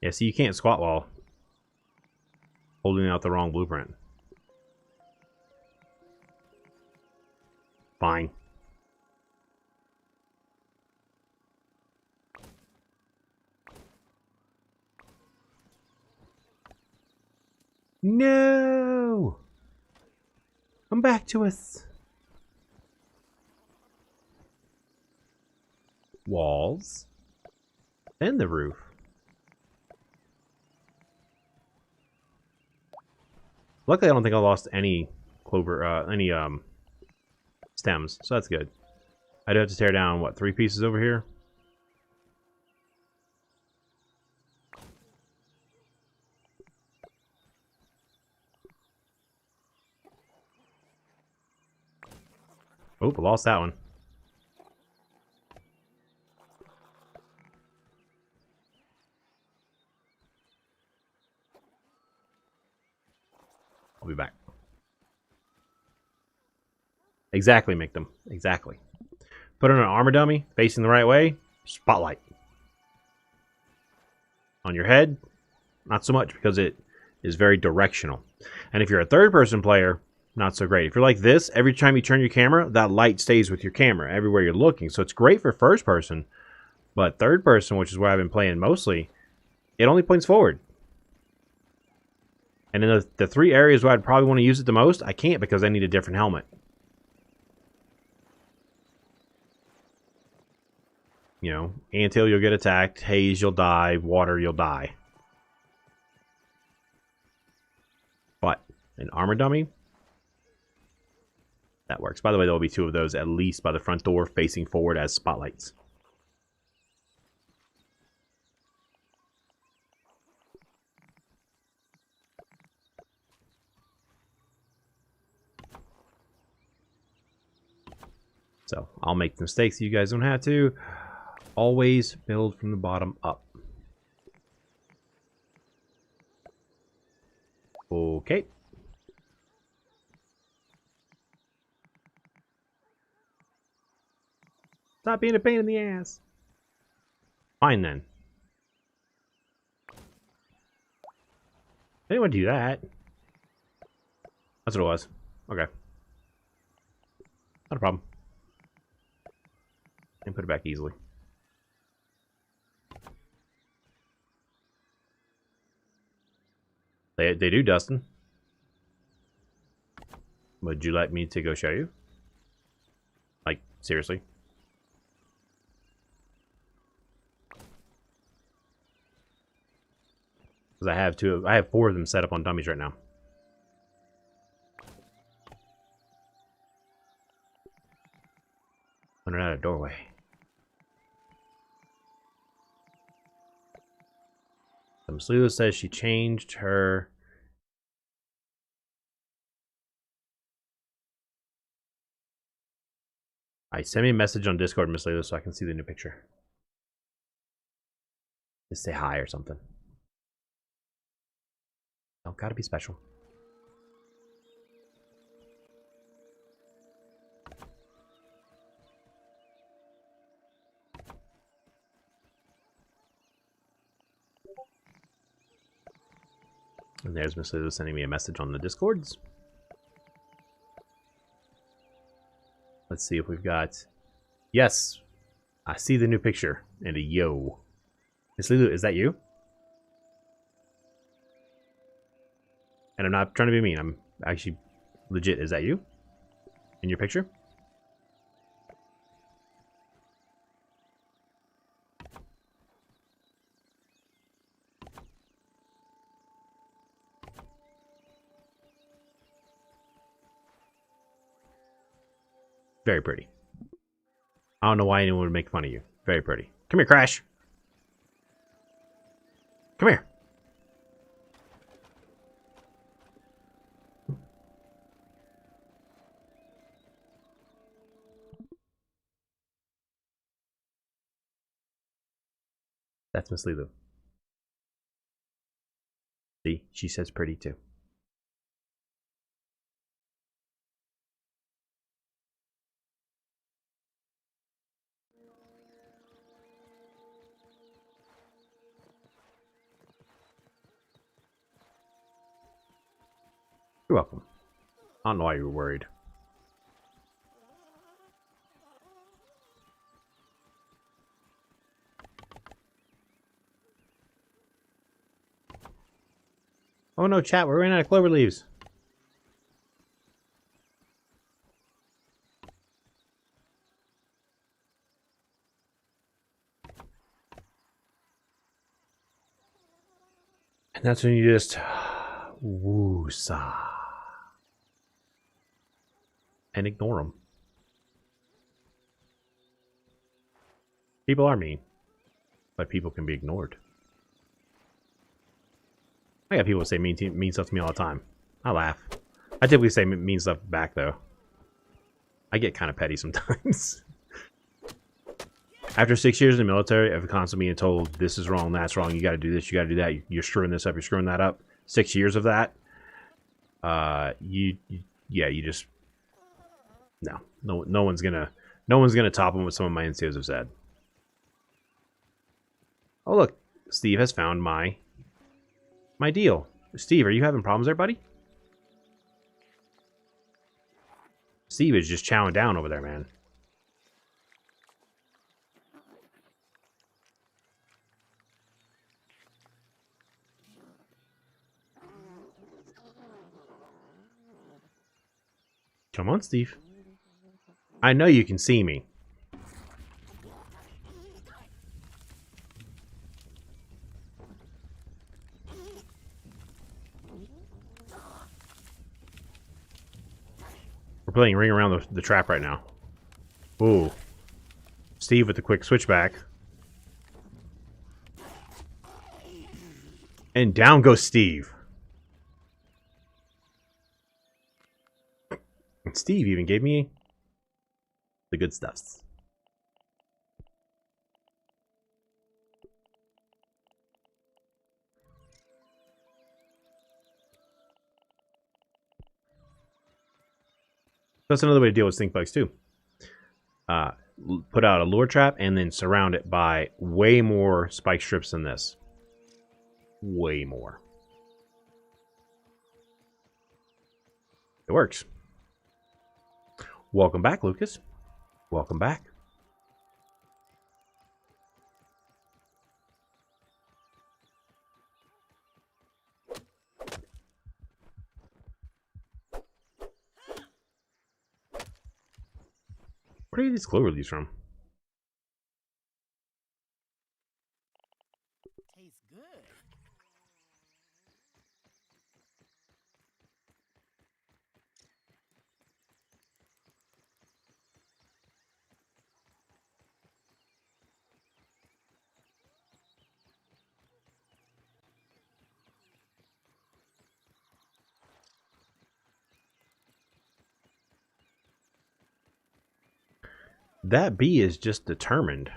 Yeah, see, you can't squat while holding out the wrong blueprint. Fine. No! Come back to us. Walls. Then the roof. Luckily, I don't think I lost any stems, so that's good. I do have to tear down, what, 3 pieces over here? Oh, I lost that one. I'll be back. Exactly, make them. Exactly. Put on an armor dummy, facing the right way. Spotlight. On your head, not so much because it is very directional. And if you're a third-person player, not so great. If you're like this, every time you turn your camera, that light stays with your camera everywhere you're looking. So it's great for first person, but third person, which is where I've been playing mostly, it only points forward. And in the 3 areas where I'd probably want to use it the most, I can't because I need a different helmet. You know, anthill, you'll get attacked. Haze, you'll die. Water, you'll die. But an armor dummy, that works. By the way, there will be 2 of those at least by the front door facing forward as spotlights. So I'll make the mistakes so you guys don't have to. Always build from the bottom up. Okay. Stop being a pain in the ass. Fine then. Anyone do that? That's what it was. Okay. Not a problem. And put it back easily. They do, Dustin. Would you like me to go show you? Like, seriously? Because I have 4 of them set up on dummies right now. Under out a doorway. Miss Lulu says she changed her. Send me a message on Discord, Miss Lulu, so I can see the new picture. Just say hi or something. Oh, gotta be special. And there's Miss Lulu sending me a message on the Discords. Let's see if we've got... Yes! I see the new picture. And a yo. Miss Lulu, is that you? And I'm not trying to be mean. I'm actually legit. Is that you? In your picture? Very pretty. I don't know why anyone would make fun of you. Very pretty. Come here, Crash. Come here. That's Miss Lulu. See, she says pretty too. You're welcome. I don't know why you were worried. Oh no, chat, we're running out of clover leaves. And that's when you just woo-saw and ignore them. People are mean, but people can be ignored. I got people say mean stuff to me all the time. I laugh. I typically say mean stuff back, though. I get kind of petty sometimes. After 6 years in the military, I've constantly been told, this is wrong, that's wrong, you gotta do this, you gotta do that, you're screwing this up, you're screwing that up. 6 years of that. You just... No one's gonna top them what some of my NCOs have said. Oh look, Steve has found my deal. Steve, are you having problems there, buddy? Steve is just chowing down over there, man. Come on, Steve. I know you can see me. We're playing ring around the trap right now. Ooh. Steve with the quick switchback. And down goes Steve. And Steve even gave me the good stuffs. That's another way to deal with stink bugs too. Put out a lure trap and then surround it by way more spike strips than this. Way more. It works. Welcome back, Lucas. Welcome back. Where do you get these clover leaves from? Tastes good. That bee is just determined.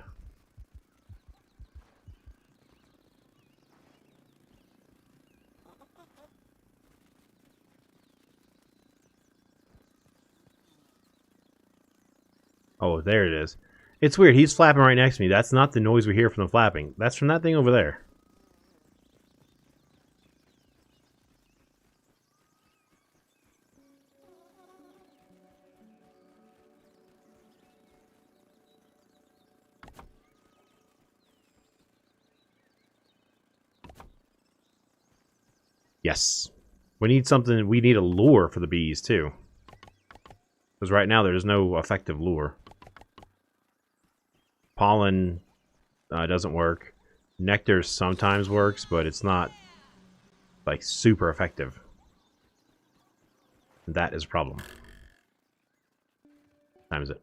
Oh, there it is. It's weird. He's flapping right next to me. That's not the noise we hear from the flapping. That's from that thing over there. Yes. We need something. We need a lure for the bees, too. Because right now there's no effective lure. Pollen doesn't work. Nectar sometimes works, but it's not, like, super effective. That is a problem. What time is it?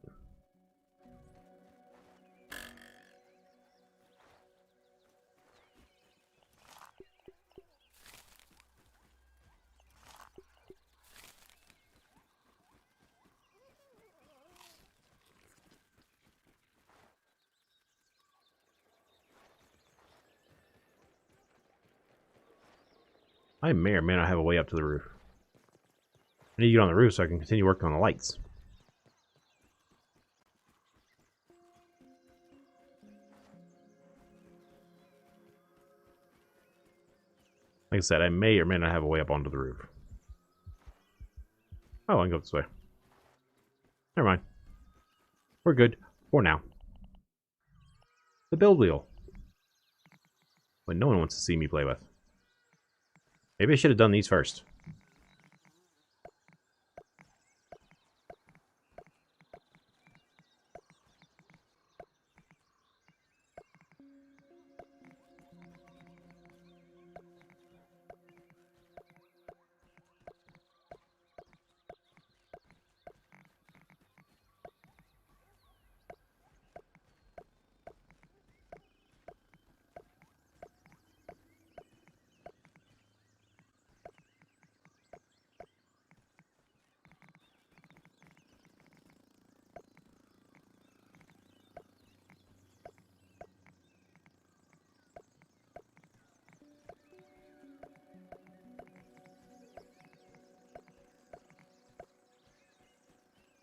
I may or may not have a way up to the roof. I need to get on the roof so I can continue working on the lights. Like I said, I may or may not have a way up onto the roof. Oh, I can go this way. Never mind. We're good for now. The build wheel. When no one wants to see me play with. Maybe I should have done these first.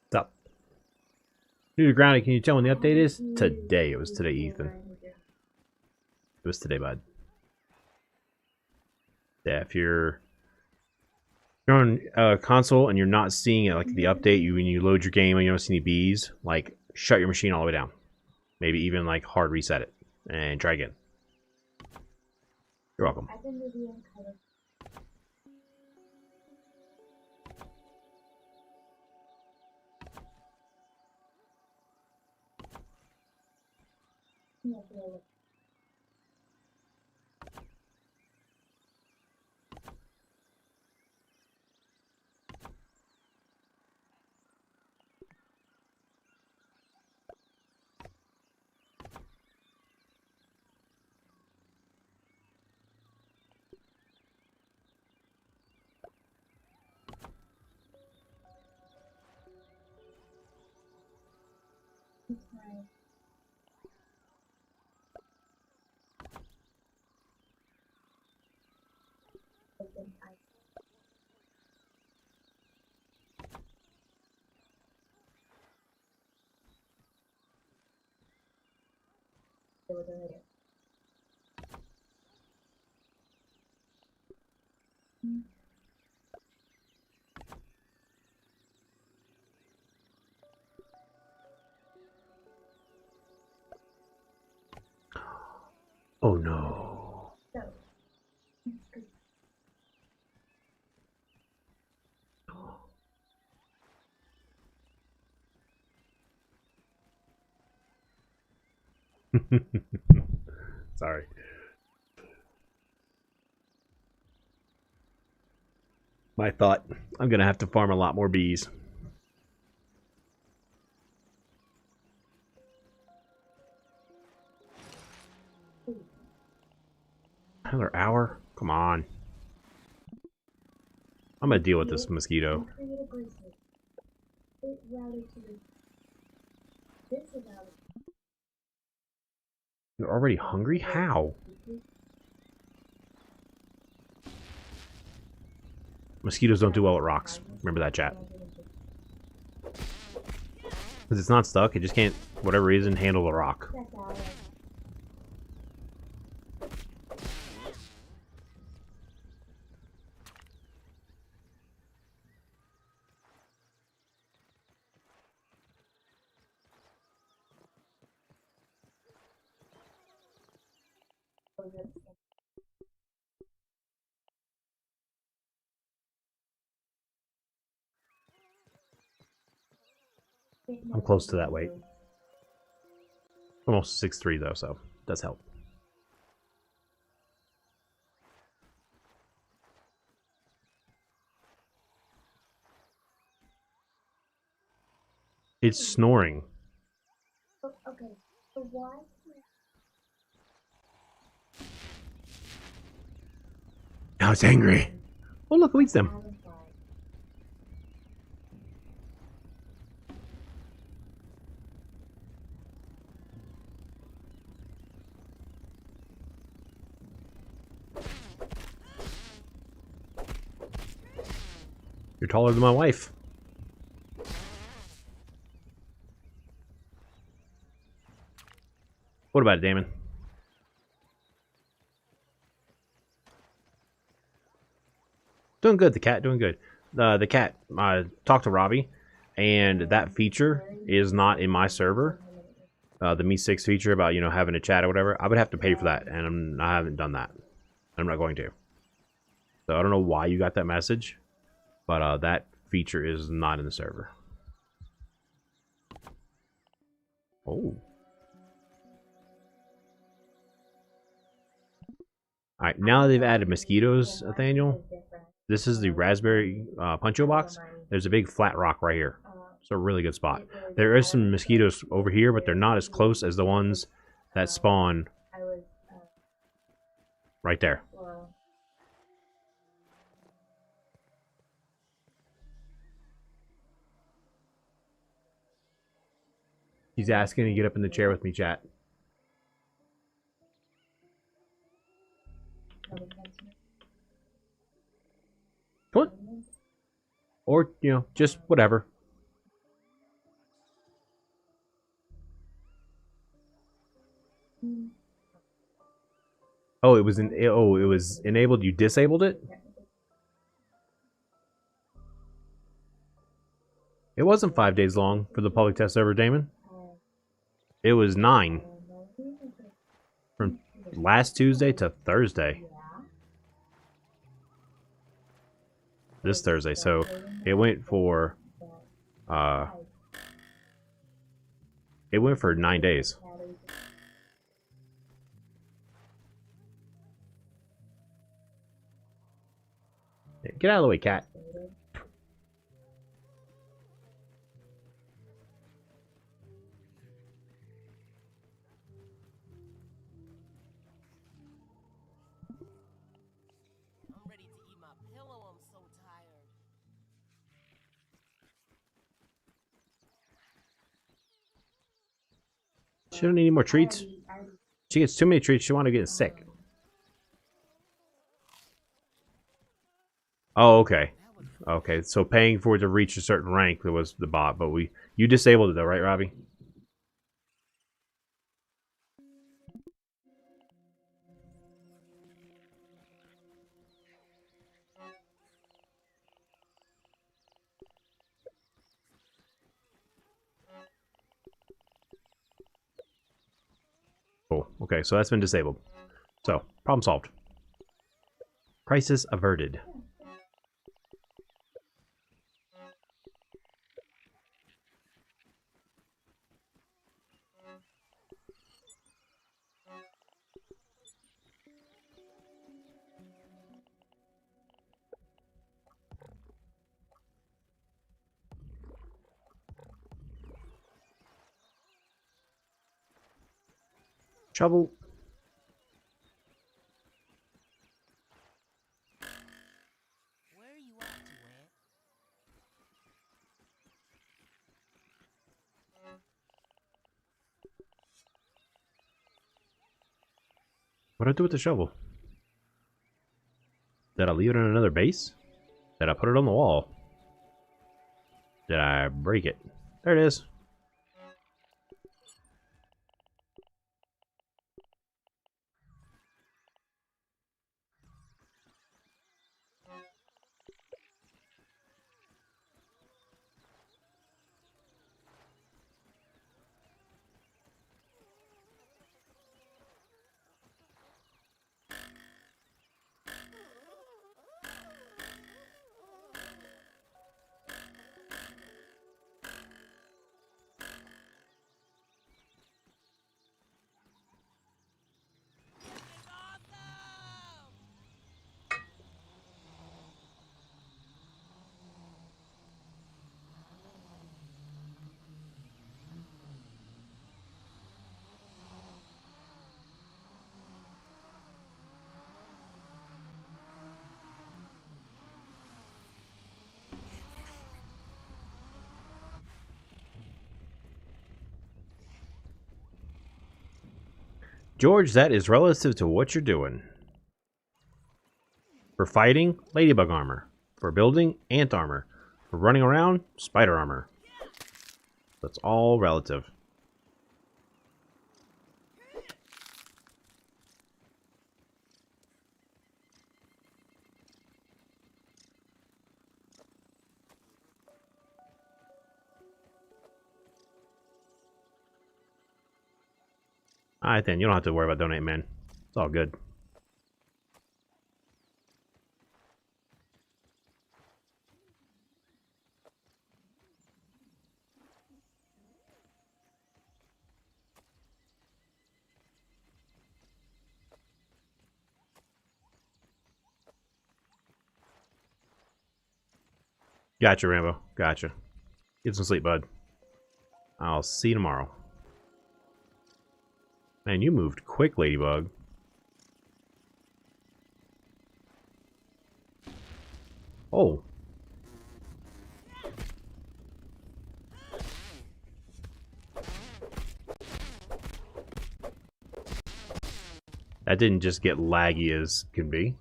What's up? Dude, Grounded, can you tell when the update is? Today. It was today, Ethan. It was today, bud. Yeah, if you're on a console and you're not seeing it, like the update, when you load your game and you don't see any bees, like shut your machine all the way down. Maybe even like hard reset it and try again. You're welcome. I can do the color. Yeah, yeah. It's fine. Open eye. It was already. Oh no. So, it's good. Sorry. I thought I'm gonna have to farm a lot more bees. Another hour? Come on. I'm gonna deal with this mosquito. And create a bracelet. It routed to this about You're already hungry? How? Mosquitoes don't do well at rocks. Remember that, chat. Because it's not stuck, it just can't, for whatever reason, handle the rock. That's Alex. I'm close to that weight. Almost 6'3" though, so does help. It's snoring. Okay, so why? Now it's angry. Oh look, who eats them? You're taller than my wife. What about it, Damon? Doing good, the cat, doing good. The cat, talked to Robbie, and that feature is not in my server. The Me6 feature about, you know, having a chat or whatever, I would have to pay for that, and I haven't done that. I'm not going to. So I don't know why you got that message, but that feature is not in the server. Oh. Alright, now that they've added mosquitoes, Nathaniel, this is the raspberry puncho box. There's a big flat rock right here. It's a really good spot. There is some mosquitoes over here, but they're not as close as the ones that spawn right there. He's asking to get up in the chair with me, chat. Come on. Or, you know, just whatever. Oh, it was it was enabled. You disabled it? It wasn't 5 days long for the public test server, Damon. It was 9. From last Tuesday to Thursday. This Thursday. So it went for 9 days. Get out of the way, cat. I'm ready to eat my pillow. I'm so tired. She don't need any more treats. She gets too many treats, she want to get sick. Oh, okay. Okay, so paying for it to reach a certain rank was the bot, but you disabled it though, right, Robbie? Cool. Okay, so that's been disabled. So, problem solved. Crisis averted. Shovel. Where are you off to, Ant? What'd I do with the shovel? Did I leave it in another base? Did I put it on the wall? Did I break it? There it is. It's awesome! George, that is relative to what you're doing. For fighting, ladybug armor. For building, ant armor. For running around, spider armor. That's all relative. Alright then, you don't have to worry about donating, man. It's all good. Gotcha, Rambo. Gotcha. Get some sleep, bud. I'll see you tomorrow. Man, you moved quick, Ladybug. Oh. That didn't just get laggy as can be.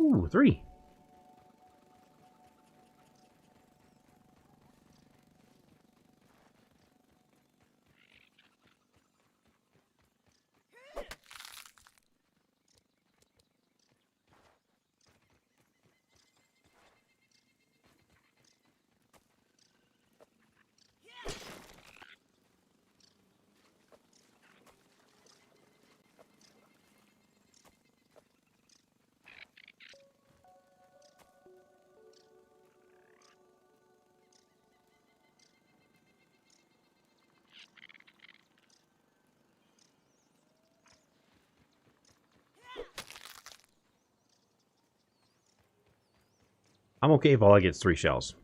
Ooh, 3. I'm okay if all I get is 3 shells.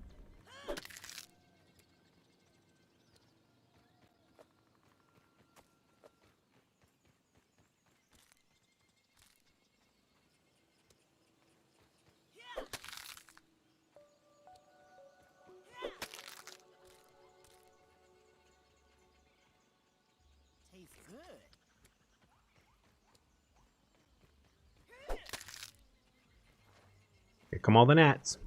Tastes good. Here come all the gnats.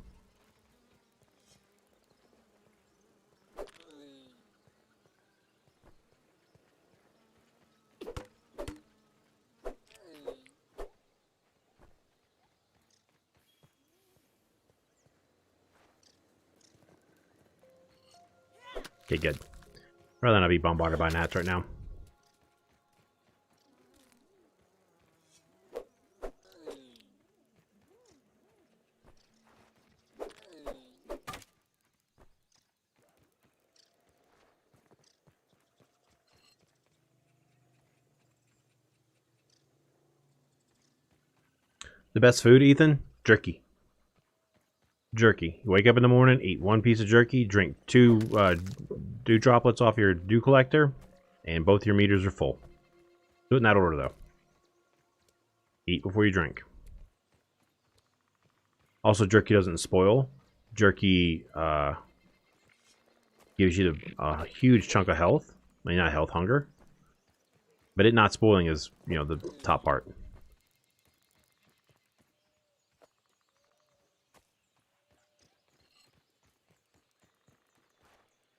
Okay, good. Rather not be bombarded by gnats right now. The best food, Ethan? Jerky. Jerky. You wake up in the morning, eat one piece of jerky, drink 2 dew droplets off your dew collector, and both your meters are full. Do it in that order, though. Eat before you drink. Also, jerky doesn't spoil. Jerky gives you a huge chunk of health. I mean, not health, hunger. But it not spoiling is, you know, the top part.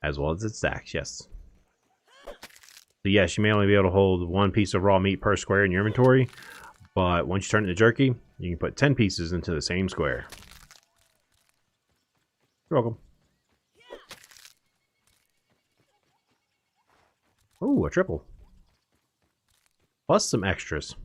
As well as its stacks, yes. So yes, you may only be able to hold 1 piece of raw meat per square in your inventory, but once you turn it into jerky, you can put 10 pieces into the same square. You're welcome. Ooh, a triple. Plus some extras.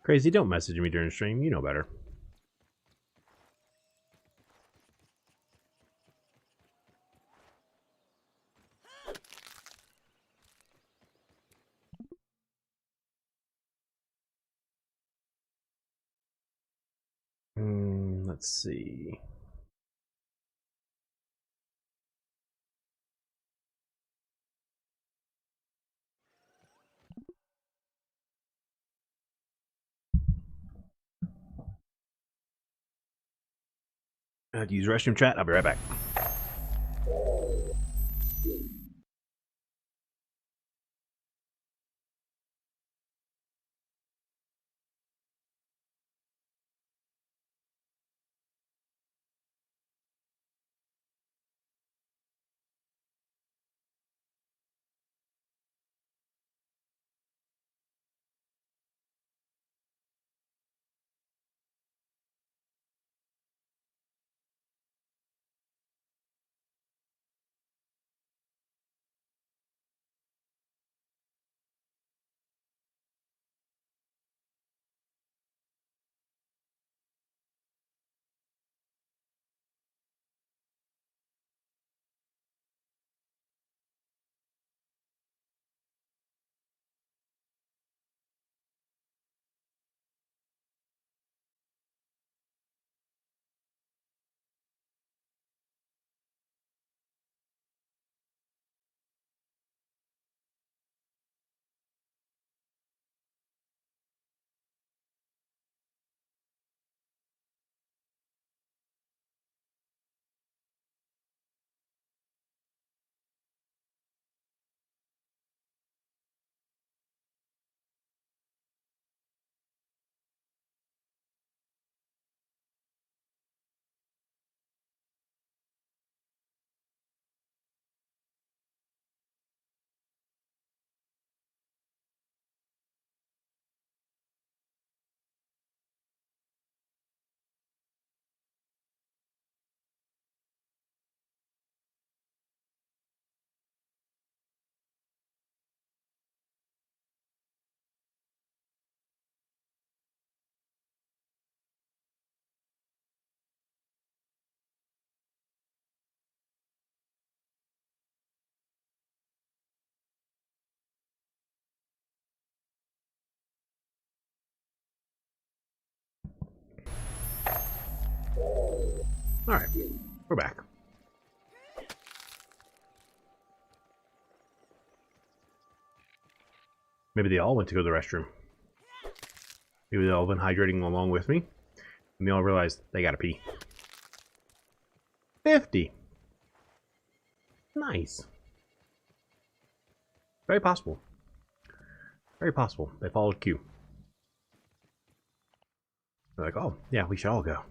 Crazy, don't message me during stream. You know better. Let's see. I have to use restroom chat. I'll be right back. Alright, we're back. Maybe they all went to go to the restroom. Maybe they all been hydrating along with me. And they all realized they gotta pee. 50. Nice. Very possible. Very possible. They followed Q. They're like, oh, yeah, we should all go.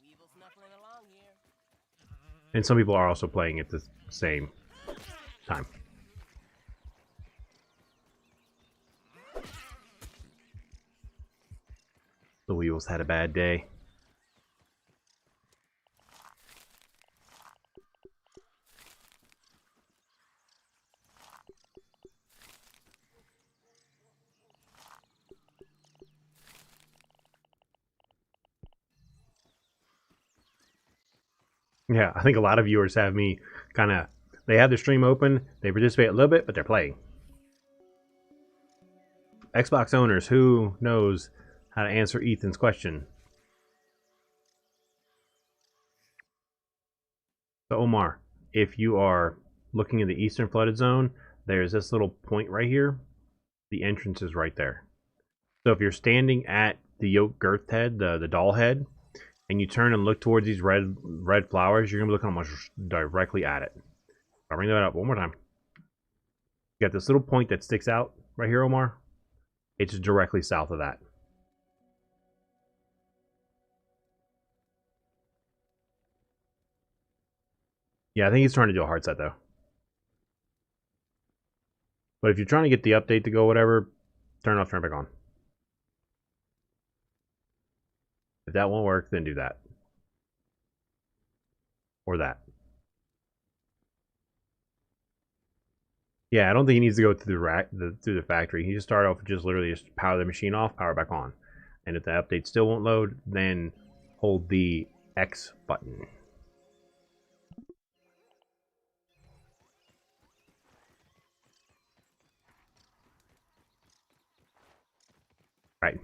Weevil snuffling along here. And some people are also playing at the same time. The Weevils had a bad day. Yeah, I think a lot of viewers have me kind of, they have their stream open, they participate a little bit, but they're playing. Xbox owners, who knows how to answer Ethan's question? So Omar, if you are looking in the eastern flooded zone, there's this little point right here. The entrance is right there. So if you're standing at the yoke girth head, the doll head, and you turn and look towards these red flowers, you're gonna be looking almost directly at it. I'll bring that up one more time. You got this little point that sticks out right here, Omar. It's directly south of that. Yeah, I think he's trying to do a hard set though. But if you're trying to get the update to go whatever, turn it off, turn it back on. If that won't work, then do that. Or that. Yeah, I don't think he needs to go through through the factory. He just start off with just literally just power the machine off, power back on. And if the update still won't load, then hold the X button. Right.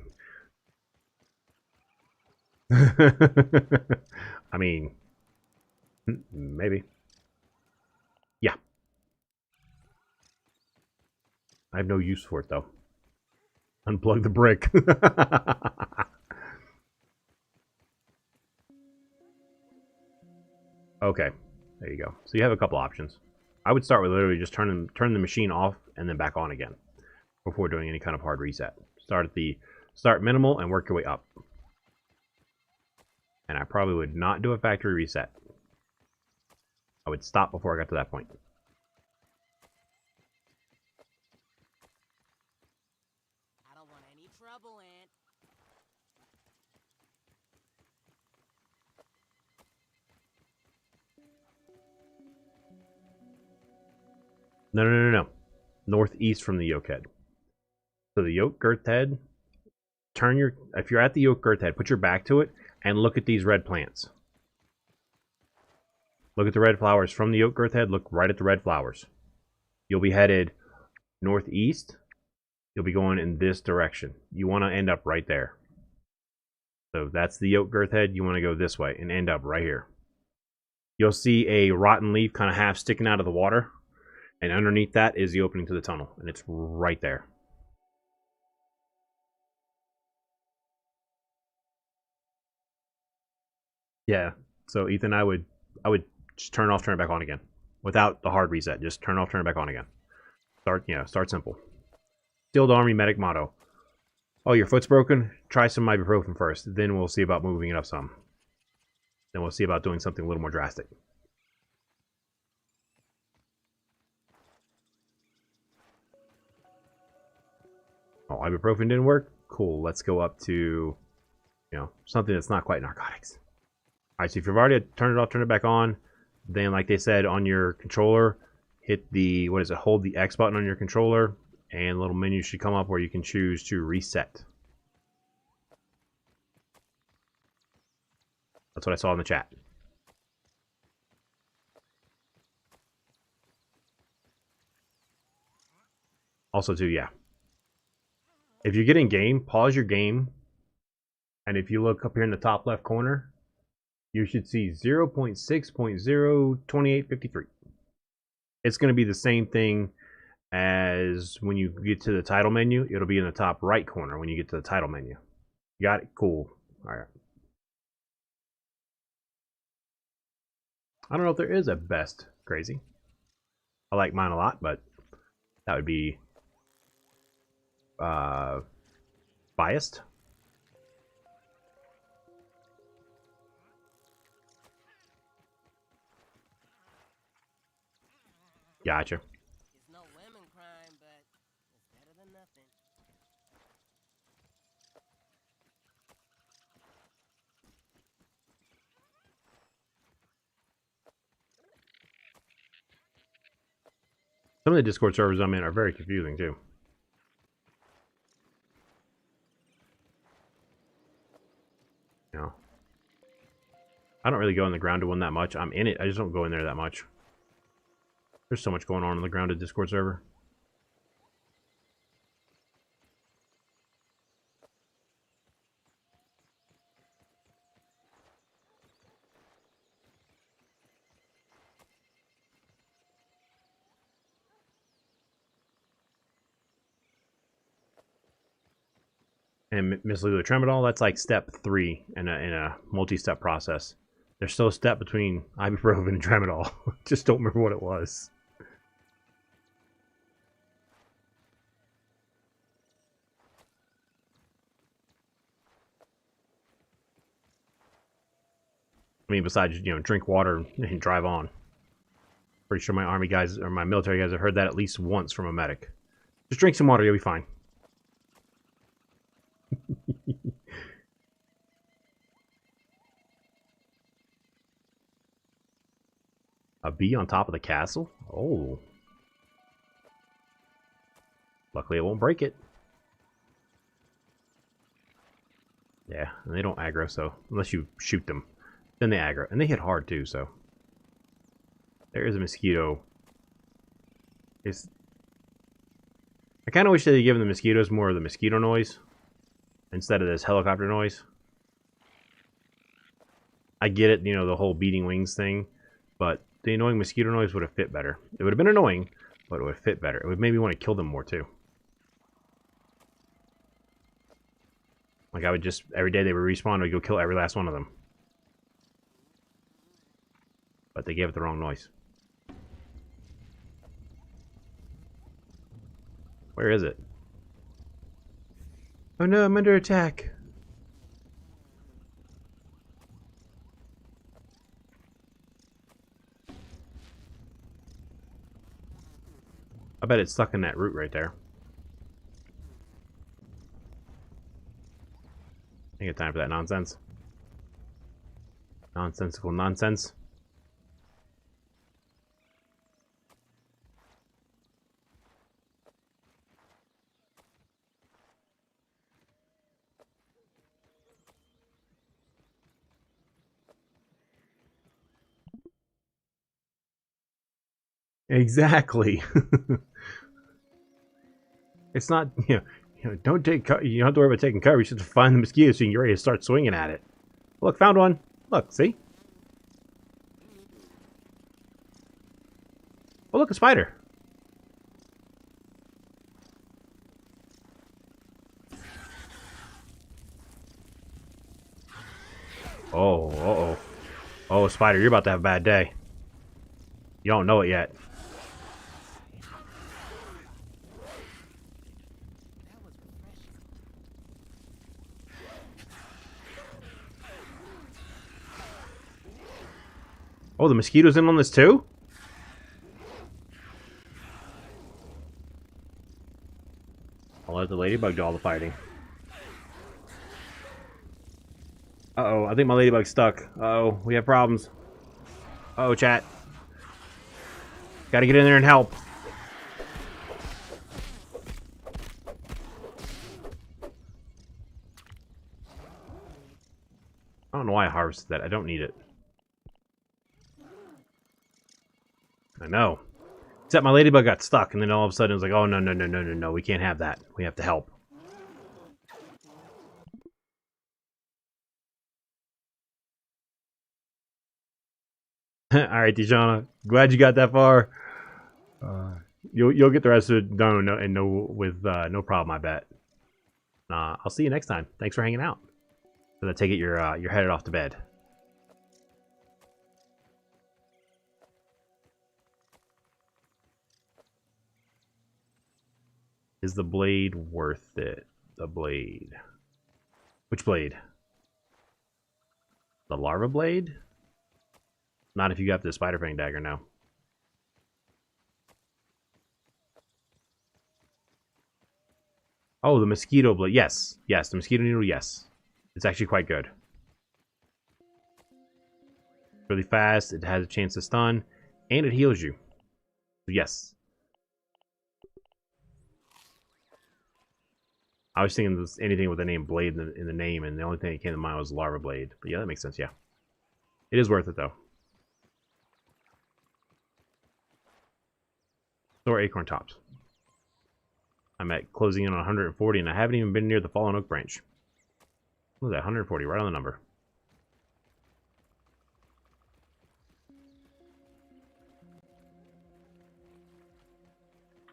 I mean, maybe. Yeah. I have no use for it though. Unplug the brick. Okay, there you go. So you have a couple options. I would start with literally just turn the machine off and then back on again before doing any kind of hard reset. Start at the start minimal and work your way up. And I probably would not do a factory reset. I would stop before I got to that point. I don't want any trouble, Aunt. No. Northeast from the yoke head. So the yoke girth head, if you're at the yoke girth head, put your back to it and look at these red plants. Look at the red flowers from the yoke girth head. Look right at the red flowers. You'll be headed northeast. You'll be going in this direction. You want to end up right there. So that's the yoke girth head. You want to go this way and end up right here. You'll see a rotten leaf kind of half sticking out of the water. And underneath that is the opening to the tunnel. And it's right there. Yeah. So Ethan, I would just turn off, turn it back on again. Without the hard reset. Just turn off, turn it back on again. Start simple. Steel Army medic motto. Oh, your foot's broken? Try some ibuprofen first. Then we'll see about moving it up some. Then we'll see about doing something a little more drastic. Oh, ibuprofen didn't work? Cool. Let's go up to, something that's not quite narcotics. All right, so if you've already turned it off, turn it back on, then like they said on your controller, hit the, hold the X button on your controller, and a little menu should come up where you can choose to reset. That's what I saw in the chat. Also, too, yeah. If you get in game, pause your game, and if you look up here in the top left corner, you should see 0.6.02853. It's going to be the same thing as when you get to the title menu. It'll be in the top right corner when you get to the title menu. You got it? Cool. All right. I don't know if there is a best crazy. I like mine a lot, but that would be biased. Gotcha. It's no women crime, but it's better than nothing. Some of the Discord servers I'm in are very confusing too. You know, I don't really go in the grounded one that much. I'm in it. I just don't go in there that much. There's so much going on the grounded Discord server. And Miss Lulu, Tramadol, that's like step 3 in a multi-step process. There's still a step between ibuprofen and Tramadol. Just don't remember what it was. I mean, besides, you know, drink water and drive on. Pretty sure my army guys or my military guys have heard that at least once from a medic. Just drink some water, you'll be fine. A bee on top of the castle? Oh. Luckily it won't break it. Yeah, and they don't aggro, so unless you shoot them, then they aggro. And they hit hard too, so. There is a mosquito. I kind of wish they'd given the mosquitoes more of the mosquito noise instead of this helicopter noise. I get it, you know, the whole beating wings thing, but the annoying mosquito noise would have fit better. It would have been annoying, but it would have fit better. It would make me want to kill them more too. Like I would just, every day they would respawn, I would go kill every last one of them. But they gave it the wrong noise. Where is it? Oh no, I'm under attack. I bet it's stuck in that root right there. I ain't got time for that nonsense. Nonsensical nonsense. Exactly. It's not, don't take cover. You don't have to worry about taking cover. You just have to find the mosquito so you're ready to start swinging at it. Look, found one. Look, see? Oh, look, a spider. Oh, uh-oh. Oh, spider, you're about to have a bad day. You don't know it yet. That was refreshing. Oh, the mosquito's in on this too? I'll let the ladybug do all the fighting. Uh-oh, I think my ladybug's stuck. Uh-oh, we have problems. Uh-oh, chat. Gotta get in there and help. I don't know why I harvested that. I don't need it. I know. Except my ladybug got stuck, and then all of a sudden it was like, oh, no, no, no, no, no, no. We can't have that. We have to help. Alright, Tijana. Glad you got that far. You'll get the rest of it done with no problem, I bet. I'll see you next time. Thanks for hanging out. So I take it you're headed off to bed. Is the blade worth it? The blade. Which blade? The larva blade? Not if you got the spider fang dagger, no. Oh, the mosquito blade. Yes. Yes, the mosquito needle, yes. It's actually quite good. Really fast. It has a chance to stun. And it heals you. So yes. I was thinking this, anything with the name Blade in the name, and the only thing that came to mind was Larva Blade. But yeah, that makes sense, yeah. It is worth it, though. Store acorn tops. I'm at closing in on 140, and I haven't even been near the Fallen Oak branch. What was that? 140, right on the number.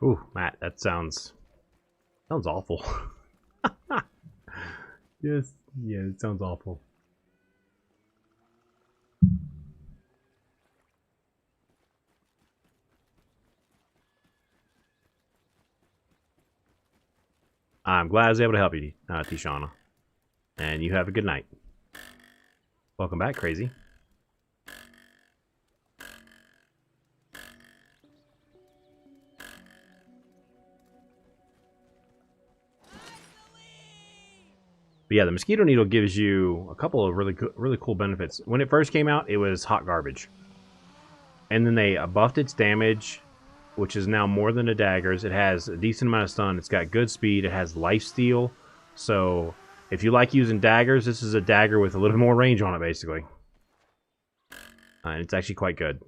Ooh, Matt, that sounds awful. Yes, yeah, it sounds awful. I'm glad I was able to help you, Tishana. And you have a good night. Welcome back, Crazy. But yeah, the mosquito needle gives you a couple of really cool benefits. When it first came out, it was hot garbage. And then they buffed its damage, which is now more than the daggers. It has a decent amount of stun. It's got good speed. It has lifesteal. So if you like using daggers, this is a dagger with a little more range on it, basically. And it's actually quite good.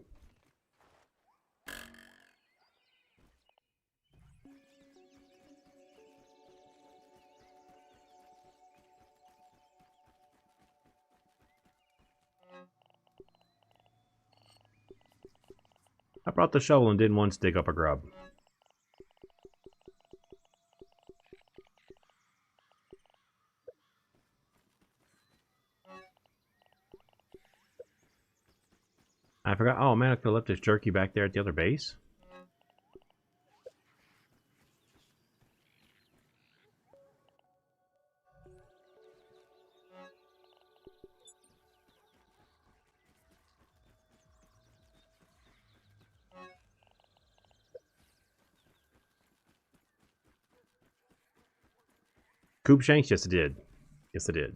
I brought the shovel and didn't once dig up a grub. I forgot. Oh man, I could have left this jerky back there at the other base. Coop shanks? Yes, it did. Yes, it did.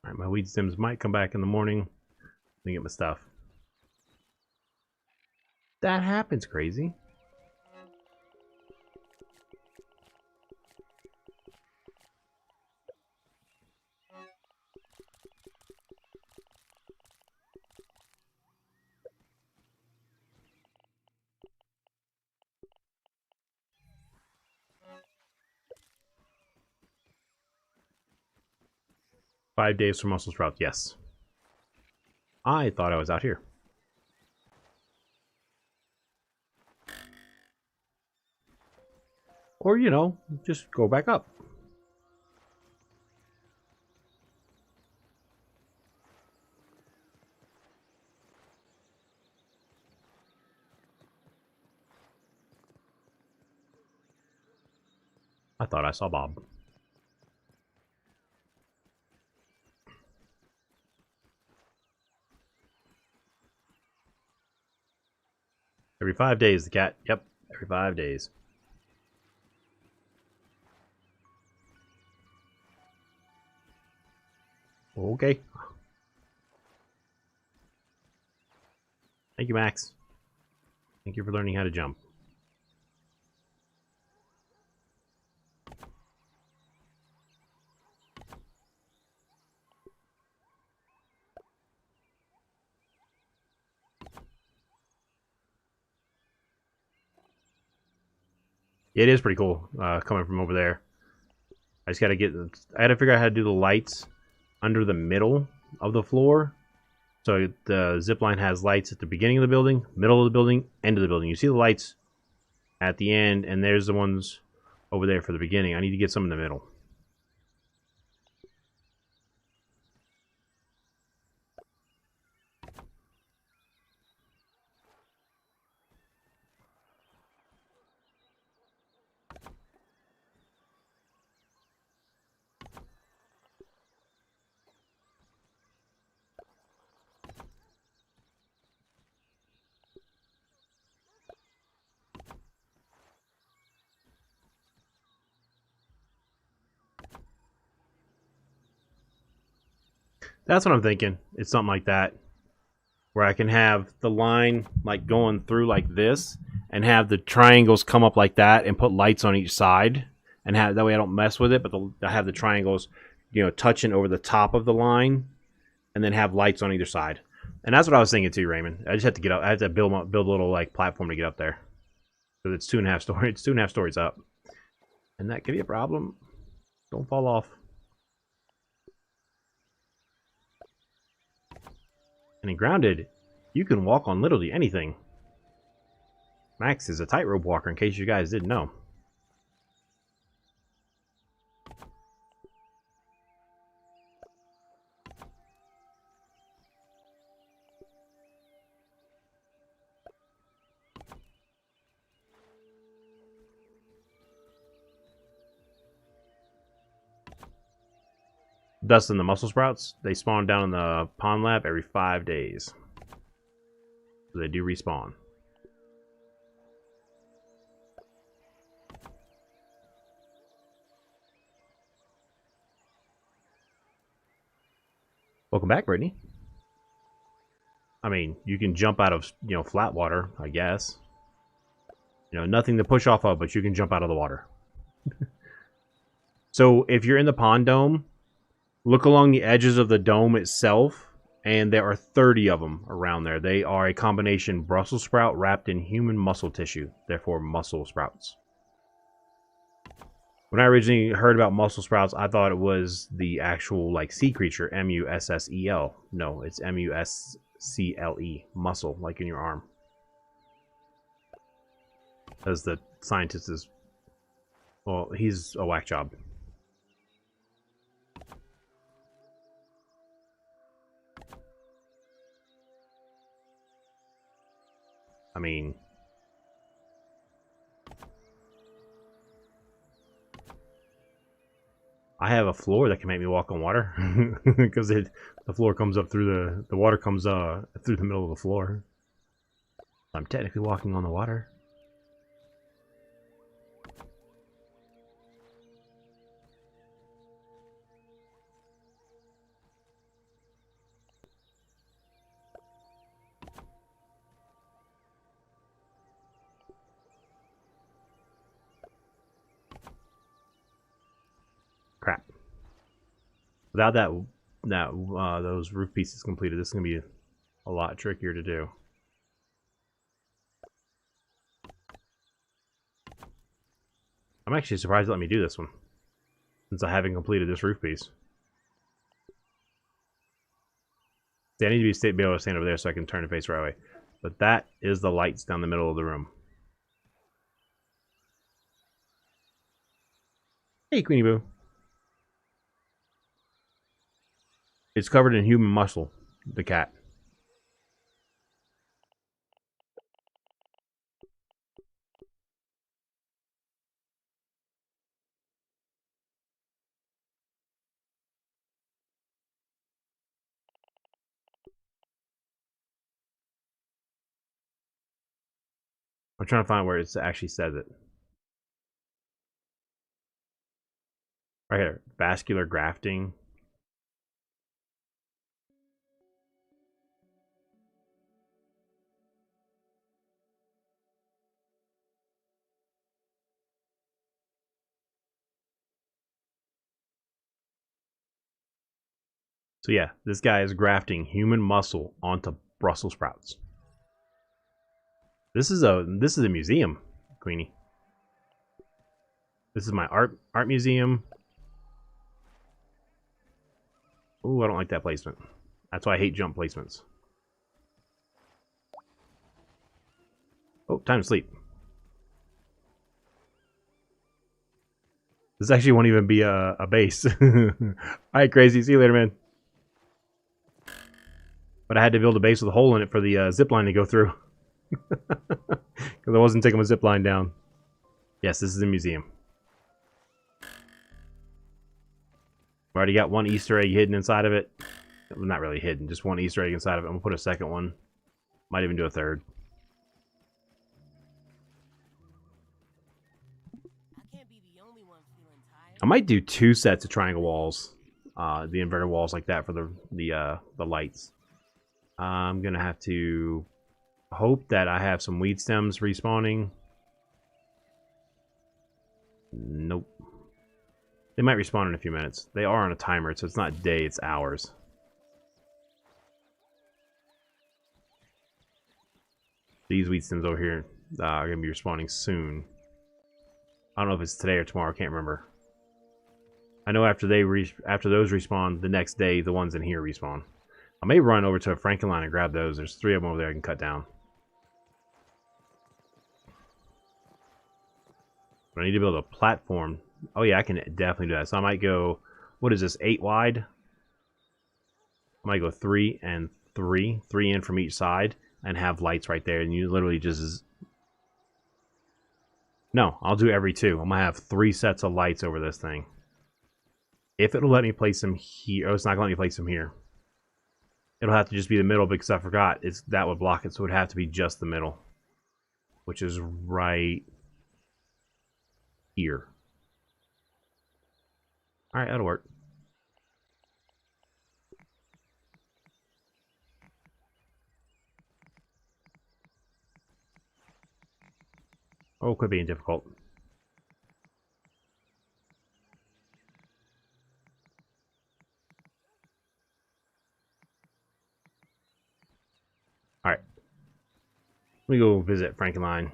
Alright, my weed stems might come back in the morning. Let me get my stuff. That happens, Crazy. "5 days for muscle sprout." Yes. I thought I was out here. Or, you know, just go back up. I thought I saw Bob. Every 5 days, the cat. Yep, every 5 days. Okay. Thank you, Max. Thank you for learning how to jump. It is pretty cool coming from over there. I just gotta I had to figure out how to do the lights under the middle of the floor. So the zip line has lights at the beginning of the building, middle of the building, end of the building. You see the lights at the end, and there's the ones over there for the beginning. I need to get some in the middle. That's what I'm thinking. It's something like that, where I can have the line like going through like this, and have the triangles come up like that, and put lights on each side, and have that way I don't mess with it. But I have the triangles, touching over the top of the line, and then have lights on either side. And that's what I was thinking too, Raymond. I just have to get up. I have to build a little like platform to get up there, because it's 2.5 stories. It's 2.5 stories up, and that could be a problem. Don't fall off. And in Grounded, you can walk on literally anything. Max is a tightrope walker, in case you guys didn't know. Dustin, the mussel sprouts, they spawn down in the pond lab every 5 days. So they do respawn. Welcome back, Brittany. I mean, you can jump out of, flat water, I guess. Nothing to push off of, but you can jump out of the water. So if you're in the pond dome, look along the edges of the dome itself, and there are 30 of them around there. They are a combination Brussels sprout wrapped in human muscle tissue, therefore mussel sprouts. When I originally heard about mussel sprouts, I thought it was the actual like sea creature, Mussel. No, it's Muscle, muscle, like in your arm. As the scientist is, well, he's a whack job. I mean, I have a floor that can make me walk on water because the floor comes up through the water comes through the middle of the floor. I'm technically walking on the water. Crap. Without those roof pieces completed, this is gonna be a lot trickier to do. I'm actually surprised they let me do this one, since I haven't completed this roof piece. See, I need to be able to stand over there so I can turn and face the right way. But that is the lights down the middle of the room. Hey, Queenie Boo. It's covered in human muscle, the cat. I'm trying to find where it actually says it. Right here, vascular grafting. So yeah, this guy is grafting human muscle onto Brussels sprouts. This is a museum, Queenie. This is my art museum. Ooh, I don't like that placement. That's why I hate jump placements. Oh, time to sleep. This actually won't even be a base. Alright, crazy. See you later, man. But I had to build a base with a hole in it for the zip line to go through. Because I wasn't taking my zip line down. Yes, this is a museum. I've already got one Easter egg hidden inside of it. Well, not really hidden, just one Easter egg inside of it. I'm going to put a second one. Might even do a third. I can't be the only one feeling tired. I might do 2 sets of triangle walls. The inverted walls like that for the lights. I'm going to have to hope that I have some weed stems respawning. Nope. They might respawn in a few minutes. They are on a timer, so it's not day, it's hours. These weed stems over here are going to be respawning soon. I don't know if it's today or tomorrow, I can't remember. I know after those respawn, the next day, the ones in here respawn. I may run over to a Frankenline and grab those. There's 3 of them over there I can cut down. But I need to build a platform. Oh yeah, I can definitely do that. So I might go, what is this, 8 wide? I might go 3 and 3. 3 in from each side and have lights right there. And you literally just... No, I'll do every 2. I'm going to have 3 sets of lights over this thing. If it'll let me place them here. Oh, it's not going to let me place them here. It'll have to just be the middle because I forgot that would block it. So it would have to be just the middle. Which is right here. Alright, that'll work. Oh, quit being difficult. Alright. Let me go visit Frankenline.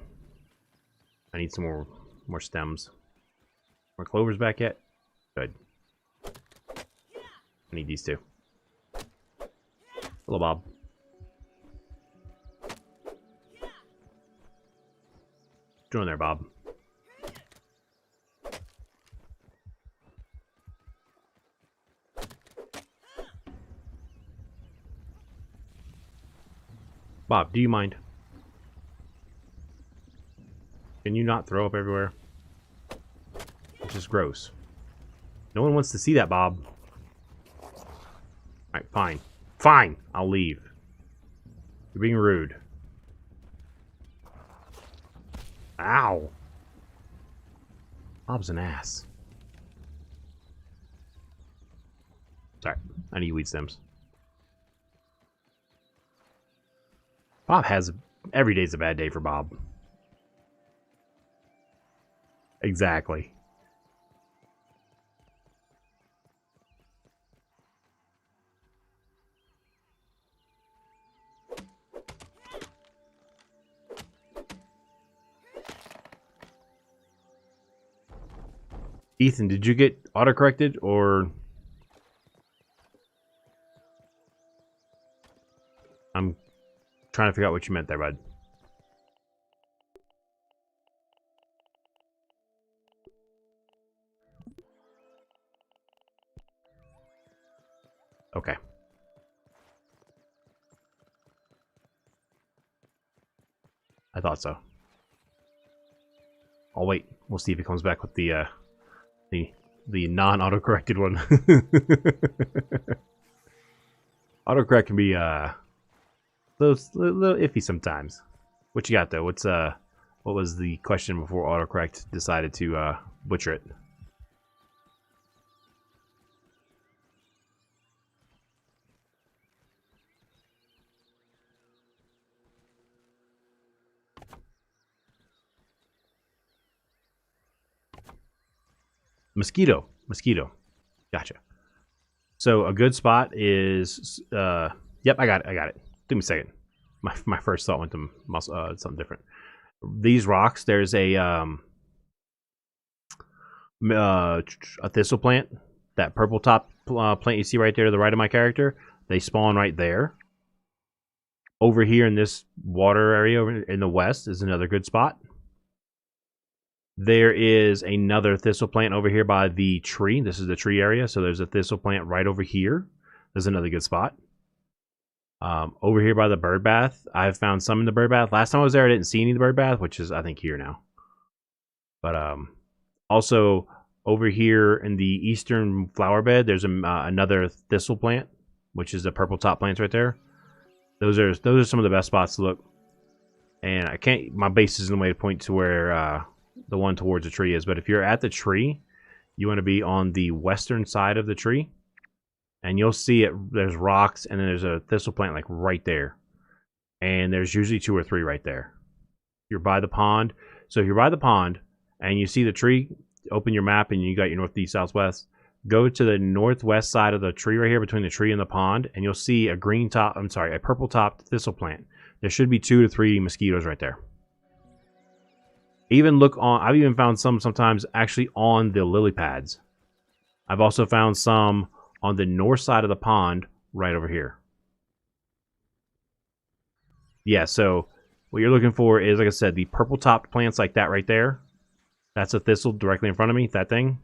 I need some more stems. More clovers back yet? Good. I need these 2. Hello, Bob. What you doing there, Bob? Bob, do you mind? Can you not throw up everywhere? It's just gross. No one wants to see that, Bob. Alright, fine. Fine! I'll leave. You're being rude. Ow! Bob's an ass. Sorry, I need weed stems. Bob has... Every day's a bad day for Bob. Exactly. Ethan, did you get autocorrected or... I'm trying to figure out what you meant there, bud. Okay. I thought so. I'll wait. We'll see if he comes back with the non-autocorrected one. Autocorrect can be a little iffy sometimes. What you got though? What was the question before autocorrect decided to butcher it? Mosquito. Gotcha. So a good spot is yep, I got it. Give me a second. My first thought went to something different. These rocks, there's a a thistle plant, that purple top plant you see right there to the right of my character, they spawn right there. Over here in this water area over in the west is another good spot. There is another thistle plant over here by the tree. This is the tree area, so there's a thistle plant right over here. There's another good spot. Over here by the bird bath, I've found some in the bird bath. Last time I was there, I didn't see any in the bird bath, which is, I think, here now. But also over here in the eastern flower bed, there's another thistle plant, which is the purple top plants right there. Those are some of the best spots to look. And I can't. My base is in the way to point to where the one towards the tree is. But if you're at the tree, you want to be on the western side of the tree. And you'll see it. There's rocks, and then there's a thistle plant like right there. And there's usually 2 or 3 right there. You're by the pond. So if you're by the pond and you see the tree, open your map and you got your northeast, southwest. Go to the northwest side of the tree right here between the tree and the pond, and you'll see a a purple topped thistle plant. There should be 2 to 3 mosquitoes right there. Even look on. I've even found some sometimes actually on the lily pads. I've also found some on the north side of the pond right over here. Yeah, so what you're looking for is, like I said, the purple topped plants like that right there. That's a thistle directly in front of me, that thing.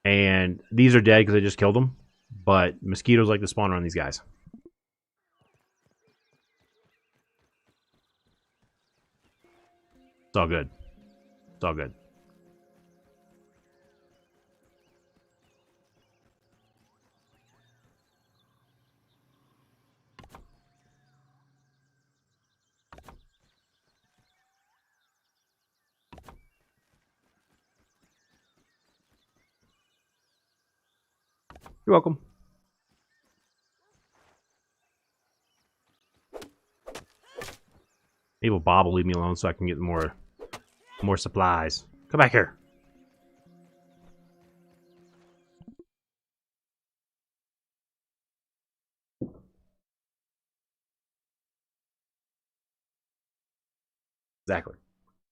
And these are dead because I just killed them. But mosquitoes like to spawn around these guys. It's all good. It's all good. You're welcome. Maybe Bob will leave me alone so I can get more supplies. Come back here. Exactly.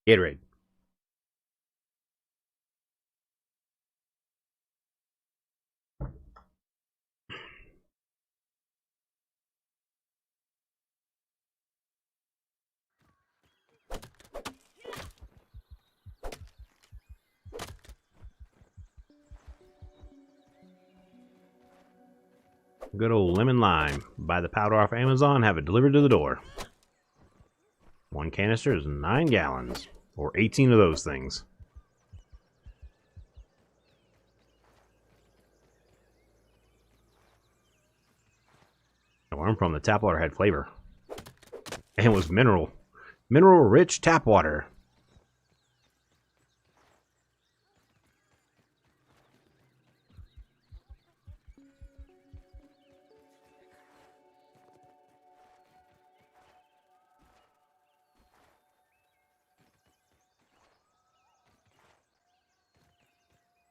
Gatorade. Good old lemon lime. Buy the powder off Amazon, have it delivered to the door. 1 canister is 9 gallons. Or 18 of those things. Where I'm from, the tap water had flavor. And it was mineral. Mineral-rich tap water.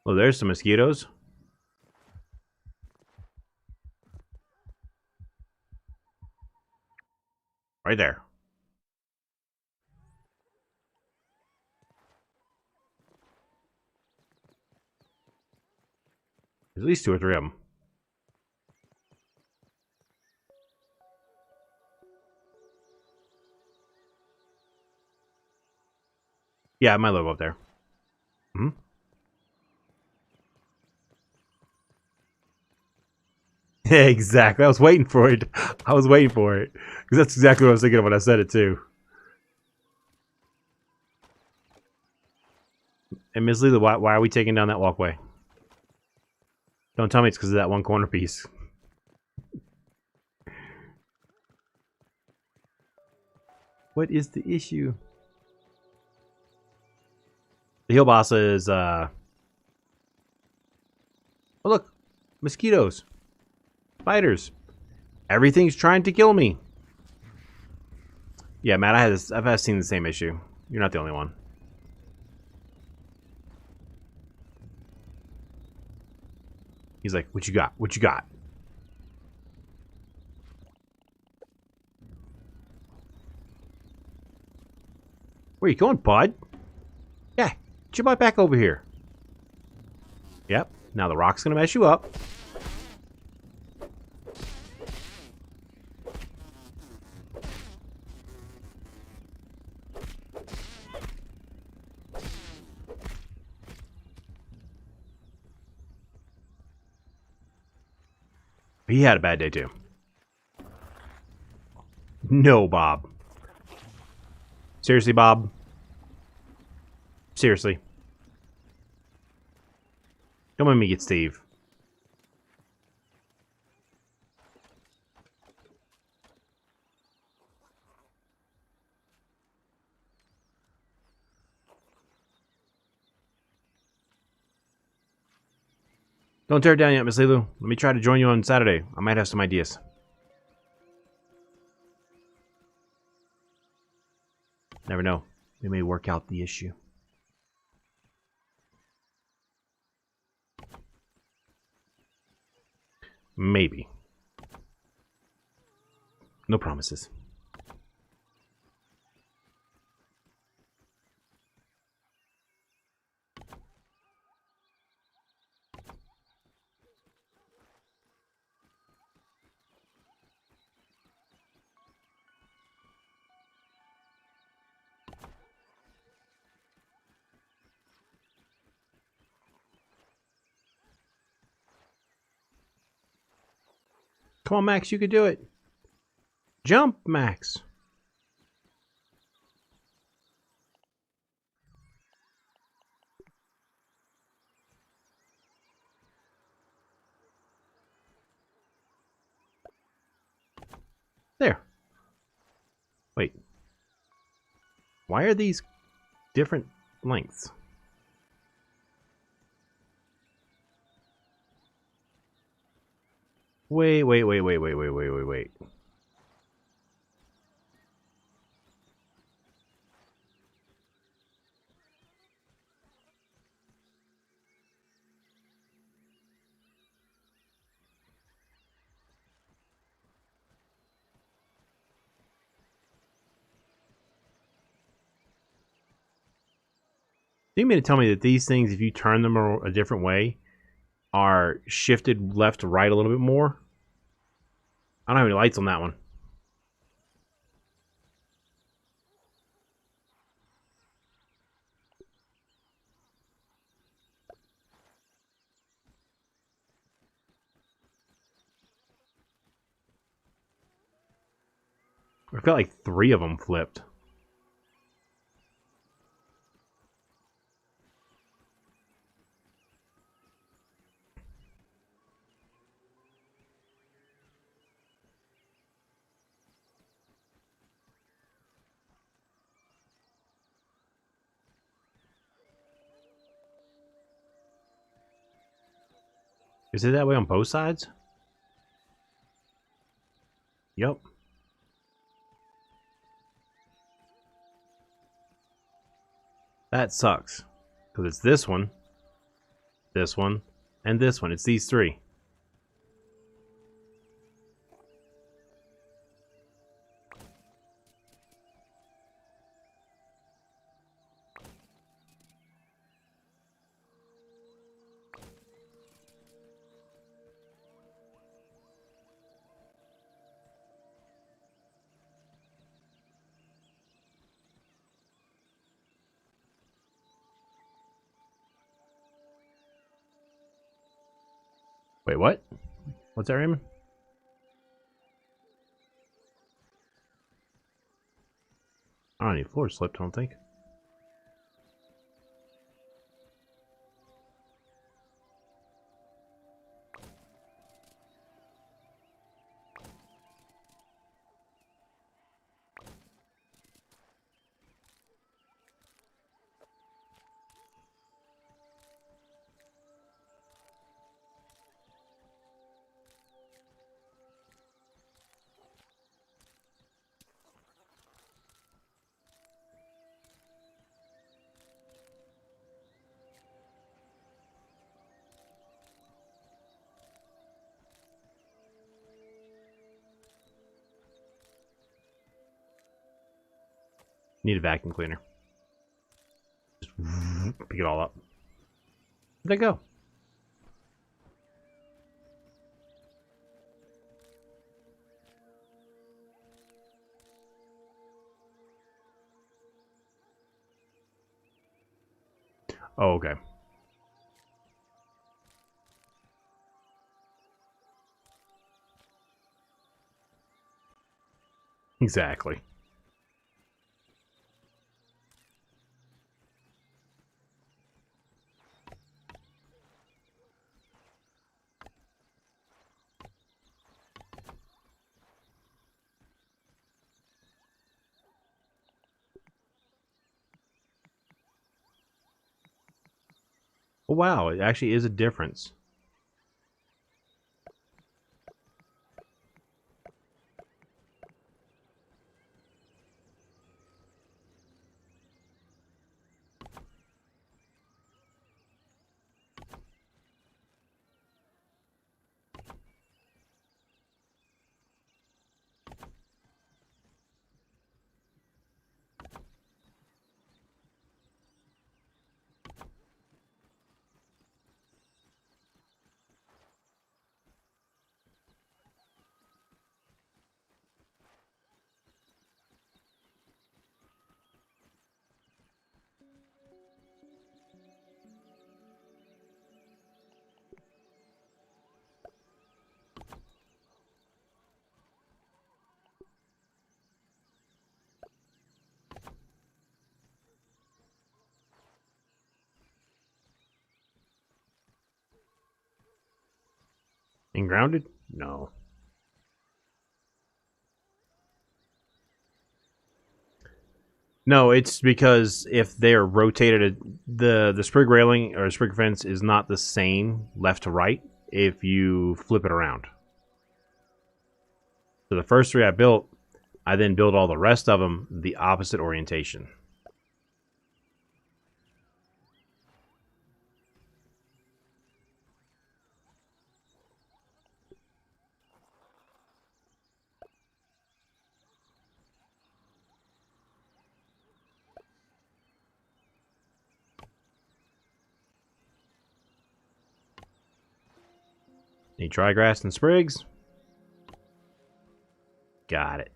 Well, there's some mosquitoes. Right there. There's at least 2 or 3 of them. Yeah, my logo up there. Hmm? Exactly. I was waiting for it. I was waiting for it. Because that's exactly what I was thinking of when I said it, too. And Ms. Leela, why are we taking down that walkway? Don't tell me it's because of that one corner piece. What is the issue? The hill boss is, Oh, look. Mosquitoes. Spiders. Everything's trying to kill me. Yeah, Matt, I've seen the same issue. You're not the only one. He's like, what you got? What you got? Where you going, bud? Yeah, get your butt back over here. Yep. Now the rock's gonna mess you up. He had a bad day too. No, Bob. Seriously, Bob? Seriously. Don't let me get Steve. Don't tear it down yet, Miss Lilu. Let me try to join you on Saturday. I might have some ideas. Never know. We may work out the issue. Maybe. No promises. Come on, Max, you could do it. Jump, Max. There. Wait. Why are these different lengths? Wait. Do you mean to tell me that these things, if you turn them a different way, are shifted left to right a little bit more? I don't have any lights on that one. I've got like 3 of them flipped. Is it that way on both sides? Yep. That sucks. Because it's this one, and this one. It's these 3. Wait, what? What's that, Raymond? I don't need floor slipped, I don't think. Need a vacuum cleaner. Just pick it all up. Where'd they go? Oh, okay. Exactly. Oh, wow, it actually is a difference. And grounded? No. No, it's because if they're rotated, the sprig railing or sprig fence is not the same left to right if you flip it around. So the first three I built, I then built all the rest of them the opposite orientation. Need trigrass and sprigs? Got it.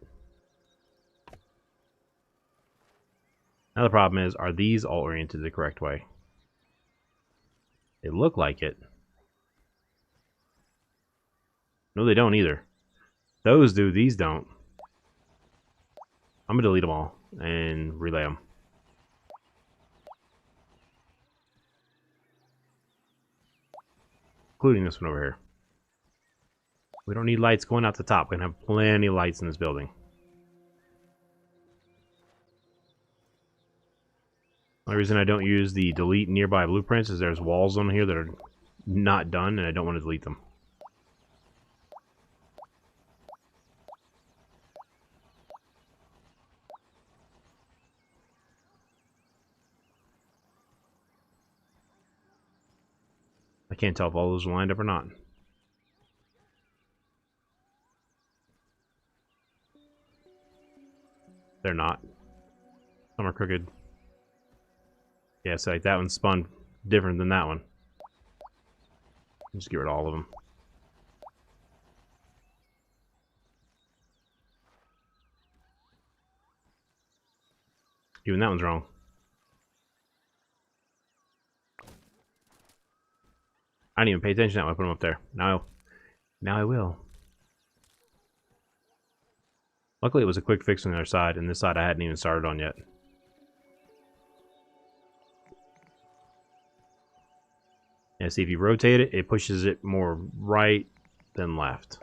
Now the problem is, are these all oriented the correct way? They look like it. No, they don't either. Those do, these don't. I'm gonna delete them all and relay them. Including this one over here. We don't need lights going out the top. We're gonna have plenty of lights in this building. The only reason I don't use the delete nearby blueprints is there's walls on here that are not done and I don't want to delete them. I can't tell if all those are lined up or not. They're not. Some are crooked. Yeah, so like that one spun different than that one. Just get rid of all of them. Even that one's wrong. I didn't even pay attention to that when I put them up there. Now I will. Luckily it was a quick fix on the other side, and this side I hadn't even started on yet. And see, if you rotate it, it pushes it more right than left.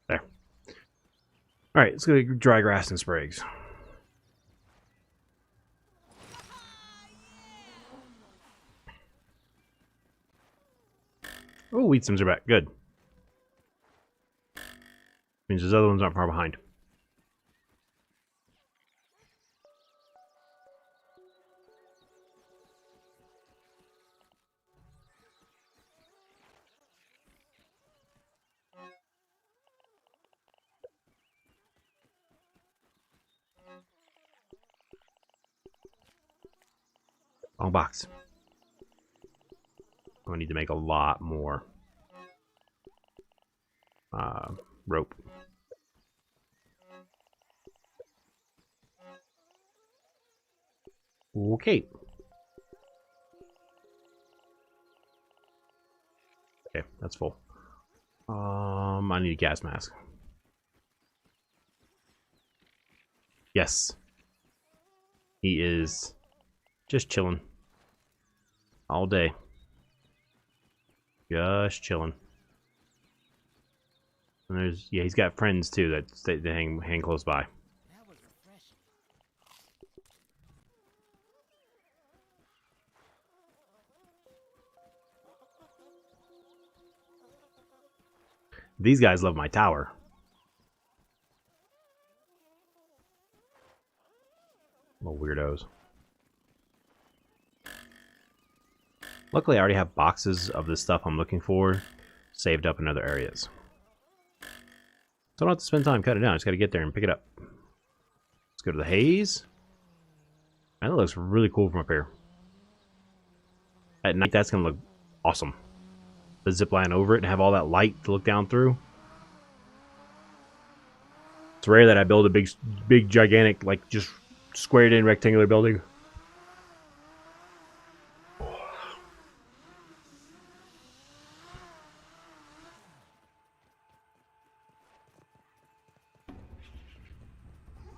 There. Alright, let's go to dry grass and sprigs. Oh, wheat sims are back. Good. Means those other ones aren't far behind. Wrong box. I need to make a lot more rope. Okay. Okay, that's full. I need a gas mask. Yes. He is just chilling all day. Just chilling. And there's, yeah, he's got friends too that hang close by. That was refreshing. These guys love my tower. Little weirdos. Luckily, I already have boxes of the stuff I'm looking for saved up in other areas. So I don't have to spend time cutting it down. I just got to get there and pick it up. Let's go to the haze. That looks really cool from up here. At night, that's going to look awesome. The zip line over it and have all that light to look down through. It's rare that I build a big, gigantic, like just squared in rectangular building.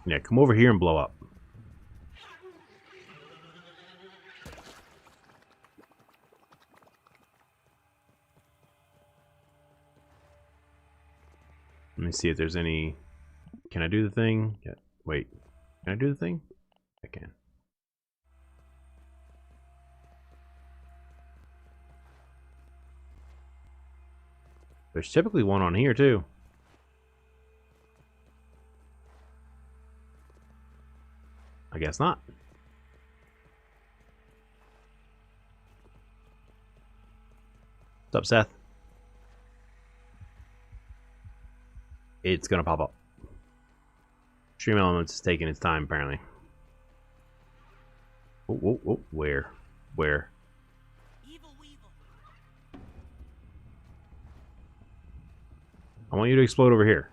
Yeah, come over here and blow up. Let me see if there's any... Can I do the thing? Yeah, wait. Can I do the thing? I can. There's typically one on here, too. I guess not. What's up, Seth? It's gonna pop up. Stream Elements is taking its time, apparently. Oh, oh, oh, where? Where? Evil Weevil. I want you to explode over here.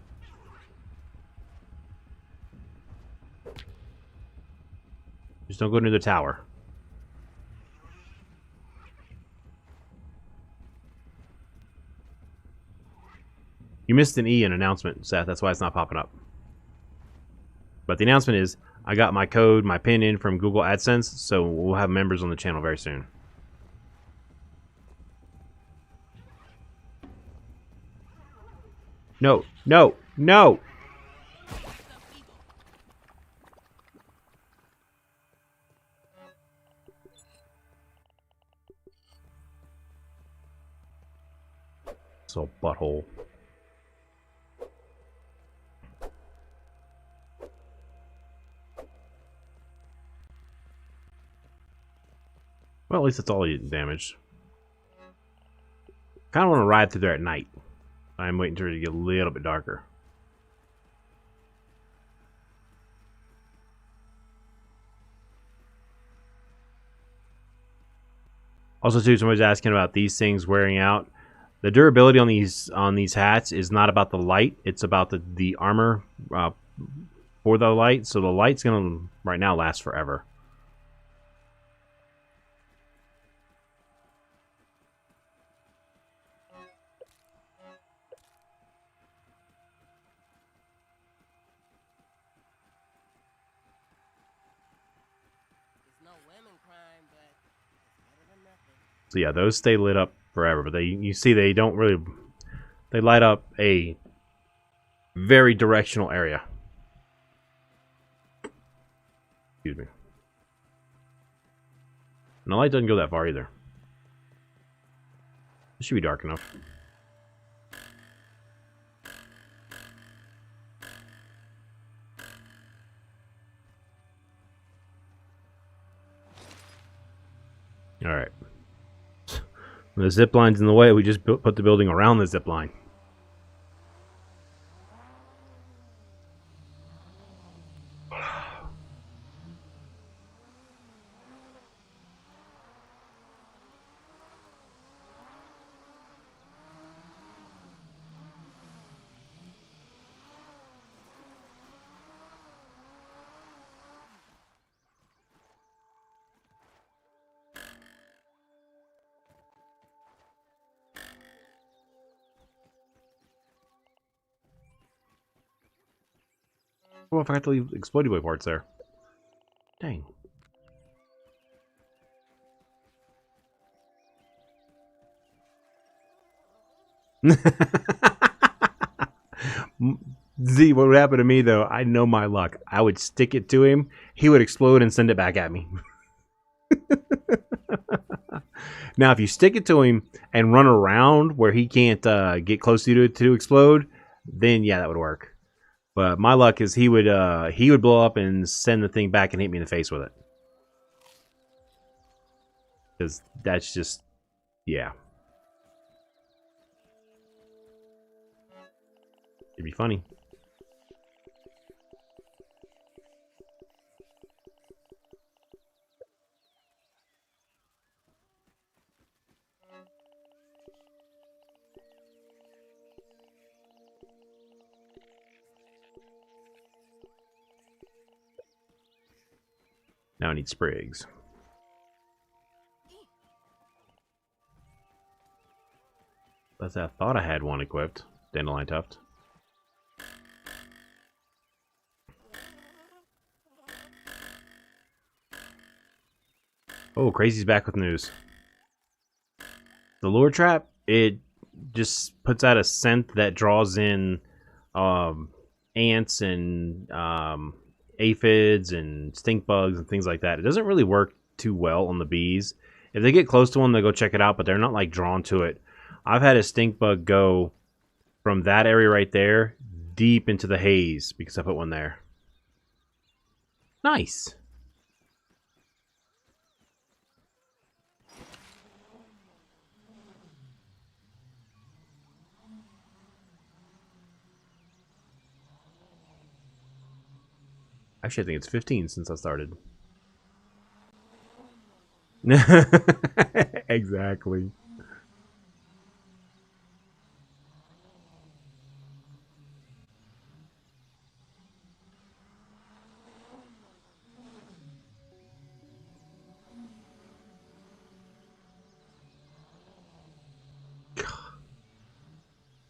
Just don't go near the tower. You missed an E in announcement, Seth. That's why it's not popping up. But the announcement is, I got my code, my pin in from Google AdSense, so we'll have members on the channel very soon. No, no, no! So butthole. Well, at least it's all damaged. Kind of want to ride through there at night. I'm waiting for it to get a little bit darker. Also, too, somebody's asking about these things wearing out. The durability on these hats is not about the light; it's about the armor for the light. So the light's gonna right now last forever. It's no women crime, but it's better than nothing. So yeah, those stay lit up forever. But you see, they don't really. They light up a very directional area. Excuse me. And the light doesn't go that far either. It should be dark enough. Alright. The zip line's in the way, we just put the building around the zip line. Oh, I forgot to leave exploity boy parts there. Dang. Z, what would happen to me though? I know my luck. I would stick it to him. He would explode and send it back at me. Now, if you stick it to him and run around where he can't get close to you to explode, then yeah, that would work. But my luck is he would blow up and send the thing back and hit me in the face with it. Because that's just, yeah. It'd be funny. Now I need sprigs. That's I thought I had one equipped. Dandelion tuft. Oh, Crazy's back with news. The lure trap, it just puts out a scent that draws in ants and aphids and stink bugs and things like that. It doesn't really work too well on the bees. If they get close to one, they go check it out, but they're not like drawn to it. I've had a stink bug go from that area right there deep into the haze because I put one there. Nice. Actually, I think it's 15 since I started. Exactly.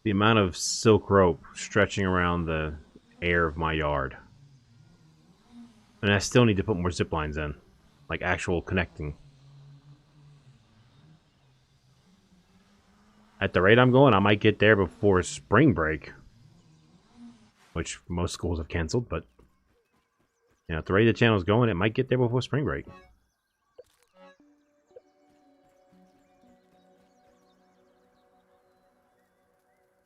The amount of silk rope stretching around the air of my yard. And I still need to put more zip lines in. Like actual connecting. At the rate I'm going, I might get there before spring break. Which most schools have canceled, but you know, at the rate the channel's going, it might get there before spring break.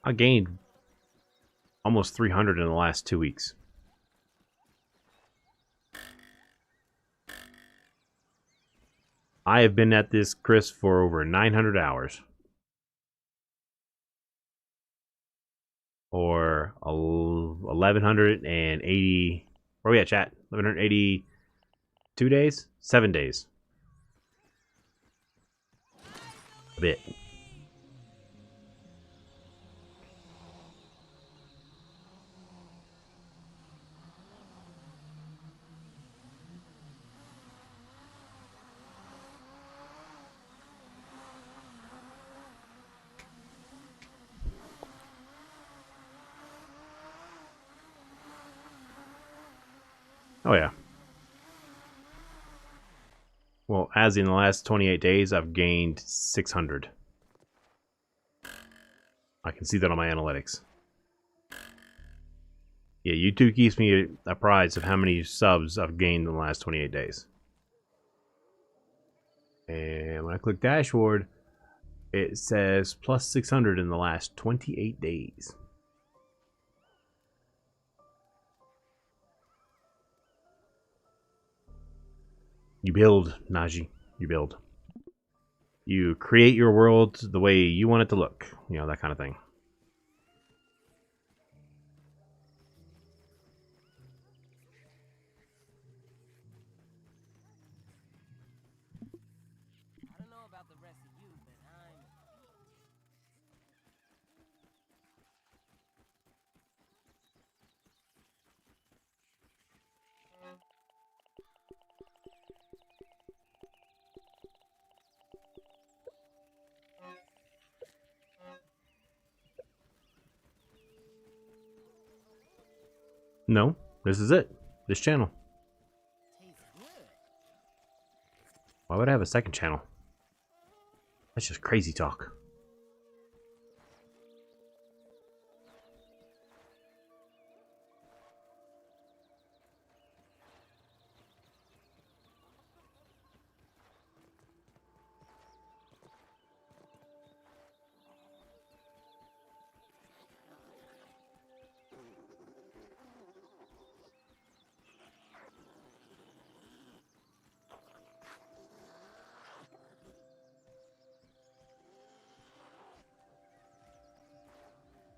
I gained almost 300 in the last 2 weeks. I have been at this, Chris, for over 900 hours. Or 1180. Where are we at, chat? 1182 days? 7 days. A bit. Oh, yeah. Well, as in the last 28 days, I've gained 600. I can see that on my analytics. Yeah, YouTube keeps me apprised of how many subs I've gained in the last 28 days. And when I click dashboard, it says plus 600 in the last 28 days. You build, Najee. You build. You create your world the way you want it to look. You know, that kind of thing. I don't know about the rest of you, but I'm... No, This is it. This channel. Tastes good. Why would I have a second channel? That's just crazy talk.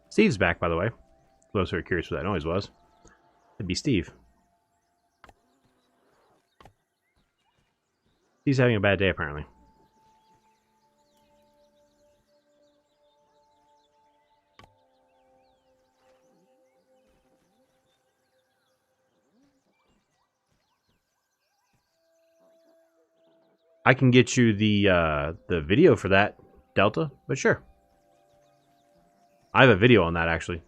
Steve's back, by the way. For those who are curious what that noise was. It'd be Steve. He's having a bad day, apparently. I can get you the video for that, Delta, but sure. I have a video on that, actually.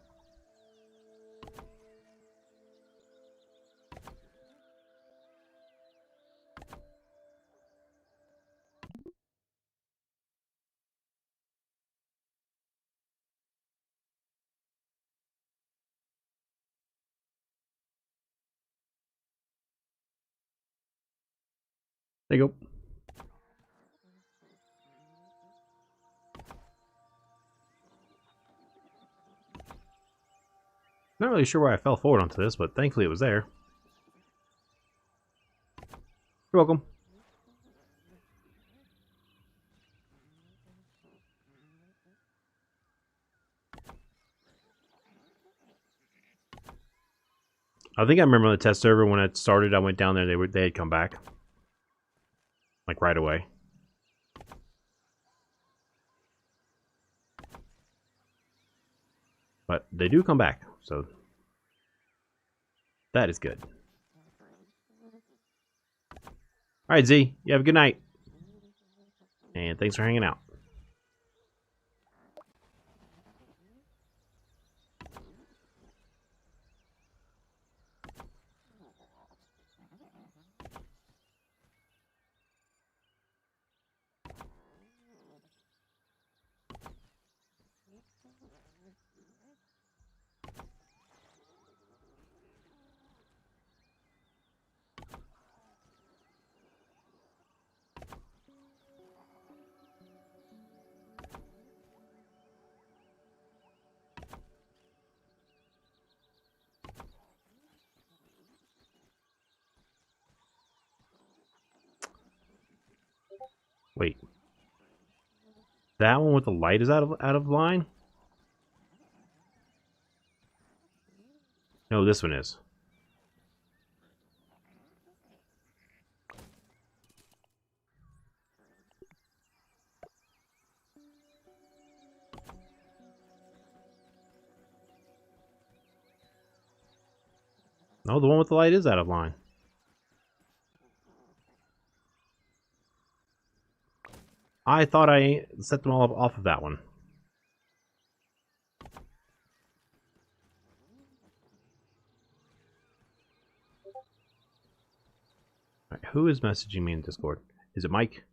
There you go. Not really sure why I fell forward onto this, but thankfully it was there. You're welcome. I think I remember on the test server when it started, I went down there, they had come back. Like right away. But they do come back, so that is good. Alright, Z, you have a good night. And thanks for hanging out. Wait. That one with the light is out of line? No, this one is. No, the one with the light is out of line. I thought I set them all up off of that one. Right, who is messaging me in Discord? Is it Mike?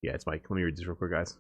Yeah, it's Mike. Let me read this real quick, guys.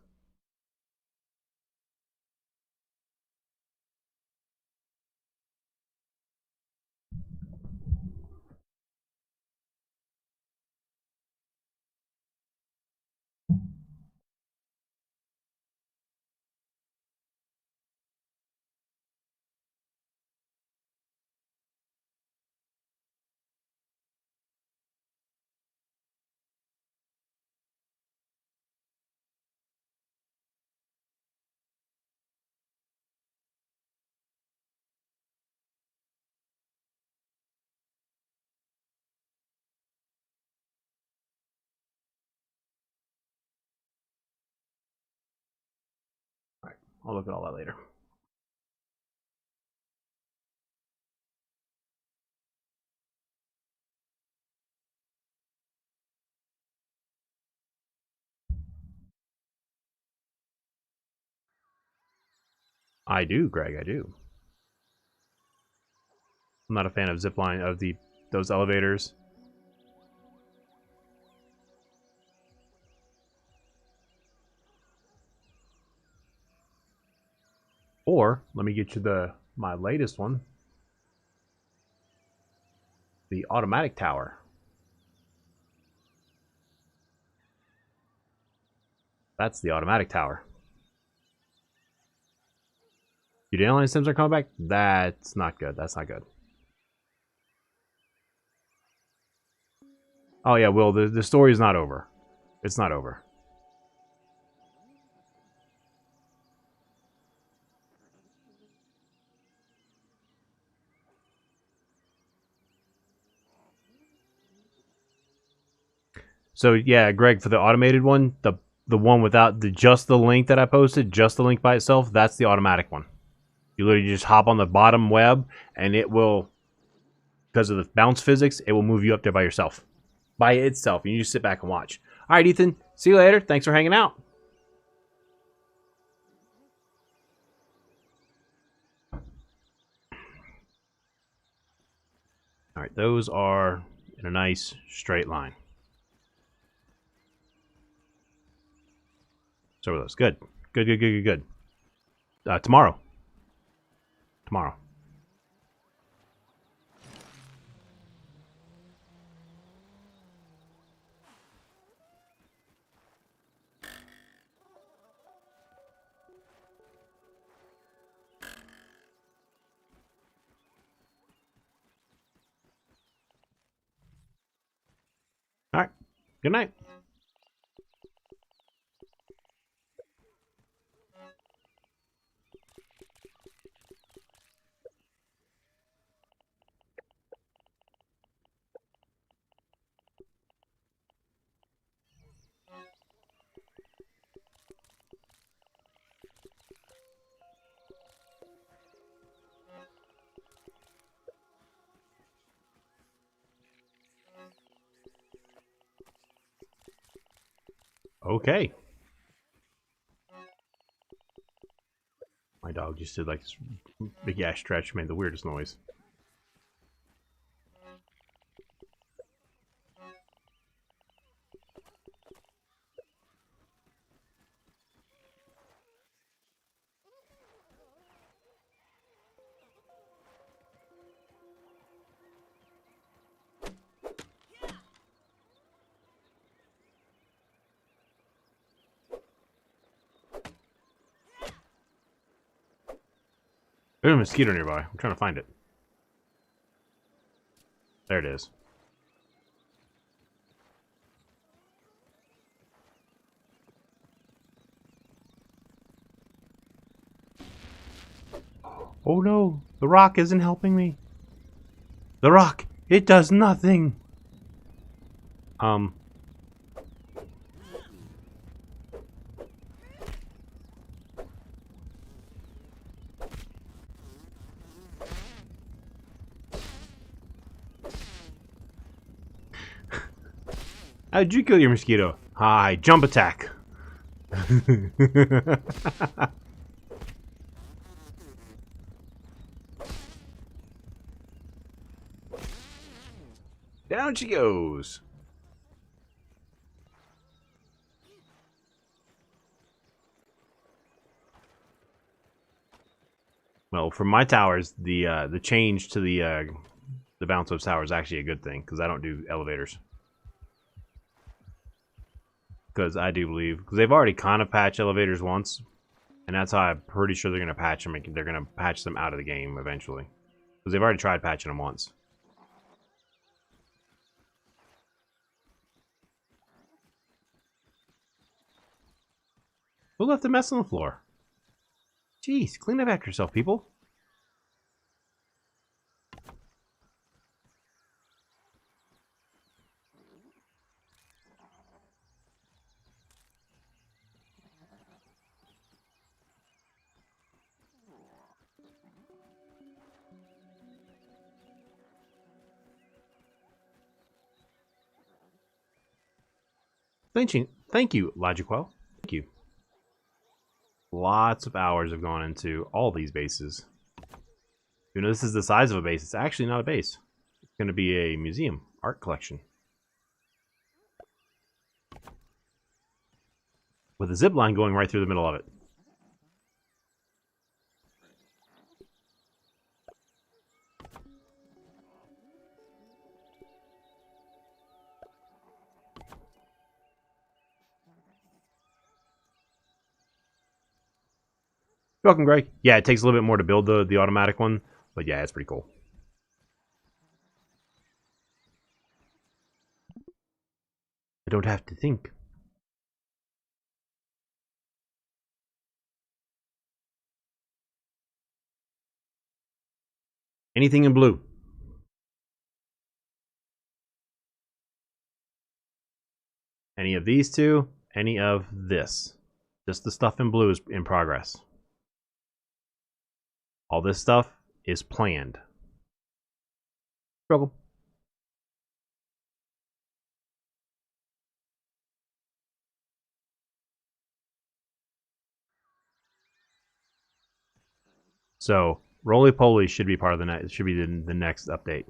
Alright, I'll look at all that later. I do, Greg, I do. I'm not a fan of zipline of those elevators. Or let me get you my latest one, the automatic tower. That's the automatic tower. Your alien sims are coming back? That's not good. That's not good. Oh yeah, Will, the story is not over. It's not over. So yeah, Greg, for the automated one, the one without just the link that I posted, just the link by itself, that's the automatic one. You literally just hop on the bottom web, and it will, because of the bounce physics, it will move you up there by yourself. By itself. And you just sit back and watch. All right, Ethan. See you later. Thanks for hanging out. All right, those are in a nice straight line. So are those. Good. Good, good, good, good, good. Tomorrow. Tomorrow. All right. Good night. Okay. My dog just did like this big ass stretch, made the weirdest noise. There's a mosquito nearby. I'm trying to find it. There it is. Oh no, the rock isn't helping me. The rock, it does nothing. How'd you kill your mosquito? Hi, jump attack. Down she goes. Well, for my towers, the change to the bounce of tower is actually a good thing because I don't do elevators. Because I do believe because they've already kind of patched elevators once, and that's how I'm pretty sure they're gonna patch them. They're gonna patch them out of the game eventually because they've already tried patching them once. Who left a mess on the floor? Jeez, clean up after yourself, people. Thank you, Logiquel. Thank you. Lots of hours have gone into all these bases. You know, this is the size of a base. It's actually not a base. It's going to be a museum, art collection. With a zip line going right through the middle of it. You're welcome, Greg. Yeah, it takes a little bit more to build the automatic one, but yeah, it's pretty cool. I don't have to think. Anything in blue? Any of these two? Any of this? Just the stuff in blue is in progress. All this stuff is planned. Struggle. So roly poly should be part of the next. Should be the next update.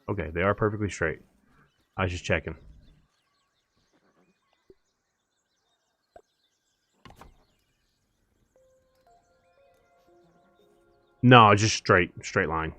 Okay, they are perfectly straight. I was just checking. No, just straight line.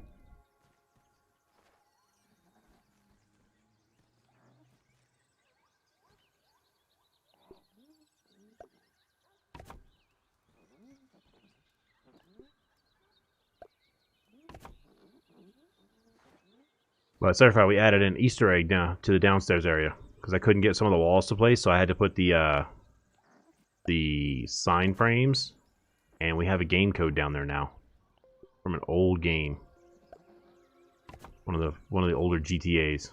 But certified, we added an Easter egg down to the downstairs area because I couldn't get some of the walls to place, so I had to put the sign frames, and we have a game code down there now from an old game, one of the older GTA's.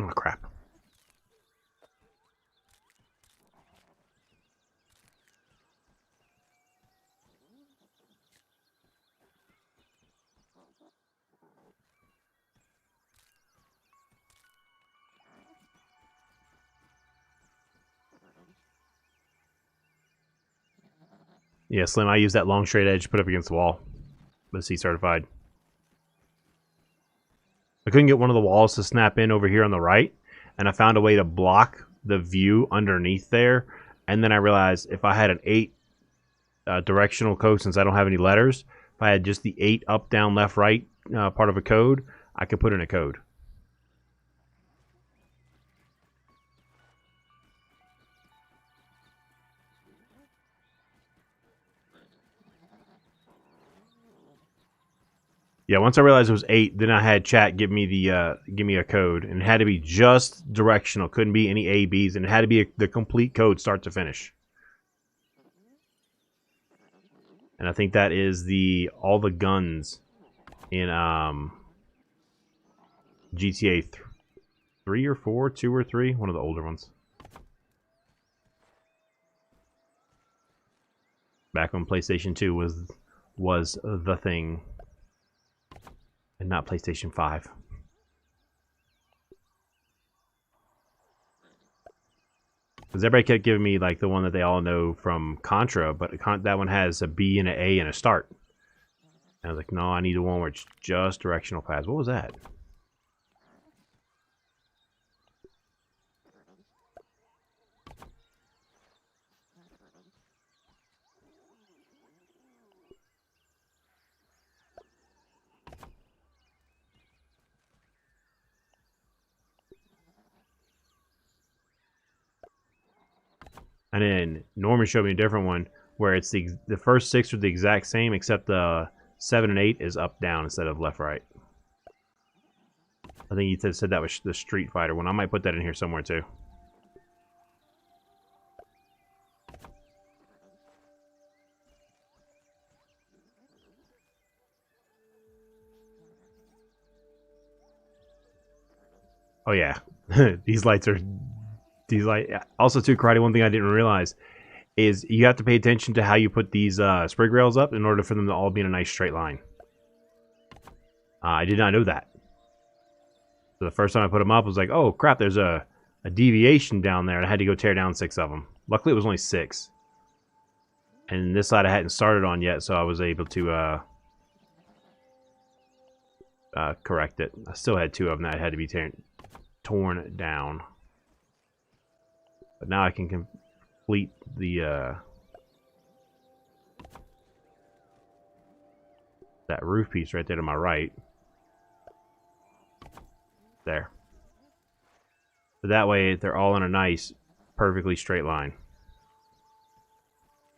Oh crap. Yeah, Slim, I used that long straight edge put up against the wall. But C certified. I couldn't get one of the walls to snap in over here on the right, and I found a way to block the view underneath there. And then I realized if I had an 8 directional code, since I don't have any letters, if I had just the 8 up, down, left, right part of a code, I could put in a code. Yeah, once I realized it was 8, then I had chat give me a code, and it had to be just directional. Couldn't be any A, Bs, and it had to be the complete code, start to finish. And I think that is all the guns in GTA 3 or 4, 2 or 3, one of the older ones. Back when PlayStation 2 was the thing, and not PlayStation 5. Because everybody kept giving me like the one that they all know from Contra, but that one has a B and an A and a start. And I was like, no, I need the one where it's just directional paths. What was that? And then Norman showed me a different one where it's the first 6 are the exact same, except the 7 and 8 is up down instead of left right. I think he said that was the Street Fighter one. I might put that in here somewhere too. Oh yeah, these lights are also too, karate. One thing I didn't realize is you have to pay attention to how you put these sprig rails up in order for them to all be in a nice straight line. I did not know that. So the first time I put them up, I was like, oh crap, there's a deviation down there, and I had to go tear down 6 of them. Luckily, it was only 6. And this side I hadn't started on yet, so I was able to correct it. I still had 2 of them that had to be torn down. But now I can complete the that roof piece right there to my right. There. So that way they're all in a nice, perfectly straight line.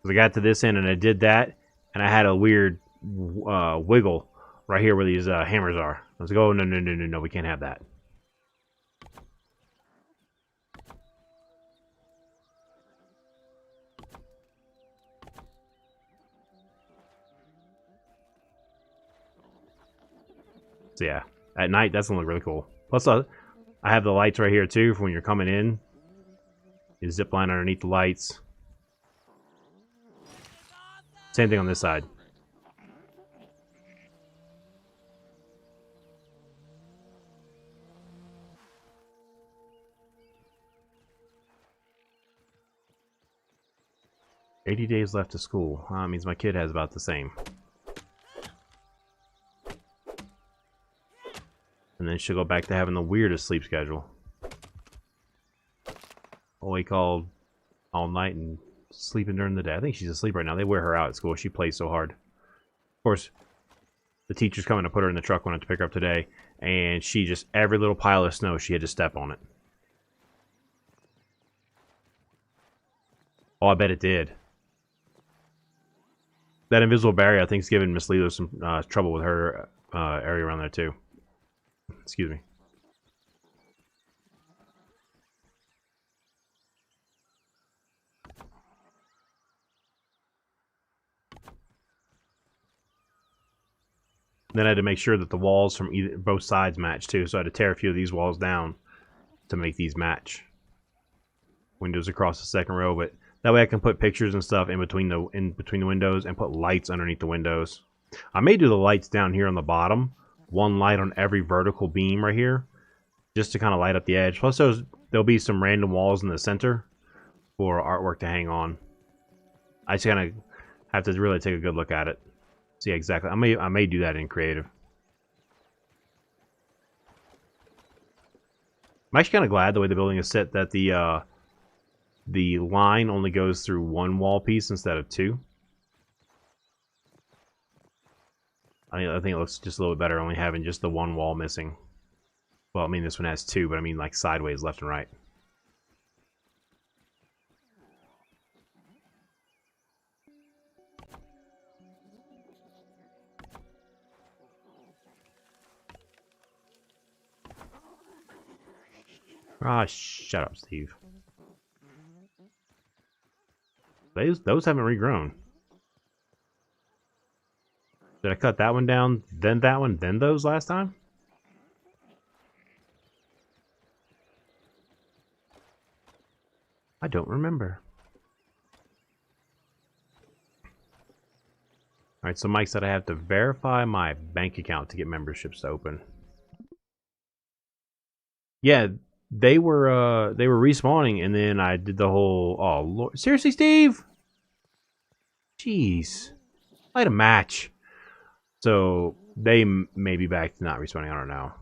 I got to this end and I did that, and I had a weird wiggle right here where these hammers are. I was like, oh, no, we can't have that. So yeah, at night that's gonna look really cool. Plus, I have the lights right here too for when you're coming in. You zip line underneath the lights. Same thing on this side. "80 days left to school." Means my kid has about the same. And then she'll go back to having the weirdest sleep schedule. Wake all night and sleeping during the day. I think she's asleep right now. They wear her out at school. She plays so hard. Of course, the teacher's coming to put her in the truck when I have to pick her up today. And she just, every little pile of snow, she had to step on it. Oh, I bet it did. That invisible barrier, I think, is giving Miss Lilo some trouble with her area around there, too. Excuse me. Then I had to make sure that the walls from both sides match too. So I had to tear a few of these walls down to make these match. Windows across the second row, but that way I can put pictures and stuff in between the windows and put lights underneath the windows. I may do the lights down here on the bottom. One light on every vertical beam right here, just to kind of light up the edge. Plus there'll be some random walls in the center for artwork to hang on. I just kind of have to really take a good look at it. See exactly. I may do that in creative. I'm actually kind of glad the way the building is set that the line only goes through one wall piece instead of 2. I think it looks just a little bit better only having just the one wall missing. Well, I mean this one has 2, but I mean like sideways, left and right. Ah, shut up, Steve. Those haven't regrown. Did I cut that one down, then that one, then those last time? I don't remember. Alright, so Mike said I have to verify my bank account to get memberships to open. Yeah, they were respawning, and then I did the whole, oh Lord, seriously, Steve? Jeez. I had a match. So they may be back to not respawning, I don't know.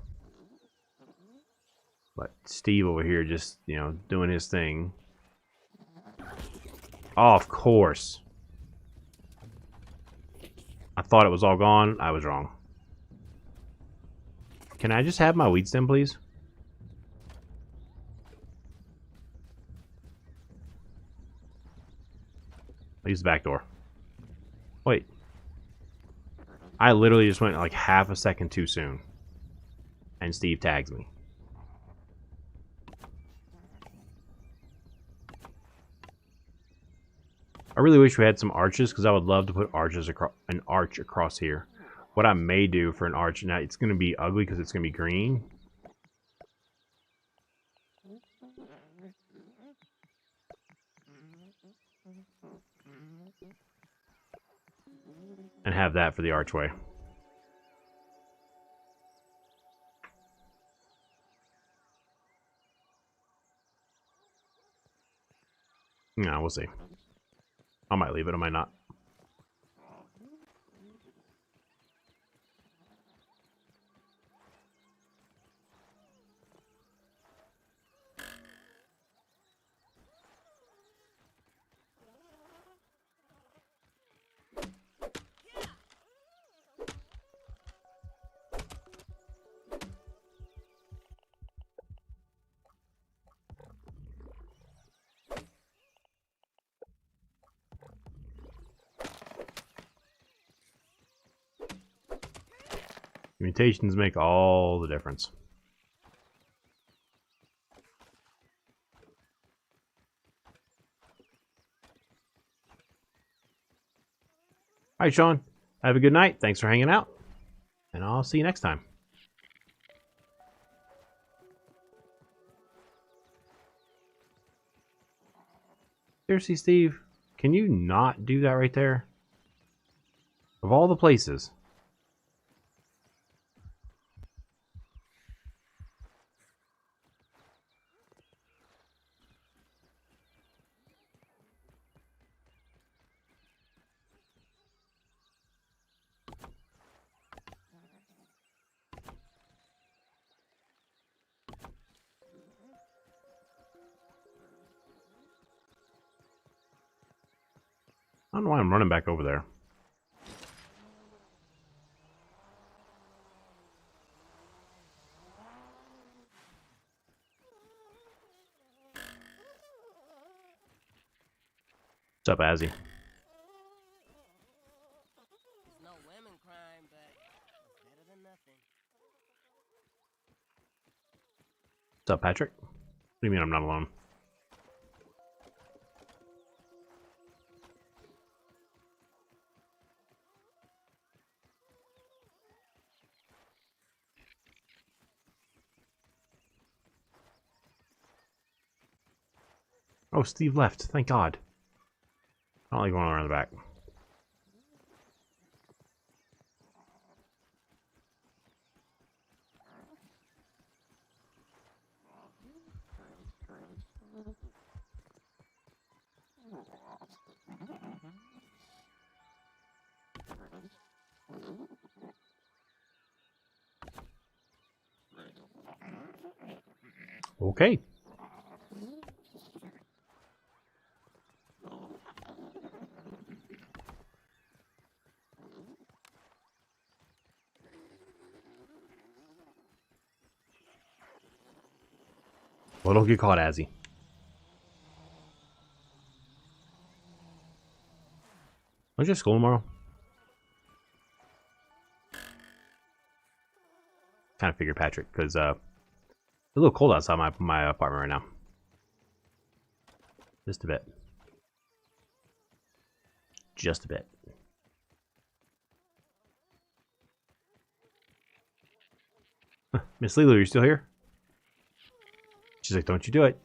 But Steve over here just, you know, doing his thing. Oh, of course. I thought it was all gone. I was wrong. Can I just have my weed stem, please? I'll use the back door. Wait. I literally just went like half a second too soon. And Steve tags me. I really wish we had some arches because I would love to put an arch across here. What I may do for an arch, now it's going to be ugly because it's going to be green. And have that for the archway. No, we'll see. I might leave it, I might not. Mutations make all the difference. All right, Sean. Have a good night. Thanks for hanging out. And I'll see you next time. Seriously, Steve? Can you not do that right there? Of all the places. I don't know why I'm running back over there. What's up, Azzy? It's no women crime, but it's better than nothing. What's up, Patrick? What do you mean I'm not alone? Oh, Steve left. Thank God. I don't like going around the back. Okay. Well, don't get caught, Azzy. When's your school tomorrow? Kind of figured, Patrick, because it's a little cold outside my apartment right now. Just a bit. Just a bit. Miss Lilo, you still here? She's like, don't you do it.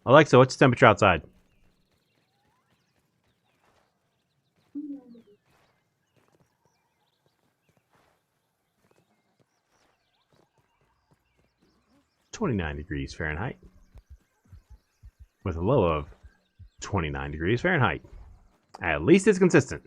Alexa, what's the temperature outside? (29°F) with a low of 29°F. At least it's consistent.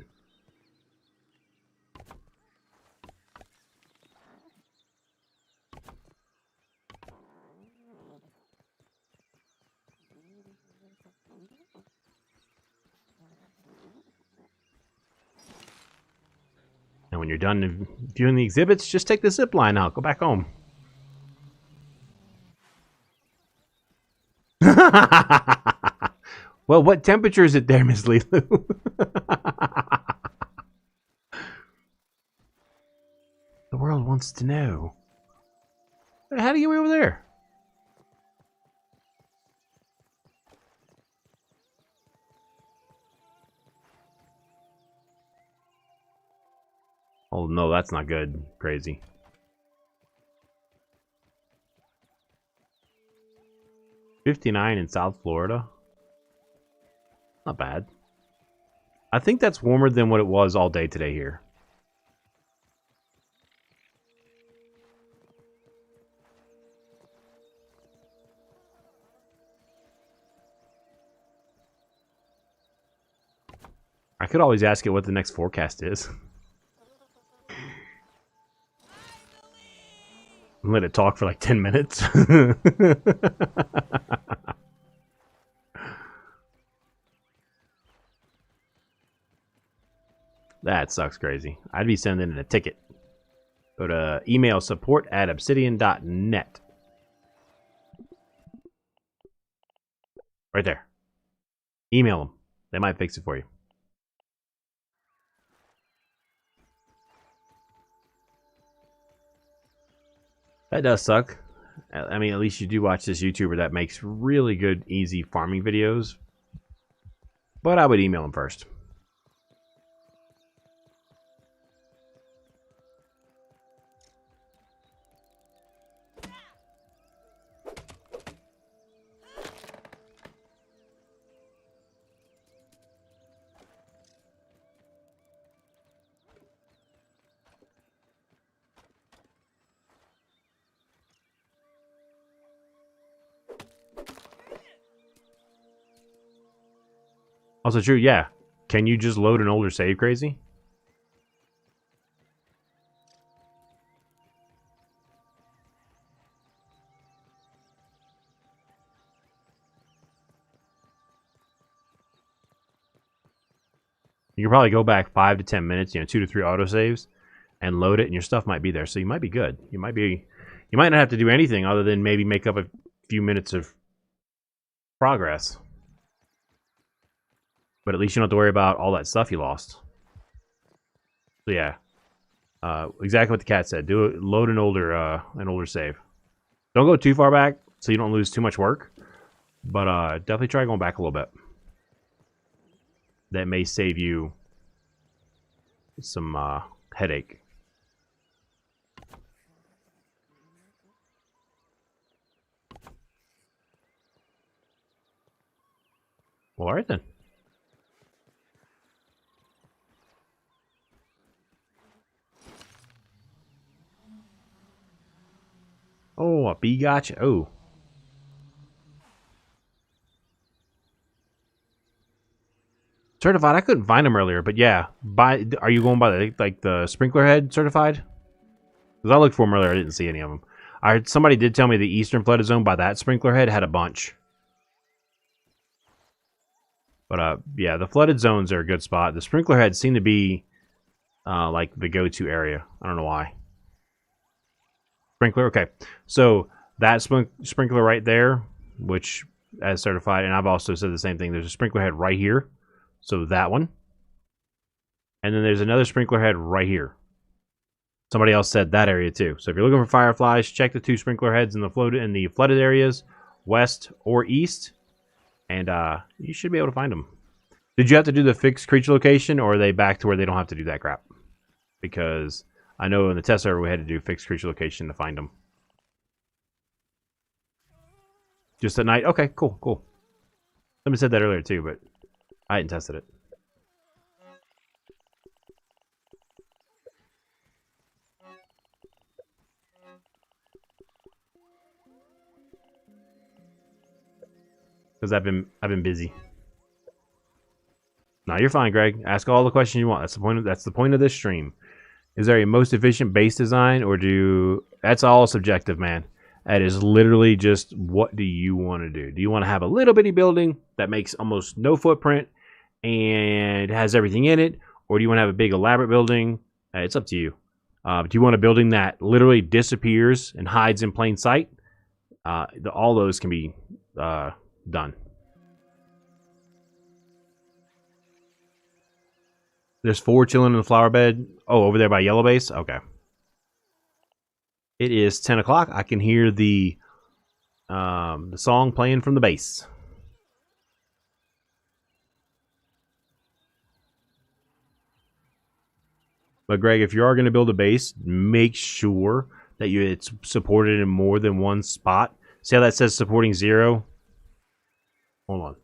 And when you're done viewing the exhibits, just take the zip line out. Go back home. Well, what temperature is it there, Miss Lulu? The world wants to know. How do you get way over there? Oh no, that's not good. Crazy. $59 in South Florida. Not bad. I think that's warmer than what it was all day today here. I could always ask it what the next forecast is. Let it talk for like 10 minutes. That sucks crazy. I'd be sending it a ticket. Go to email support@obsidian.net. Right there. Email them. They might fix it for you. That does suck. I mean, at least you do watch this YouTuber that makes really good, easy farming videos. But I would email him first. Also true, yeah. Can you just load an older save, crazy? You can probably go back 5 to 10 minutes, 2 to 3 autosaves, and load it, and your stuff might be there. So you might be good. You might not have to do anything other than maybe make up a few minutes of progress. But at least you don't have to worry about all that stuff you lost. So yeah, exactly what the cat said. Load an older save. Don't go too far back so you don't lose too much work. But definitely try going back a little bit. That may save you some headache. Well, all right then. Oh, a bee gotcha. Oh. Certified. I couldn't find them earlier, but yeah. Are you going by the sprinkler head certified? Because I looked for them earlier, I didn't see any of them. Somebody did tell me the Eastern Flooded Zone by that sprinkler head had a bunch. But yeah, the flooded zones are a good spot. The sprinkler heads seem to be like the go-to area. I don't know why. Sprinkler, okay. So that sprinkler right there, which as certified, and I've also said the same thing. There's a sprinkler head right here, so that one, and then there's another sprinkler head right here. Somebody else said that area too. So if you're looking for fireflies, check the 2 sprinkler heads in the flooded areas, west or east, and you should be able to find them. Did you have to do the fixed creature location, or are they back to where they don't have to do that crap? Because I know in the test server we had to do fixed creature location to find them. Just at night? Okay, cool, cool. Somebody said that earlier too, but I hadn't tested it. Because I've been busy. No, you're fine, Greg. Ask all the questions you want. That's the point of this stream. Is there a most efficient base design, or that's all subjective, man. That is literally just what do you want to do? Do you want to have a little bitty building that makes almost no footprint and has everything in it, or do you want to have a big elaborate building? It's up to you. Do you want a building that literally disappears and hides in plain sight? All those can be done. There's 4 chilling in the flower bed. Oh, over there by yellow base? Okay. It is 10 o'clock. I can hear the song playing from the base. But Greg, if you are going to build a base, make sure that it's supported in more than one spot. See how that says supporting 0? Hold on.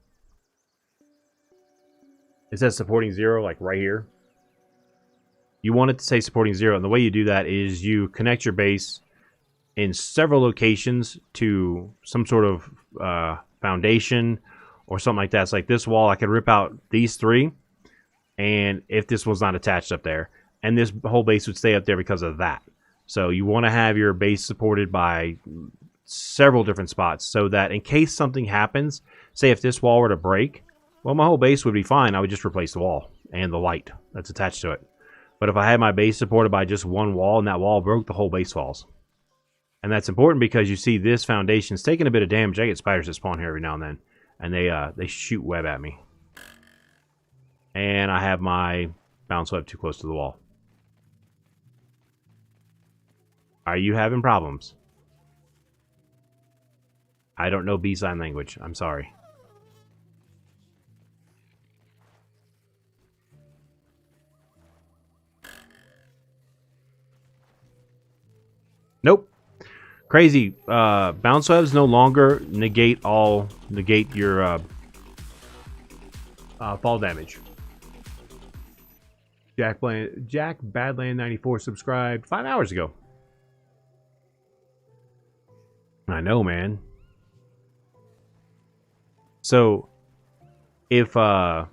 It says supporting 0, like right here. You want it to say supporting 0, and the way you do that is you connect your base in several locations to some sort of foundation or something like that. It's like this wall, I could rip out these 3, and if this was not attached up there, and this whole base would stay up there because of that. So you want to have your base supported by several different spots so that in case something happens, say if this wall were to break, well, my whole base would be fine. I would just replace the wall and the light that's attached to it. But if I had my base supported by just one wall and that wall broke, the whole base falls. And that's important because you see this foundation's taking a bit of damage. I get spiders that spawn here every now and then, and they shoot web at me. And I have my bounce web too close to the wall. Are you having problems? I don't know bee sign language. I'm sorry. Nope. Crazy. Bounce webs no longer negate your fall damage. Jack Badland 94 subscribed 5 hours ago. I know, man. So, if it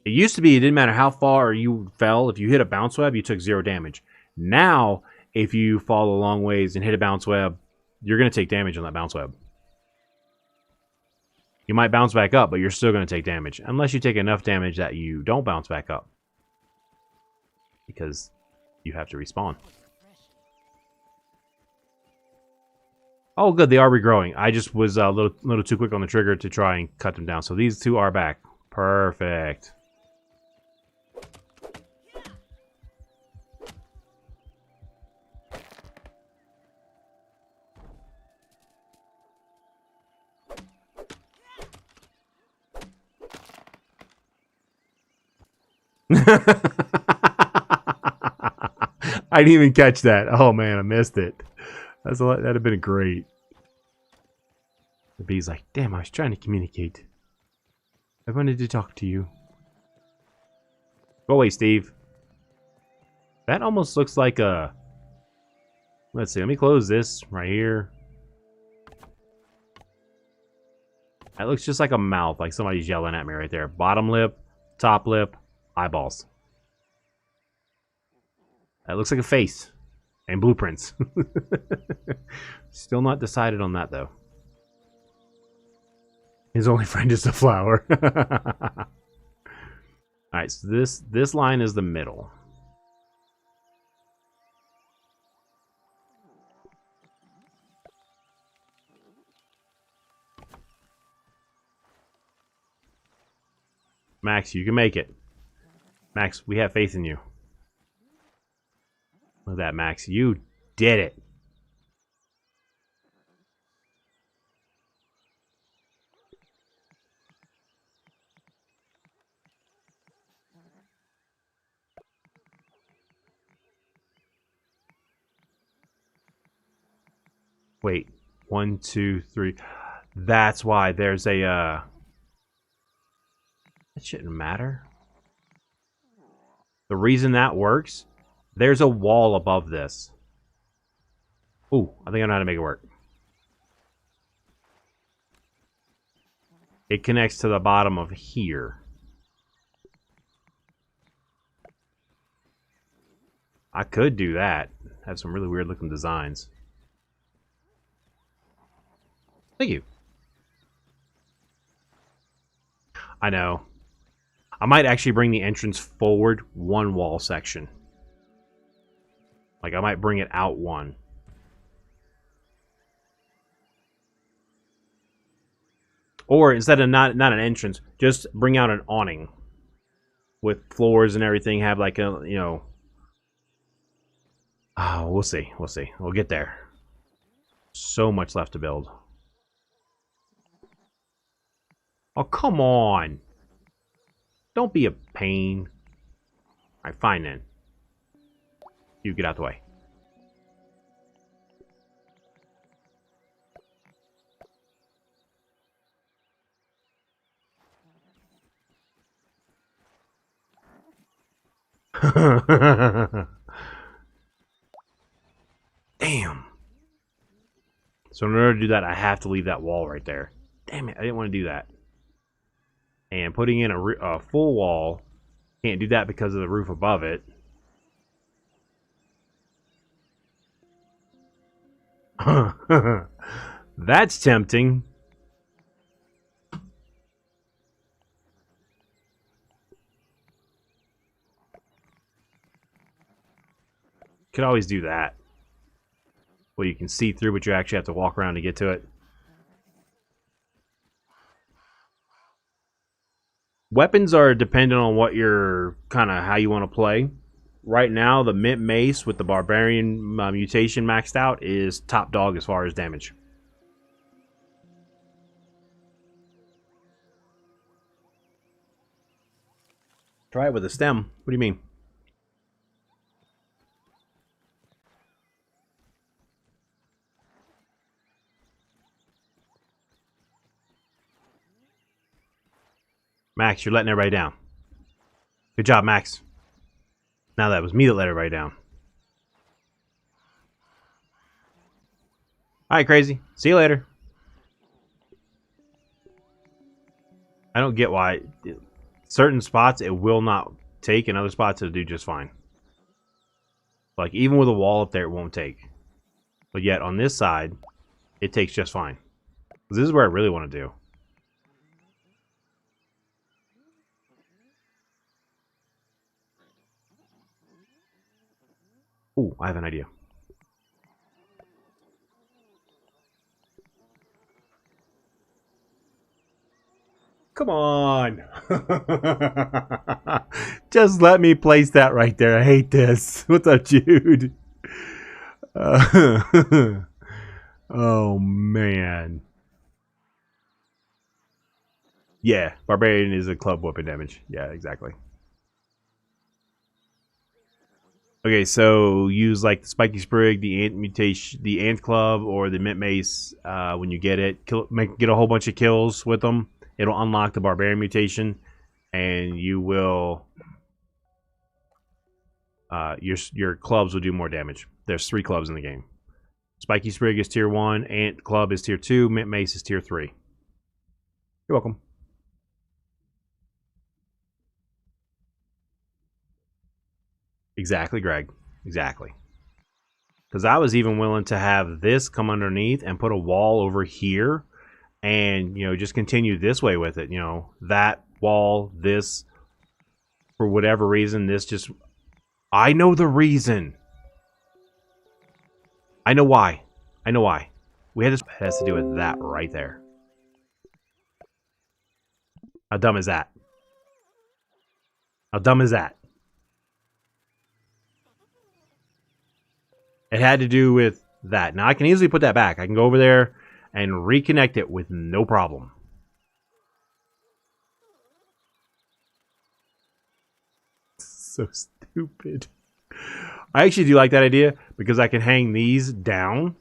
used to be, it didn't matter how far you fell. If you hit a bounce web, you took 0 damage. Now, if you fall a long ways and hit a bounce web, you're going to take damage on that bounce web. You might bounce back up, but you're still going to take damage. Unless you take enough damage that you don't bounce back up. Because you have to respawn. Oh, good. They are regrowing. I just was a little too quick on the trigger to try and cut them down. So these 2 are back. Perfect. I didn't even catch that. Oh man, I missed it. That'd have been great. The bee's like, damn, I was trying to communicate. I wanted to talk to you. Go away, Steve. That almost looks like a... Let's see, let me close this right here. That looks just like a mouth, like somebody's yelling at me right there. Bottom lip, top lip, eyeballs. That looks like a face. And blueprints. Still not decided on that, though. His only friend is the flower. Alright, so this line is the middle. Max, you can make it. Max, we have faith in you. Look at that, Max. You did it. Wait. 1, 2, 3. That's why there's a... That shouldn't matter. The reason that works... There's a wall above this. Ooh, I think I know how to make it work. It connects to the bottom of here. I could do that. Have some really weird looking designs. Thank you. I know. I might actually bring the entrance forward 1 wall section. Like, I might bring it out 1. Or instead of not an entrance, just bring out an awning. With floors and everything, have like a, you know... Oh, we'll see. We'll see. We'll get there. So much left to build. Oh, come on. Don't be a pain. Alright, fine then. You get out the way. Damn. So in order to do that, I have to leave that wall right there. Damn it, I didn't want to do that. And putting in a full wall, can't do that because of the roof above it. That's tempting. Could always do that. Well, you can see through, but you actually have to walk around to get to it. Weapons are dependent on what you're kind of how you want to play. Right now, the mint mace with the barbarian mutation maxed out is top dog as far as damage. Try it with a stem. What do you mean? Max, you're letting everybody down. Good job, Max. Now that was me that let everybody down. Alright, crazy. See you later. I don't get why certain spots it will not take and other spots it'll do just fine. Like even with a wall up there it won't take. But yet on this side it takes just fine. This is where I really want to do. Ooh, I have an idea. Come on. Just let me place that right there. I hate this. What's up, Jude? Oh, man. Yeah, Barbarian is a club weapon damage. Yeah, exactly. Okay, so use like the Spiky Sprig, the Ant Mutation, the Ant Club, or the Mint Mace when you get it. Get a whole bunch of kills with them. It'll unlock the Barbarian Mutation, and you will your clubs will do more damage. There's 3 clubs in the game. Spiky Sprig is tier 1, Ant Club is tier 2, Mint Mace is tier 3. You're welcome. Exactly, Greg. Exactly. Because I was even willing to have this come underneath and put a wall over here and, you know, just continue this way with it. You know, that wall, this, for whatever reason, this just... I know the reason. I know why. I know why. We had this... It has to do with that right there. How dumb is that? How dumb is that? It had to do with that. Now, I can easily put that back. I can go over there and reconnect it with no problem. So stupid. I actually do like that idea because I can hang these down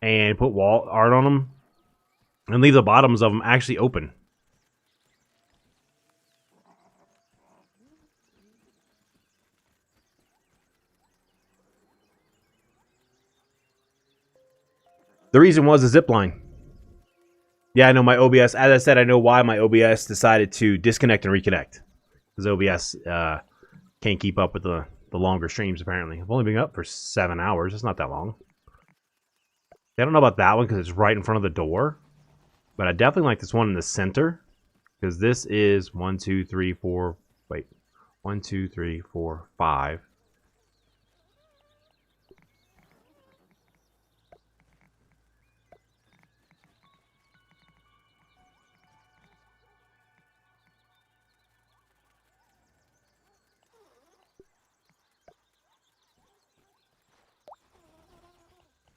and put wall art on them and leave the bottoms of them actually open. The reason was the zip line. Yeah, I know my OBS, as I said, I know why my OBS decided to disconnect and reconnect. Because OBS can't keep up with the longer streams, apparently. I've only been up for 7 hours. It's not that long. I don't know about that one because it's right in front of the door. But I definitely like this one in the center. Because this is 1, 2, 3, 4... Wait. 1, 2, 3, 4, 5...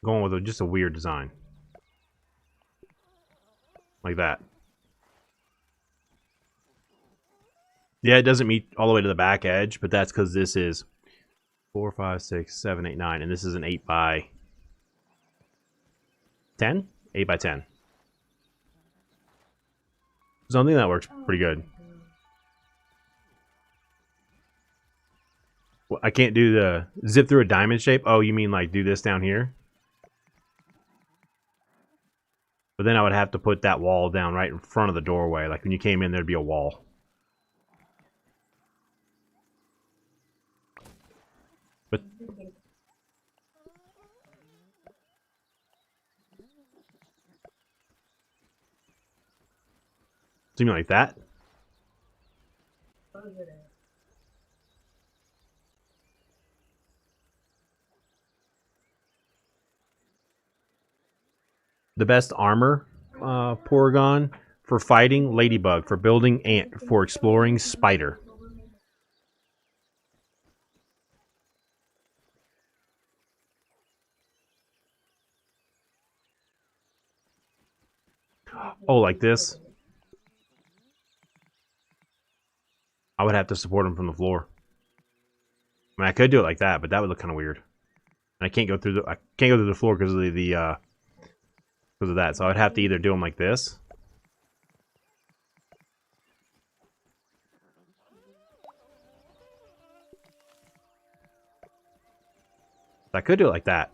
Going with just a weird design. Like that. Yeah, it doesn't meet all the way to the back edge, but that's because this is 4, 5, 6, 7, 8, 9, and this is an 8 by 10? 8 by 10. Something that works pretty good. Well, I can't do the zip through a diamond shape. Oh, you mean like do this down here? But then I would have to put that wall down right in front of the doorway. Like when you came in, there'd be a wall. But something like that. The best armor, Porygon. For fighting, Ladybug. For building, Ant. For exploring, Spider. Oh, like this? I would have to support him from the floor. I mean, I could do it like that, but that would look kind of weird. And I can't go through the floor because of because of that. So I would have to either do them like this. I could do it like that.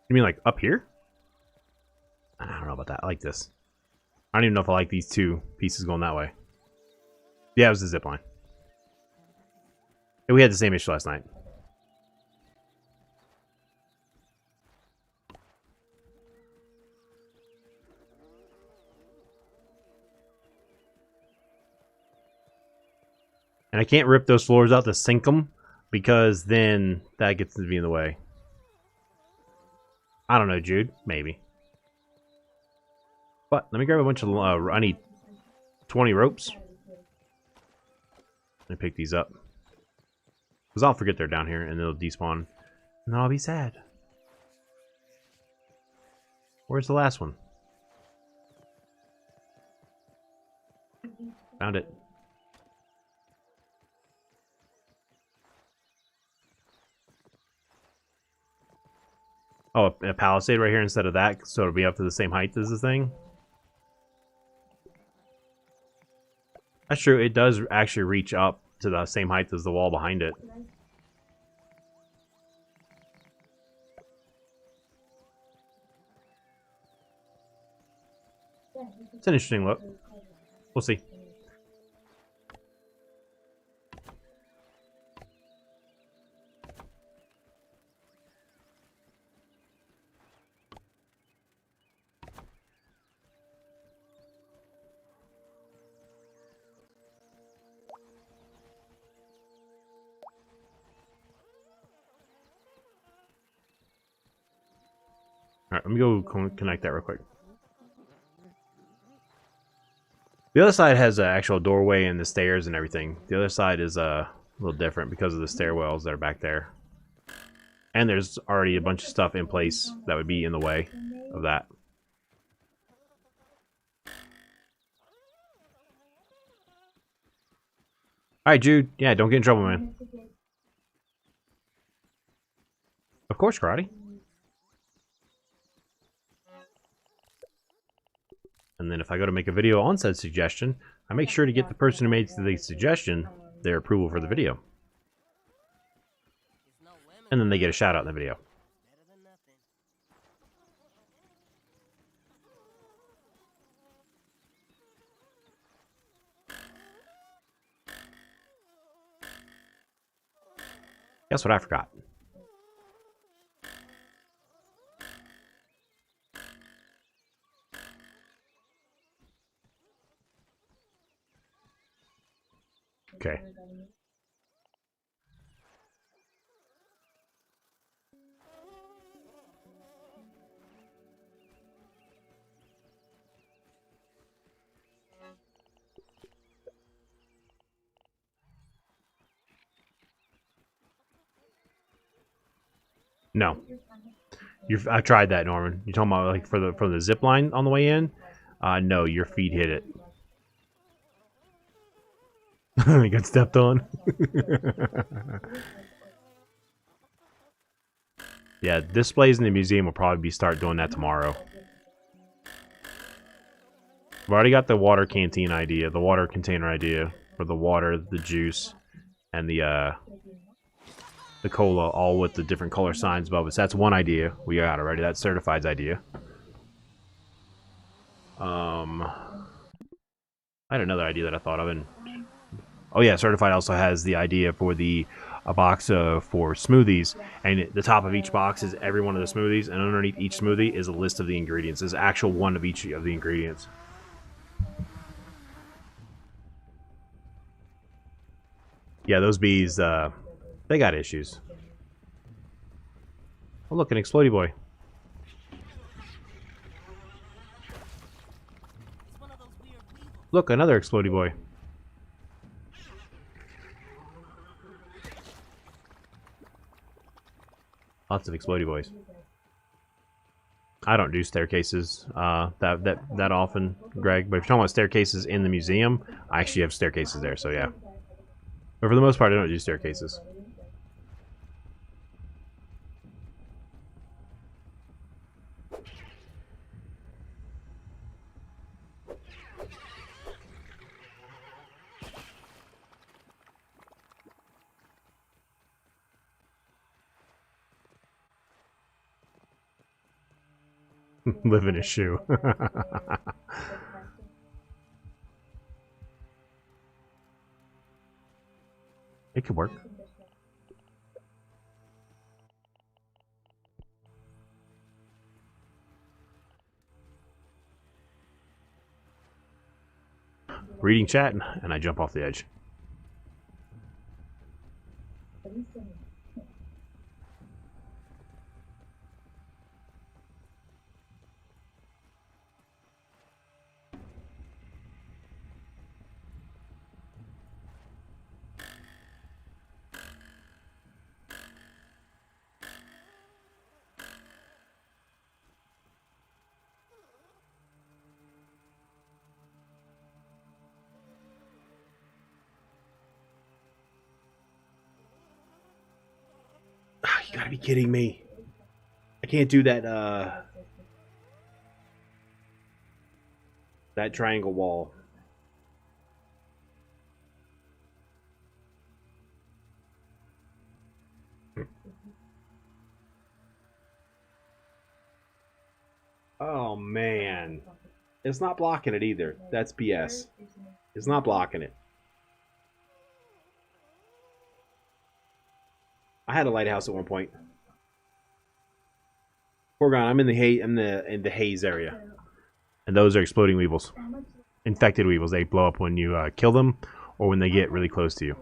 You mean like up here? I don't know about that. I like this. I don't even know if I like these two pieces going that way. Yeah, it was the zip line. We had the same issue last night. And I can't rip those floors out to sink them because then that gets to be in the way. I don't know, Jude. Maybe. But let me grab a bunch of... I need 20 ropes. Let me pick these up. Because I'll forget they're down here and they'll despawn. And then I'll be sad. Where's the last one? Found it. Oh, a palisade right here instead of that, so it'll be up to the same height as this thing. That's true. It does actually reach up to the same height as the wall behind it. It's an interesting look. We'll see. Alright, let me go connect that real quick. The other side has an actual doorway and the stairs and everything. The other side is a little different because of the stairwells that are back there. And there's already a bunch of stuff in place that would be in the way of that. Alright, Jude. Yeah, don't get in trouble, man. Of course, karate. And then if I go to make a video on said suggestion, I make sure to get the person who made the suggestion their approval for the video. And then they get a shout out in the video. Guess what I forgot? Okay. No. I tried that, Norman. You talking about like for the zip line on the way in? No, your feet hit it. You got stepped on. Yeah, displays in the museum will probably start doing that tomorrow. I've already got the water canteen idea, the water container idea for the water, the juice, and the cola, all with the different color signs above us. That's one idea we got already. That's Certified's idea. I had another idea that I thought of, and oh yeah, Certified also has the idea for a box for smoothies, and the top of each box is every one of the smoothies, and underneath each smoothie is a list of the ingredients. There's actual one of each of the ingredients. Yeah, those bees, they got issues. Oh look, an explodey boy. It's one of those weird weevils. Look, another explodey boy. Lots of explodey boys. I don't do staircases that often, Greg. But if you're talking about staircases in the museum, I actually have staircases there, so yeah. But for the most part, I don't do staircases. Live in a shoe. It could work. Reading chat, and I jump off the edge. You gotta be kidding me. I can't do that, that triangle wall. Oh, man. It's not blocking it either. That's BS. It's not blocking it. I had a lighthouse at one point. Foreground, I'm in the haze area. And those are exploding weevils. Infected weevils. They blow up when you kill them or when they get really close to you.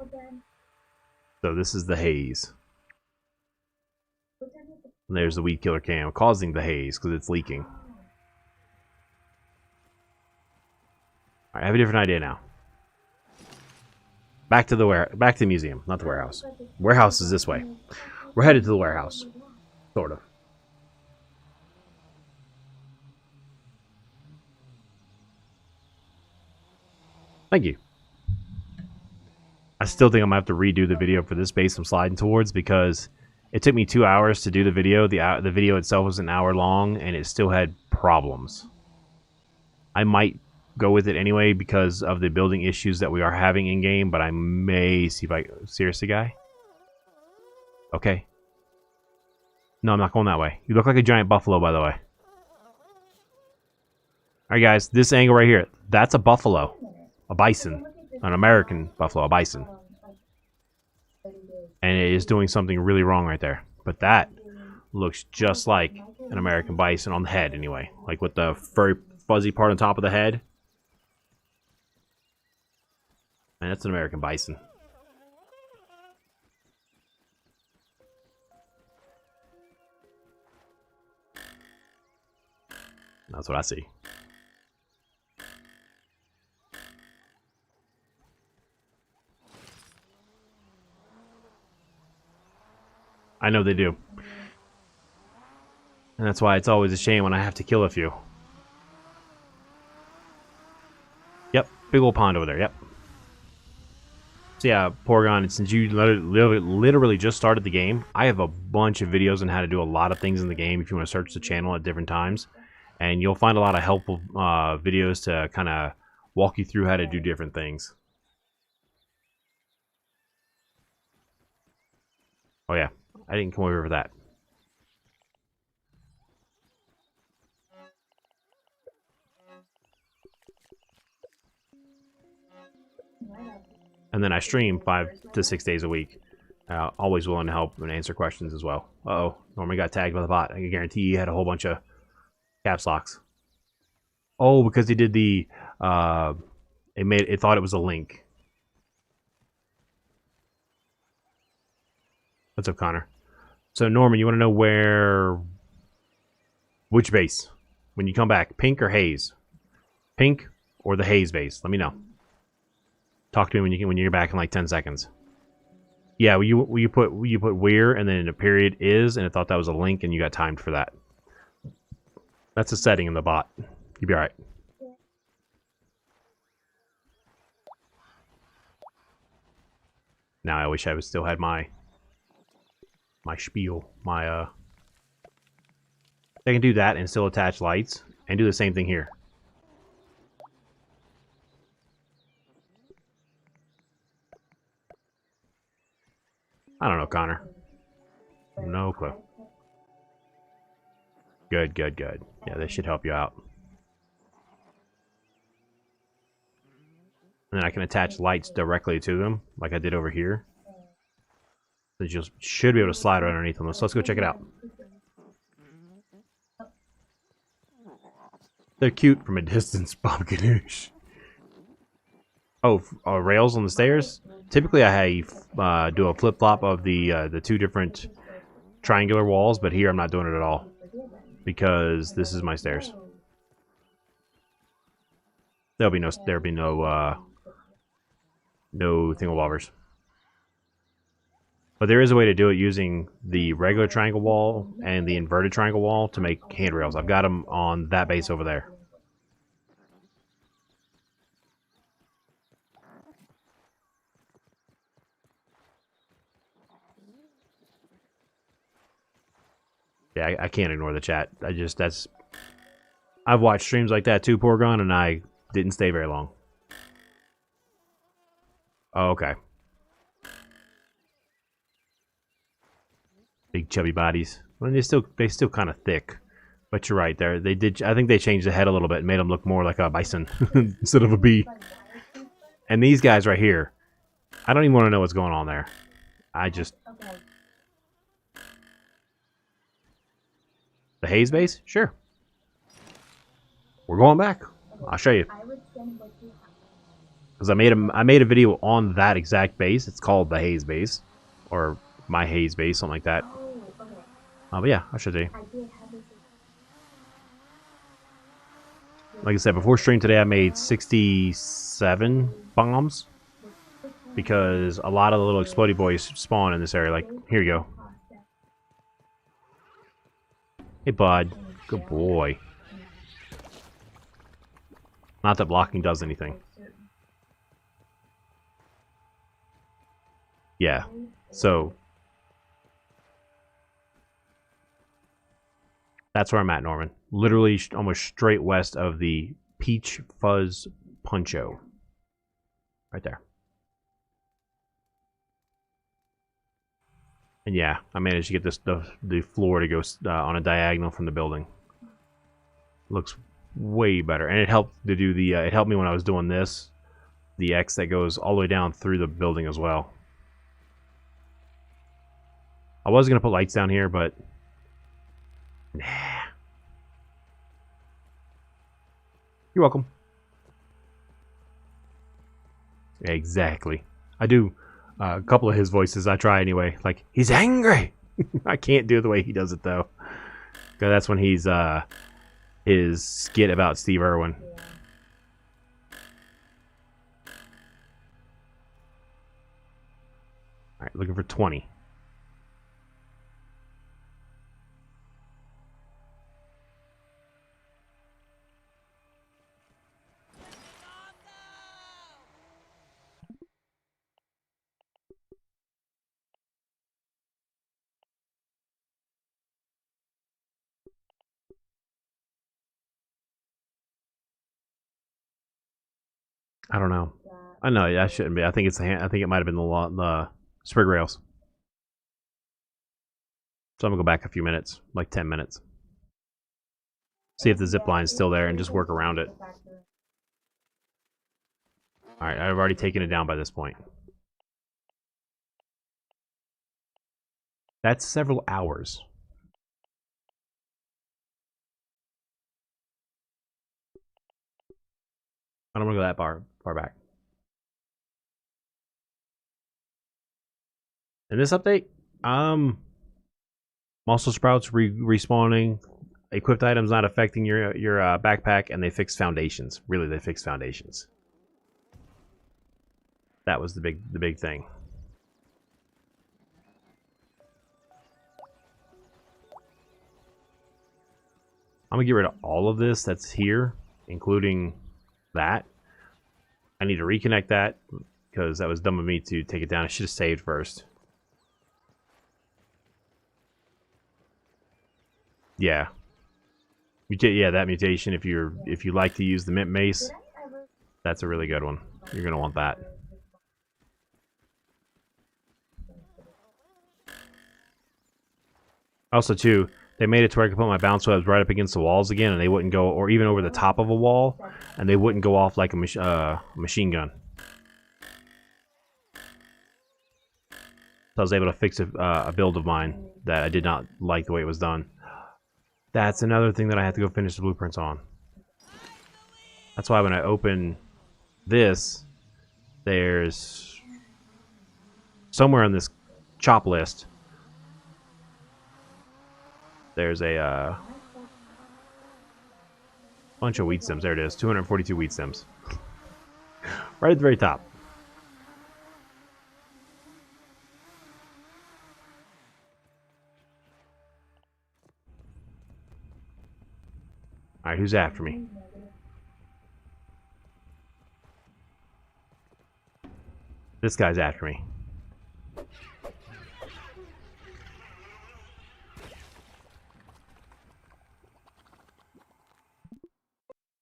So this is the haze. And there's the weed killer cam causing the haze because it's leaking. Alright, I have a different idea now. Back to the museum, not the warehouse. Warehouse is this way. We're headed to the warehouse. Sort of. Thank you. I still think I'm gonna have to redo the video for this base I'm sliding towards because it took me 2 hours to do the video. The video itself was an hour long and it still had problems. I might go with it anyway because of the building issues that we are having in game, but I may see if I seriously, guy. Okay. No, I'm not going that way. You look like a giant buffalo, by the way. Alright guys, this angle right here, that's a buffalo. A bison. An American buffalo, a bison. And it is doing something really wrong right there. But that looks just like an American bison on the head anyway. Like with the furry fuzzy part on top of the head. And that's an American bison. That's what I see. I know they do. And that's why it's always a shame when I have to kill a few. Yep, big old pond over there, yep. So yeah, Porygon, since you literally just started the game, I have a bunch of videos on how to do a lot of things in the game if you want to search the channel at different times. And you'll find a lot of helpful videos to kind of walk you through how to do different things. Oh yeah, I didn't come over for that. And then I stream 5 to 6 days a week. Always willing to help and answer questions as well. Uh-oh, Norman got tagged by the bot. I can guarantee he had a whole bunch of caps locks. Oh, because he did the it thought it was a link. What's up, Connor? So Norman, you want to know which base when you come back, pink or haze? Pink or the haze base? Let me know. Talk to me when you're back in like 10 seconds. Yeah, you put where and then a period is, and it thought that was a link, and you got timed for that. That's a setting in the bot. You'll be all right. Now I wish I still had my spiel, I can do that and still attach lights and do the same thing here. I don't know, Connor. No clue. Good, good, good. Yeah, this should help you out. And then I can attach lights directly to them, like I did over here. So you should be able to slide right underneath them. So let's go check it out. They're cute from a distance, Bob Ganoush. Oh, rails on the stairs? Typically I do a flip-flop of the two different triangular walls, but here I'm not doing it at all. Because this is my stairs. There'll be no thingamabobbers. But there is a way to do it using the regular triangle wall and the inverted triangle wall to make handrails. I've got them on that base over there. Yeah, I can't ignore the chat. I've watched streams like that too, Porygon, and I didn't stay very long. Oh, okay. Big chubby bodies. Well, they still kind of thick. But you're right there. I think they changed the head a little bit and made them look more like a bison instead of a bee. And these guys right here, I don't even want to know what's going on there. The haze base? Sure. We're going back. I'll show you. Because I made a video on that exact base. It's called the haze base. Or my haze base, something like that. But yeah, I'll show you. Like I said, before stream today, I made 67 bombs. Because a lot of the little explodey boys spawn in this area. Like, here you go. Hey, bud. Good boy. Not that blocking does anything. Yeah. So that's where I'm at, Norman. Literally almost straight west of the Peach Fuzz Puncho. Right there. And yeah, I managed to get the floor to go on a diagonal from the building. Looks way better, and it helped to do the. It helped me when I was doing this, the X that goes all the way down through the building as well. I was gonna put lights down here, but nah. You're welcome. Yeah, exactly. I do a couple of his voices. I try anyway. Like, he's angry. I can't do the way he does it though. Cause that's when he's his skit about Steve Irwin. All right, looking for 20. I don't know. I know. Yeah, I shouldn't be. I think it's the I think it might have been the sprig rails. So I'm gonna go back a few minutes, like 10 minutes. See if the zip line's still there and just work around it. Alright, I've already taken it down by this point. That's several hours. I don't want to go that far back. In this update, muscle sprouts respawning, equipped items not affecting your backpack, and they fixed foundations. Really, they fixed foundations. That was the big thing. I'm gonna get rid of all of this that's here, including that. I need to reconnect that because that was dumb of me to take it down. I should have saved first. Yeah. Yeah, that mutation. If you like to use the mint mace, that's a really good one. You're gonna want that. Also, too, they made it to where I could put my bounce webs right up against the walls again, and they wouldn't go, or even over the top of a wall, and they wouldn't go off like a machine gun. So I was able to fix a build of mine that I did not like the way it was done. That's another thing that I have to go finish the blueprints on. That's why when I open this, there's somewhere on this chop list, there's a bunch of wheat stems. There it is, 242 wheat stems. Right at the very top. Alright, who's after me? This guy's after me.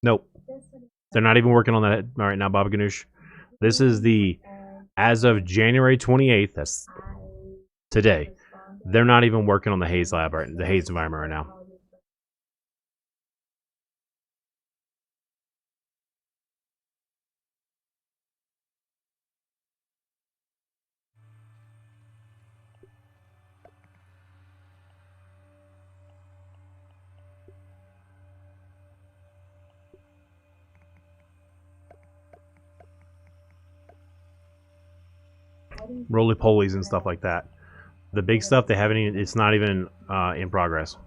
Nope. They're not even working on that right now, Baba Ganoush. This is the, as of January 28th, that's today, they're not even working on the haze lab, the haze environment right now. Roly-polies and stuff like that. The big stuff, they haven't even, it's not even in progress.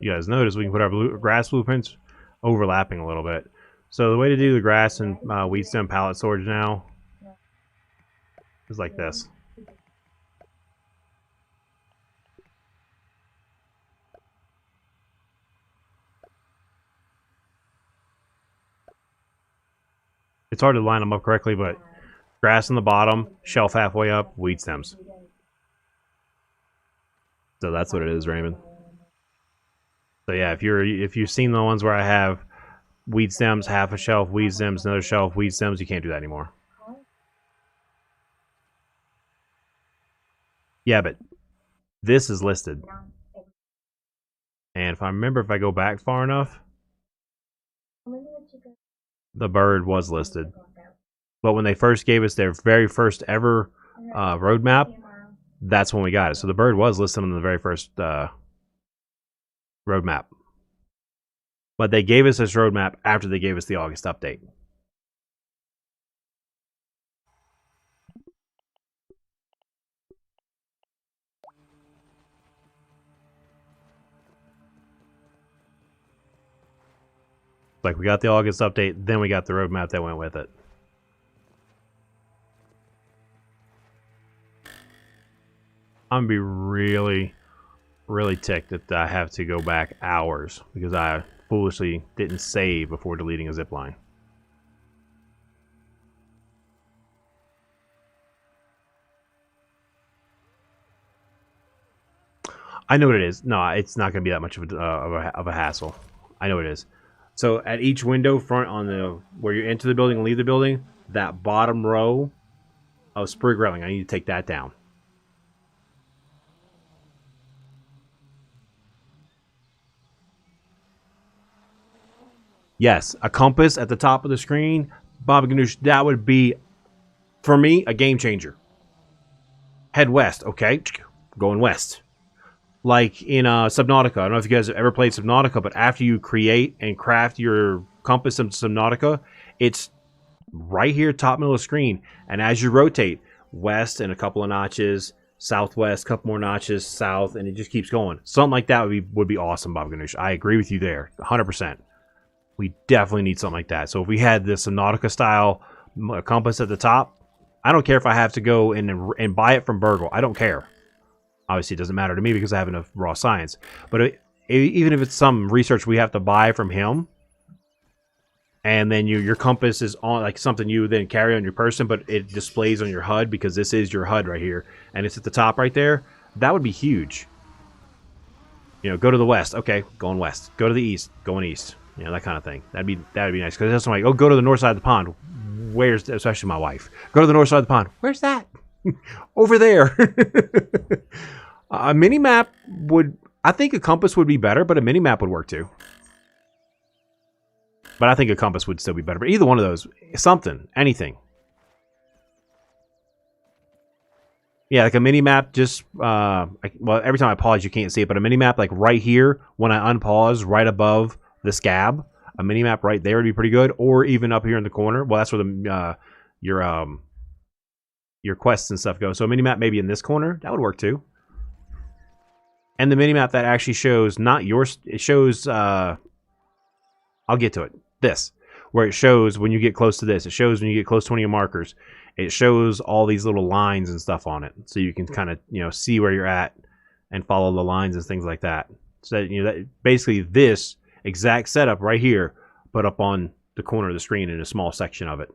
You guys notice we can put our grass blueprints overlapping a little bit. So the way to do the grass and wheat stem pallet storage now is like this. It's hard to line them up correctly, but grass on the bottom, shelf halfway up, wheat stems. So that's what it is, Raymond. So yeah, if you've seen the ones where I have weed stems, half a shelf, weed stems, another shelf, weed stems, you can't do that anymore. Yeah, but this is listed. And if I remember, if I go back far enough, the bird was listed. But when they first gave us their very first ever roadmap, that's when we got it. So the bird was listed on the very first roadmap. But they gave us this roadmap after they gave us the August update. Like, we got the August update, then we got the roadmap that went with it. I'm gonna be really, really ticked that I have to go back hours because I foolishly didn't save before deleting a zipline. I know what it is. No, it's not going to be that much of a hassle. I know what it is. So at each window front on the where you enter the building and leave the building, that bottom row of sprig railing, I need to take that down. Yes, a compass at the top of the screen, Baba Ganoush, that would be, for me, a game changer. Head west, okay? Going west. Like in Subnautica. I don't know if you guys have ever played Subnautica, but after you create and craft your compass in Subnautica, it's right here, top middle of the screen. And as you rotate, west and a couple of notches, southwest, couple more notches, south, and it just keeps going. Something like that would be awesome, Baba Ganoush. I agree with you there, 100%. We definitely need something like that. So if we had this Subnautica style compass at the top, I don't care if I have to go in and buy it from Burgle. I don't care. Obviously, it doesn't matter to me because I have enough raw science. But even if it's some research we have to buy from him, and then your compass is on, like something you then carry on your person, but it displays on your HUD because this is your HUD right here, and it's at the top right there, that would be huge. You know, go to the west. Okay, going west. Go to the east. Going east. You know, that kind of thing. That'd be nice. Because that's like, oh, go to the north side of the pond. Where's, especially my wife. Go to the north side of the pond. Where's that? Over there. A mini map would, I think a compass would be better, but a mini map would work too. But I think a compass would still be better. But either one of those, something, anything. Yeah, like a mini map, just well, every time I pause, you can't see it, but a mini map like right here when I unpause, right above the scab, a mini map right there would be pretty good, or even up here in the corner. Well, that's where the your quests and stuff go. So a mini map maybe in this corner, that would work too. And the mini map that actually shows not yours, it shows I'll get to it. This, where it shows when you get close to this, it shows when you get close to one of your markers, it shows all these little lines and stuff on it, so you can kind of, you know, see where you're at and follow the lines and things like that. So you know, that basically this exact setup right here, but up on the corner of the screen in a small section of it.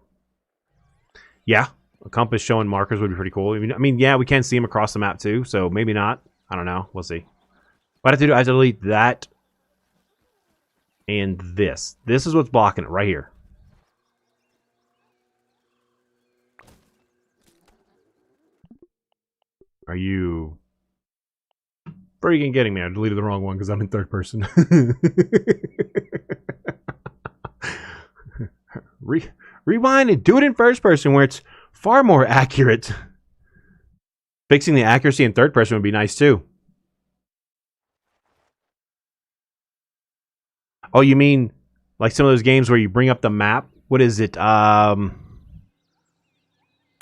Yeah, a compass showing markers would be pretty cool. I mean, yeah, we can see them across the map too, so maybe not. I don't know. We'll see. What I have to do, I have to delete that and this. This is what's blocking it right here. Are you freaking kidding me? I deleted the wrong one because I'm in third person. Rewind and do it in first person where it's far more accurate. Fixing the accuracy in third person would be nice too. Oh, you mean like some of those games where you bring up the map? What is it? The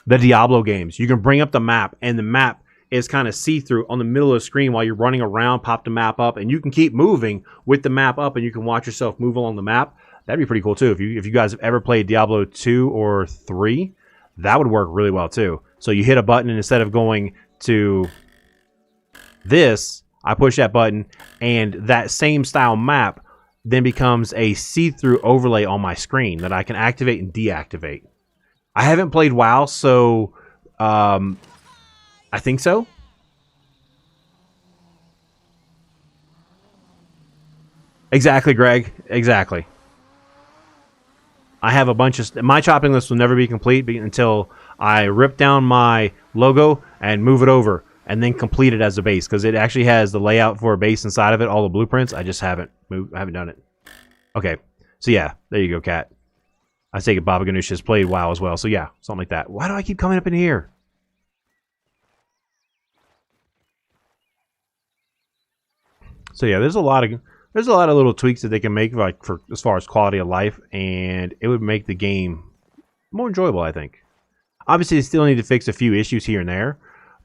Diablo games. You can bring up the map, and the map is kind of see-through on the middle of the screen while you're running around, pop the map up, and you can keep moving with the map up, and you can watch yourself move along the map. That'd be pretty cool, too. If you guys have ever played Diablo 2 or 3, that would work really well, too. So you hit a button, and instead of going to this, I push that button, and that same style map then becomes a see-through overlay on my screen that I can activate and deactivate. I haven't played WoW, so I think so. Exactly, Greg. Exactly. I have a bunch of... My chopping list will never be complete until I rip down my logo and move it over and then complete it as a base, because it actually has the layout for a base inside of it, all the blueprints. I just haven't done it. Okay. So yeah, there you go, Kat. I take it Baba Ganoush has played WoW as well. So yeah, something like that. Why do I keep coming up in here? So yeah, there's a lot of little tweaks that they can make, like for as far as quality of life, and it would make the game more enjoyable, I think. Obviously, they still need to fix a few issues here and there,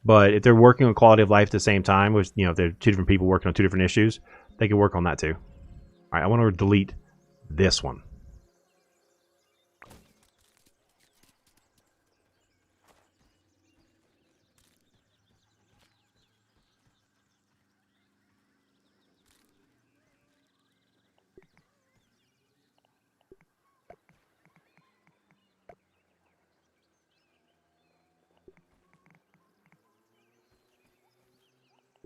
but if they're working on quality of life at the same time, with, you know, if they're two different people working on two different issues, they can work on that too. All right, I want to delete this one.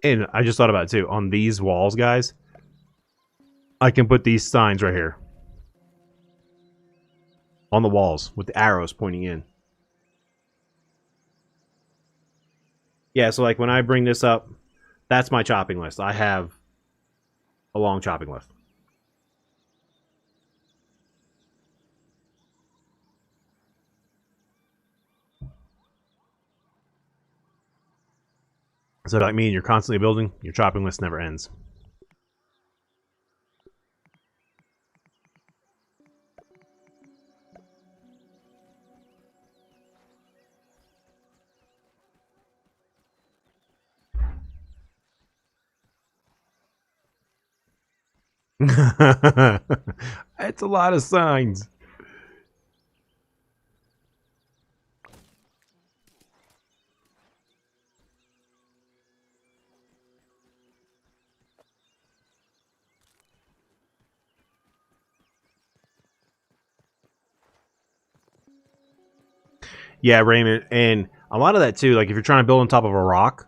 And I just thought about it too. On these walls, guys, I can put these signs right here. On the walls with the arrows pointing in. Yeah, so like when I bring this up, that's my chopping list. I have a long chopping list. So like me and you're constantly building, your chopping list never ends. It's a lot of signs. Yeah, Raymond, and a lot of that too, like if you're trying to build on top of a rock,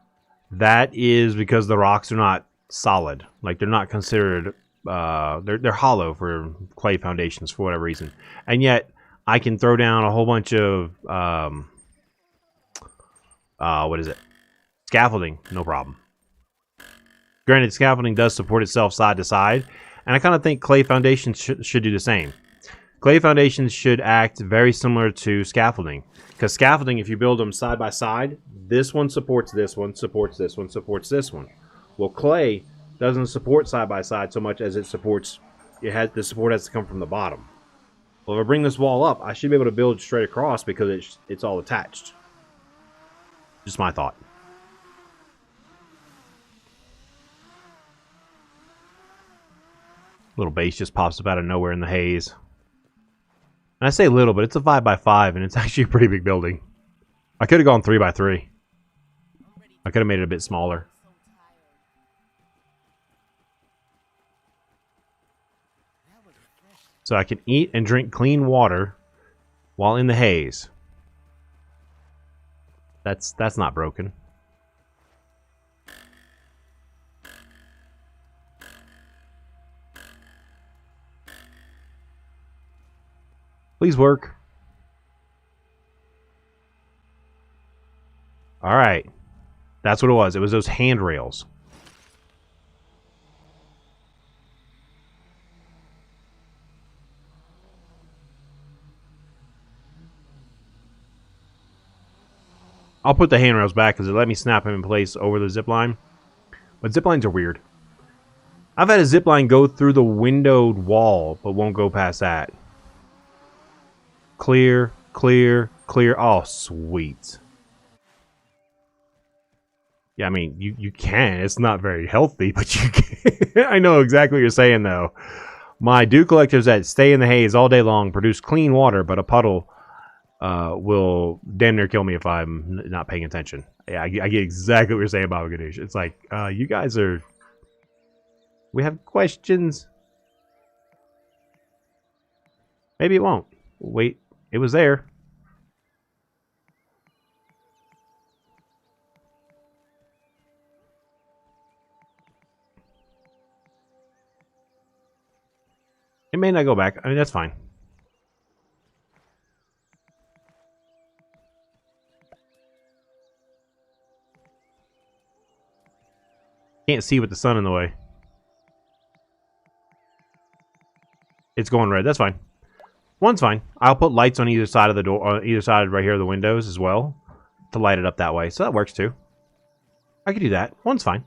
that is because the rocks are not solid. Like they're not considered they're hollow for clay foundations for whatever reason. And yet I can throw down a whole bunch of what is it? Scaffolding, no problem. Granted, scaffolding does support itself side to side, and I kind of think clay foundations should do the same. Clay foundations should act very similar to scaffolding. Because scaffolding, if you build them side by side, this one supports this one, supports this one, supports this one. Well, clay doesn't support side by side so much as it supports, the support has to come from the bottom. Well, if I bring this wall up, I should be able to build straight across because it's all attached. Just my thought. Little base just pops up out of nowhere in the haze. And I say little, but it's a 5x5, and it's actually a pretty big building. I could have gone 3x3. I could have made it a bit smaller. So I can eat and drink clean water while in the haze. That's not broken. Please work. All right. That's what it was. It was those handrails. I'll put the handrails back because it let me snap them in place over the zip line. But zip lines are weird. I've had a zip line go through the windowed wall, but won't go past that. Clear, clear, clear. Oh, sweet. Yeah, I mean, you can. It's not very healthy, but you can. I know exactly what you're saying, though. My dew collectors that stay in the haze all day long produce clean water, but a puddle will damn near kill me if I'm not paying attention. Yeah, I get exactly what you're saying about Ganesh. It's like, you guys are... We have questions. Maybe it won't. Wait, it was there. It may not go back. I mean, that's fine. Can't see with the sun in the way. It's going red. That's fine. One's fine. I'll put lights on either side of the door, on either side right here of the windows as well, to light it up that way. So that works too. I could do that. One's fine.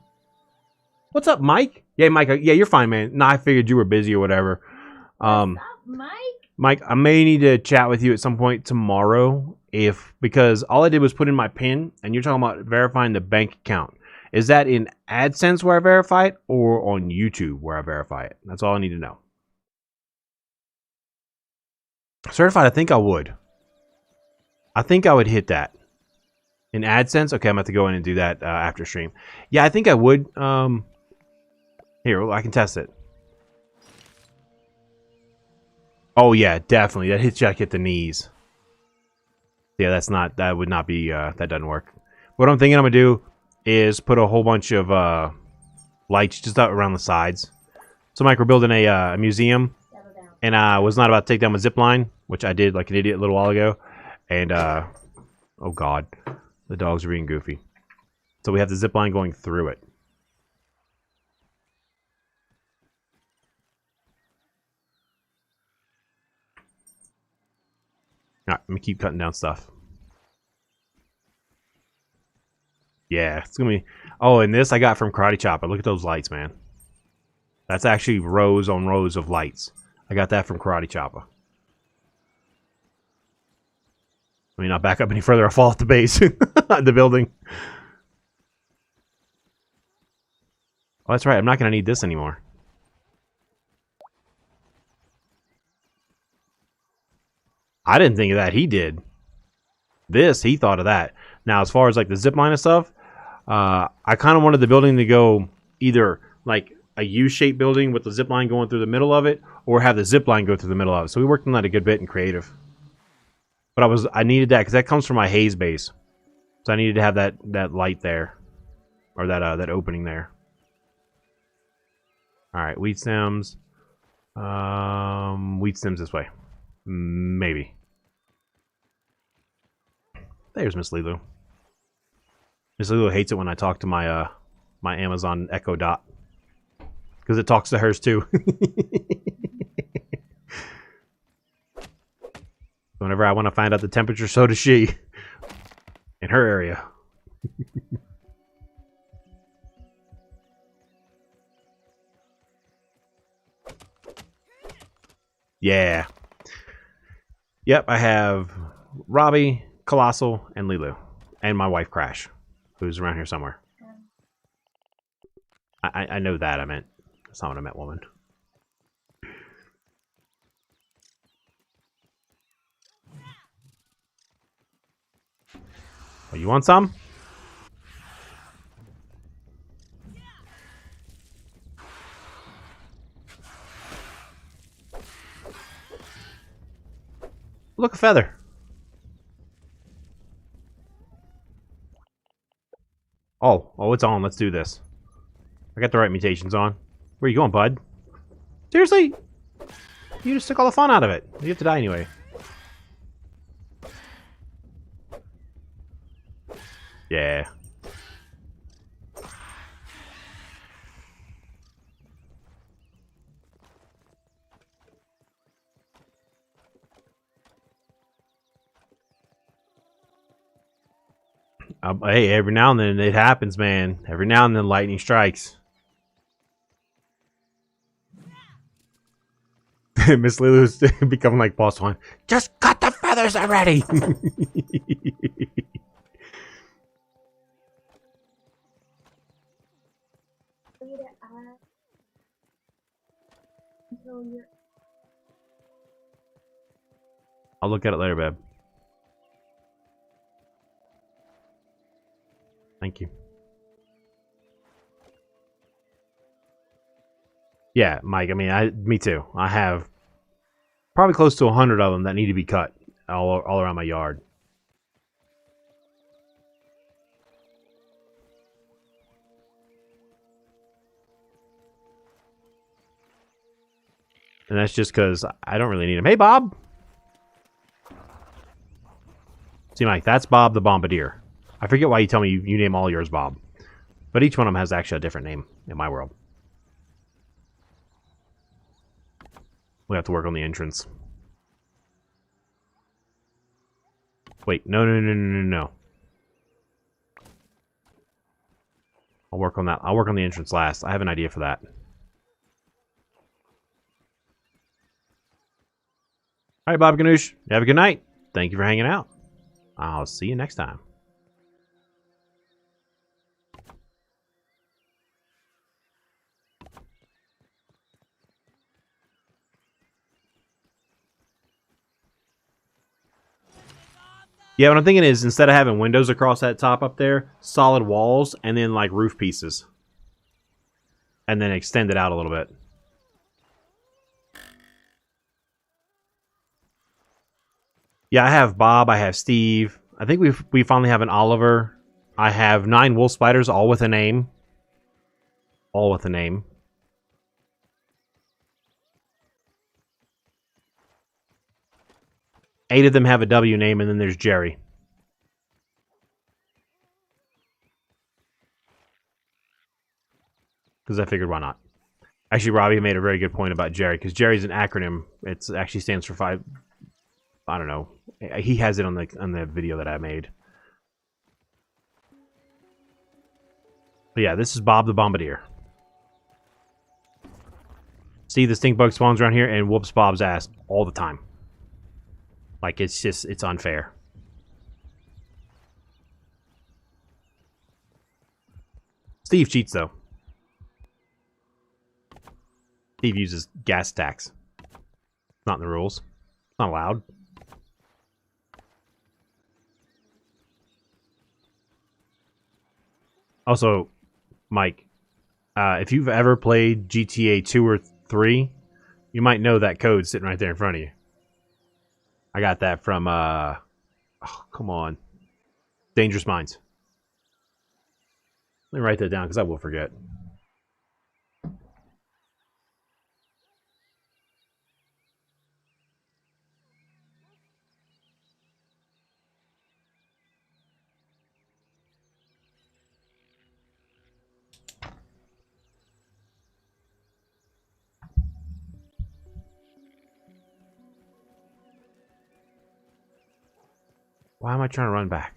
What's up, Mike? Yeah, Mike. Yeah, you're fine, man. Nah, I figured you were busy or whatever. What's up, Mike? Mike, I may need to chat with you at some point tomorrow, because all I did was put in my PIN, and you're talking about verifying the bank account. Is that in AdSense where I verify it, or on YouTube where I verify it? That's all I need to know. Certified, I think I would. I think I would hit that. In AdSense? Okay, I'm going to have to go in and do that after stream. Yeah, I think I would. Here, I can test it. Oh, yeah, definitely. That hit check hit the knees. Yeah, that would not be, that doesn't work. What I'm thinking I'm going to do is put a whole bunch of lights just out around the sides. So, Mike, we're building a museum, and I was not about to take down my zip line, which I did like an idiot a little while ago. And, oh god, the dogs are being goofy. So we have the zip line going through it. Alright, let me keep cutting down stuff. Yeah, it's gonna be... Oh, and this I got from Karate Chopper. Look at those lights, man. That's actually rows on rows of lights. I got that from Karate Chopper. Let me not back up any further. I'll fall off the base. The building. Oh, that's right. I'm not going to need this anymore. I didn't think of that. He did. This, he thought of that. Now, as far as like the zip line and stuff, I kind of wanted the building to go either like a U-shaped building with the zip line going through the middle of it, or have the zip line go through the middle of it. So we worked on that a good bit in creative. But I needed that because that comes from my haze base, so I needed to have that light there, or that opening there. All right, wheat stems. Wheat stems this way, maybe. There's Miss Lulu. Miss Lulu hates it when I talk to my my Amazon Echo Dot, because it talks to hers too. Whenever I want to find out the temperature, so does she. In her area. Yeah. Yep, I have Robbie, Colossal, and Lilu. And my wife, Crash, who's around here somewhere. I know that I meant. That's not what I meant, woman. Oh, you want some? Look, a feather. Oh, it's on. Let's do this. I got the right mutations on. Where you going, bud? Seriously? You just took all the fun out of it. You have to die anyway. Yeah. Hey, every now and then it happens, man. Every now and then lightning strikes. Miss Lulu's becoming like boss one. Just cut the feathers already. I'll look at it later, babe. Thank you. Yeah, Mike, I mean, me too. I have probably close to 100 of them that need to be cut all around my yard. And that's just because I don't really need them. Hey, Bob! See, Mike, that's Bob the Bombardier. I forget why you tell me you name all yours Bob. But each one of them has actually a different name in my world. We have to work on the entrance. Wait, no. I'll work on that. I'll work on the entrance last. I have an idea for that. Alright, Bob Ganoush. Have a good night. Thank you for hanging out. I'll see you next time. Yeah, what I'm thinking is, instead of having windows across that top up there, solid walls, and then, like, roof pieces. And then extend it out a little bit. Yeah, I have Bob, I have Steve. I think we finally have an Oliver. I have 9 wolf spiders, all with a name. All with a name. Eight of them have a W name, and then there's Jerry. Because I figured, why not? Actually, Robbie made a very good point about Jerry, because Jerry's an acronym. It actually stands for 5. I don't know. He has it on the video that I made. But yeah, this is Bob the Bombardier. See, the stink bug spawns around here and whoops Bob's ass all the time. Like, it's unfair. Steve cheats, though. Steve uses gas stacks. Not in the rules. It's not allowed. Also, Mike, if you've ever played GTA 2 or 3, you might know that code sitting right there in front of you. I got that from, oh, come on. Dangerous Minds. Let me write that down because I will forget. Why am I trying to run back?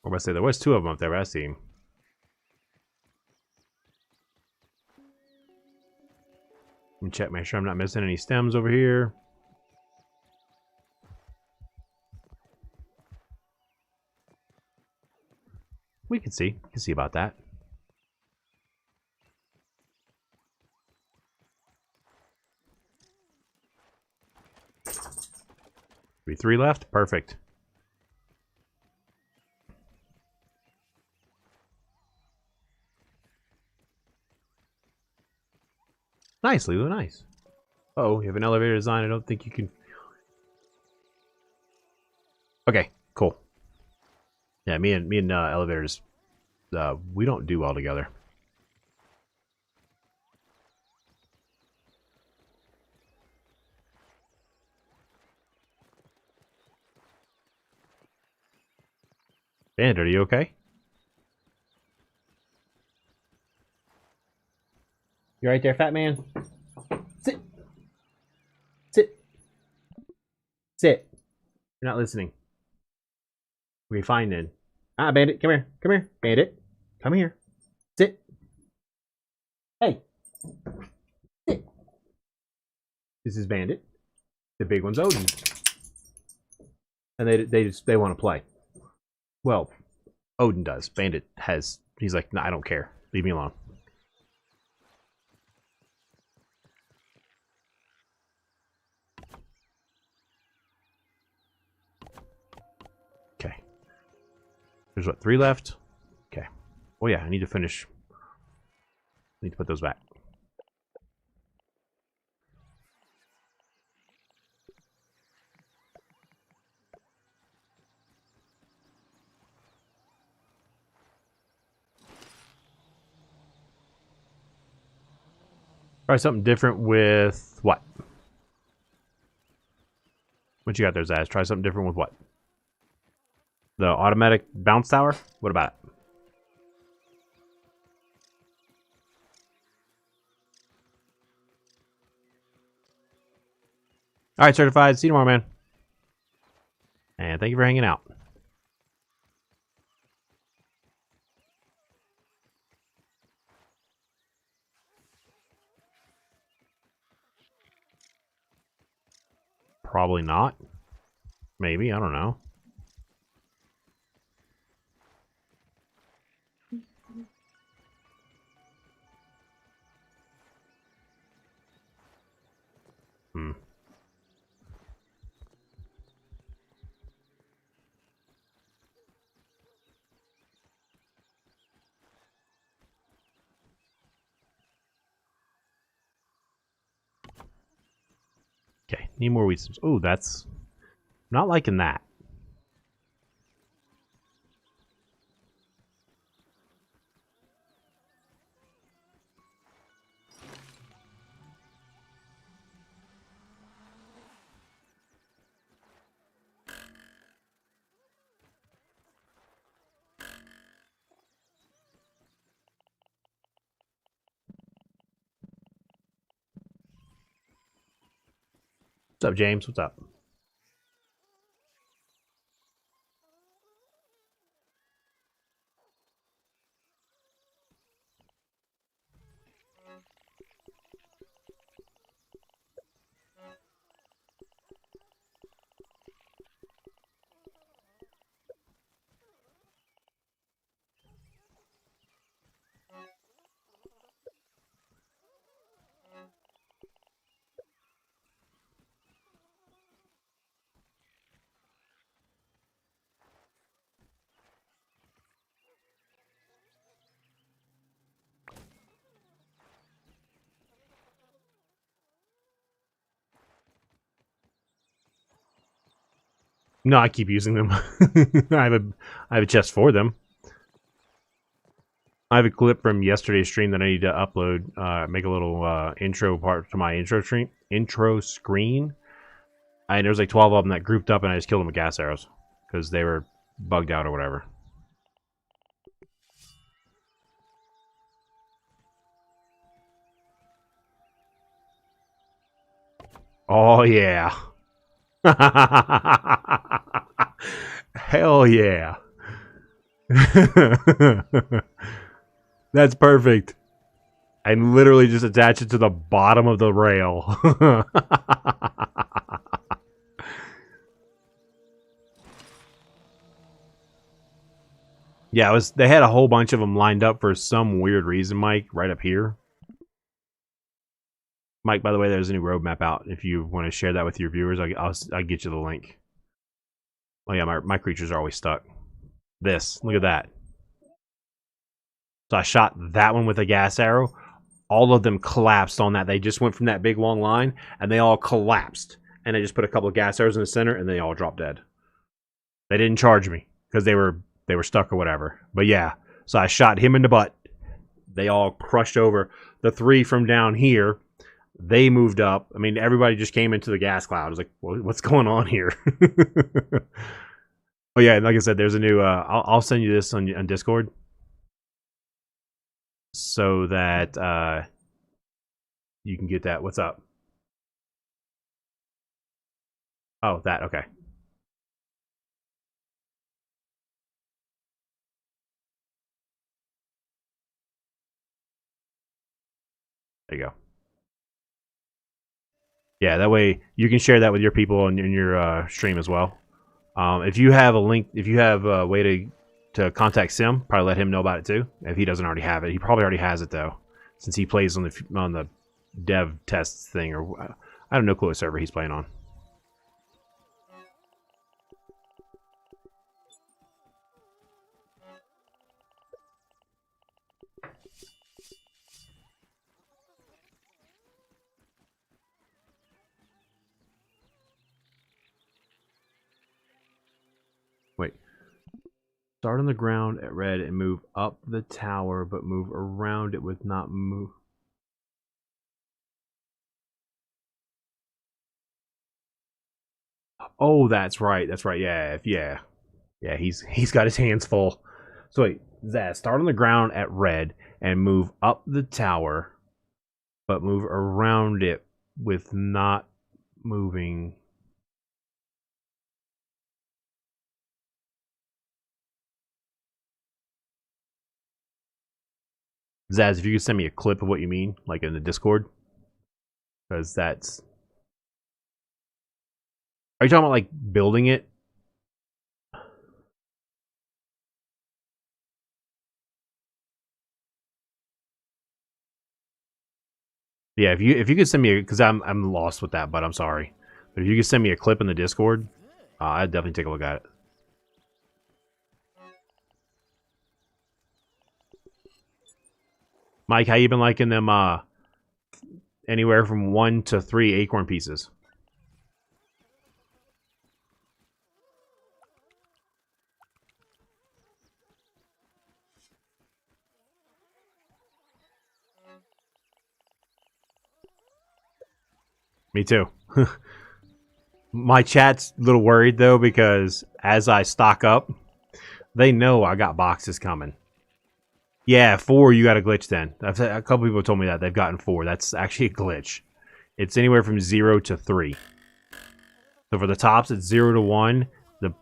What am I say? There was 2 of them up there, but I see him. Let me check, make sure I'm not missing any stems over here. We can see. We can see about that. Be 3 left. Perfect. Nice, Lilo. Nice. Oh, you have an elevator design. I don't think you can. Okay, cool. Yeah, me and elevators, we don't do well together. Bandit, are you okay? You right there, fat man? Sit. Sit. Sit. You're not listening. What are you finding? Ah, Bandit, come here. Come here. Bandit, come here. Sit. Hey. Sit. This is Bandit. The big one's Odin. And they want to play. Well, Odin does. Bandit has. He's like, nah, I don't care. Leave me alone. Okay. There's what, 3 left? Okay. Oh yeah, I need to finish. I need to put those back. Try something different with what? What you got there, Zaz? Try something different with what? The automatic bounce tower? What about it? Alright, certified. See you tomorrow, man. And thank you for hanging out. Probably not. Maybe, I don't know. Need more wheat. Oh, that's not liking that. What's up, James? What's up? No, I keep using them. I have a chest for them. I have a clip from yesterday's stream that I need to upload. Make a little intro part to my intro screen. And there's like 12 of them that grouped up, and I just killed them with gas arrows because they were bugged out or whatever. Oh yeah. Hell yeah. That's perfect. I literally just attach it to the bottom of the rail. Yeah, they had a whole bunch of them lined up for some weird reason, Mike, right up here. Mike, by the way, there's a new roadmap out. If you want to share that with your viewers, I'll get you the link. Oh yeah, my creatures are always stuck. Look at that. So I shot that one with a gas arrow. All of them collapsed on that. They just went from that big long line, and they all collapsed. And I just put a couple of gas arrows in the center, and they all dropped dead. They didn't charge me because they were stuck or whatever. But yeah, so I shot him in the butt. They all crushed over. The 3 from down here, they moved up. I mean, everybody just came into the gas cloud. I was like, well, what's going on here? Oh yeah, and like I said, there's a new. I'll send you this on Discord, so that you can get that. What's up? Oh, that okay. There you go. Yeah, that way you can share that with your people in your stream as well. If you have a link, if you have a way to contact Sim, probably let him know about it too. If he doesn't already have it, he probably already has it though, since he plays on the dev tests thing, or I don't know what server he's playing on. Wait. Start on the ground at red and move up the tower, but move around it with not move. Oh, that's right. That's right. Yeah, yeah. He's got his hands full. So wait, Zaz, start on the ground at red and move up the tower, but move around it with not moving. Zaz, if you could send me a clip of what you mean, like in the Discord, because that's. Are you talking about like building it? Yeah, if you could send me, because I'm lost with that, but I'm sorry. But if you could send me a clip in the Discord, I'd definitely take a look at it. Mike, how you been liking them? Anywhere from 1 to 3 acorn pieces. Me too. My chat's a little worried though because as I stock up, they know I got boxes coming. Yeah, 4 you got a glitch then. A couple people told me that they've gotten 4. That's actually a glitch. It's anywhere from 0 to 3. So for the tops, it's 0 to 1.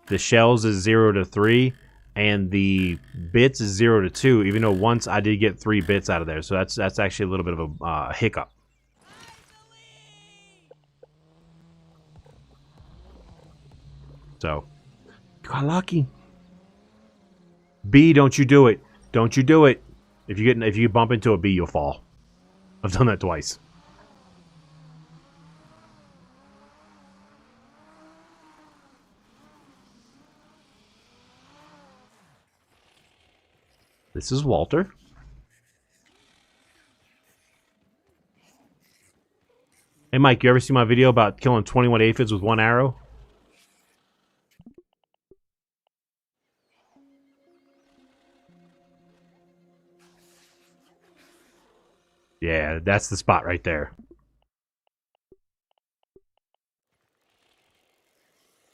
The shells is 0 to 3, and the bits is 0 to 2. Even though once I did get 3 bits out of there, so that's actually a little bit of a hiccup. So, got lucky. B, don't you do it. Don't you do it. If you bump into a bee, you'll fall. I've done that twice. This is Walter. Hey Mike, you ever see my video about killing 21 aphids with 1 arrow? Yeah, that's the spot right there.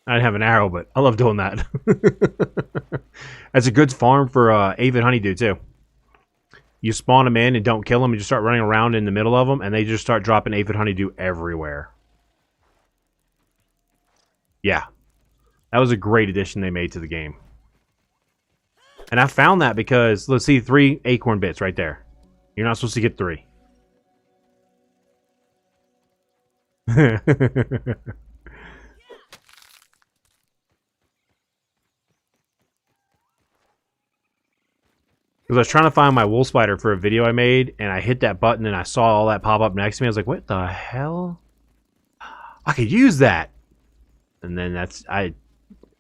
I didn't have an arrow, but I love doing that. That's a good farm for aphid honeydew, too. You spawn them in and don't kill them, and you start running around in the middle of them, and they just start dropping aphid honeydew everywhere. Yeah. That was a great addition they made to the game. And I found that because, let's see, 3 acorn bits right there. You're not supposed to get 3. Because I was trying to find my wool spider for a video I made, and I hit that button and I saw all that pop up next to me. I was like, what the hell? I could use that! And then that's...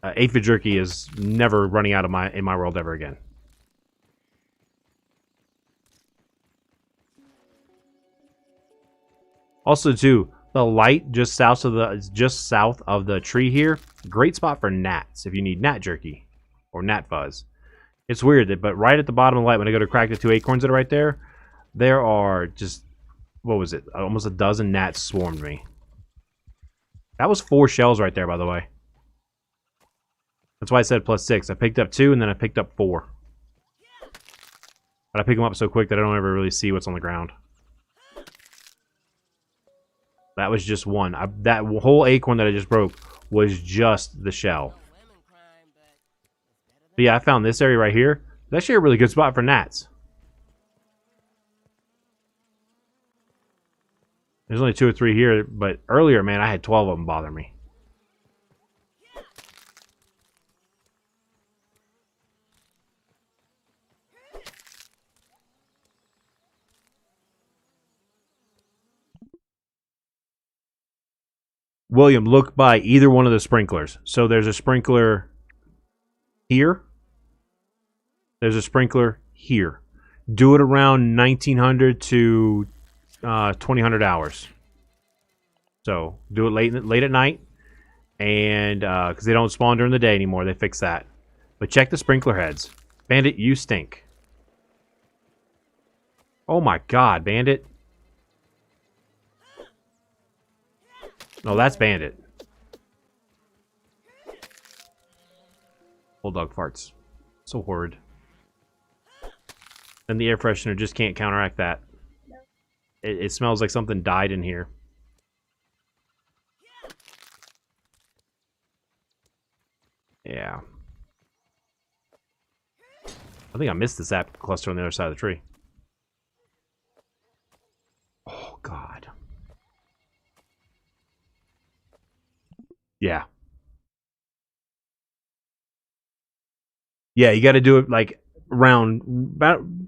aphid jerky is never running out of in my world ever again. Also, too, the light just south of the tree here, great spot for gnats if you need gnat jerky or gnat fuzz. It's weird, but right at the bottom of the light, when I go to crack the 2 acorns that are right there, there are just, what was it? Almost a dozen gnats swarmed me. That was 4 shells right there, by the way. That's why I said +6. I picked up 2, and then I picked up 4. But I pick them up so quick that I don't ever really see what's on the ground. That was just 1. That whole acorn that I just broke was just the shell. But yeah, I found this area right here. It's actually a really good spot for gnats. There's only 2 or 3 here, but earlier, man, I had 12 of them bother me. William, look by either one of the sprinklers. So there's a sprinkler here. There's a sprinkler here. Do it around 1900 to 2000 hours. So do it late at night, and because they don't spawn during the day anymore, they fix that. But check the sprinkler heads. Bandit, you stink. Oh my God, Bandit. No, that's Bandit. Bulldog farts. So horrid. And the air freshener just can't counteract that. It smells like something died in here. Yeah. I think I missed this app cluster on the other side of the tree. Oh, God. Yeah. Yeah, you got to do it like around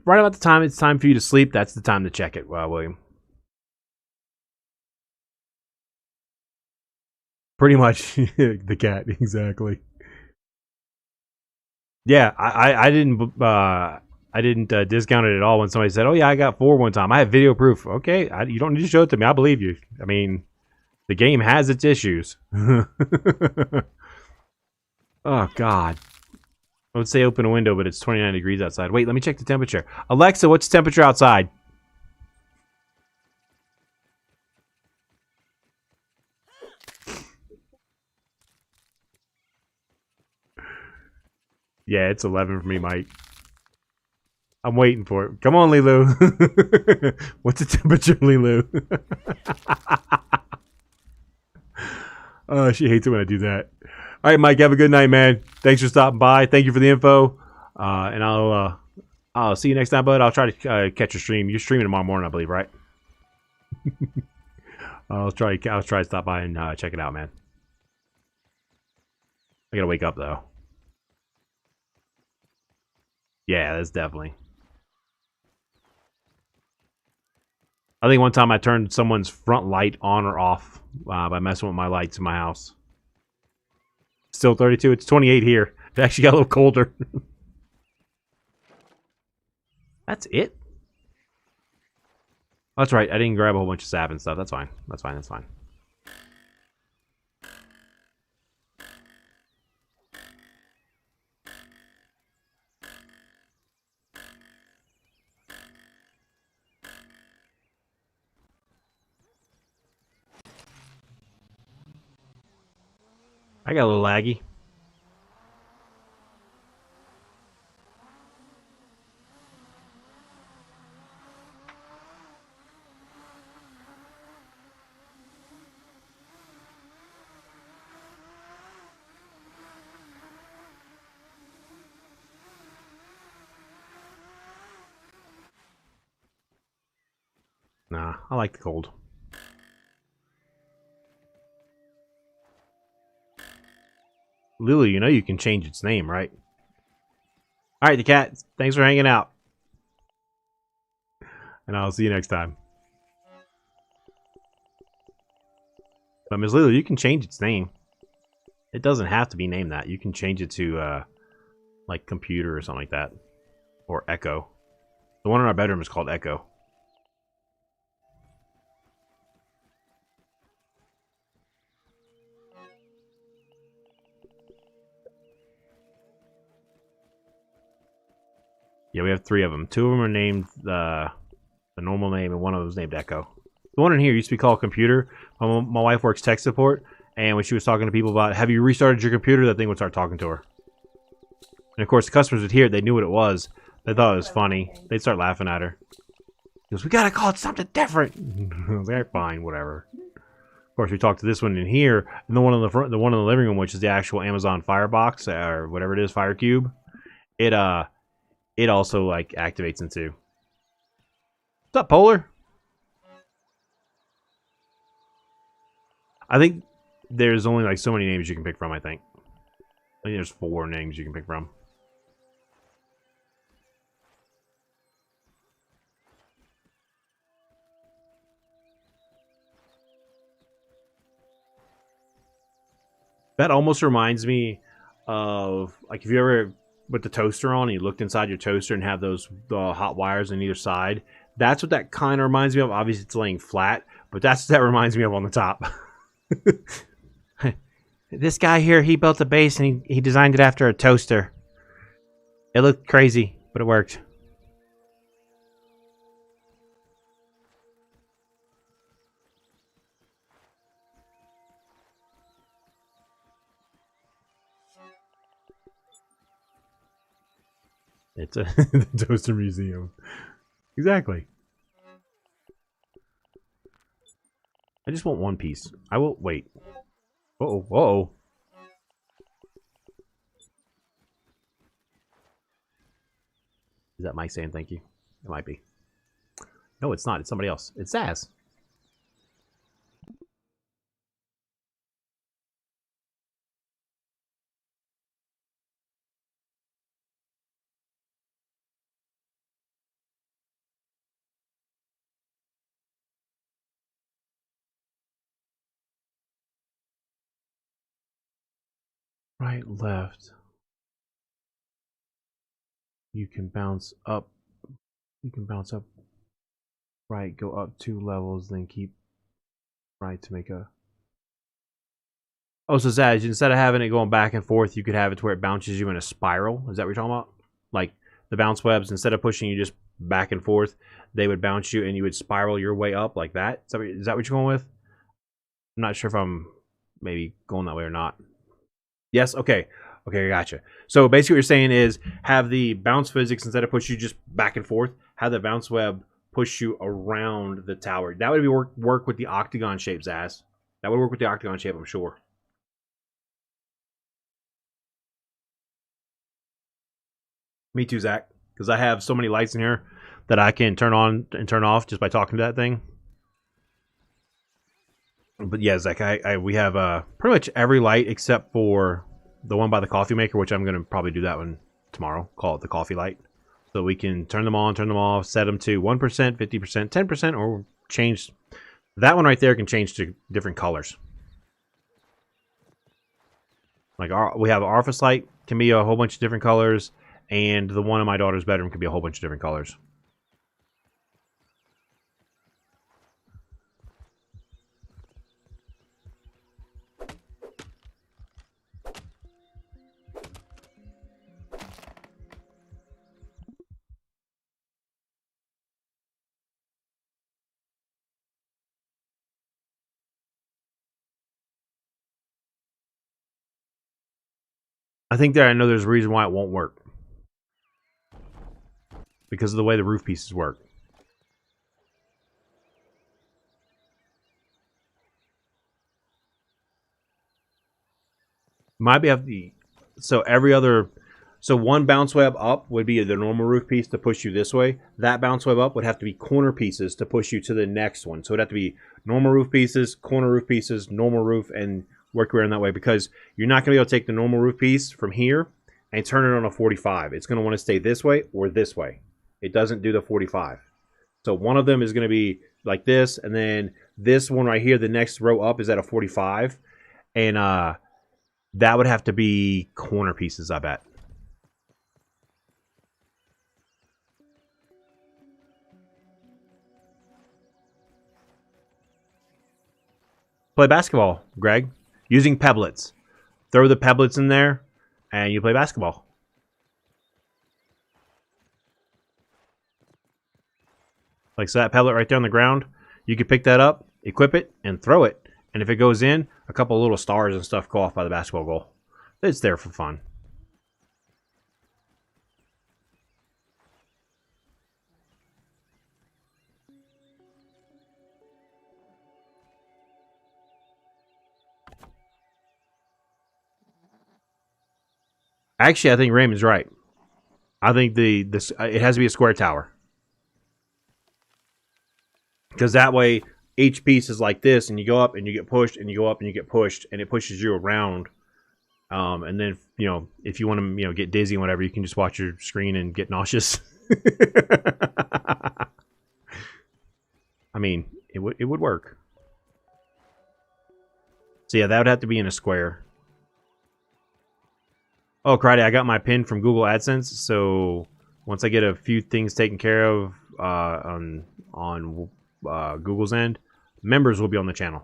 right about the time it's time for you to sleep. That's the time to check it, William. Pretty much the cat, exactly. Yeah, I didn't discount it at all when somebody said, "Oh yeah, I got 4 one time." I have video proof. Okay, you don't need to show it to me. I believe you. I mean, the game has its issues. Oh God. I would say open a window, but it's 29 degrees outside. Wait, let me check the temperature. Alexa, what's the temperature outside? Yeah, it's 11 for me, Mike. I'm waiting for it. Come on, Lilu. What's the temperature, Lilu? Oh, she hates it when I do that. All right, Mike, have a good night, man. Thanks for stopping by. Thank you for the info. And I'll see you next time, bud. I'll try to catch your stream. You're streaming tomorrow morning, I believe, right? I'll try to stop by and check it out, man. I gotta wake up though. Yeah, that's definitely. I think one time I turned someone's front light on or off by messing with my lights in my house. Still 32. It's 28 here. It actually got a little colder. That's it? Oh, that's right. I didn't grab a whole bunch of sap and stuff. That's fine. That's fine. That's fine. I got a little laggy. Nah, I like the cold. Lulu, you know you can change its name, right? Alright, the cat. Thanks for hanging out. And I'll see you next time. But Ms. Lulu, you can change its name. It doesn't have to be named that. You can change it to, like, computer or something like that. Or Echo. The one in our bedroom is called Echo. Yeah, we have 3 of them. 2 of them are named the normal name, and one of them is named Echo. The one in here used to be called Computer. My wife works tech support, and when she was talking to people about, have you restarted your computer, that thing would start talking to her. And of course, the customers would hear it. They knew what it was. They thought it was funny. They'd start laughing at her. She goes, we gotta call it something different. I was like, fine, whatever. Of course, we talked to this one in here, and the one in the front, the one in the living room, which is the actual Amazon Firebox or whatever it is, Fire Cube. It also like activates into. What's up, Polar? I think there's only like so many names you can pick from. I think there's 4 names you can pick from. That almost reminds me of, like, if you ever put the toaster on and you looked inside your toaster and have those hot wires on either side. That's what that kind of reminds me of. Obviously, it's laying flat, but that's what that reminds me of on the top. This guy here, he built a base and he designed it after a toaster. It looked crazy, but it worked. It's a the toaster museum. Exactly. I just want one piece. I will wait. Uh-oh, uh-oh. Is that Mike saying thank you? It might be. No, it's not. It's somebody else. It's Zaz. Right, left. You can bounce up. You can bounce up. Right, go up 2 levels, then keep right to make a... Oh, so Zaz, instead of having it going back and forth, you could have it to where it bounces you in a spiral. Is that what you're talking about? Like, the bounce webs, instead of pushing you just back and forth, they would bounce you and you would spiral your way up like that? Is that what you're going with? I'm not sure if I'm maybe going that way or not. Yes, okay. Okay, gotcha. So basically what you're saying is have the bounce physics, instead of push you just back and forth, have the bounce web push you around the tower. That would be work with the octagon shape, Zaz. That would work with the octagon shape, I'm sure. Me too, Zach. Because I have so many lights in here that I can turn on and turn off just by talking to that thing. But yeah, Zach, we have pretty much every light except for the one by the coffee maker, which I'm going to probably do that one tomorrow. Call it the coffee light. So we can turn them on, turn them off, set them to 1%, 50%, 10%, or change. That one right there can change to different colors. Like we have our office light can be a whole bunch of different colors, and the one in my daughter's bedroom can be a whole bunch of different colors. I think that I know there's a reason why it won't work. Because of the way the roof pieces work. Might be have the so every other so one bounce web up would be the normal roof piece to push you this way. That bounce web up would have to be corner pieces to push you to the next one. So it'd have to be normal roof pieces, corner roof pieces, normal roof, and work around that way, because you're not going to be able to take the normal roof piece from here and turn it on a 45. It's going to want to stay this way or this way. It doesn't do the 45. So one of them is going to be like this, and then this one right here, the next row up, is at a 45, and that would have to be corner pieces, I bet. Play basketball, Greg, using pebblets. Throw the pebblets in there, and you play basketball. Like, so that pellet right there on the ground, you could pick that up, equip it, and throw it. And if it goes in, a couple of little stars and stuff go off by the basketball goal. It's there for fun. Actually, I think Raymond's right. I think it has to be a square tower. Because that way, each piece is like this, and you go up and you get pushed, and you go up and you get pushed, and it pushes you around. And then, if you want to, get dizzy and whatever, you can just watch your screen and get nauseous. I mean, it would work. So yeah, that would have to be in a square. Oh, cruddy, I got my pin from Google AdSense, so once I get a few things taken care of on Google's end, members will be on the channel.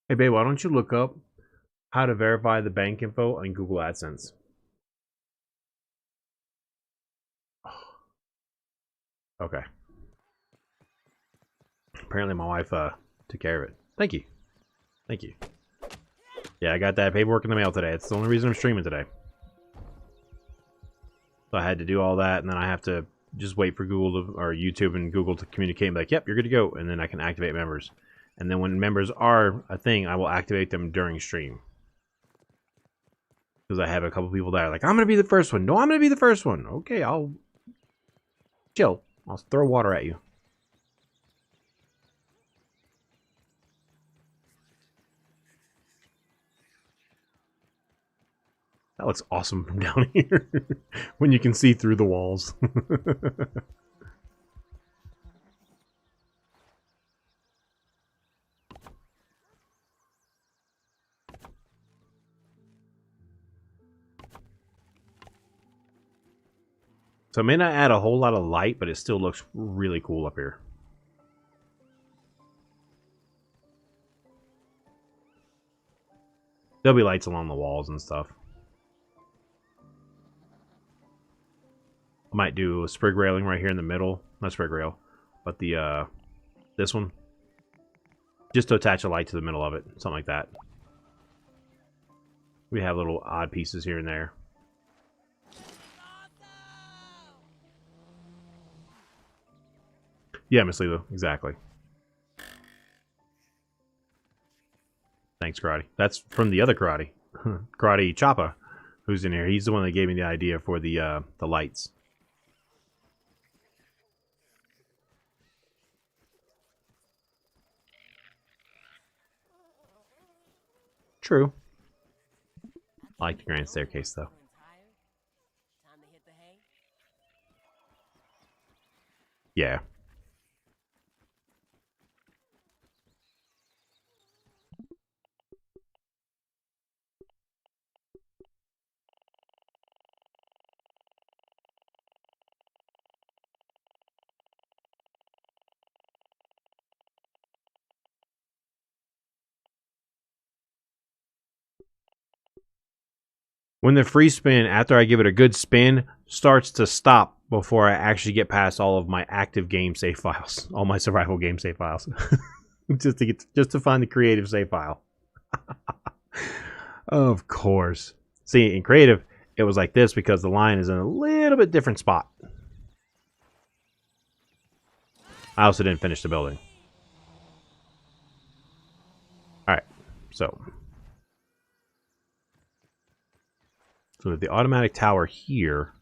Hey, babe, why don't you look up how to verify the bank info on Google AdSense? Okay. Apparently my wife took care of it. Thank you. Thank you. Yeah, I got that paperwork in the mail today. It's the only reason I'm streaming today. So I had to do all that, and then I have to just wait for Google or YouTube and Google to communicate and be like, yep, you're good to go. And then I can activate members. And then when members are a thing, I will activate them during stream. Because I have a couple people that are like, I'm going to be the first one. No, I'm going to be the first one. Okay, I'll chill. I'll throw water at you. That looks awesome from down here. When you can see through the walls. So it may not add a whole lot of light, but it still looks really cool up here. There'll be lights along the walls and stuff. I might do a sprig railing right here in the middle. Not sprig rail, but the this one. Just to attach a light to the middle of it. Something like that. We have little odd pieces here and there. Yeah, Miss Lilo, exactly. Thanks, Karate. That's from the other Karate. Karate Choppa, who's in here. He's the one that gave me the idea for the lights. True. I like the grand staircase, though. Time to hit the hay. Yeah. When the free spin, after I give it a good spin, starts to stop before I actually get past all of my active game save files, all my survival game save files, just to find the creative save file. Of course. See, in creative, it was like this because the line is in a little bit different spot. I also didn't finish the building. All right, so with the automatic tower here.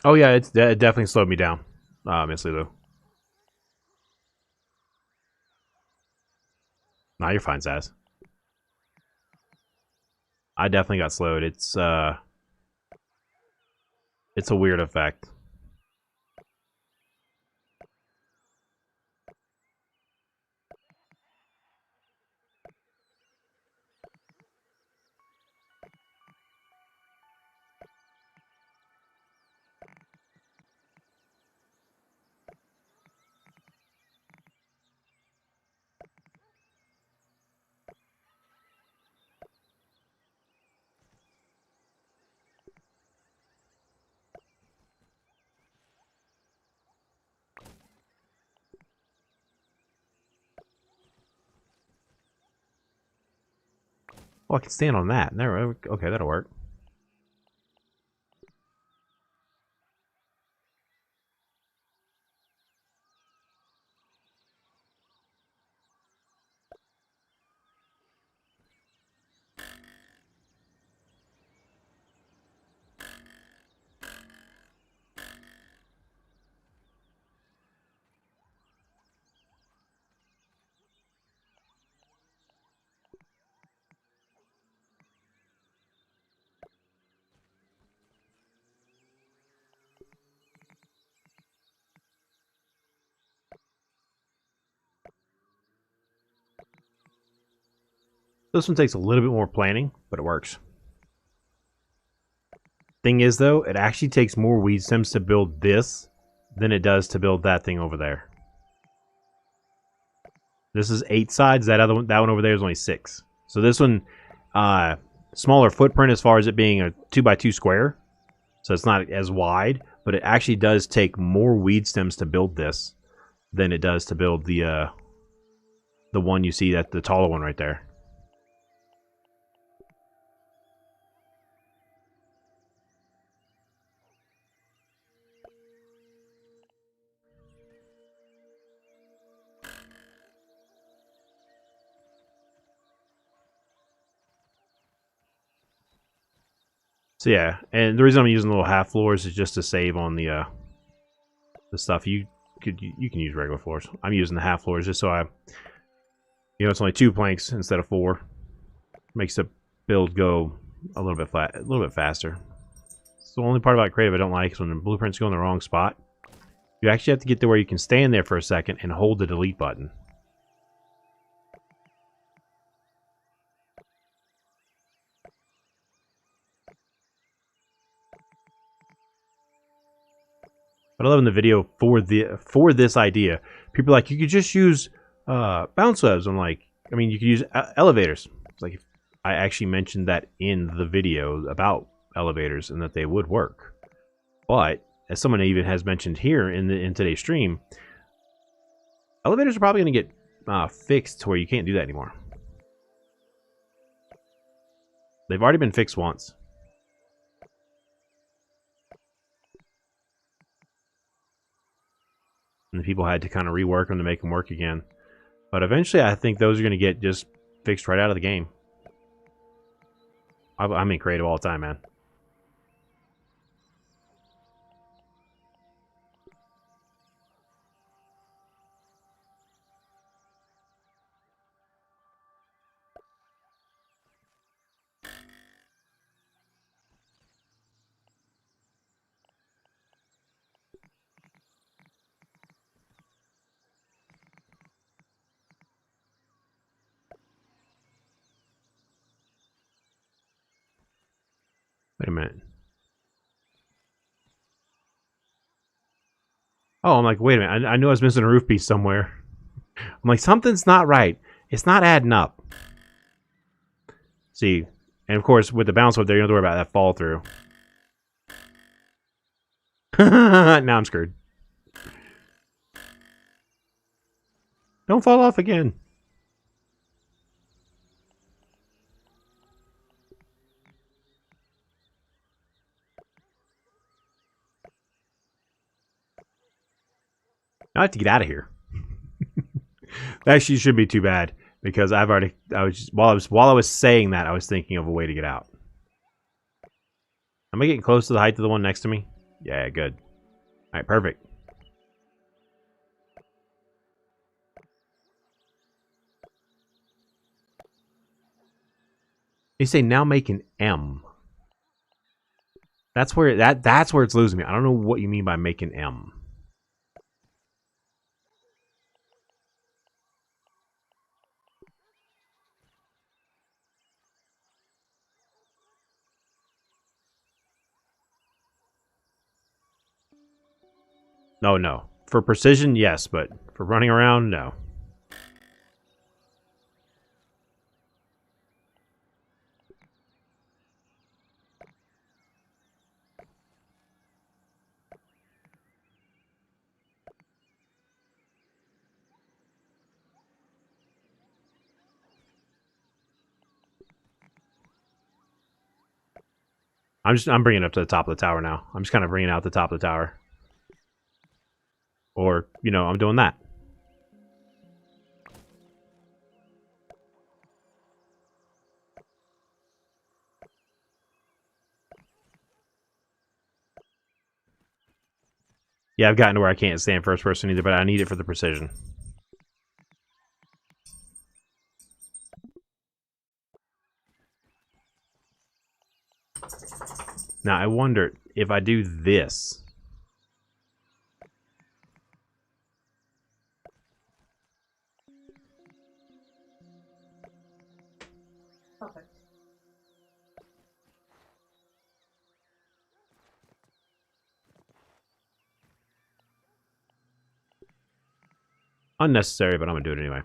Oh yeah, it definitely slowed me down. Honestly though. Nah, you're fine, Zaz. I definitely got slowed. It's a weird effect. Oh, I can stand on that. There, okay, that'll work. This one takes a little bit more planning, but it works. Thing is, though, it actually takes more weed stems to build this than it does to build that thing over there. This is 8 sides. That one over there is only 6. So this one, smaller footprint as far as it being a 2x2 square. So it's not as wide, but it actually does take more weed stems to build this than it does to build the one you see, that the taller one right there. So yeah, and the reason I'm using little half floors is just to save on the stuff. You can use regular floors. I'm using the half floors just so it's only 2 planks instead of 4. Makes the build go a little bit faster. It's the only part about creative I don't like is when the blueprints go in the wrong spot. You actually have to get to where you can stand there for a second and hold the delete button. But I love in the video for this idea, people are like, you could just use bounce webs. I'm like, I mean, you could use elevators. It's like, I actually mentioned that in the video about elevators and that they would work. But as someone even has mentioned here in today's stream, elevators are probably going to get fixed to where you can't do that anymore. They've already been fixed once. And people had to kind of rework them to make them work again. But eventually, I think those are going to get just fixed right out of the game. I'm in creative all the time, man. Wait a minute. Oh, I'm like, wait a minute. I knew I was missing a roof piece somewhere. I'm like, something's not right. It's not adding up. See, and of course, with the bounce up there, you don't have to worry about that fall through. Now I'm screwed. Don't fall off again. I have to get out of here. That actually shouldn't be too bad because while I was saying that, I was thinking of a way to get out. Am I getting close to the height of the one next to me? Yeah, good. Alright, perfect. You say now make an M. That's where that's where it's losing me. I don't know what you mean by make an M. No, no. For precision, yes, but for running around, no. I'm bringing it up to the top of the tower now. I'm just kind of bringing it out the top of the tower. Or, you know, I'm doing that. Yeah, I've gotten to where I can't stand first person either, but I need it for the precision. Now, I wonder if I do this. Perfect. Unnecessary, but I'm going to do it anyway.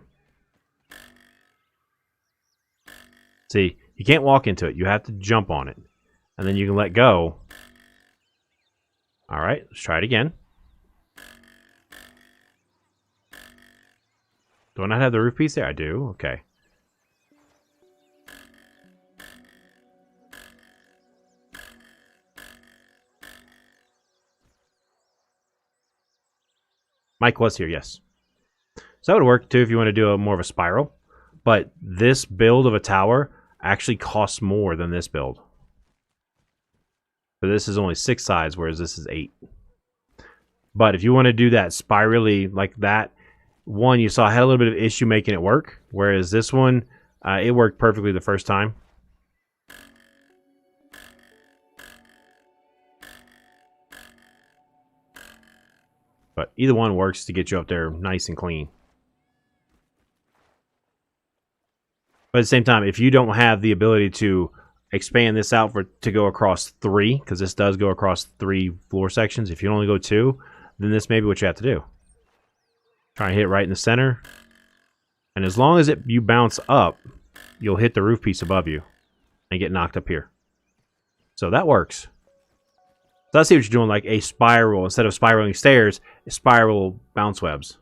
See, you can't walk into it. You have to jump on it. And then you can let go. Alright, let's try it again. Do I not have the roof piece there? I do. Okay. Mike was here, yes. So that would work too if you want to do a more of a spiral. But this build of a tower actually costs more than this build. But this is only 6 sides, whereas this is 8. But if you want to do that spirally like that, one, you saw I had a little bit of issue making it work. Whereas this one, it worked perfectly the first time. But either one works to get you up there nice and clean. But at the same time, if you don't have the ability to expand this out to go across 3, because this does go across 3 floor sections, if you only go 2, then this may be what you have to do. Try and hit it right in the center. And as long as you bounce up, you'll hit the roof piece above you and get knocked up here. So that works. So I see what you're doing, like a spiral. Instead of spiraling stairs, spiral bounce webs.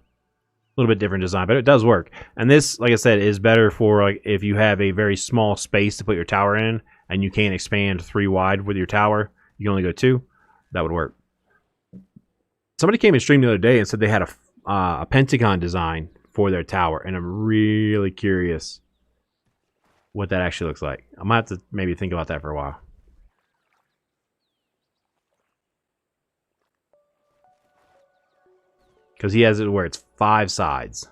A little bit different design, but it does work. And this, like I said, is better for like if you have a very small space to put your tower in and you can't expand 3 wide with your tower. You can only go 2. That would work. Somebody came and streamed the other day and said they had a pentagon design for their tower, and I'm really curious what that actually looks like. I might have to maybe think about that for a while. Because he has it where it's 5 sides.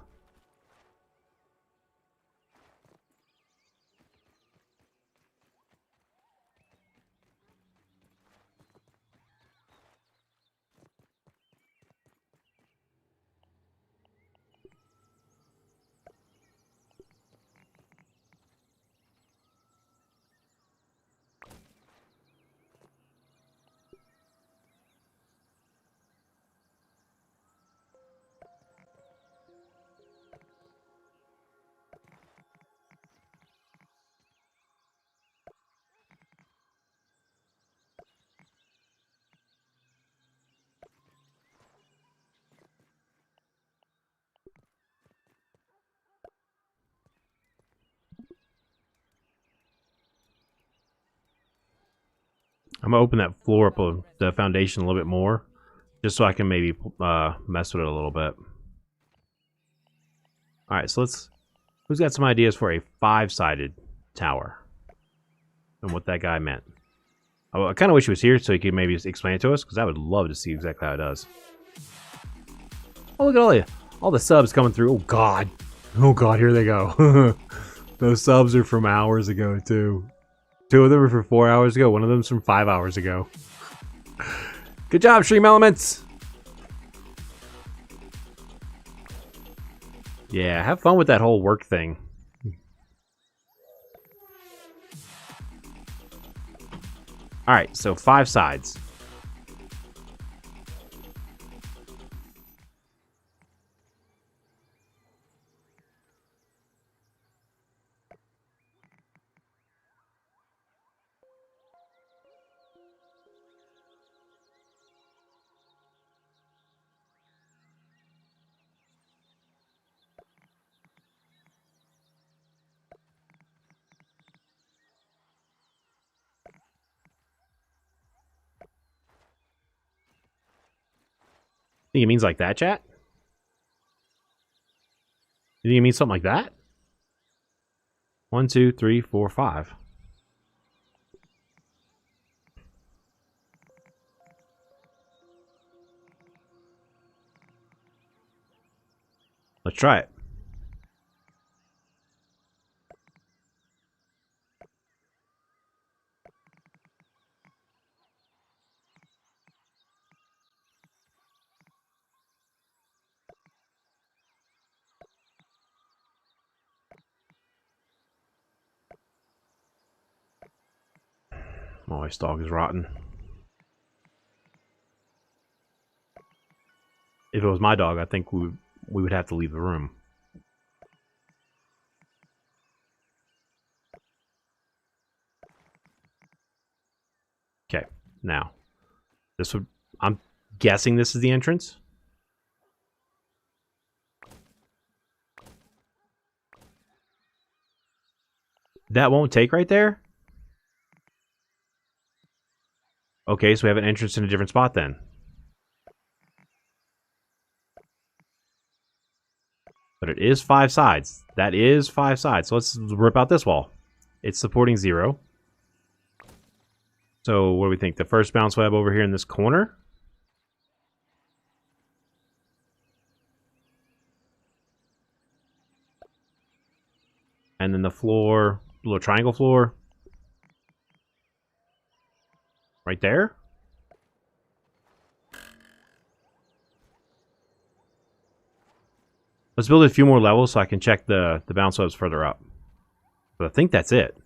I'm going to open that floor up, the foundation a little bit more, just so I can maybe mess with it a little bit. Alright, so who's got some ideas for a 5-sided tower? And what that guy meant. I kind of wish he was here so he could maybe just explain it to us, because I would love to see exactly how it does. Oh, look at all the subs coming through. Oh god. Oh god, here they go. Those subs are from hours ago too. 2 of them are from 4 hours ago. 1 of them's from 5 hours ago. Good job, Stream Elements. Yeah, have fun with that whole work thing. Alright, so 5 sides. Think it means like that, chat? You think it means something like that? 1, 2, 3, 4, 5. Let's try it. My wife's dog is rotten. If it was my dog, I think we would have to leave the room. Okay, now this would. I'm guessing this is the entrance. That won't take right there. Okay, so we have an entrance in a different spot then. But it is 5 sides. That is 5 sides. So let's rip out this wall. It's supporting 0. So what do we think? The first bounce web over here in this corner? And then the floor, little triangle floor. Right there? Let's build a few more levels so I can check the bounce webs further up. But I think that's it.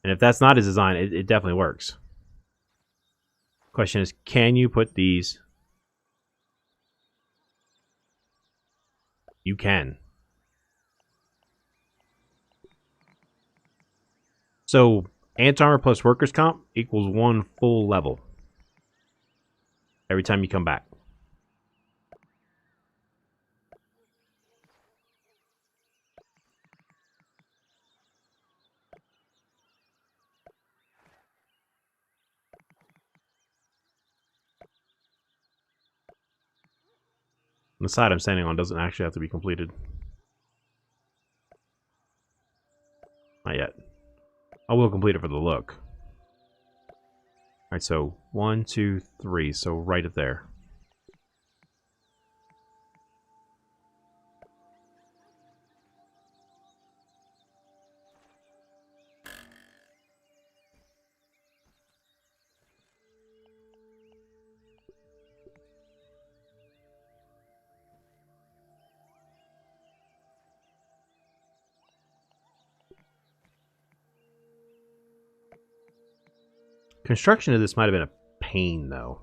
And if that's not his design, it definitely works. Question is, can you put these? You can. So, ant armor plus workers comp equals 1 full level. Every time you come back. The side I'm standing on doesn't actually have to be completed. Not yet. I will complete it for the look. Alright, so 1, 2, 3. So right up there. Construction of this might have been a pain, though.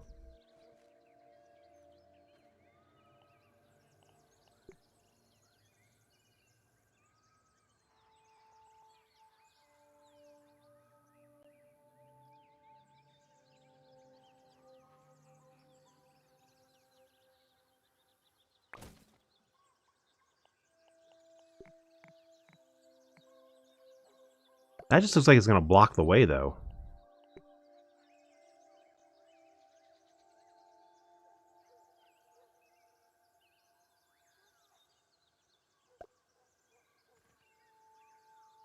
That just looks like it's going to block the way, though.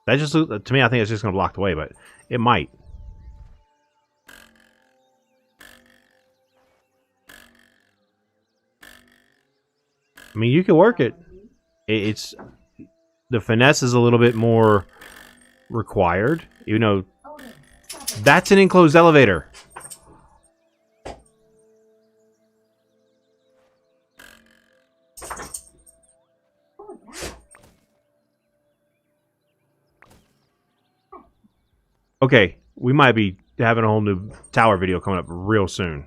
That just looks, to me, I think it's just going to block the way, but it might. mean, you can work it. It's the finesse is a little bit more required. You know, that's an enclosed elevator. Okay, we might be having a whole new tower video coming up real soon.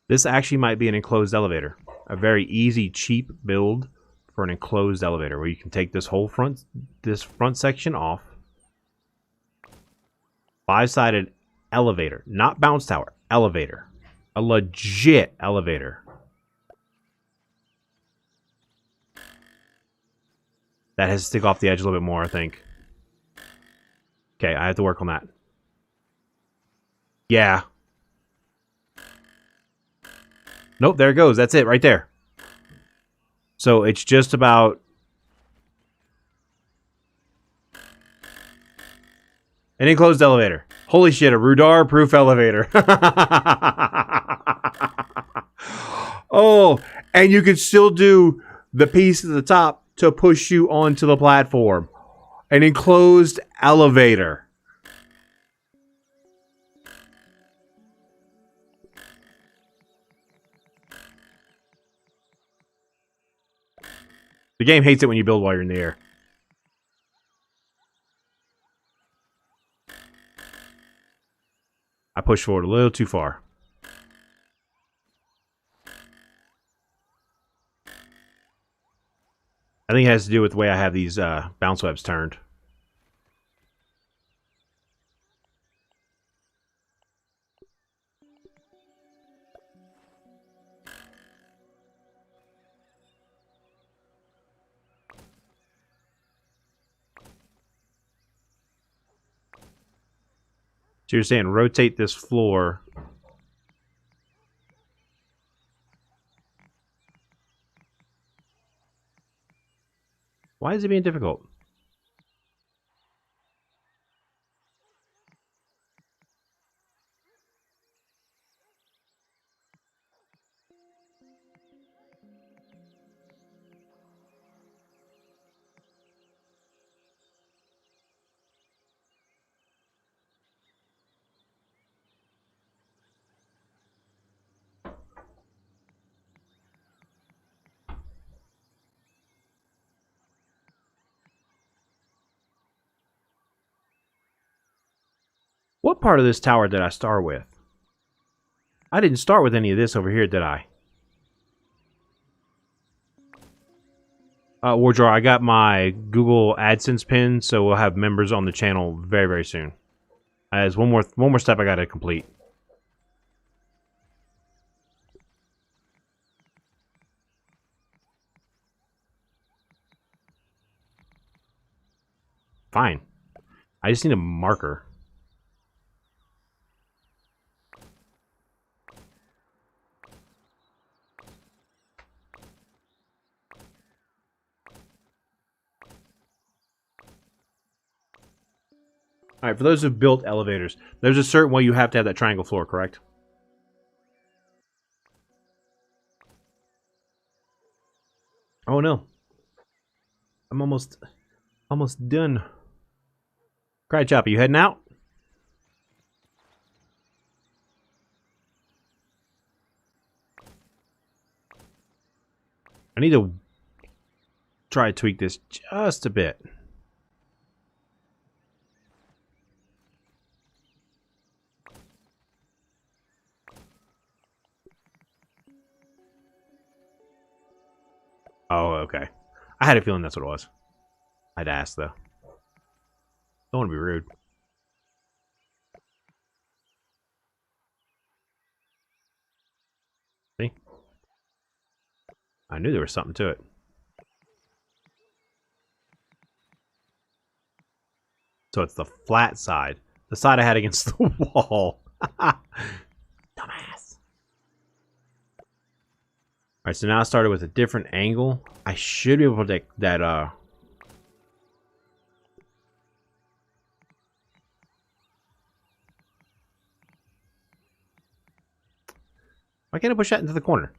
This actually might be an enclosed elevator. A very easy, cheap build for an enclosed elevator where you can take this whole front section off. 5-sided elevator, not bounce tower, elevator. A legit elevator. That has to stick off the edge a little bit more, I think. Okay, I have to work on that. Yeah. Nope, there it goes. That's it right there. So it's just about an enclosed elevator. Holy shit, a Rudar-proof elevator. Oh, and you can still do the piece at the top to push you onto the platform. An enclosed elevator. The game hates it when you build while you're in the air. I pushed forward a little too far. I think it has to do with the way I have these bounce webs turned. So you're saying rotate this floor. Why is it being difficult? What part of this tower did I start with? I didn't start with any of this over here, did I? Wardrobe, I got my Google AdSense pin, so we'll have members on the channel very, very soon. There's one more step I gotta complete. Fine. I just need a marker. Alright, for those who've built elevators, there's a certain way you have to have that triangle floor, correct? Oh no. I'm almost done. Cry Choppy, you heading out? I need to try to tweak this just a bit. Oh, okay. I had a feeling that's what it was. I'd ask, though. Don't want to be rude. See? I knew there was something to it. So it's the flat side. The side I had against the wall. Dumbass. Alright, so now I started with a different angle. I should be able to take that, why can't I push that into the corner?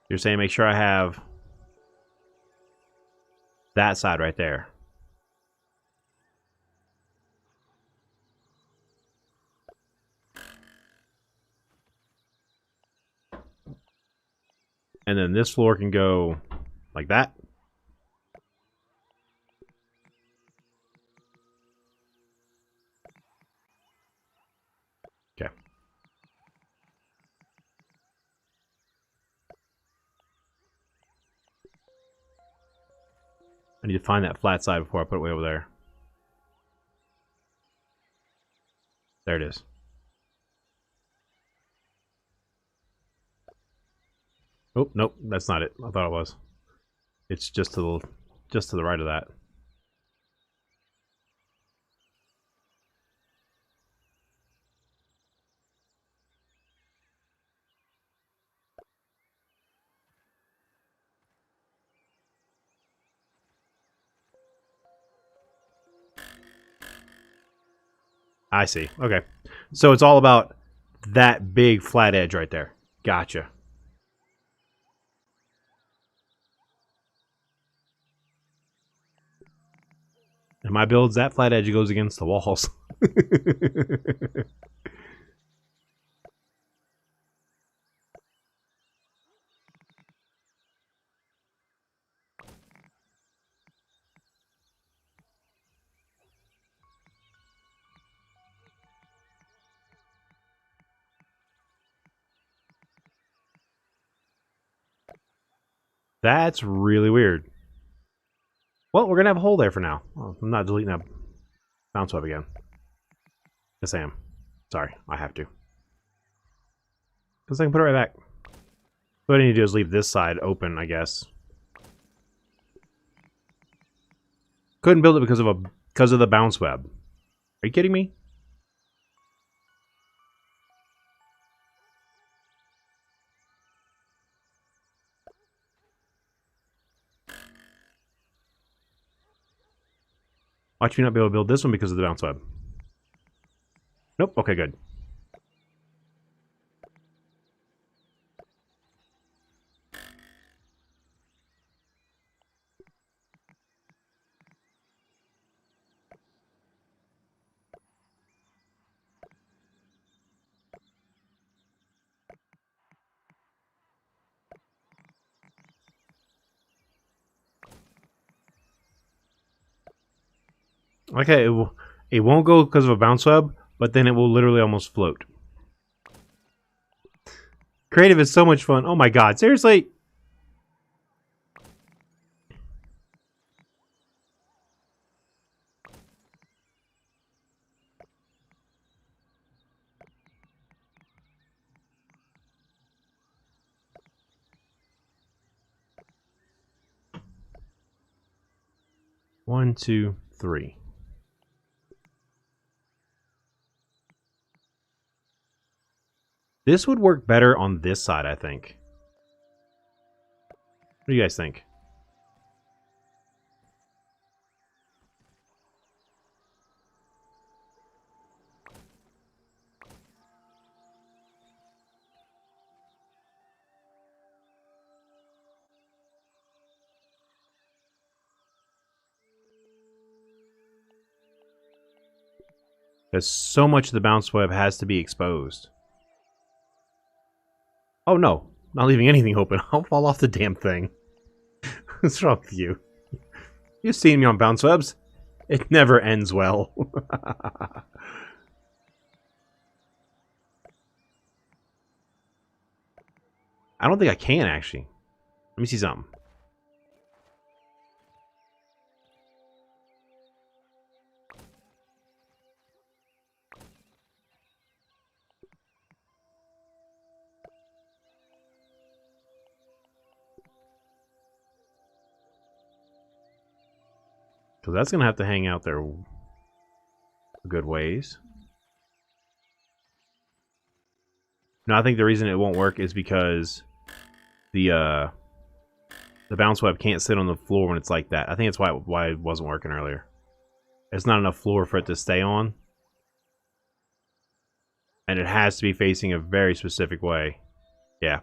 You're saying make sure I have that side right there. And then this floor can go like that. Okay. I need to find that flat side before I put it way over there. There it is. Oh, nope, that's not it. I thought it was. It's just to the right of that. I see. Okay. So it's all about that big flat edge right there. Gotcha. And my build's that flat edge goes against the walls. That's really weird. Well, we're going to have a hole there for now. Oh, I'm not deleting that bounce web again. Yes, I am. Sorry, I have to. Because I can put it right back. What I need to do is leave this side open, I guess. Couldn't build it because of the bounce web. Are you kidding me? Watch me not be able to build this one because of the bounce web. Nope. Okay, good. Okay, it won't go because of a bounce web, but then it will literally almost float. Creative is so much fun. Oh my god, seriously? One, two, three. This would work better on this side, I think. What do you guys think? Because so much of the bounce web has to be exposed. Oh no, not leaving anything open. I'll fall off the damn thing. What's wrong with you? You've seen me on bounce webs. It never ends well. I don't think I can, actually. Let me see something. Because that's going to have to hang out there a good ways. No, I think the reason it won't work is because the bounce web can't sit on the floor when it's like that. I think that's why it wasn't working earlier. It's not enough floor for it to stay on. And it has to be facing a very specific way. Yeah.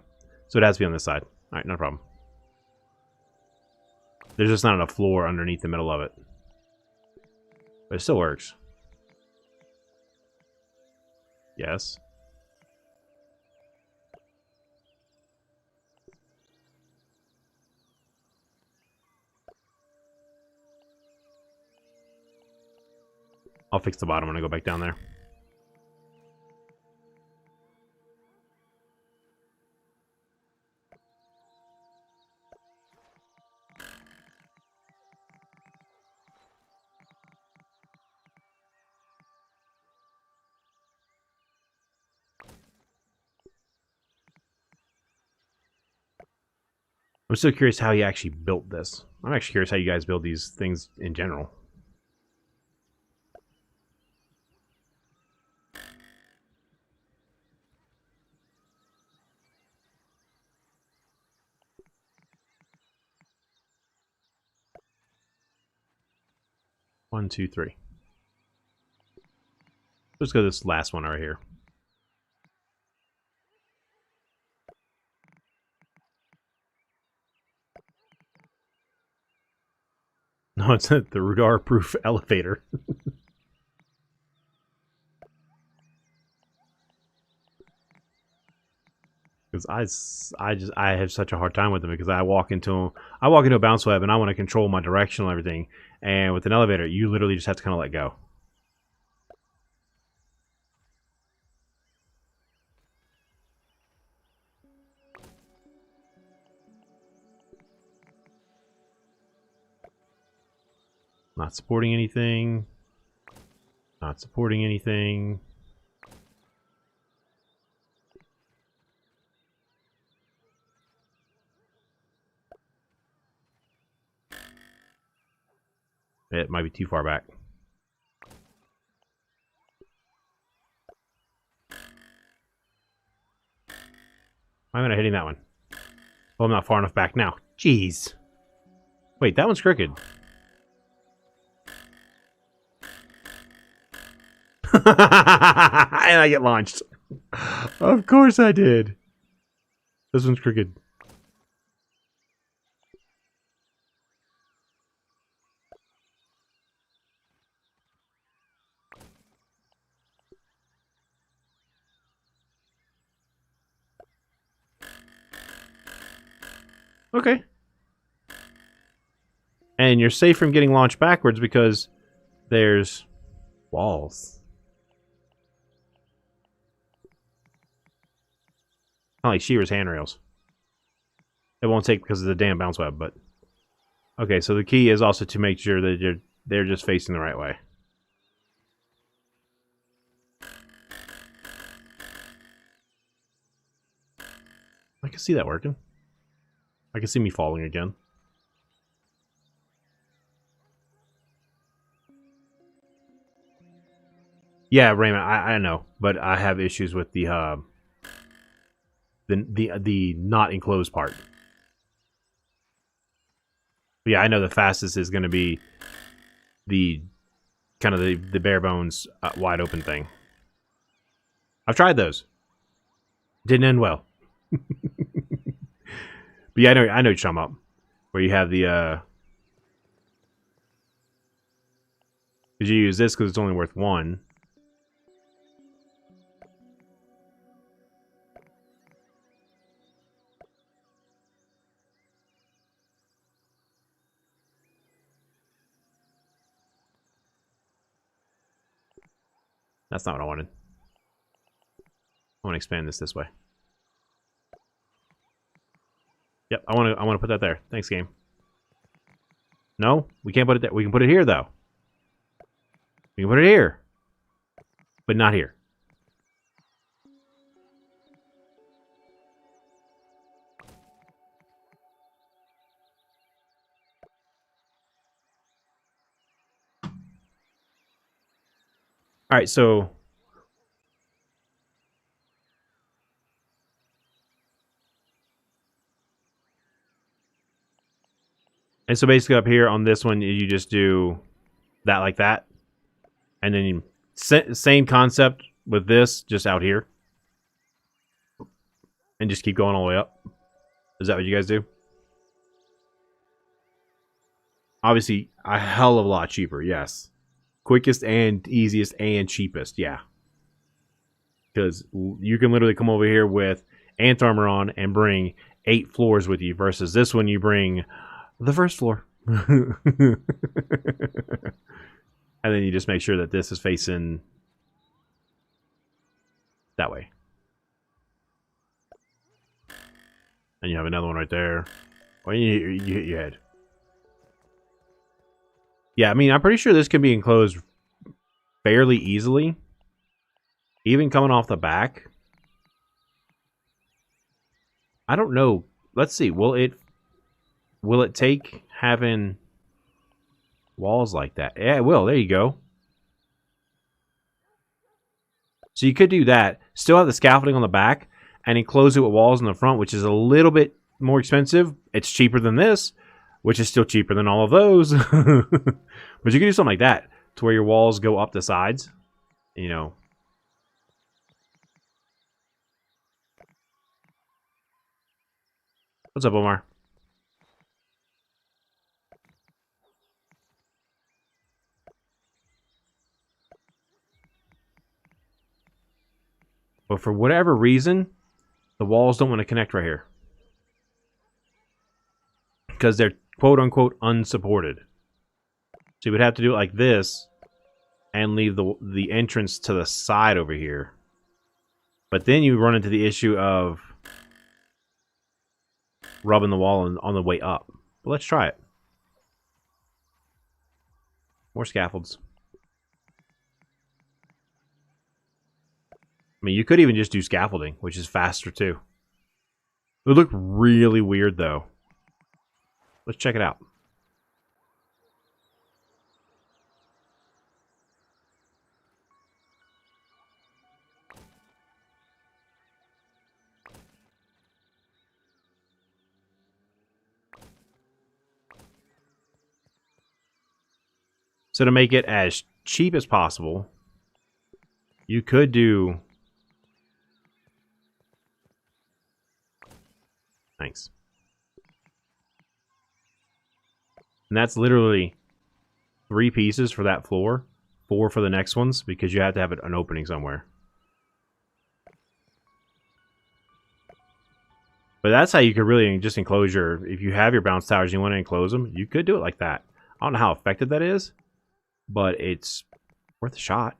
So it has to be on this side. Alright, no problem. There's just not enough floor underneath the middle of it. But it still works. Yes. I'll fix the bottom when I go back down there. I'm still curious how you actually built this. I'm actually curious how you guys build these things in general. One, two, three. Let's go to this last one right here. No, it's not the radar-proof elevator. Because I have such a hard time with them because I walk into a bounce web and I want to control my direction and everything, and with an elevator you literally just have to kind of let go. Not supporting anything. Not supporting anything. It might be too far back. Why am I not hitting that one? Well, I'm not far enough back now. Jeez. Wait, that one's crooked. And I get launched. Of course I did. This one's crooked. Okay. And you're safe from getting launched backwards because there's walls. Kind of like Shearer's handrails. It won't take because of the damn bounce web, but... Okay, so the key is also to make sure that they're just facing the right way. I can see that working. I can see me falling again. Yeah, Raymond, I know, but I have issues with the not enclosed part. But yeah, I know the fastest is going to be the kind of the bare bones wide open thing. I've tried those. Didn't end well. But yeah, I know what you're talking about. Where you have the because you use this because it's only worth one. That's not what I wanted. I want to expand this way. Yep, I want to put that there. Thanks, game. No, we can't put it there. We can put it here though. We can put it here, but not here. All right, so basically up here on this one, you just do that like that, and then you, same concept with this, just out here, and just keep going all the way up. Is that what you guys do? Obviously, a hell of a lot cheaper. Yes, quickest and easiest and cheapest. Yeah, because you can literally come over here with ant armor on and bring 8 floors with you, versus this one you bring the first floor. And then you just make sure that this is facing that way. And you have another one right there. Well, you hit your head. Yeah, I mean, I'm pretty sure this can be enclosed fairly easily. Even coming off the back. I don't know. Let's see. Will it take having walls like that? Yeah, it will. There you go. So you could do that. Still have the scaffolding on the back and enclose it with walls in the front, which is a little bit more expensive. It's cheaper than this, which is still cheaper than all of those. But you can do something like that to where your walls go up the sides. You know. What's up, Omar? But for whatever reason, the walls don't want to connect right here. Because they're quote-unquote unsupported. So you would have to do it like this and leave the entrance to the side over here. But then you run into the issue of rubbing the wall on the way up. But let's try it. More scaffolds. I mean, you could even just do scaffolding, which is faster too. It would look really weird though. Let's check it out. So to make it as cheap as possible, you could do... Thanks. And that's literally 3 pieces for that floor, 4 for the next ones, because you have to have an opening somewhere. But that's how you could really just enclose your... If you have your bounce towers and you want to enclose them, you could do it like that. I don't know how effective that is, but it's worth a shot.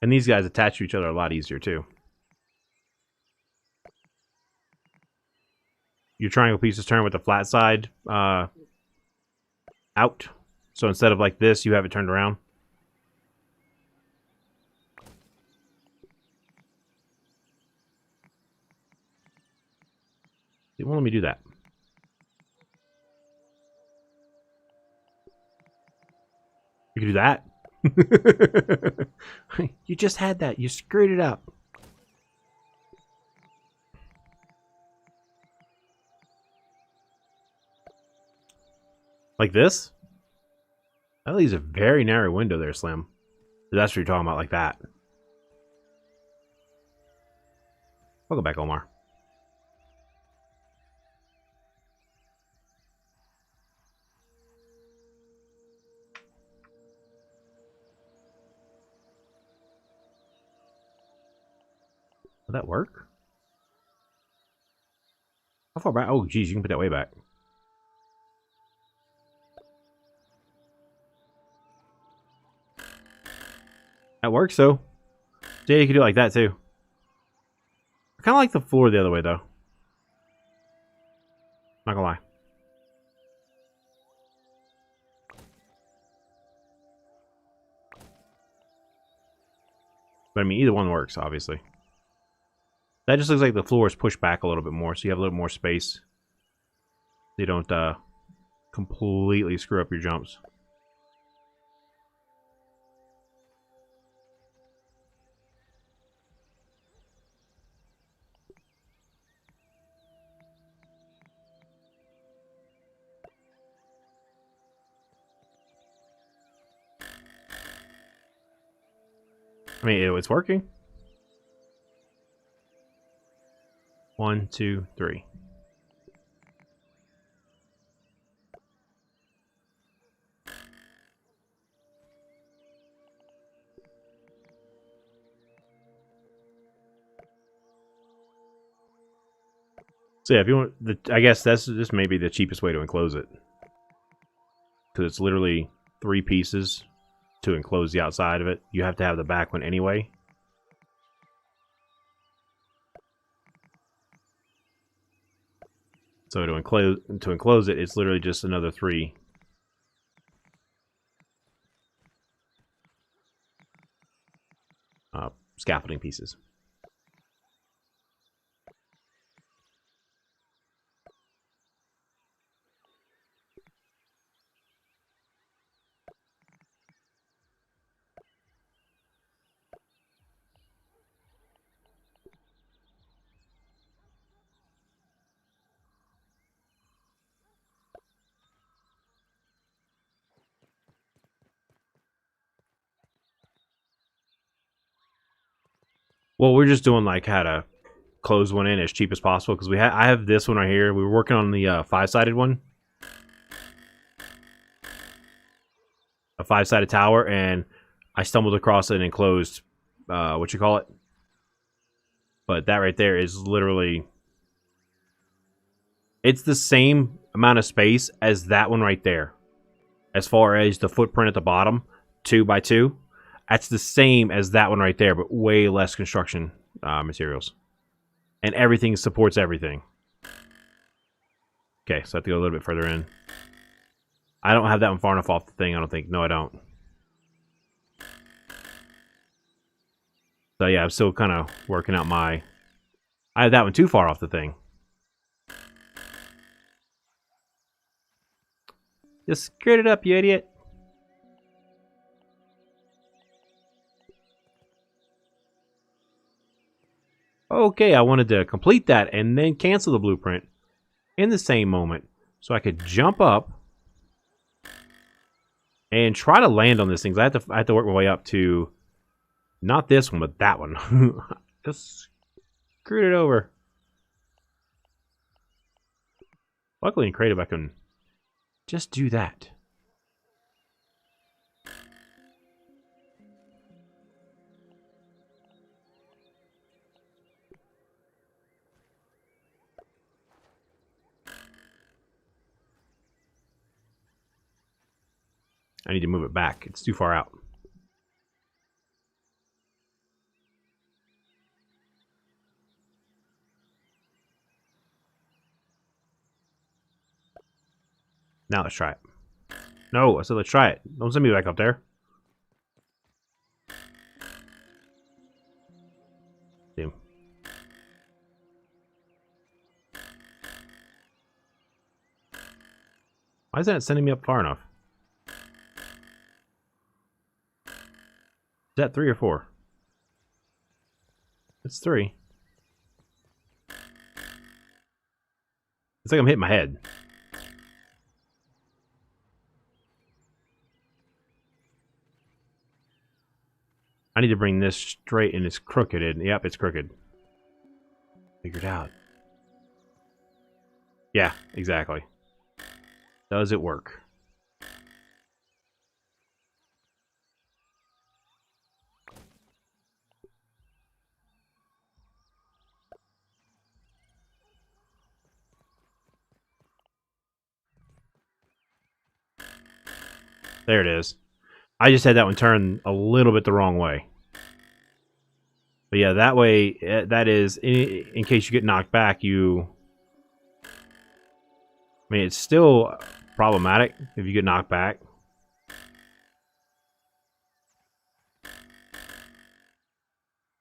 And these guys attach to each other a lot easier, too. Your triangle pieces turn with the flat side out. So instead of like this, you have it turned around. It won't let me do that. You can do that. You just had that. You screwed it up. Like this? That leaves a very narrow window there, Slim. That's what you're talking about, like that. Welcome back, Omar. Will that work? How far back? Oh, geez, you can put that way back. That works, though. Yeah, you can do it like that, too. I kind of like the floor the other way, though. Not gonna lie. But I mean, either one works, obviously. That just looks like the floor is pushed back a little bit more, so you have a little more space. You don't completely screw up your jumps. I mean, it's working. 1, 2, 3. So yeah, if you want, I guess this may be the cheapest way to enclose it, because it's literally 3 pieces to enclose the outside of it. You have to have the back one anyway. So to enclose it, it's literally just another 3 scaffolding pieces. Well, we're just doing like how to close one in as cheap as possible, because I have this one right here. We were working on the 5-sided one, a 5-sided tower, and I stumbled across an enclosed what you call it. But that right there is literally, it's the same amount of space as that one right there. As far as the footprint at the bottom, 2 by 2, that's the same as that one right there, but way less construction materials. And everything supports everything. Okay, so I have to go a little bit further in. I don't have that one far enough off the thing, I don't think. No, I don't. So yeah, I'm still kind of working out my... I have that one too far off the thing. Just screwed it up, you idiot. Okay, I wanted to complete that and then cancel the blueprint in the same moment, so I could jump up and try to land on this thing. I have to work my way up to not this one, but that one. Just screwed it over. Luckily in creative, I can just do that. I need to move it back. It's too far out. Now let's try it. No, I said let's try it. Don't send me back up there. Damn. Why is that sending me up far enough? Is that 3 or 4? It's 3. It's like I'm hitting my head. I need to bring this straight, and it's crooked. Yep, it's crooked. Figured out. Yeah, exactly. Does it work? There it is. I just had that one turn a little bit the wrong way. But yeah, that way, that is, in case you get knocked back, you... I mean, it's still problematic if you get knocked back.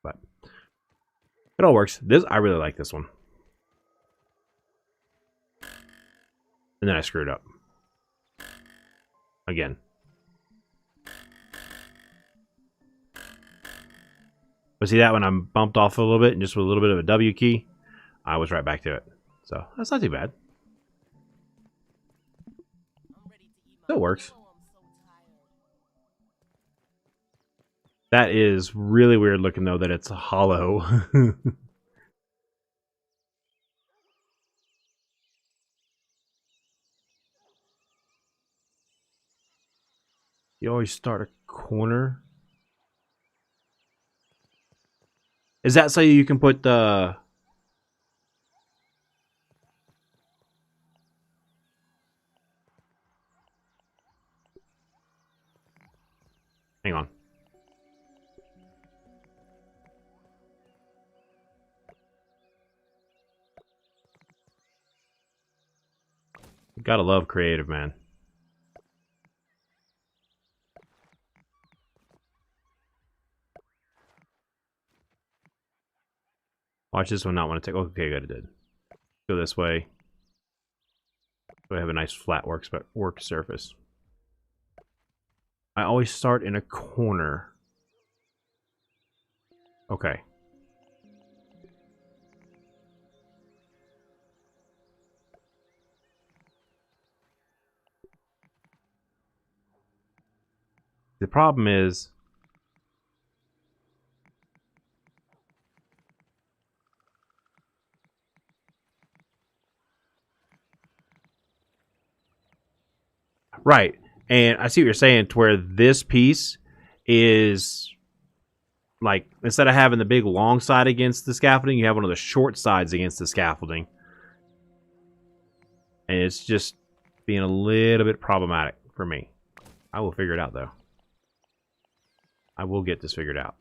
But it all works. I really like this one. And then I screwed up. Again. But see that when I'm bumped off a little bit and just with a little bit of a W key, I was right back to it. So that's not too bad. I'm ready to eat my Still works. pillow, I'm so tired. That is really weird looking though that it's hollow. You always start a corner. Is that so you can put the... Hang on. Gotta love creative, man. Watch this one not want to take... Okay, good, it did. Go this way. So I have a nice flat work surface. I always start in a corner. Okay. The problem is... Right. And I see what you're saying, to where this piece is... Like, instead of having the big long side against the scaffolding, you have one of the short sides against the scaffolding. And it's just being a little bit problematic for me. I will figure it out, though. I will get this figured out.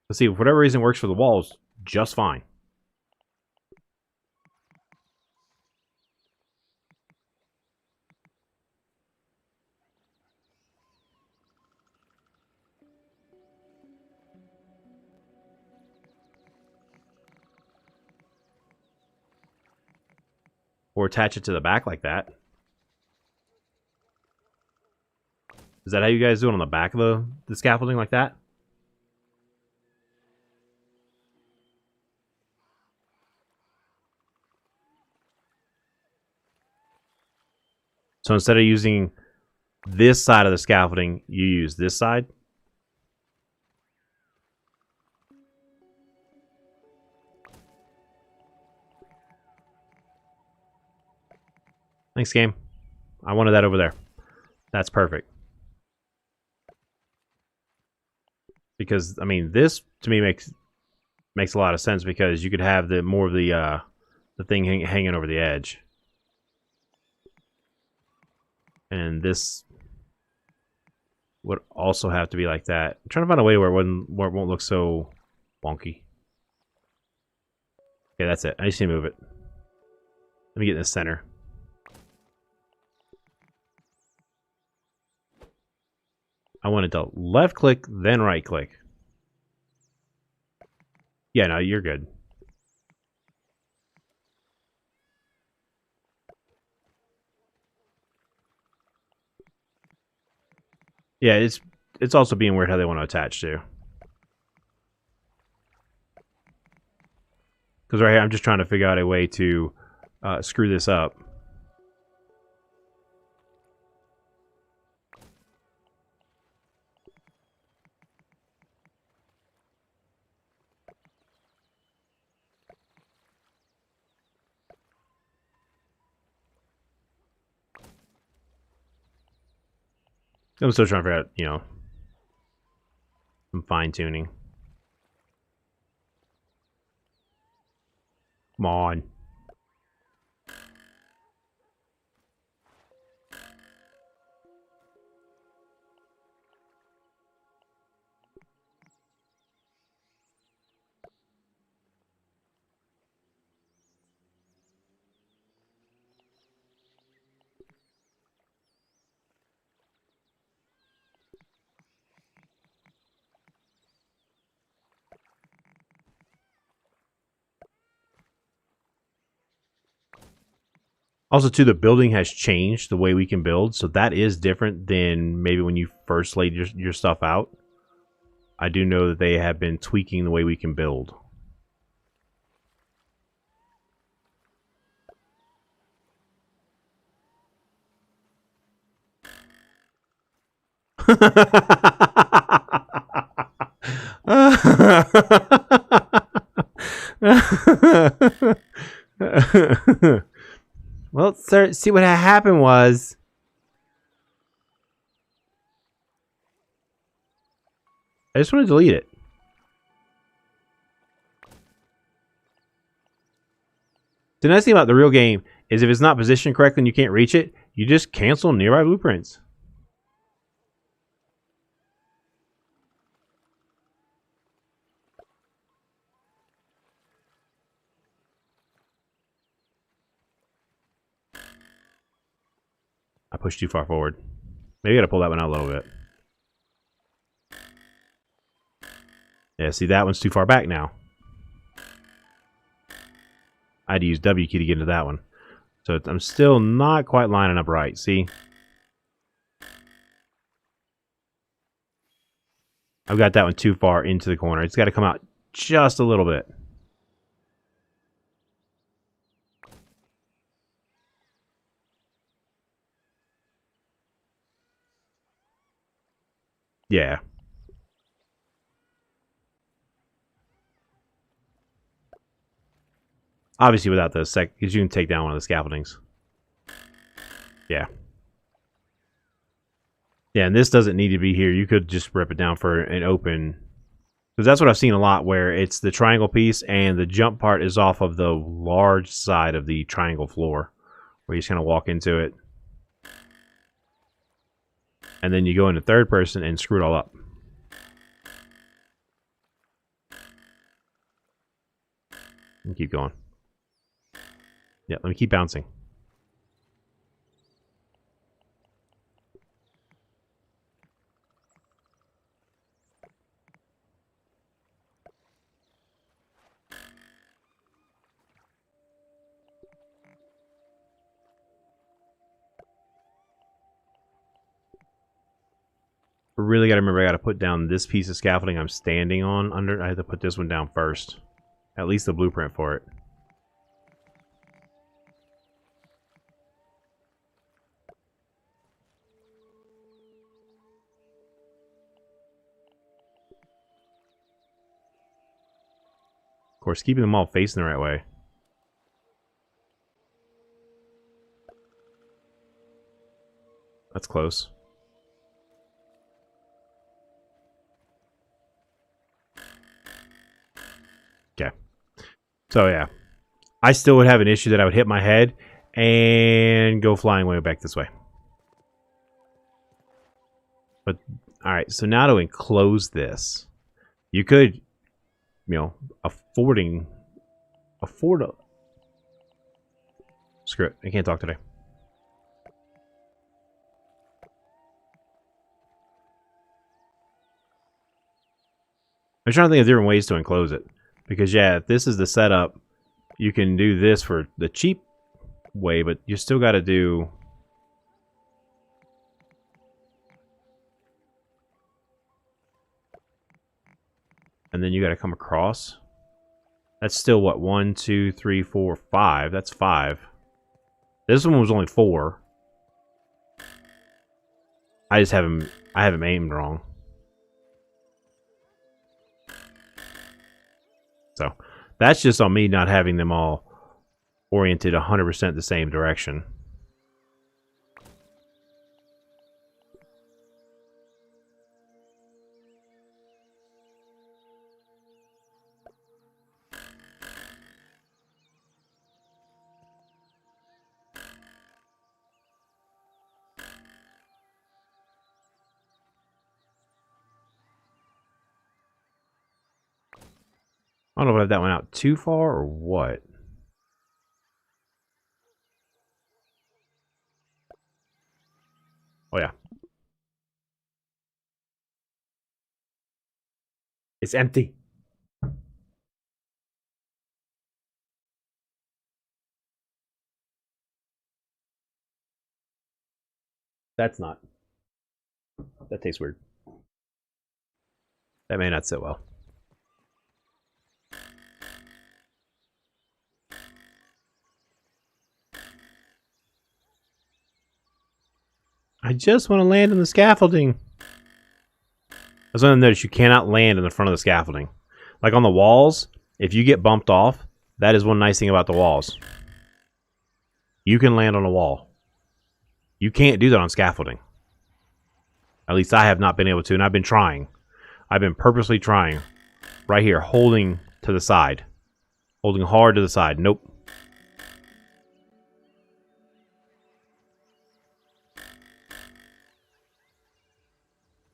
Let's see, for whatever reason, it works for the walls just fine. Or attach it to the back like that. Is that how you guys do it, on the back of the scaffolding like that? So instead of using this side of the scaffolding, you use this side? Thanks, game. I wanted that over there. That's perfect. Because, I mean, this, to me, makes a lot of sense, because you could have the more of the thing hanging over the edge. And this would also have to be like that. I'm trying to find a way where it won't look so wonky. Okay, that's it. I just need to move it. Let me get in the center. I wanted to left click, then right click. Yeah, no, you're good. Yeah, it's also being weird how they want to attach to. Because right here, I'm just trying to figure out a way to screw this up. I'm still trying to figure out, you know, some fine tuning. Come on. Also, too, the building has changed the way we can build, so that is different than maybe when you first laid your stuff out. I do know that they have been tweaking the way we can build. Well, sir, see what happened was I just want to delete it. The nice thing about the real game is if it's not positioned correctly and you can't reach it, you just cancel nearby blueprints. I pushed too far forward. Maybe I gotta pull that one out a little bit. Yeah, see, that one's too far back now. I had to use W key to get into that one. So I'm still not quite lining up right, see? I've got that one too far into the corner. It's got to come out just a little bit. Yeah. Obviously without the sec, because you can take down one of the scaffoldings. Yeah. Yeah, and this doesn't need to be here. You could just rip it down for an open... Because that's what I've seen a lot, where it's the triangle piece and the jump part is off of the large side of the triangle floor. Where you just kind of walk into it. And then you go into third person and screw it all up. And keep going. Yeah, let me keep bouncing. Really got to remember I got to put down this piece of scaffolding I'm standing on under. I have to put this one down first. At least the blueprint for it. Of course, keeping them all facing the right way. That's close. Okay. So yeah. I still would have an issue that I would hit my head and go flying way back this way. But, alright, so now to enclose this, you could, you know, afford a... Screw it, I can't talk today. I'm trying to think of different ways to enclose it. Because, yeah, if this is the setup, you can do this for the cheap way, but you still got to do... And then you got to come across. That's still, what, 1, 2, 3, 4, 5. That's 5. This one was only 4. I just haven't... I have him aimed wrong. So, that's just on me not having them all oriented 100% the same direction. I don't know if that went out too far or what. Oh, yeah. It's empty. That's not. That tastes weird. That may not sit well. I just want to land on the scaffolding. I was going to notice you cannot land in the front of the scaffolding. Like on the walls, if you get bumped off, that is one nice thing about the walls. You can land on a wall. You can't do that on scaffolding. At least I have not been able to, and I've been trying. I've been purposely trying. Right here, holding to the side. Holding hard to the side. Nope.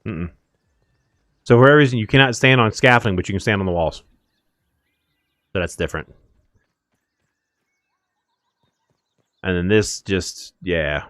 Mm-mm. So for whatever reason, you cannot stand on scaffolding, but you can stand on the walls. So that's different. And then this just, yeah.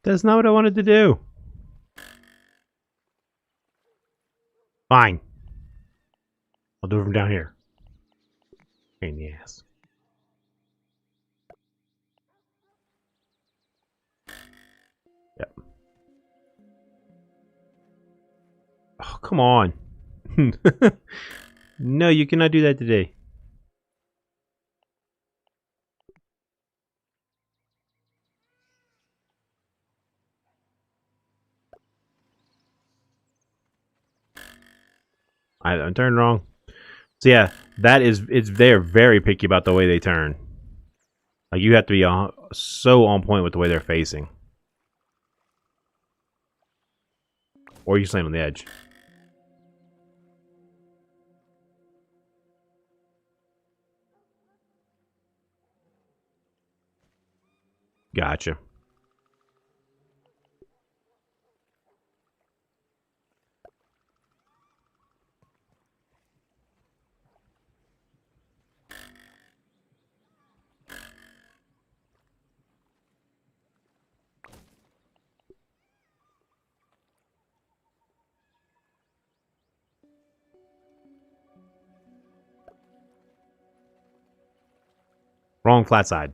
That's not what I wanted to do. Fine. I'll do it from down here. Pain in the ass. Yep. Oh, come on. No, you cannot do that today. I'm turned wrong. So yeah, they're very picky about the way they turn. Like you have to be so on point with the way they're facing. Or you stand on the edge. Gotcha. Wrong flat side.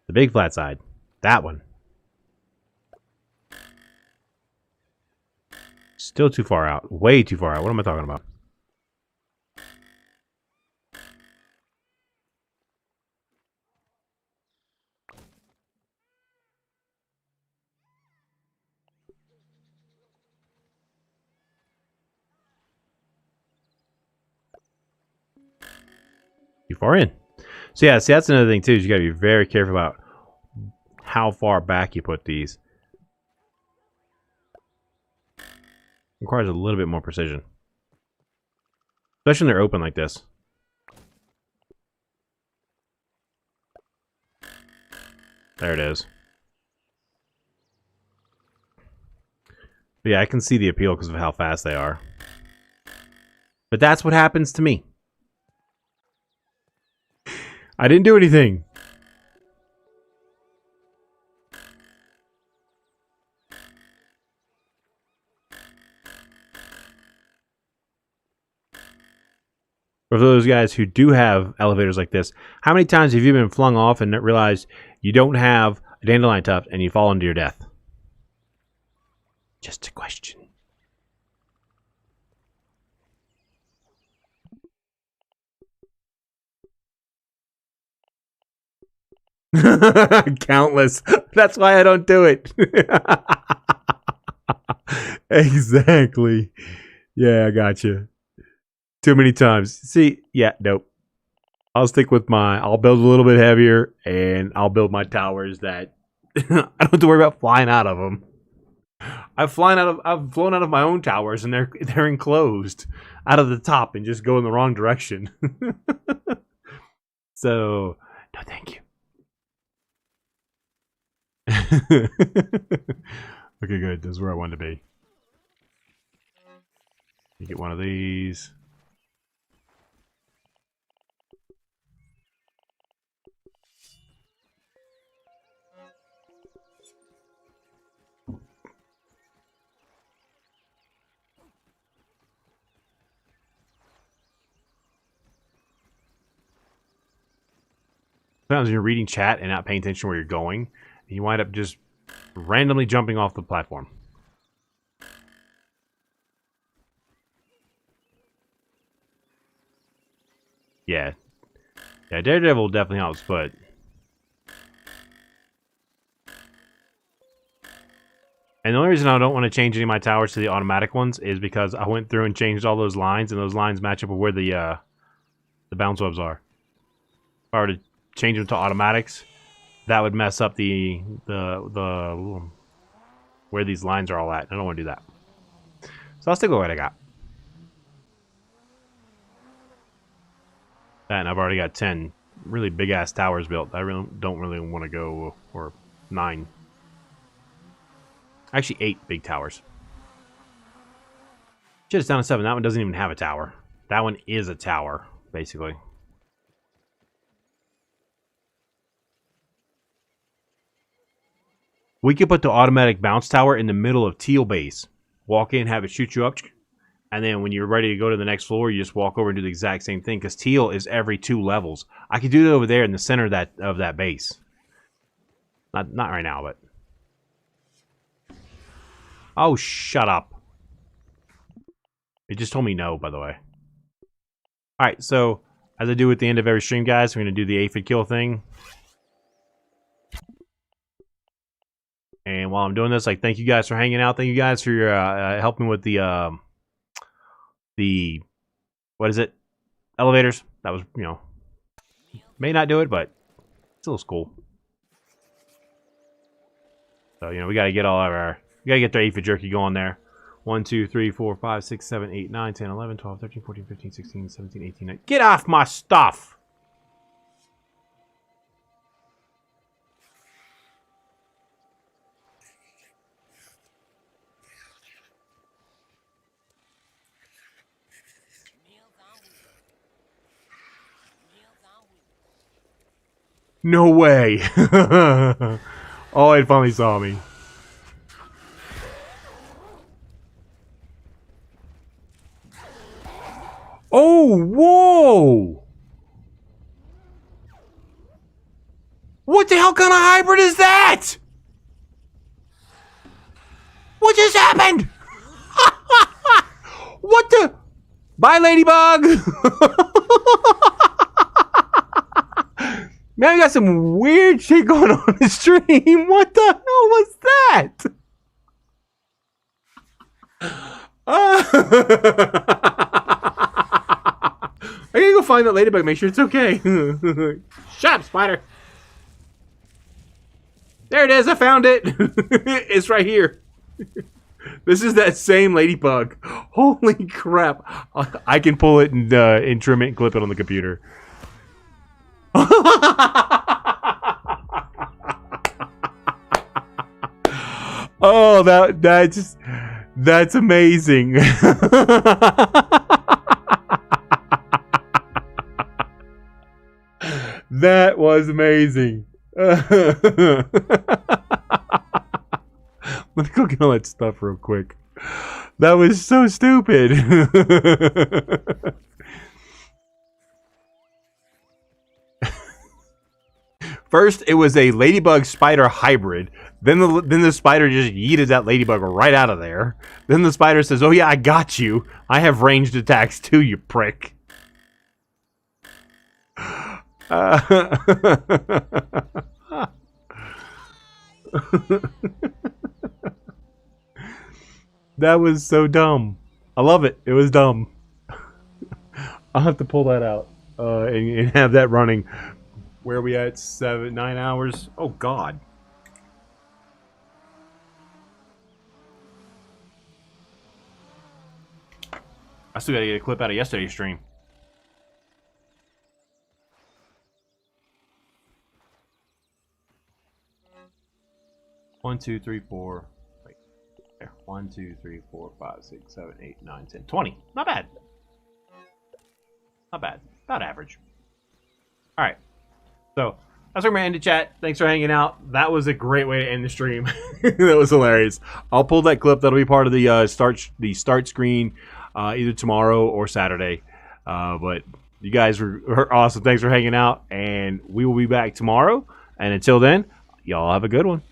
The big flat side. That one. Still too far out. Way too far out. What am I talking about? Too far in. So yeah, see that's another thing too, is you gotta be very careful about how far back you put these. Requires a little bit more precision. Especially when they're open like this. There it is. But yeah, I can see the appeal because of how fast they are. But that's what happens to me. I didn't do anything. For those guys who do have elevators like this, how many times have you been flung off and realized you don't have a dandelion tuft and you fall into your death? Just a question. Countless. That's why I don't do it. Exactly. Yeah, I gotcha. Too many times. See, yeah, nope. I'll stick with I'll build a little bit heavier, and I'll build my towers that I don't have to worry about flying out of them. I've flown out of my own towers, and they're enclosed out of the top and just go in the wrong direction. So, no, thank you. Okay, good. This is where I wanted to be. You get one of these. Sometimes you're reading chat and not paying attention where you're going, and you wind up just randomly jumping off the platform. Yeah. Yeah, Daredevil definitely helps, but... And the only reason I don't want to change any of my towers to the automatic ones is because I went through and changed all those lines, and those lines match up with where the bounce webs are. If I were to change them to automatics, that would mess up the where these lines are all at. I don't want to do that. So I'll stick with what I got. That, and I've already got 10 really big-ass towers built. I don't really want to go for 9. Actually, 8 big towers. Shit, it's down to 7. That one doesn't even have a tower. That one is a tower, basically. We could put the automatic bounce tower in the middle of Teal base. Walk in, have it shoot you up, and then when you're ready to go to the next floor, you just walk over and do the exact same thing, because Teal is every 2 levels. I could do it over there in the center of that base. Not right now, but... Oh, shut up. It just told me no, by the way. Alright, so, as I do at the end of every stream, guys, we're going to do the aphid kill thing. And while I'm doing this, like, thank you guys for hanging out. Thank you guys for your helping with the what is it? Elevators. That was, you know, may not do it, but still cool. So, you know, we got to get all of our, we got to get the aphid jerky going there. 1, 2, 3, 4, 5, 6, 7, 8, 9, 10, 11, 12, 13, 14, 15, 16, 17, 18, 19. Get off my stuff! No way! Oh, it finally saw me. Oh, whoa! What the hell kind of hybrid is that? What just happened? What the? Bye, Ladybug! Man, we got some weird shit going on the stream. What the hell was that? I gotta go find that ladybug, make sure it's okay. Shut up, spider. There it is, I found it. It's right here. This is that same ladybug. Holy crap. I can pull it and trim it and clip it on the computer. Oh, that's amazing. That was amazing. Let me go get all that stuff real quick. That was so stupid. First, it was a ladybug spider hybrid. Then the spider just yeeted that ladybug right out of there. Then the spider says, "Oh yeah, I got you. I have ranged attacks too, you prick." That was so dumb. I love it. It was dumb. I'll have to pull that out and have that running. Where are we at? 9 hours? Oh, God. I still got to get a clip out of yesterday's stream. One, two, three, four. Wait, there. 1, 2, 3, 4, 5, 6, 7, 8, 9, 10, 20. Not bad. Not bad. About average. All right. So that's where I'm gonna end the chat. Thanks for hanging out. That was a great way to end the stream. That was hilarious. I'll pull that clip. That'll be part of the start screen either tomorrow or Saturday. But you guys were awesome. Thanks for hanging out, and we will be back tomorrow. And until then, y'all have a good one.